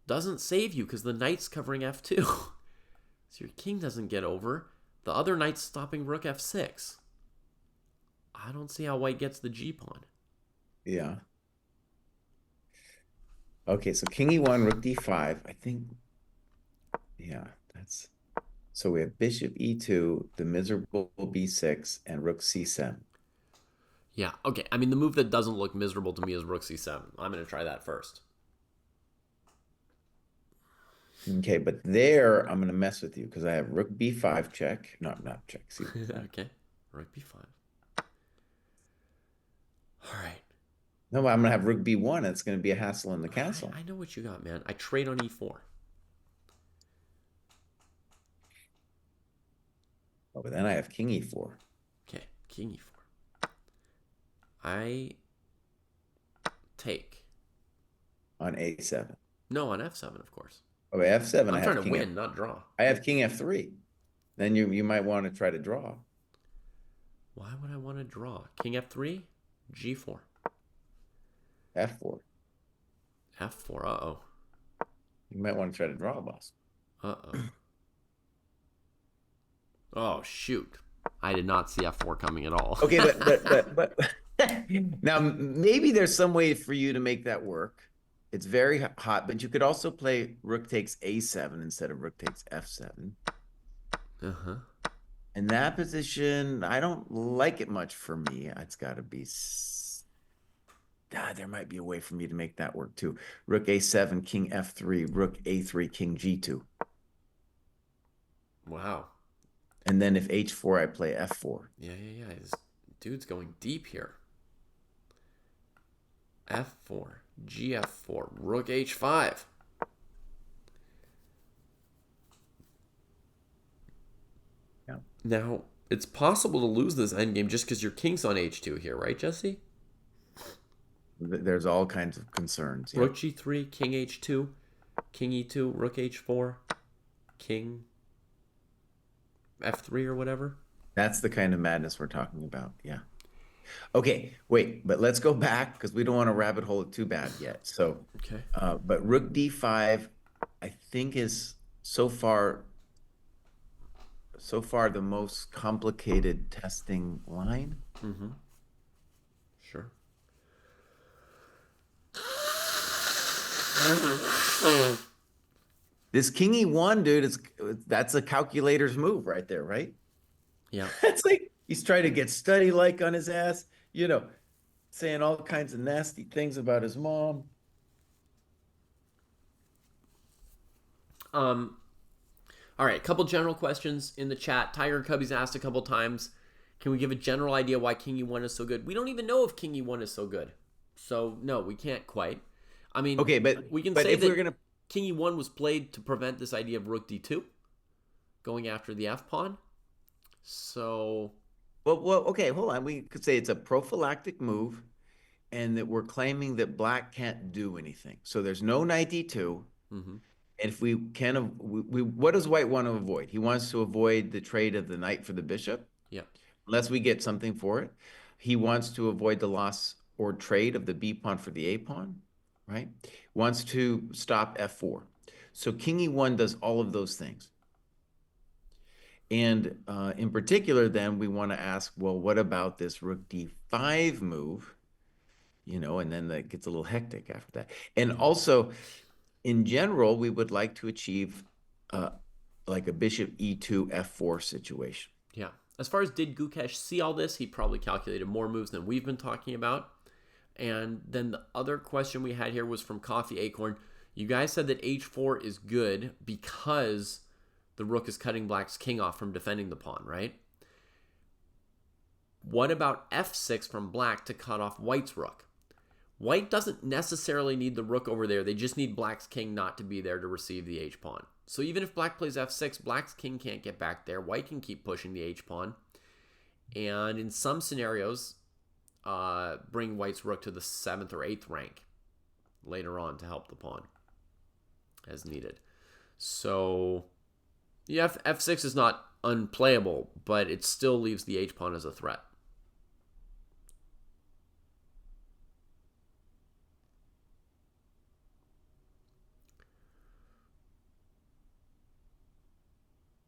doesn't save you because the knight's covering f2. So your king doesn't get over. The other knight's stopping rook f6. I don't see how white gets the g-pawn. Yeah. Okay, so king e1, rook d5. I think, yeah, that's... So we have bishop e2, the miserable b6, and rook c7. Yeah, okay. I mean, the move that doesn't look miserable to me is rook c7. I'm going to try that first. Okay, but there I'm going to mess with you because I have rook b5 check. No, not check. See, okay, rook b5. All right. No, I'm going to have rook b1. It's going to be a hassle in the castle. I know what you got, man. I trade on e4. Oh, but then I have king e4. Okay, king e4. I take. On a7. No, on f7, of course. Oh, f7. I'm trying to win, not draw. I have king f3. Then you might want to try to draw. Why would I want to draw? King f3, g4. f4. f4, uh-oh. You might want to try to draw, boss. Uh-oh. Oh, shoot. I did not see f4 coming at all. Okay, but now maybe there's some way for you to make that work. It's very hot, but you could also play rook takes a7 instead of rook takes f7. Uh-huh. In that position, I don't like it much for me. It's got to be... there might be a way for me to make that work too. Rook a7, king f3, rook a3, king g2. Wow. And then if h4, I play f4. Yeah. This dude's going deep here. f4, gf4, rook h5. Yeah. Now, it's possible to lose this endgame just because your king's on h2 here, right, Jesse? There's all kinds of concerns. Yeah. Rook g3, king h2, king e2, rook h4, king f3 or whatever. That's the kind of madness we're talking about. Yeah. Okay, wait, but let's go back because we don't want to rabbit hole it too bad yet. So, okay. But rook d5, I think is so far the most complicated testing line. Mm-hmm. Sure. This king e1, dude, that's a calculator's move right there, right? Yeah. It's like he's trying to get study-like on his ass, saying all kinds of nasty things about his mom. All right, a couple general questions in the chat. Tiger Cubby's asked a couple times, can we give a general idea why king e1 is so good? We don't even know if king e1 is so good. So, no, we can't quite. I mean, okay, but we can say that king e1 was played to prevent this idea of rook d2 going after the f-pawn. So... Well, okay, hold on. We could say it's a prophylactic move, and that we're claiming that black can't do anything. So there's no knight d2. Mm-hmm. And if we can, what does white want to avoid? He wants to avoid the trade of the knight for the bishop, Yeah. unless we get something for it. He wants to avoid the loss or trade of the b pawn for the a pawn, right? Wants to stop f4. So king e1 does all of those things. And in particular, then we want to ask, well, what about this rook d5 move? You know, and then that gets a little hectic after that. And also, in general, we would like to achieve like a bishop e2 f4 situation. Yeah. As far as did Gukesh see all this, he probably calculated more moves than we've been talking about. And then the other question we had here was from Coffee Acorn. You guys said that h4 is good because the rook is cutting black's king off from defending the pawn, right? What about f6 from black to cut off white's rook? White doesn't necessarily need the rook over there. They just need black's king not to be there to receive the h-pawn. So even if black plays f6, black's king can't get back there. White can keep pushing the h-pawn. And in some scenarios, bring white's rook to the 7th or 8th rank later on to help the pawn as needed. So yeah, f6 is not unplayable, but it still leaves the h-pawn as a threat.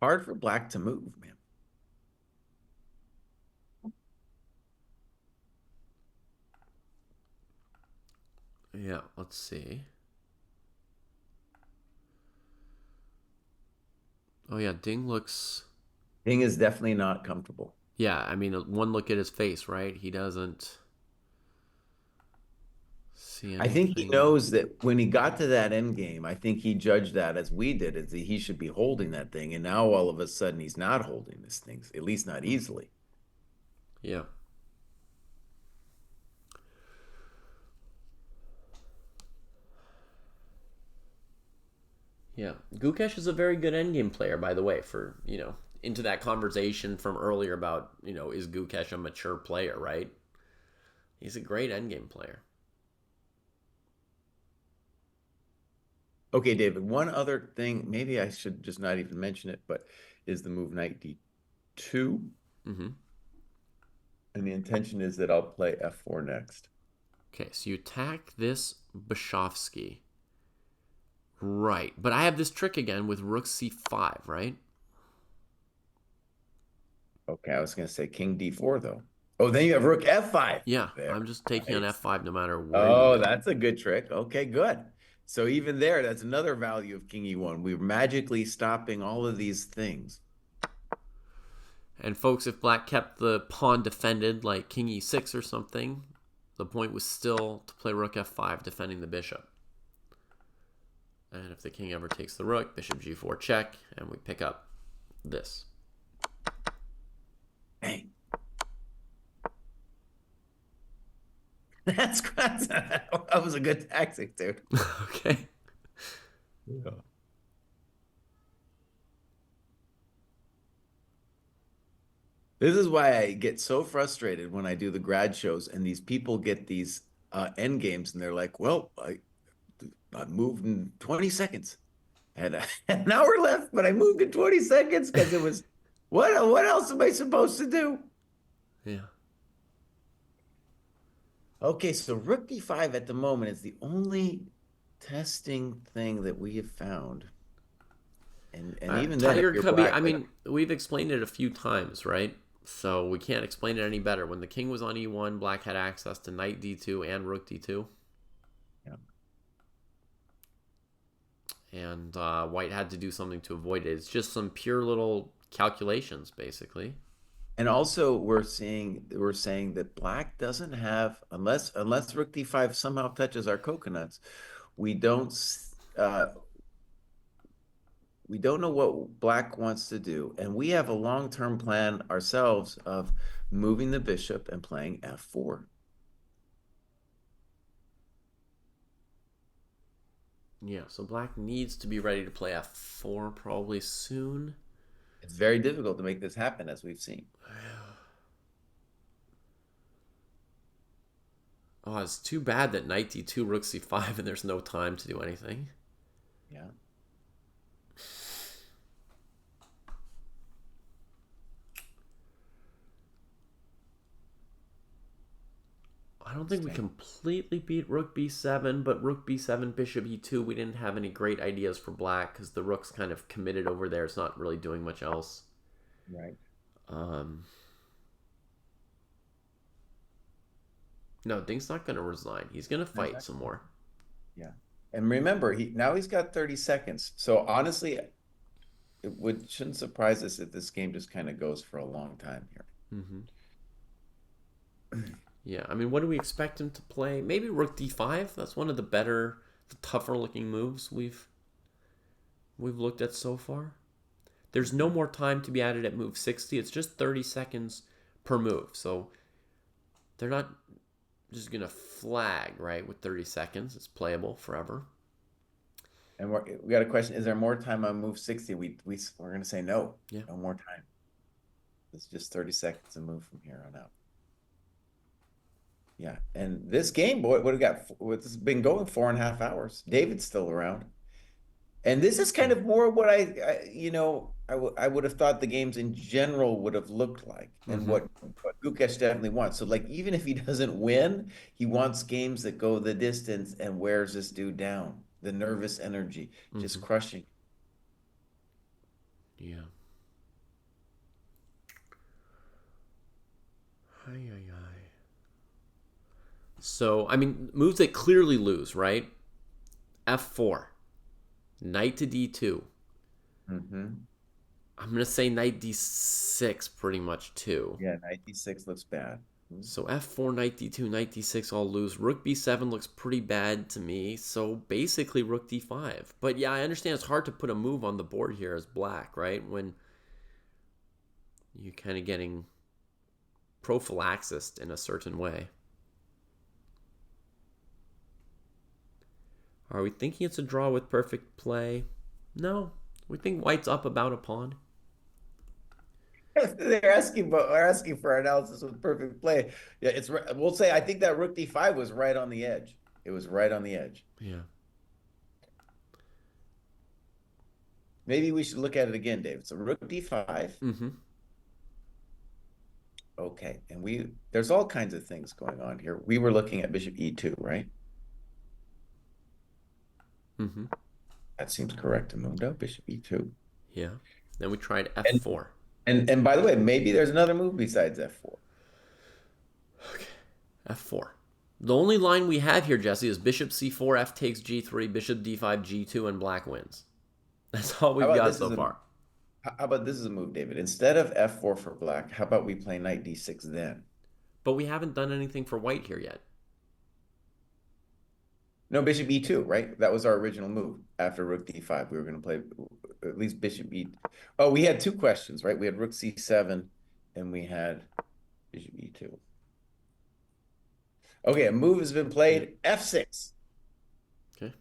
Hard for black to move, man. Yeah, let's see. Oh yeah, Ding looks... Ding is definitely not comfortable. Yeah, I mean, one look at his face, right? He doesn't see anything. I think he knows that when he got to that end game, I think he judged that as we did, as he should be holding that thing. And now all of a sudden he's not holding this thing, at least not easily. Yeah. Yeah. Gukesh is a very good endgame player, by the way, for, you know, into that conversation from earlier about, you know, is Gukesh a mature player, right? He's a great endgame player. Okay, David, one other thing, maybe I should just not even mention it, but is the move knight d2. Mm-hmm. And the intention is that I'll play f4 next. Okay, so you attack this Bishovsky. Right, but I have this trick again with rook c5, right? Okay, I was going to say king d4, though. Oh, then you have rook f5. Yeah, there. I'm just taking Nice. on f5 no matter where you Oh, go. that's a good trick. Okay, good. So even there, that's another value of king e1. We're magically stopping all of these things. And folks, if black kept the pawn defended like king e6 or something, the point was still to play rook f5, defending the bishop. And if the king ever takes the rook, bishop g4 check, and we pick up this. Hey. That was a good tactic, dude. Okay. Yeah. This is why I get so frustrated when I do the grad shows and these people get these end games and they're like, well, I moved in 20 seconds. I had an hour left, but I moved in 20 seconds because it was, what else am I supposed to do? Yeah. Okay, so rook d5 at the moment is the only testing thing that we have found. And even then, Tiger if you're Cubby, black, I mean, we've explained it a few times, right? So we can't explain it any better. When the king was on e1, black had access to knight d2 and rook d2. Yeah. And white had to do something to avoid it. It's just some pure little calculations, basically. And also, we're saying that black doesn't have, unless rook d5 somehow touches our coconuts, we don't know what black wants to do, and we have a long-term plan ourselves of moving the bishop and playing f4. Yeah, so black needs to be ready to play f4 probably soon. It's very difficult to make this happen, as we've seen. Oh, it's too bad that knight d2, rook c5, and there's no time to do anything. Yeah. I don't think we completely beat rook b7, but rook b7, bishop e2, we didn't have any great ideas for black because the rook's kind of committed over there. It's not really doing much else. Right. No, Ding's not going to resign. He's going to fight some more. Yeah. And remember, he's got 30 seconds. So honestly, shouldn't surprise us if this game just kind of goes for a long time here. Yeah, I mean, what do we expect him to play? Maybe rook d5. That's one of the better, the tougher looking moves we've looked at so far. There's no more time to be added at move 60. It's just 30 seconds per move. So they're not just going to flag, right, with 30 seconds. It's playable forever. And we got a question. Is there more time on move 60? We're going to say no. Yeah. No more time. It's just 30 seconds to move from here on out. Yeah. And this game, boy, what it's been going 4.5 hours. David's still around. And this is kind of more what I would have thought the games in general would have looked like, and what Gukesh definitely wants. So, like, even if he doesn't win, he wants games that go the distance and wears this dude down. The nervous energy, just crushing. Yeah. So, I mean, moves that clearly lose, right? f4. Knight to d2. I'm going to say knight d6 pretty much too. Yeah, knight d6 looks bad. So f4, knight d2, knight d6 all lose. Rook b7 looks pretty bad to me. So basically rook d5. But yeah, I understand it's hard to put a move on the board here as black, right? When you're kind of getting prophylaxis in a certain way. Are we thinking it's a draw with perfect play? No. We think white's up about a pawn. They're asking for analysis with perfect play. Yeah, we'll say I think that rook d5 was right on the edge. It was right on the edge. Yeah. Maybe we should look at it again, David. So rook d5. Okay, and there's all kinds of things going on here. We were looking at bishop e2, right? That seems correct to Mundo. Bishop e2. Yeah. Then we tried f4. And by the way, maybe there's another move besides f4. Okay. f4. The only line we have here, Jesse, is bishop c4, f takes g3, bishop d5, g2, and black wins. That's all we've got so far. How about this is a move, David? Instead of f4 for black, how about we play knight d6 then? But we haven't done anything for white here yet. No, bishop e2, right? That was our original move. After rook d5, we were going to play at least bishop e. Oh, we had two questions, right? We had rook c7, and we had bishop e2. Okay, a move has been played. f6. Okay.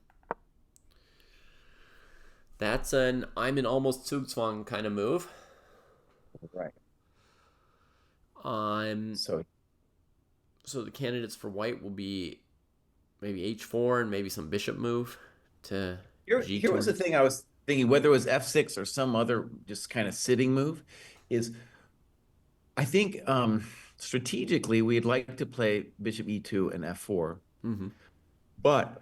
That's an I'm in almost Zugzwang kind of move. Right. So the candidates for white will be maybe h4 and maybe some bishop move to g2. Here was the thing I was thinking, whether it was f6 or some other just kind of sitting move, is I think strategically we'd like to play bishop e2 and f4. But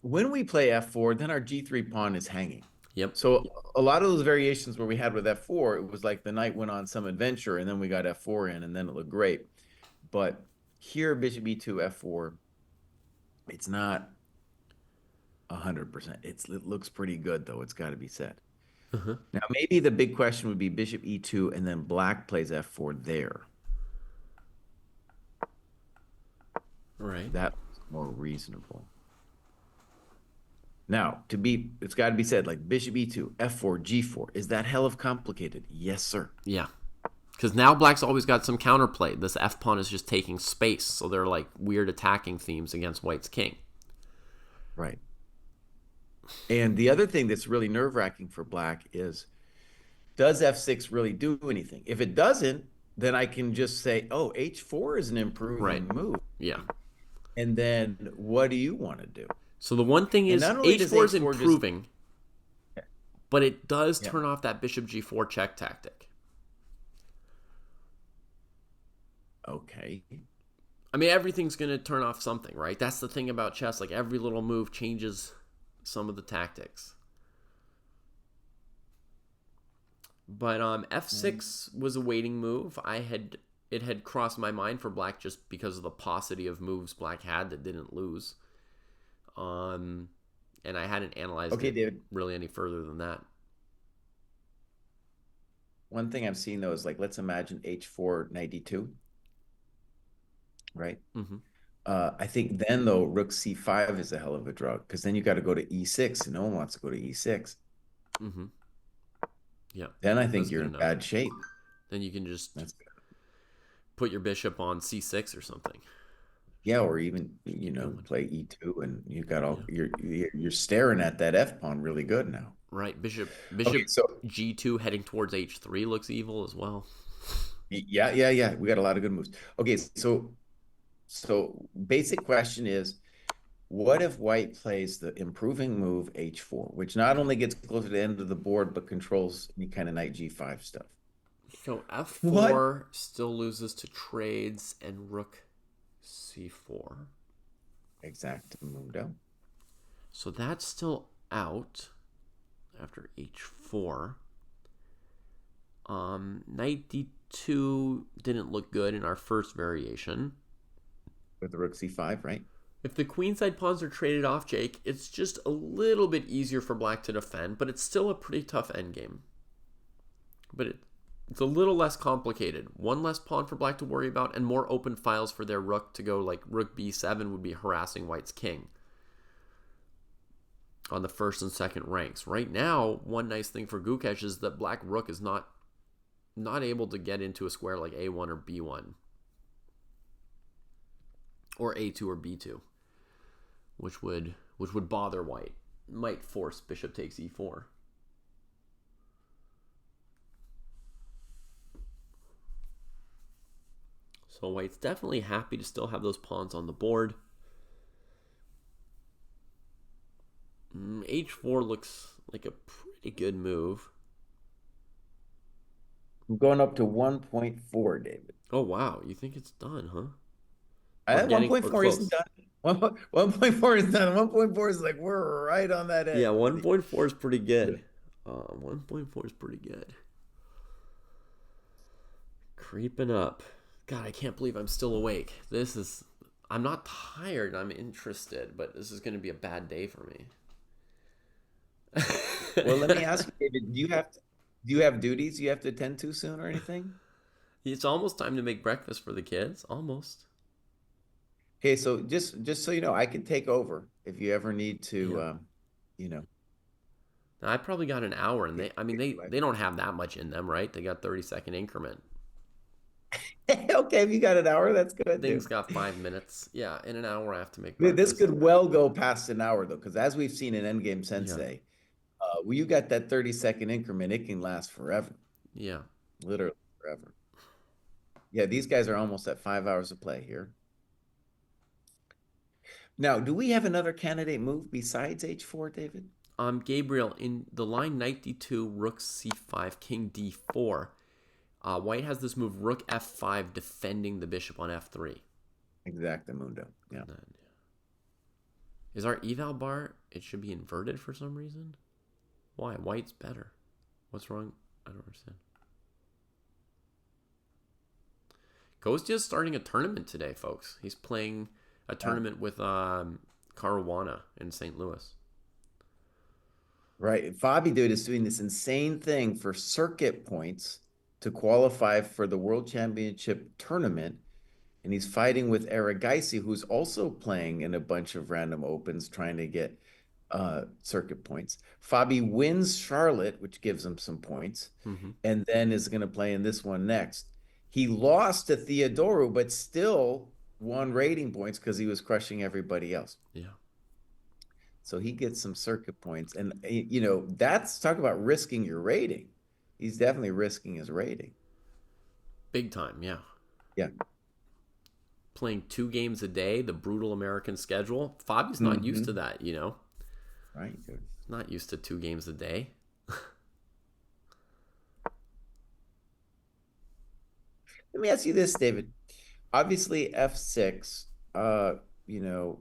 when we play f4, then our g3 pawn is hanging. Yep. So a lot of those variations where we had with f4, it was like the knight went on some adventure and then we got f4 in and then it looked great. But here, bishop e2, f4, it's not 100%. It looks pretty good, though. It's got to be said. Now, maybe the big question would be bishop e2, and then black plays f4 there. Right. That's more reasonable. Now, it's got to be said, like bishop e2, f4, g4. Is that hell of complicated? Yes, sir. Yeah. Because now black's always got some counterplay. This f-pawn is just taking space, so they're like weird attacking themes against white's king. Right. And the other thing that's really nerve-wracking for black is, does f6 really do anything? If it doesn't, then I can just say, oh, h4 is an Right. improving move. Yeah. And then what do you want to do? So the one thing And is not only does h4 is h4 just, improving, but it does yeah, turn off that bishop g4 check tactic. okay. I mean, everything's going to turn off something, right? That's the thing about chess. Like, every little move changes some of the tactics. But f6 was a waiting move. It had crossed my mind for black just because of the paucity of moves black had that didn't lose. Um, and I hadn't analyzed Okay, it David. really any further than that. One thing I'm seeing though is like, let's imagine h4 92, right? Mm-hmm. I think then though, rook c5 is a hell of a draw because then you got to go to e6, and no one wants to go to e6. Mm-hmm. Yeah, Then I think that's you're good in enough. bad shape. Then you can just That's good. put your bishop on c6 or something. Yeah, or even Keep going. play e2, and you got all Yeah. you're staring at that f pawn really good now. Right. Bishop Okay, so g2 heading towards h3 looks evil as well. yeah, we got a lot of good moves. Okay, so basic question is, what if white plays the improving move h4, which not only gets closer to the end of the board but controls any kind of knight g5 stuff? So What? f4 still loses to trades and rook c4. Exactamundo. So that's still out after h4. Knight d2 didn't look good in our first variation. With the rook c5, right? If the queenside pawns are traded off, Jake, it's just a little bit easier for black to defend, but it's still a pretty tough endgame. But it's a little less complicated. One less pawn for black to worry about, and more open files for their rook to go, like rook b7 would be harassing white's king on the first and second ranks. Right now, one nice thing for Gukesh is that black rook is not able to get into a square like a1 or b1 or a2 or b2, which would bother white. Might force bishop takes e4. So white's definitely happy to still have those pawns on the board. H4 looks like a pretty good move. I'm going up to 1.4, David. Oh, wow. You think it's done, huh? Or I getting 1.4 isn't close. done. 1.4 is done. 1.4 is like we're right on that edge. Yeah, 1.4 is pretty good. 1.4 is pretty good. Creeping up. God, I can't believe I'm still awake. I'm not tired. I'm interested, but this is going to be a bad day for me. Well, let me ask you, David, do you have duties you have to attend to soon or anything? It's almost time to make breakfast for the kids. Almost. Okay, so just so you know, I can take over if you ever need Yeah. to, you know. I probably got an hour, and Yeah, they don't have that much in them, right? They got 30-second increment. okay, if you got an hour, that's good, Things dude. got 5 minutes. Yeah, in an hour I have to make This breakfast. could well go past an hour though, because as we've seen in Endgame Yeah, Sensei, when you got that 30-second increment, it can last forever, yeah. literally forever. Yeah, these guys are almost at 5 hours of play here. Now, do we have another candidate move besides h4, David? Gabriel, in the line knight d2, rook c5, king d4, white has this move rook f5, defending the bishop on f3. Exactamundo. Yeah. Is our eval bar, it should be inverted for some reason? Why? White's better. What's wrong? I don't understand. Kostya's starting a tournament today, folks. He's playing a tournament with Caruana in St. Louis. Right. Fabi dude is doing this insane thing for circuit points to qualify for the World Championship tournament. And he's fighting with Aragaisi, who's also playing in a bunch of random opens trying to get circuit points. Fabi wins Charlotte, which gives him some points, Mm-hmm. and then is going to play in this one next. He lost to Theodoru, but still won rating points because he was crushing everybody else. Yeah. So he gets some circuit points. And, you know, that's talk about risking your rating. He's definitely risking his rating. Big time, yeah. Yeah. Playing 2 games a day, the brutal American schedule. Fabi's not used to that, you know. Right, dude. Not used to 2 games a day. Let me ask you this, David. Obviously, F6, you know,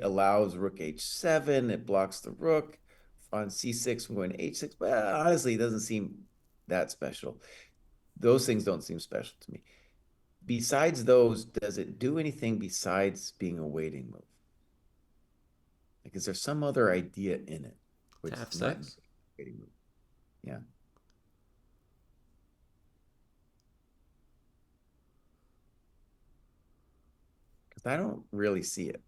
allows rook H7. It blocks the rook on C6 from going to H6. But honestly, it doesn't seem that special. Those things don't seem special to me. Besides those, does it do anything besides being a waiting move? Like, is there some other idea in it? To F6? Waiting move. Yeah. Because I don't really see it.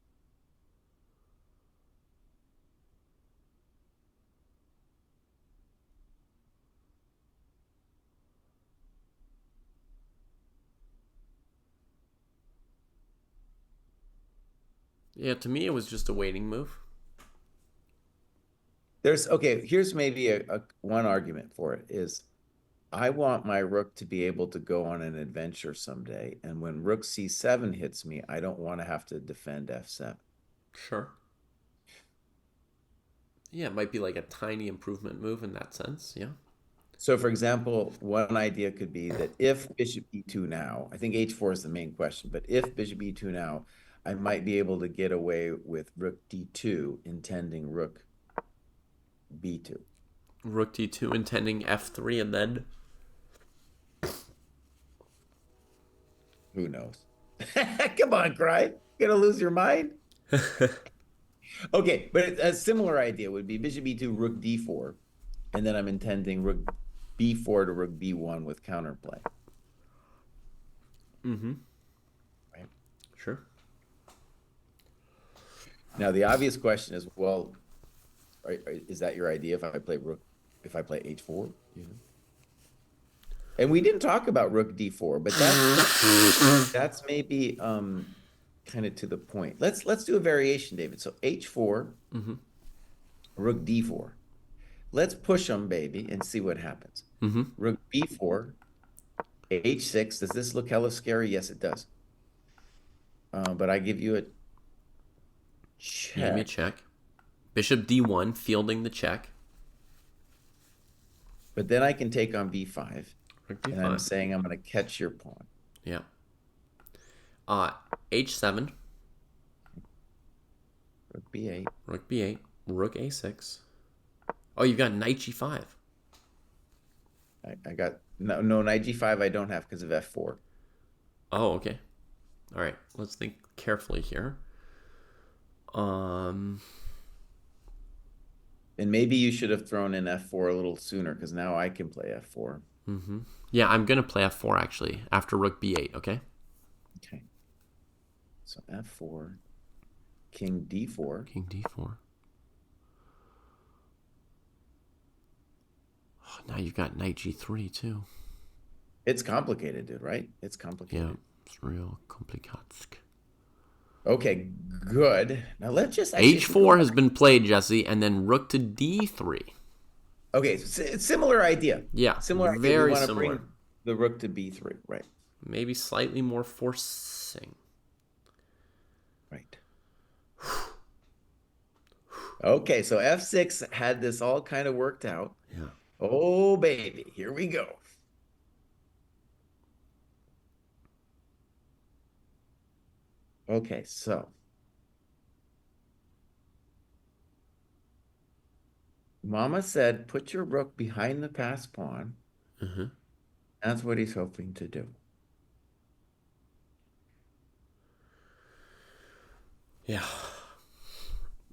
Yeah, to me it was just a waiting move. Here's maybe a one argument for it is I want my rook to be able to go on an adventure someday. And when rook C7 hits me, I don't want to have to defend F7. Sure. Yeah, it might be like a tiny improvement move in that sense, yeah. So, for example, one idea could be that if bishop E2 now, I think H4 is the main question, but if bishop E2 now, I might be able to get away with rook D2 intending rook B2. Rook D2 intending F3 and then... Who knows? Come on, Kraai. You're going to lose your mind? Okay, but a similar idea would be bishop E2, rook D4, and then I'm intending rook B4 to rook B1 with counterplay. Mm-hmm. Right? Sure. Now, the obvious question is, well, is that your idea if I play H4? Yeah. And we didn't talk about rook D4, but that's maybe kind of to the point. Let's do a variation, David. So H4, rook D4. Let's push them, baby, and see what happens. Rook B4, H6. Does this look hella scary? Yes, it does. But I give you a check. Give me a check. Bishop D1, fielding the check. But then I can take on B5. B5. And I'm saying I'm going to catch your pawn. Yeah. H7. Rook B8. Rook B8. Rook A6. Oh, you've got knight G5. I got no knight G5 I don't have because of F4. Oh, okay. All right. Let's think carefully here. And maybe you should have thrown in F4 a little sooner because now I can play F4. Yeah, I'm going to play F4 actually after rook B8, okay? Okay. So F4, King D4. King D4. Oh, now you've got knight G3 too. It's complicated, dude, right? It's complicated. Yeah, it's real complicated. Okay, good. Now let's just... H4 has been played, Jesse, and then rook to D3. Okay, so it's similar idea. Yeah, similar idea. Very we want to similar. bring the rook to B3, right? Maybe slightly more forcing. Right. Okay, so F6 had this all kind of worked out. Yeah. Oh, baby, here we go. Okay, so Mama said, put your rook behind the passed pawn. That's what he's hoping to do. Yeah.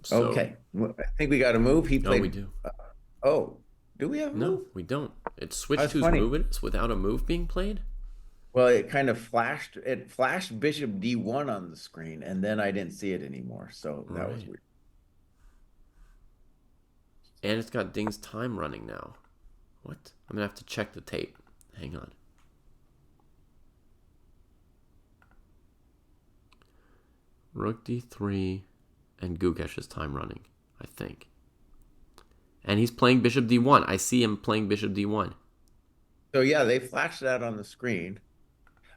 So, okay, I think we got a move. He played. No, we do. Do we have a move? No, we don't. It switched who's moving without a move being played? Well, it kind of flashed. It flashed bishop D1 on the screen, and then I didn't see it anymore. So that was weird. And it's got Ding's time running now. What? I'm going to have to check the tape. Hang on. Rook D3 and Gukesh's time running, I think. And he's playing bishop D1. I see him playing bishop D1. So yeah, they flashed that on the screen.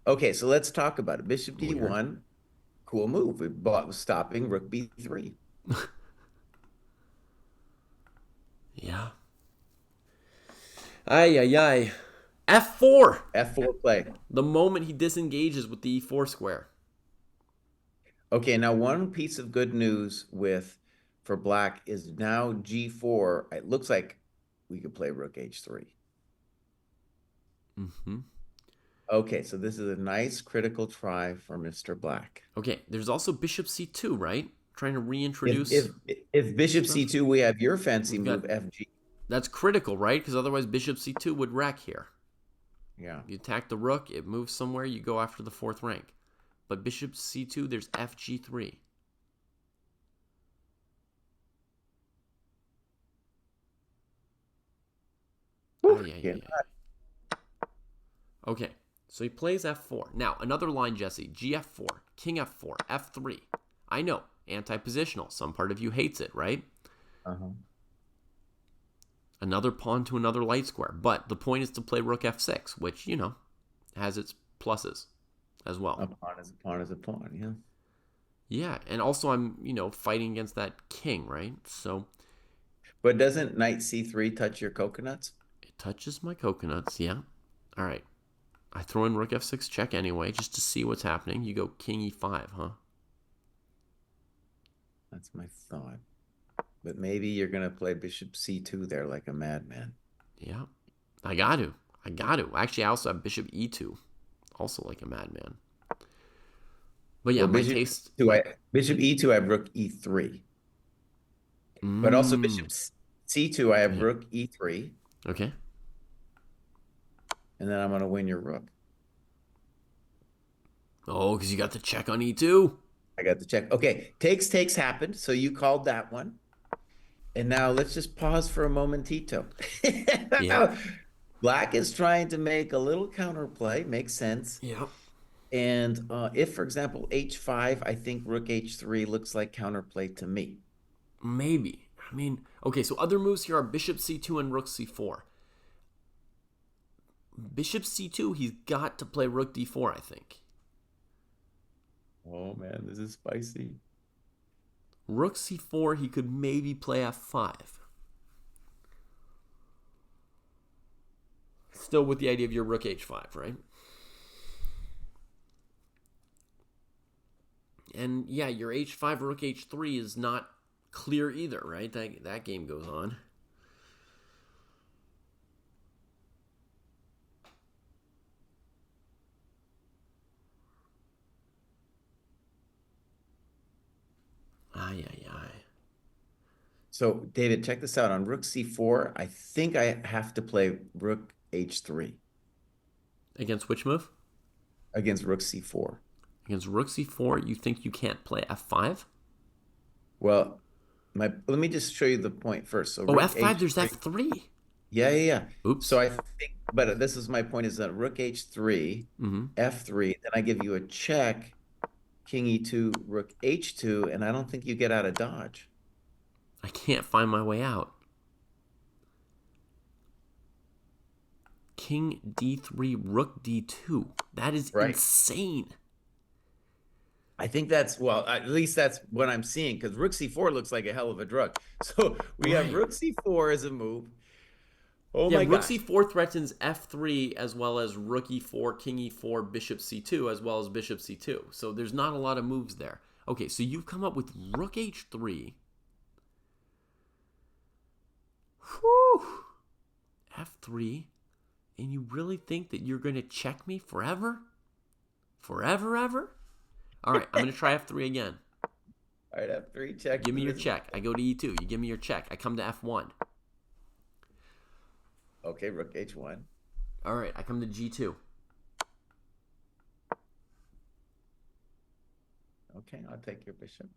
Okay, so let's talk about it. Bishop Weird. D1, cool move. We bought stopping rook B3. Yeah. Ay, ay, ay. F4. F4 play. The moment he disengages with the E4 square. Okay, now one piece of good news for black is now G4. It looks like we could play rook H3. Mm-hmm. Okay, so this is a nice critical try for Mr. Black. Okay, there's also bishop C2, right? Trying to If reintroduce if if bishop stuff. C2, we have your fancy We've got move FG. that's critical, right? Because otherwise bishop C2 would wreck here. Yeah. You attack the rook, it moves somewhere, you go after the fourth rank. But bishop C2, there's FG3. Whew, Ay, ay, yeah. ay, ay. Okay, so he plays F4. Now, another line, Jesse. GF4, King F4, F3. I know, anti-positional. Some part of you hates it, right? Uh-huh. Another pawn to another light square. But the point is to play rook F6, which, has its pluses as well. A pawn is a pawn is a pawn, yeah. Yeah, and also I'm, fighting against that king, right? So But doesn't knight C3 touch your coconuts? it touches my coconuts, yeah. All right. I throw in rook F6 check anyway, just to see what's happening. You go king E5, huh? That's my thought. But maybe you're going to play bishop C2 there like a madman. Yeah. I got to. Actually, I also have bishop E2, also like a madman. But yeah, Well, my bishop taste. bishop E2, I have rook E3. But also bishop C2, I have Yeah. rook E3. Okay. And then I'm going to win your rook. Oh, because you got the check on E2. I got the check. Okay, takes happened. So you called that one. And now let's just pause for a momentito. Yeah. Black is trying to make a little counterplay. Makes sense. Yeah. And if, for example, H5, I think rook H3 looks like counterplay to me. Maybe. I mean, okay, so other moves here are bishop C2 and rook C4. Bishop C2, he's got to play rook D4, I think. Oh, man, this is spicy. Rook C4, he could maybe play F5. Still with the idea of your rook H5, right? And yeah, your H5, rook H3 is not clear either, right? That game goes on. Ay, ay, ay. So, David, check this out. On rook C4, I think I have to play rook H3 Against which move? against rook C4. Against rook C4, you think you can't play F5? Well, let me just show you the point first. So Oh, rook F5, there's H3. F3. Yeah. Oops. So I think, but this is my point is that rook H3, F3, then I give you a check, king E2, rook H2, and I don't think you get out of dodge. I can't find my way out. King D3, rook D2. That is insane. I think at least that's what I'm seeing, because rook C4 looks like a hell of a drug. So we have rook C4 as a move. Oh yeah, my rook gosh. C4 threatens F3 as well as rook E4, king E4, bishop C2 as well as bishop C2. So there's not a lot of moves there. Okay, so you've come up with rook H3. Whew. F3. And you really think that you're going to check me forever? Forever, ever? All right, I'm going to try F3 again. All right, F3 check. Give me your check. I go to E2. You give me your check. I come to F1. Okay, rook H1. All right, I come to G2. Okay, I'll take your bishop.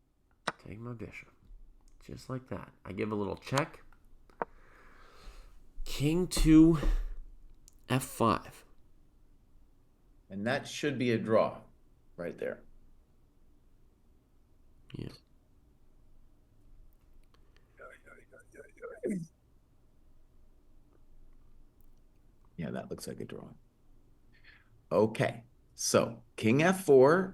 Take my bishop. Just like that. I give a little check. King to F5. And that should be a draw right there. Yeah. Yeah, that looks like a drawing. Okay, so king f4.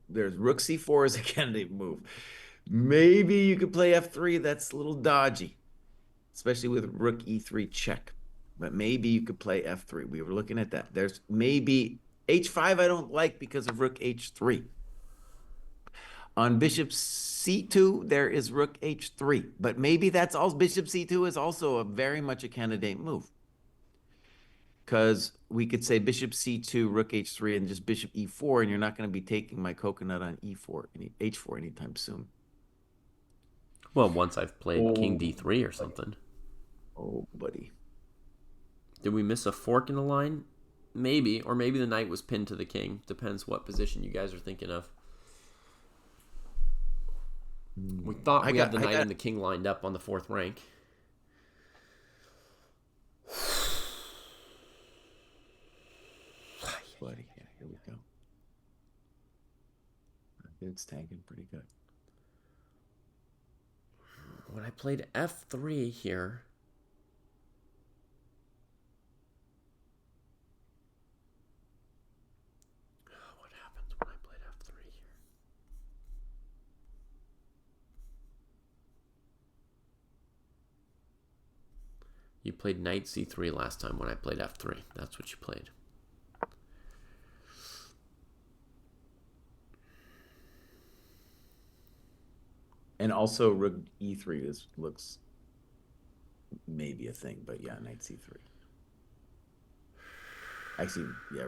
There's rook c4 as a candidate move. Maybe you could play f3. That's a little dodgy, especially with rook e3 check. But maybe you could play f3. We were looking at that. There's maybe h5 I don't like because of rook h3. On bishop c2, there is rook h3. But maybe that's all. Bishop c2 is also a very much a candidate move. Because we could say bishop c2, rook h3, and just bishop e4, and you're not going to be taking my coconut on e4, h4 anytime soon. Well, once I've played king d3 or something. Oh, buddy. Did we miss a fork in the line? Maybe. Or maybe the knight was pinned to the king. Depends what position you guys are thinking of. We thought we had the knight and the king lined up on the fourth rank. Buddy, yeah, here we go. It's tanking pretty good. When I played f3 here, what happens when I played f3 here? You played knight c3 last time when I played f3. That's what you played. And also rook e3 looks maybe a thing, but yeah, knight c3. Actually, yeah.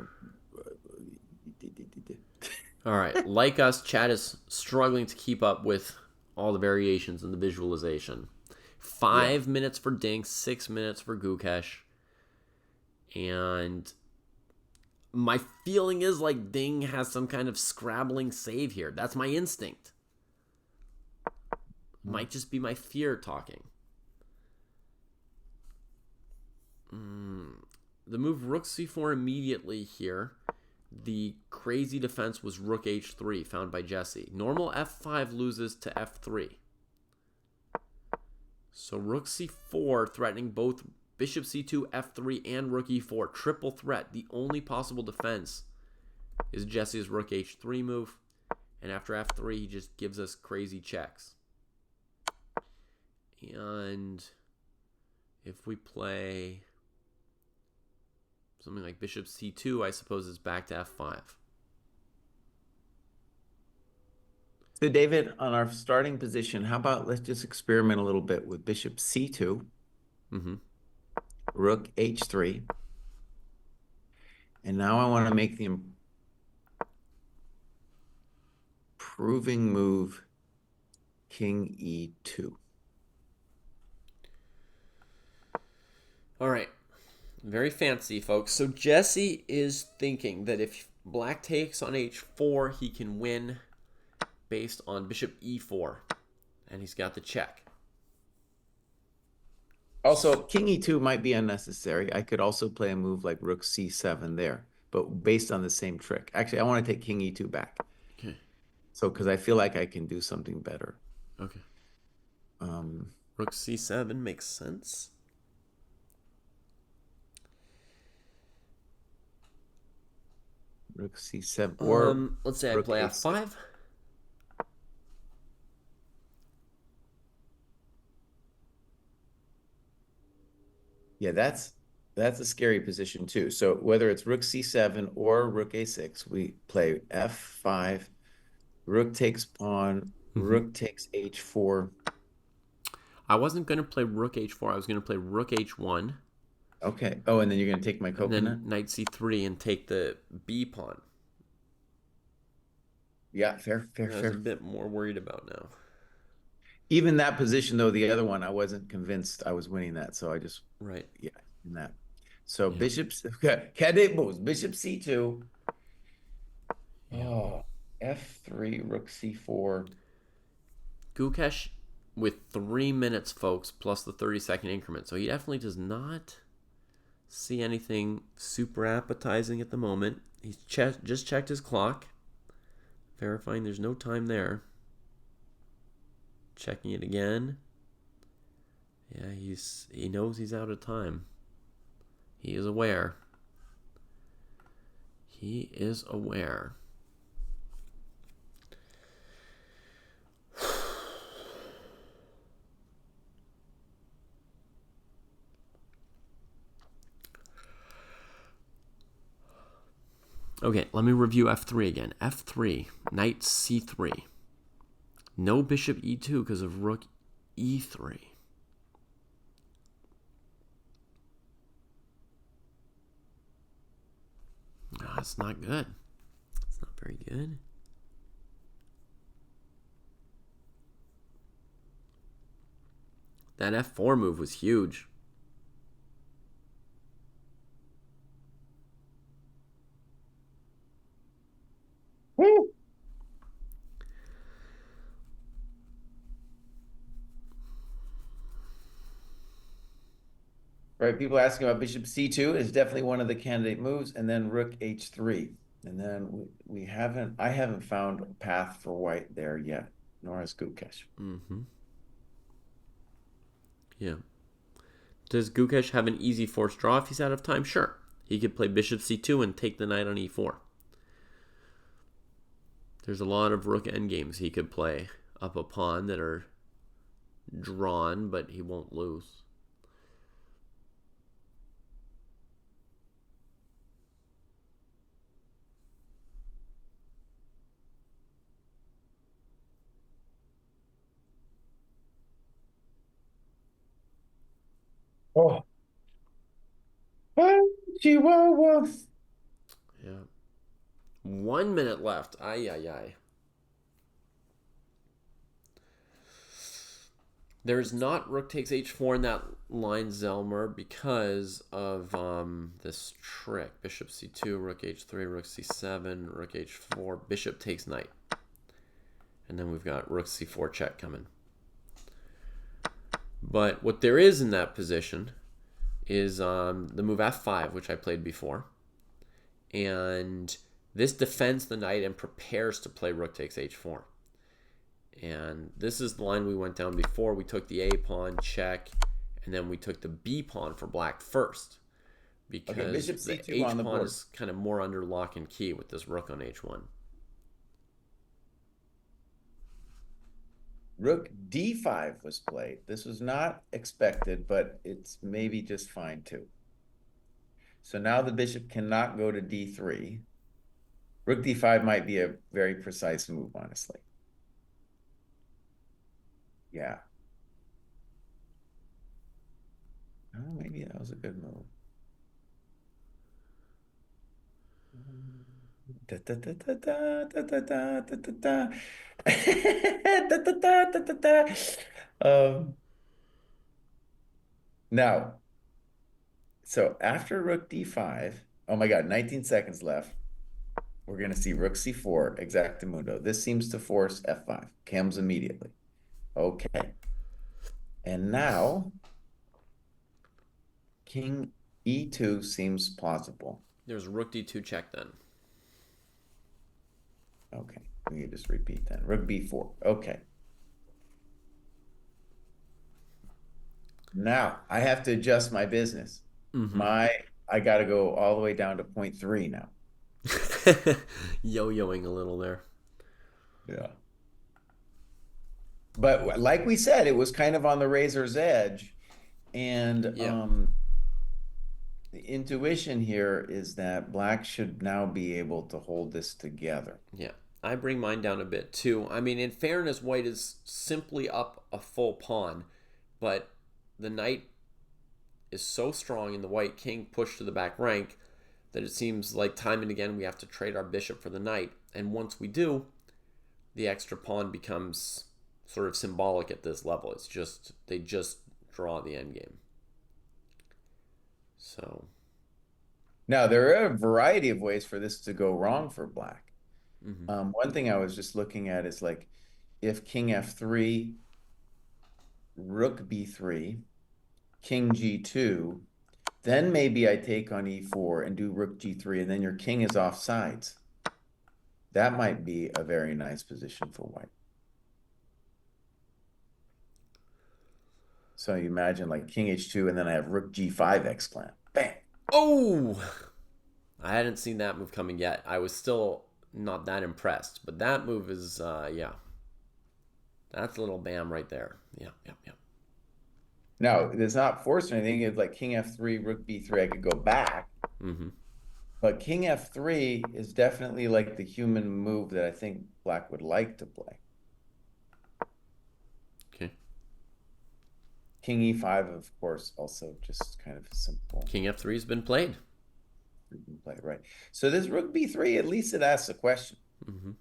All right. Like us, chat is struggling to keep up with all the variations in the visualization. 5 minutes for Dink, 6 minutes for Gukesh. And my feeling is like Ding has some kind of scrabbling save here. That's my instinct. Might just be my fear talking. The move rook c4 immediately here. The crazy defense was rook h3 found by Jesse. Normal f5 loses to f3. So rook c4 threatening both bishop c2, f3, and rook e4. Triple threat. The only possible defense is Jesse's rook h3 move. And after f3, he just gives us crazy checks. And if we play something like bishop c2, I suppose it's back to f5. So David, on our starting position, how about let's just experiment a little bit with bishop c2, rook h3. And now I want to make the improving move king e2. All right. Very fancy, folks. So Jesse is thinking that if black takes on h4, he can win based on bishop e4. And he's got the check. Also, king e2 might be unnecessary. I could also play a move like rook c7 there, but based on the same trick. Actually, I want to take king e2 back. Okay. So, because I feel like I can do something better. Okay. Rook c7 makes sense. Rook c7 or let's say I play f5. Yeah, that's a scary position too. So whether it's rook c7 or rook a6, we play f5, rook takes pawn, rook takes h4. I wasn't going to play rook h4. I was going to play rook h1. Okay. Oh, and then you're going to take my coconut? And then knight c3 and take the b pawn. Yeah, fair. I was a bit more worried about now. Even that position, though, the other one, I wasn't convinced I was winning that. So I just, in that. So bishops, candidate moves, bishop c2. Oh, f3, rook c4. Gukesh with 3 minutes, folks, plus the 30-second increment. So he definitely does not see anything super appetizing at the moment. He's just checked his clock, verifying there's no time there. Checking it again. Yeah, he knows he's out of time. He is aware. He is aware. Okay, let me review f3 again. f3, knight c3. No bishop e2 because of rook e3. No, it's not good. It's not very good. That f4 move was huge. Right, people asking about bishop c2 is definitely one of the candidate moves, and then rook h3. And then I haven't found a path for white there yet, nor has Gukesh. Mm-hmm. Yeah. Does Gukesh have an easy forced draw if he's out of time? Sure. He could play bishop c2 and take the knight on e4. There's a lot of rook endgames he could play up a pawn that are drawn, but he won't lose. Oh. Chihuahua. Yeah. 1 minute left. Ay, ay, ay. There's not rook takes h4 in that line, Zelmer, because of this trick. Bishop c2, rook h3, rook c7, rook h4, bishop takes knight. And then we've got rook c4 check coming. But what there is in that position is the move f5, which I played before. And this defends the knight and prepares to play rook takes h4. And this is the line we went down before. We took the a pawn, check, and then we took the b pawn for black first. Because the h pawn is kind of more under lock and key with this rook on h1. Rook d5 was played. This was not expected, but it's maybe just fine too. So now the bishop cannot go to d3. Rook d5 might be a very precise move, honestly. Yeah. Oh, maybe that was a good move. Da, da, da, da, da, da, da, da, da, da, da. Da, da, da, da, da, da. Now, so after rook d5, oh my God, 19 seconds left. We're going to see rook c4, exactamundo. This seems to force f5. Comes immediately. Okay. And now, king e2 seems plausible. There's rook d2 check then. Okay. We can just repeat that. Rook b4. Okay. Now, I have to adjust my business. Mm-hmm. I got to go all the way down to 0.3 now. Yo-yoing a little there. Yeah. But like we said, it was kind of on the razor's edge. And yeah. The intuition here is that black should now be able to hold this together. Yeah. I bring mine down a bit too. I mean, in fairness, white is simply up a full pawn, but the knight is so strong and the white king pushed to the back rank that it seems like time and again we have to trade our bishop for the knight. And once we do, the extra pawn becomes sort of symbolic at this level. It's just, they just draw the endgame. So. Now, there are a variety of ways for this to go wrong for black. Mm-hmm. One thing I was just looking at is like, if king f3, rook b3, king g2, then maybe I take on e4 and do rook g3, and then your king is off sides. That might be a very nice position for white. So you imagine like king h2, and then I have rook g5 exclamation. Bang. Oh! I hadn't seen that move coming yet. I was still not that impressed. But that move is, yeah. That's a little bam right there. Yeah, yeah, yeah. No, it's not forced or anything. It's like king f3, rook b3. I could go back. Mm-hmm. But king f3 is definitely like the human move that I think black would like to play. Okay. King e5, of course, also just kind of simple. King f3 has been played. Play, right. So this rook b3, at least it asks a question. Mm-hmm.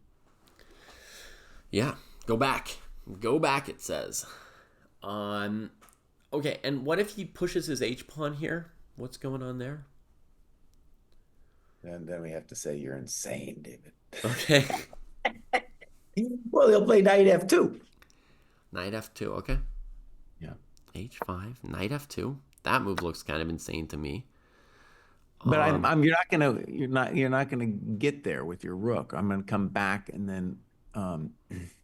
Yeah, go back. Go back, it says. Okay, and what if he pushes his h-pawn here? What's going on there? And then we have to say you're insane, David. Okay. Well, he'll play knight f2. Knight f2, okay. Yeah. h5, knight f2. That move looks kind of insane to me. But you're not gonna get there with your rook. I'm gonna come back and then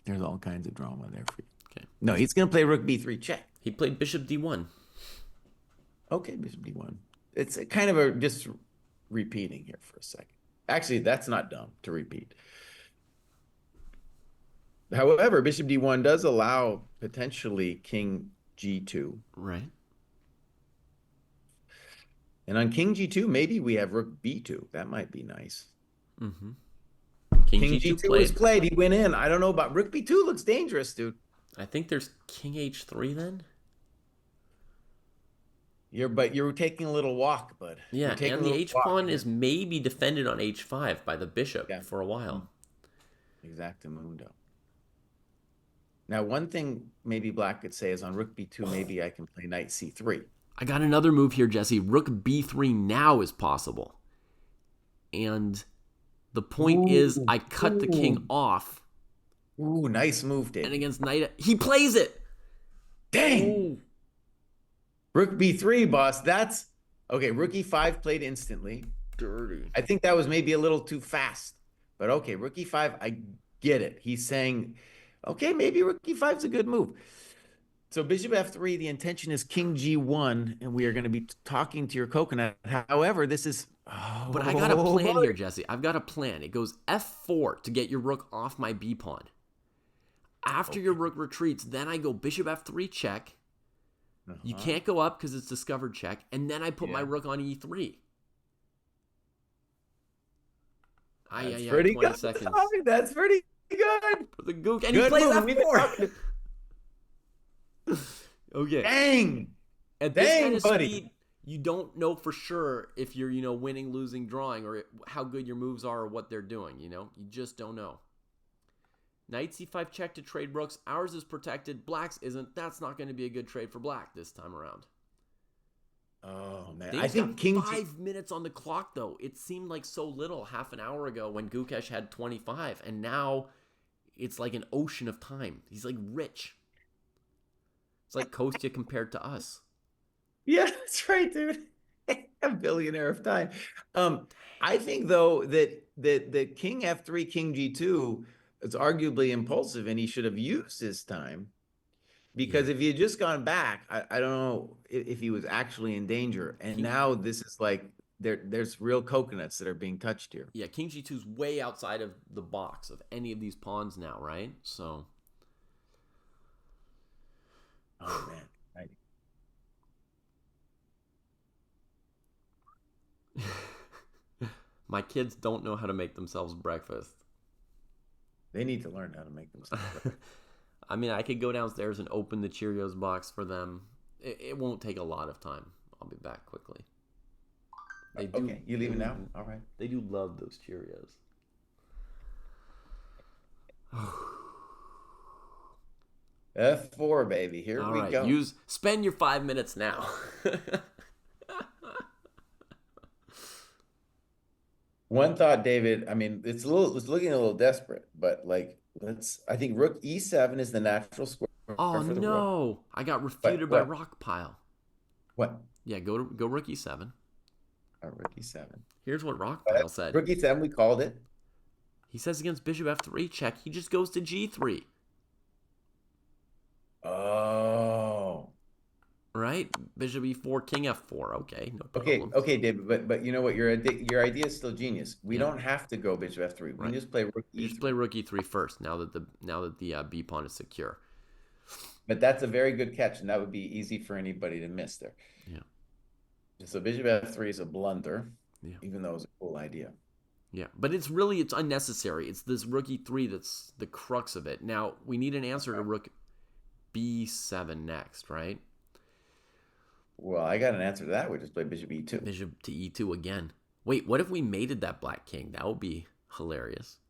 there's all kinds of drama there for you. Okay. No, he's gonna play rook b3 check. He played bishop d1. Okay, bishop d1. It's kind of a just repeating here for a second. Actually, that's not dumb to repeat. However, bishop d1 does allow potentially king g2. Right. And on king g2, maybe we have rook b2. That might be nice. Mm-hmm. King g2 was played. He went in. I don't know about rook b2. Looks dangerous, dude. I think there's king h3 then. But you're taking a little walk, bud. Yeah, and the h-pawn is maybe defended on h5 by the bishop for a while. Exactamundo. Now, one thing maybe black could say is on rook b2, maybe I can play knight c3. I got another move here, Jesse. Rook b3 now is possible. And the point is I cut the king off. Ooh, nice move, David. And against knight, he plays it. Dang. Ooh. Rook b3, boss. That's okay. Rook e5 played instantly. Dirty. I think that was maybe a little too fast. But okay, rook e5, I get it. He's saying, okay, maybe rook e5 is a good move. So bishop f3, the intention is king g1, and we are going to be talking to your coconut. However, this is... Oh, but I got a plan here, Jesse. I've got a plan. It goes f4 to get your rook off my b pawn. After your rook retreats, then I go bishop f3 check. You can't go up because it's discovered check. And then I put my rook on e3. That's pretty good. Seconds. That's pretty good. For the Gook. And he plays f4. Okay. Dang. At this kind of speed, you don't know for sure if you're, winning, losing, drawing, or how good your moves are or what they're doing, You just don't know. Knight c5 check to trade rooks. Ours is protected. Black's isn't. That's not going to be a good trade for black this time around. Oh, man. I think king 5 minutes on the clock, though. It seemed like so little half an hour ago when Gukesh had 25. And now it's like an ocean of time. He's like rich. It's like Kostya compared to us. Yeah, that's right, dude. A billionaire of time. I think, though, that king f3, king g2 is arguably impulsive, and he should have used his time. Because if he had just gone back, I don't know if he was actually in danger. And now this is like, there's real coconuts that are being touched here. Yeah, king g2 is way outside of the box of any of these pawns now, right? So... Oh, man. My kids don't know how to make themselves breakfast. They need to learn how to make themselves breakfast. I mean, I could go downstairs and open the Cheerios box for them. It won't take a lot of time. I'll be back quickly. Okay, you leaving now? All right. They do love those Cheerios. F4, baby. Here we go. Spend your 5 minutes now. One thought, David. I mean, it's looking a little desperate, but like, I think rook e7 is the natural square. Oh for the no! rook. I got refuted by rock pile. What? Yeah, go rook e7. Rook e7. Here's what rock pile said. Rook e7, we called it. He says against bishop f3 check, he just goes to g3. Oh. right? Bishop e4, king f4. Okay, no Okay, problem. okay, David, but you know what? Your idea is still genius. We Yeah. don't have to go bishop f3. We Right. can just play rook You just e3. play rook e3 first. Now that the b pawn is secure. But that's a very good catch, and that would be easy for anybody to miss there. Yeah. So bishop f3 is a blunder, Yeah. even though it's a cool idea. Yeah, but it's unnecessary. It's this rook e3 that's the crux of it. Now, we need an answer to rook b7 next, right? Well, I got an answer to that. We just play bishop e2. Bishop to e2 again. Wait, what if we mated that black king? That would be hilarious.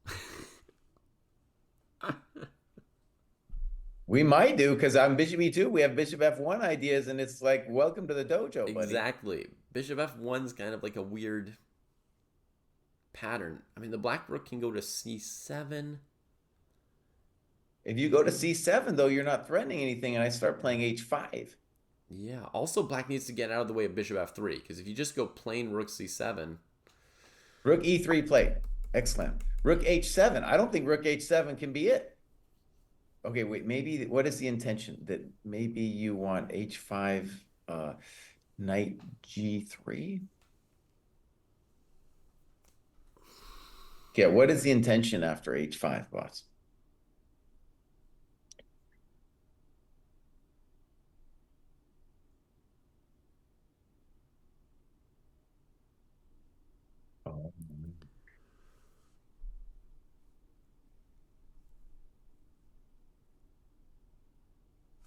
We might do, because on bishop e2, we have bishop f1 ideas, and it's like, welcome to the dojo, buddy. Exactly. Bishop f1 is kind of like a weird pattern. I mean, the black rook can go to c7. If you go to c7, though, you're not threatening anything, and I start playing h5. Yeah. Also, black needs to get out of the way of bishop f3, because if you just go plain rook c7... Rook e3 played. Excellent. Rook h7. I don't think rook h7 can be it. Okay, wait, maybe, what is the intention? That maybe you want h5, knight g3? Yeah, what is the intention after h5, boss?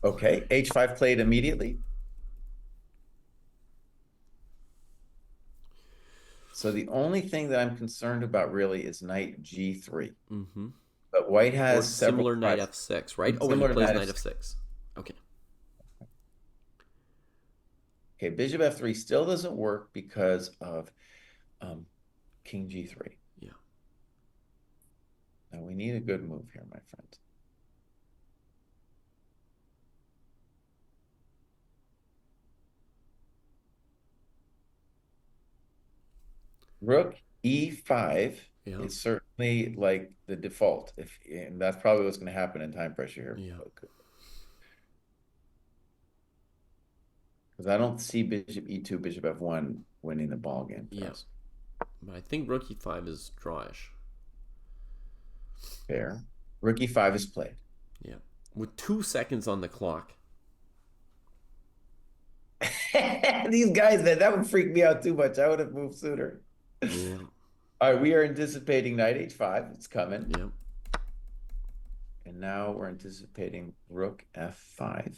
Okay, h5 played immediately. So the only thing that I'm concerned about really is knight g3. Mm-hmm. But white has or similar knight tries. f6, right? Oh, he plays knight f6. Okay. Okay, bishop f3 still doesn't work because of king g3. Yeah. Now we need a good move here, my friend. Rook e5 is certainly like the default, and that's probably what's going to happen in time pressure here. Yeah. Because I don't see bishop e2, bishop f1 winning the ball game. Yeah. But I think rook e5 is drawish. Fair. Rook e5 is played. Yeah. With 2 seconds on the clock. These guys, that would freak me out too much. I would have moved sooner. Yeah. All right, we are anticipating knight h5. It's coming. Yeah. And now we're anticipating rook f5.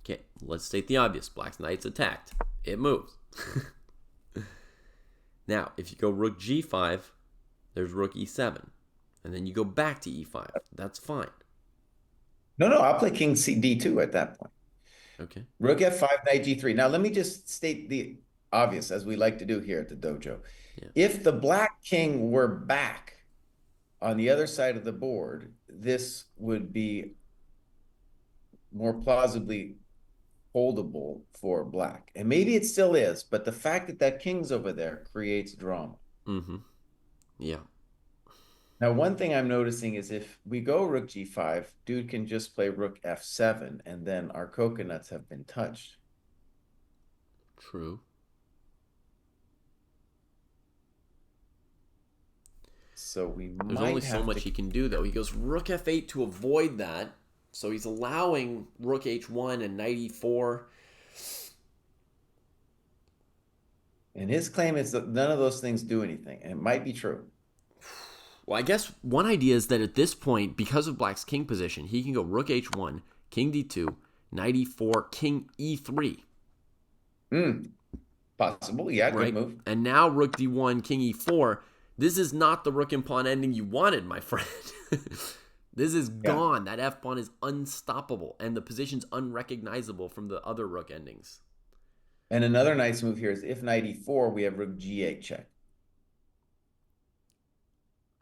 Okay, let's state the obvious. Black's knight's attacked. It moves. Now, if you go rook g5, there's rook e7. And then you go back to e5. That's fine. No, I'll play king d2 at that point. Okay. Rook f5, knight g3. Now, let me just state the obvious, as we like to do here at the dojo. Yeah. If the black king were back on the other side of the board, this would be more plausibly holdable for black. And maybe it still is, but the fact that that king's over there creates drama. Mm-hmm. Yeah. Now, one thing I'm noticing is if we go rook g5, dude can just play rook f7, and then our coconuts have been touched. True. So There's only so much he can do, though. He goes rook f8 to avoid that. So he's allowing rook h1 and knight e4. And his claim is that none of those things do anything. And it might be true. Well, I guess one idea is that at this point, because of black's king position, he can go rook h1, king d2, knight e4, king e3. Possible, yeah, good move. And now rook d1, king e4. This is not the rook and pawn ending you wanted, my friend. This is gone. That f pawn is unstoppable, and the position's unrecognizable from the other rook endings. And another nice move here is if knight e4, we have rook g8 check.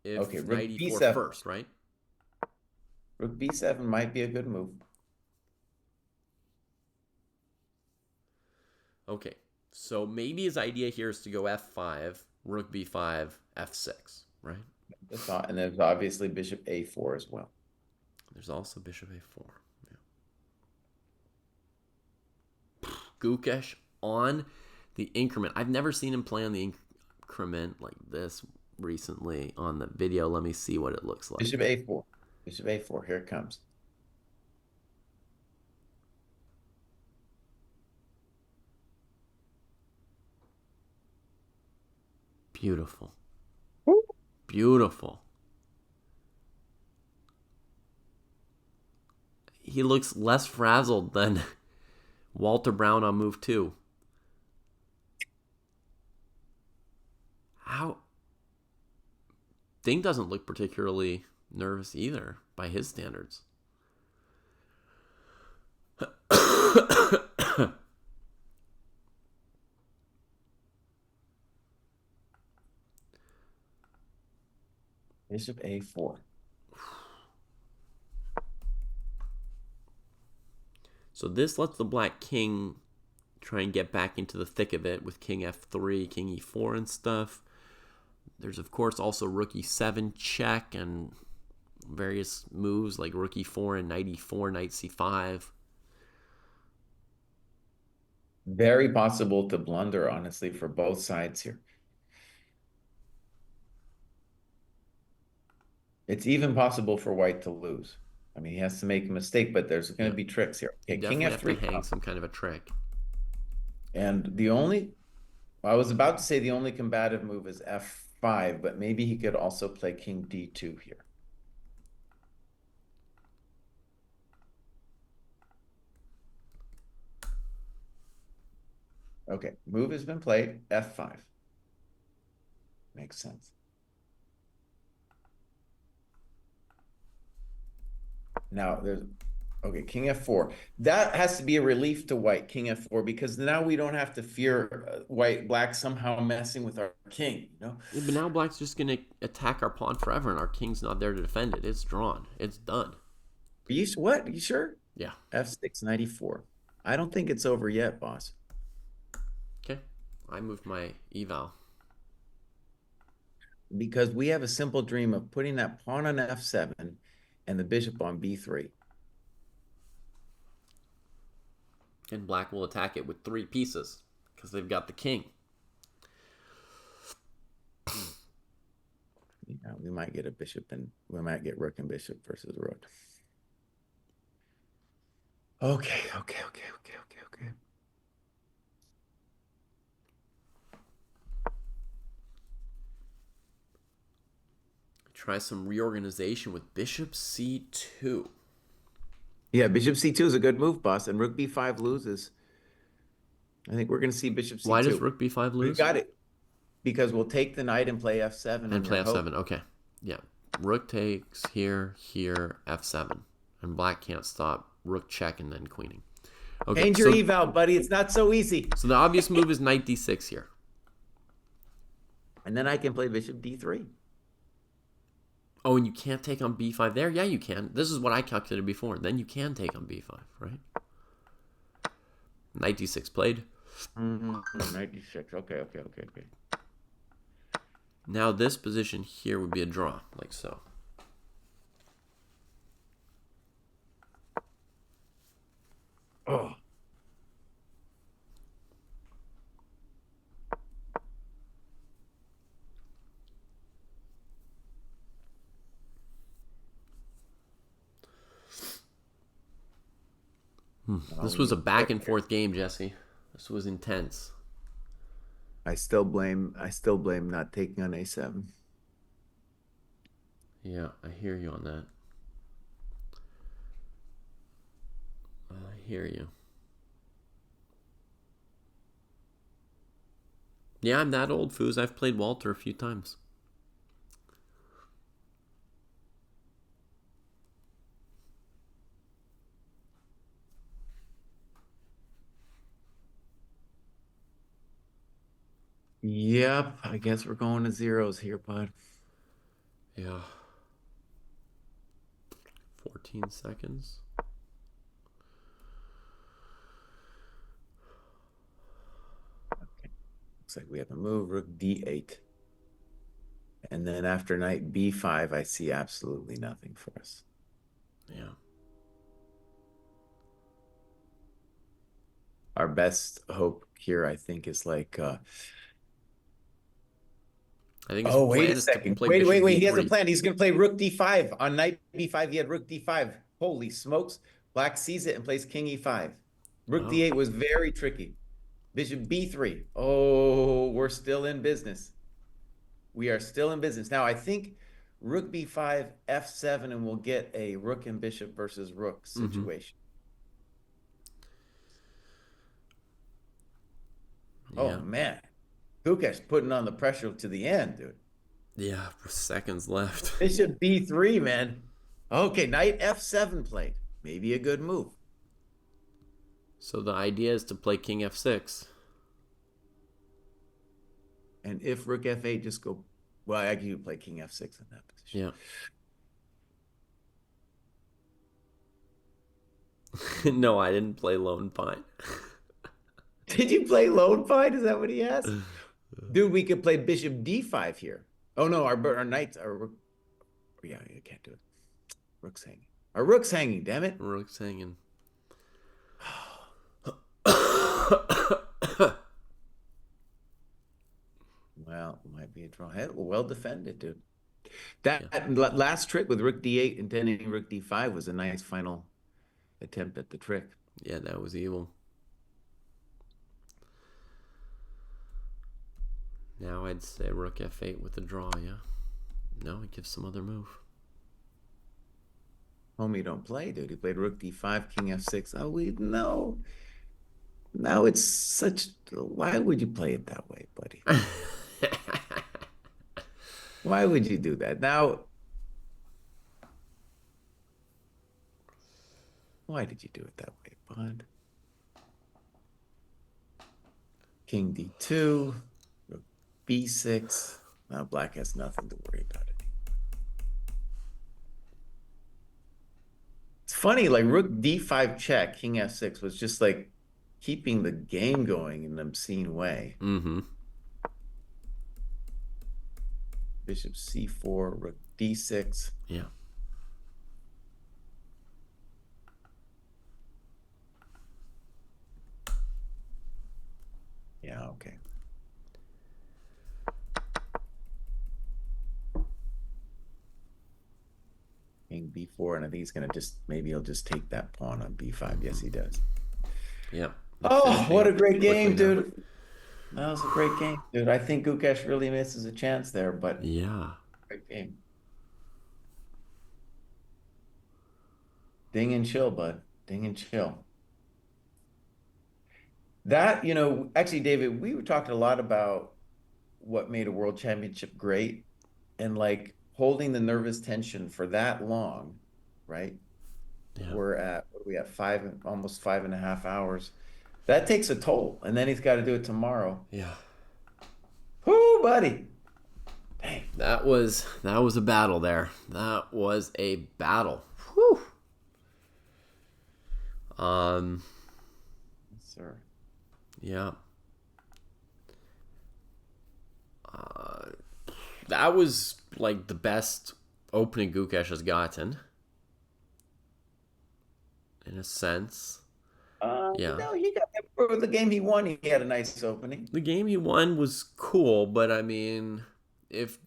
If knight e4 first, right? Rook b7 might be a good move. Okay, so maybe his idea here is to go f5, rook b5, f6, right? And there's obviously bishop a4 as well. There's also bishop a4. Yeah. Gukesh on the increment. I've never seen him play on the increment like this recently on the video. Let me see what it looks like. Bishop a4. Bishop a4. Here it comes. Beautiful. Beautiful. He looks less frazzled than Walter Brown on move 2. How? Ding doesn't look particularly nervous either by his standards. Bishop a4. So this lets the black king try and get back into the thick of it with king f3, king e4 and stuff. There's, of course, also rook e7 check and various moves like rook e4 and knight e4, knight c5. Very possible to blunder, honestly, for both sides here. It's even possible for white to lose. I mean, he has to make a mistake, but there's going to be tricks here. Okay, king f3. Have to hang some kind of a trick. And the only, I was about to say the only combative move is f5, but maybe he could also play king d2 here. Okay, move has been played, f5. Makes sense. Now there's, okay, king f4. That has to be a relief to white, king f4, because now we don't have to fear black somehow messing with our king, you know? Yeah, but now black's just going to attack our pawn forever, and our king's not there to defend it. It's drawn. It's done. What? You sure? Yeah. f6, 94. I don't think it's over yet, boss. Okay. I moved my eval. Because we have a simple dream of putting that pawn on f7 and the bishop on b3. And black will attack it with 3 pieces because they've got the king. Yeah, we might get a bishop and we might get rook and bishop versus rook. Okay. Try some reorganization with bishop c2. Yeah, bishop c2 is a good move, boss, and rook b5 loses. I think we're going to see bishop c2. Why does rook b5 lose? We got it. Because we'll take the knight and play f7. And play f7, okay. Yeah. Rook takes here, f7. And black can't stop. Rook check and then queening. Okay, change your eval, buddy. It's not so easy. So the obvious move is knight d6 here. And then I can play bishop d3. Oh, and you can't take on b5 there? Yeah, you can. This is what I calculated before. Then you can take on b5, right? Knight d6 played. Knight d6. Okay. Now this position here would be a draw, like so. Oh. This was a back and forth game, Jesse. This was intense. I still blame not taking on a7. Yeah, I hear you on that. I hear you. Yeah, I'm that old, Foos. I've played Walter a few times. Yep, I guess we're going to zeros here, bud. Yeah. 14 seconds. Okay. Looks like we have a move, rook d8. And then after knight b5, I see absolutely nothing for us. Yeah. Our best hope here, I think, is like I think his oh, wait a plan is to second. play Wait, bishop wait, wait. He has a d3. plan. He's going to play rook d5. On knight b5, he had rook d5. Holy smokes. Black sees it and plays king e5. Rook Oh. d8 was very tricky. Bishop b3. Oh, we're still in business. We are still in business. Now, I think rook b5, f7, and we'll get a rook and bishop versus rook situation. Yeah. Oh, man. Gukesh putting on the pressure to the end, dude. Yeah, seconds left. Bishop b3, man. Okay, knight f7 played. Maybe a good move. So the idea is to play king f6. And if rook f8, just go. Well, I could play king f6 in that position. Yeah. No, I didn't play lone pine. Did you play lone pine? Is that what he asked? Dude, we could play bishop d5 here. Oh no, our knights are. Yeah, you can't do it. Rook's hanging. Our rook's hanging. Damn it. Rook's hanging. Well, might be a draw. Well defended, dude. That last trick with rook d8 and then rook d5 was a nice final attempt at the trick. Yeah, that was evil. Now I'd say rook f8 with the draw, yeah. No, it gives some other move. Homie don't play, dude. He played rook d5, king f6. Oh, we no. Now it's such. Why would you play it that way, buddy? Why would you do that? Now, why did you do it that way, bud? King d2, rook b6. Now black has nothing to worry about it. It's funny, like rook d5 check, king f6 was just like keeping the game going in an obscene way. Bishop c4, rook d6. Yeah. Yeah, okay. King b4, and I think he's gonna maybe he'll just take that pawn on b5. Yes, he does. Yeah. Oh, what a great game, dude. That was a great game, dude. I think Gukesh really misses a chance there, but yeah. Great game. Ding and chill, bud. Ding and chill. That, actually, David, we were talking a lot about what made a world championship great and like holding the nervous tension for that long, right? Yeah. We're at, what are we at, almost 5.5 hours. That takes a toll. And then he's got to do it tomorrow. Yeah. Whoo, buddy. Dang. That was a battle there. That was a battle. Whew. Yes, sir. Yeah. That was like the best opening Gukesh has gotten. In a sense. Yeah. No, he got for the game he won. He had a nice opening. The game he won was cool, but I mean, if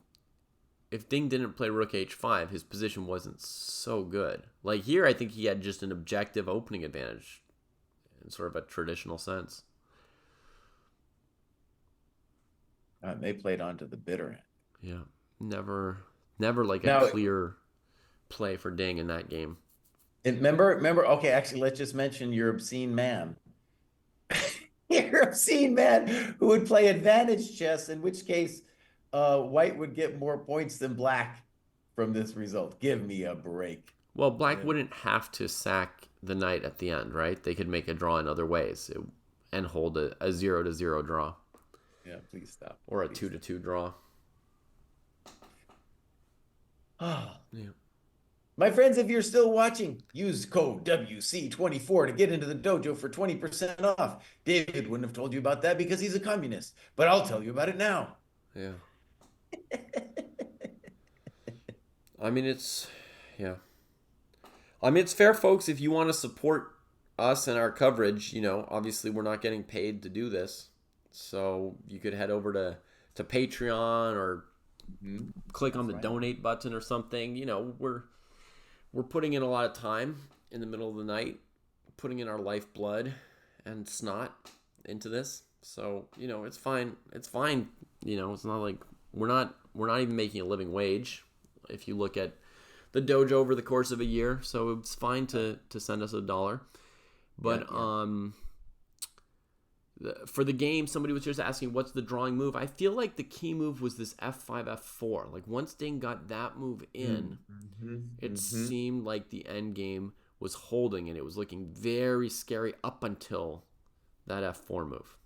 Ding didn't play rook h5, his position wasn't so good. Like here, I think he had just an objective opening advantage in sort of a traditional sense. They played on to the bitter end. Yeah, never like a clear play for Ding in that game. Remember. Okay, actually, let's just mention your obscene man. Your obscene man who would play advantage chess. In which case, White would get more points than Black from this result. Give me a break. Well, Black wouldn't have to sack the knight at the end, right? They could make a draw in other ways and hold a 0-0 draw. Yeah, please stop. Or a 2-2 draw. Oh. Yeah. My friends, if you're still watching, use code WC24 to get into the dojo for 20% off. David wouldn't have told you about that because he's a communist, but I'll tell you about it now. Yeah. I mean, yeah. I mean, it's fair, folks. If you want to support us and our coverage, obviously we're not getting paid to do this. So you could head over to Patreon or click on the donate button or something. We're putting in a lot of time in the middle of the night, putting in our lifeblood and snot into this. So, it's fine. It's fine. It's not like we're not even making a living wage if you look at the dojo over the course of a year. So it's fine to send us $1. But for the game, somebody was just asking, what's the drawing move? I feel like the key move was this F5, F4. Like, once Ding got that move in, it seemed like the end game was holding, and it was looking very scary up until that F4 move.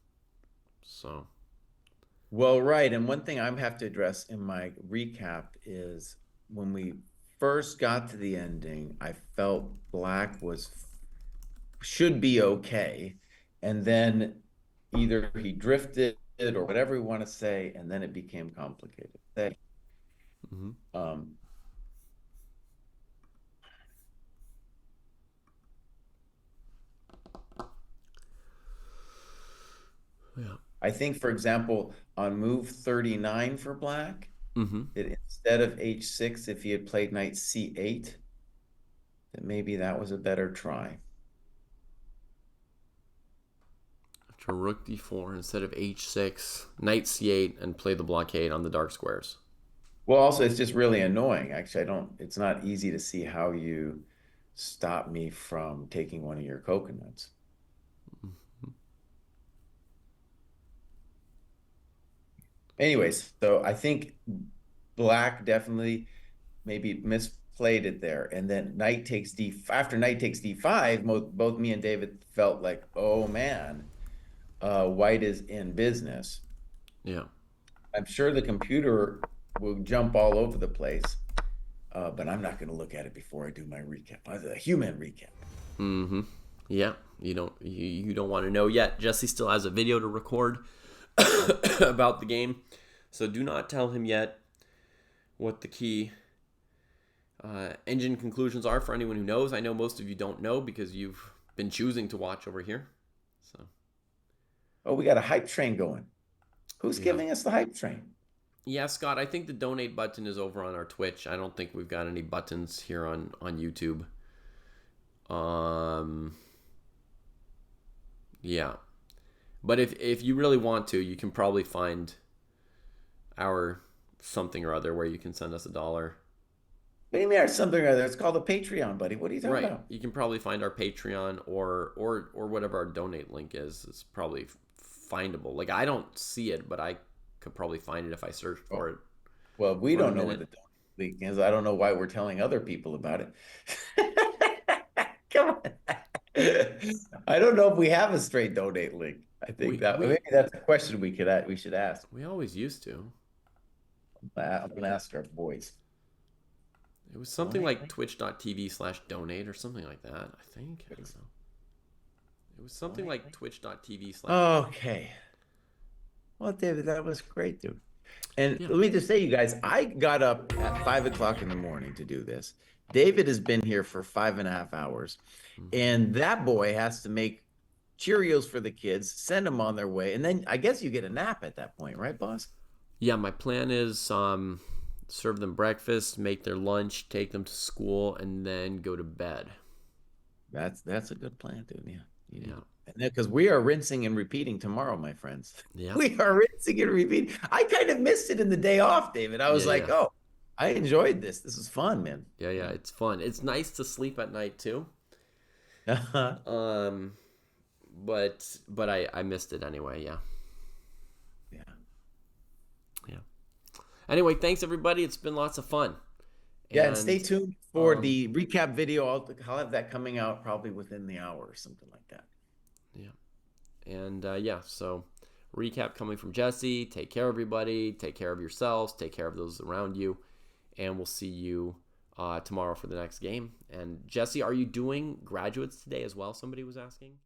So. Well, right. And one thing I have to address in my recap is when we first got to the ending, I felt Black should be okay. And then either he drifted or whatever we want to say, and then it became complicated. Yeah. I think, for example, on move 39 for Black, that instead of h6, if he had played knight c8, that maybe that was a better try. After rook d4 instead of h6, knight c8, and play the blockade on the dark squares. Well, also, it's just really annoying. Actually, it's not easy to see how you stop me from taking one of your coconuts. Anyways, so I think Black definitely maybe misplayed it there. And then knight takes after knight takes d5, both me and David felt like, oh man, white is in business. Yeah. I'm sure the computer will jump all over the place, but I'm not going to look at it before I do my recap. A human recap. Yeah. You don't want to know yet. Jesse still has a video to record about the game, so do not tell him yet what the key engine conclusions are for anyone who knows. I know most of you don't know because you've been choosing to watch over here. So, oh, we got a hype train going. Who's giving us the hype train? Yeah, Scott, I think the donate button is over on our Twitch. I don't think we've got any buttons here on YouTube. Yeah. But if you really want to, you can probably find our something or other where you can send us $1. What do you mean our something or other? It's called a Patreon, buddy. What are you talking about? You can probably find our Patreon or whatever our donate link is. It's probably findable. Like, I don't see it, but I could probably find it if I search for it. Well, we don't know what the donate link is. I don't know why we're telling other people about it. Come on. I don't know if we have a straight donate link. I think maybe that's a question we should ask. We always used to. I'm gonna ask our boys. It was something like twitch.tv/donate or something like that, I think. I don't know. It was something like twitch.tv/. Okay. Well, David, that was great, dude. And let me just say, you guys, I got up at 5 o'clock in the morning to do this. David has been here for 5.5 hours, and that boy has to make Cheerios for the kids, send them on their way, and then I guess you get a nap at that point, right, boss? Yeah, my plan is serve them breakfast, make their lunch, take them to school, and then go to bed. That's a good plan, dude. Yeah. Because we are rinsing and repeating tomorrow, my friends. Yeah. We are rinsing and repeating. I kind of missed it in the day off, David. I was oh, I enjoyed this. This was fun, man. Yeah, it's fun. It's nice to sleep at night too. But I missed it anyway. Yeah. Anyway, thanks everybody. It's been lots of fun. And stay tuned for the recap video. I'll have that coming out probably within the hour or something like that. Yeah. And so recap coming from Jesse. Take care, everybody. Take care of yourselves. Take care of those around you. And we'll see you tomorrow for the next game. And Jesse, are you doing graduates today as well? Somebody was asking.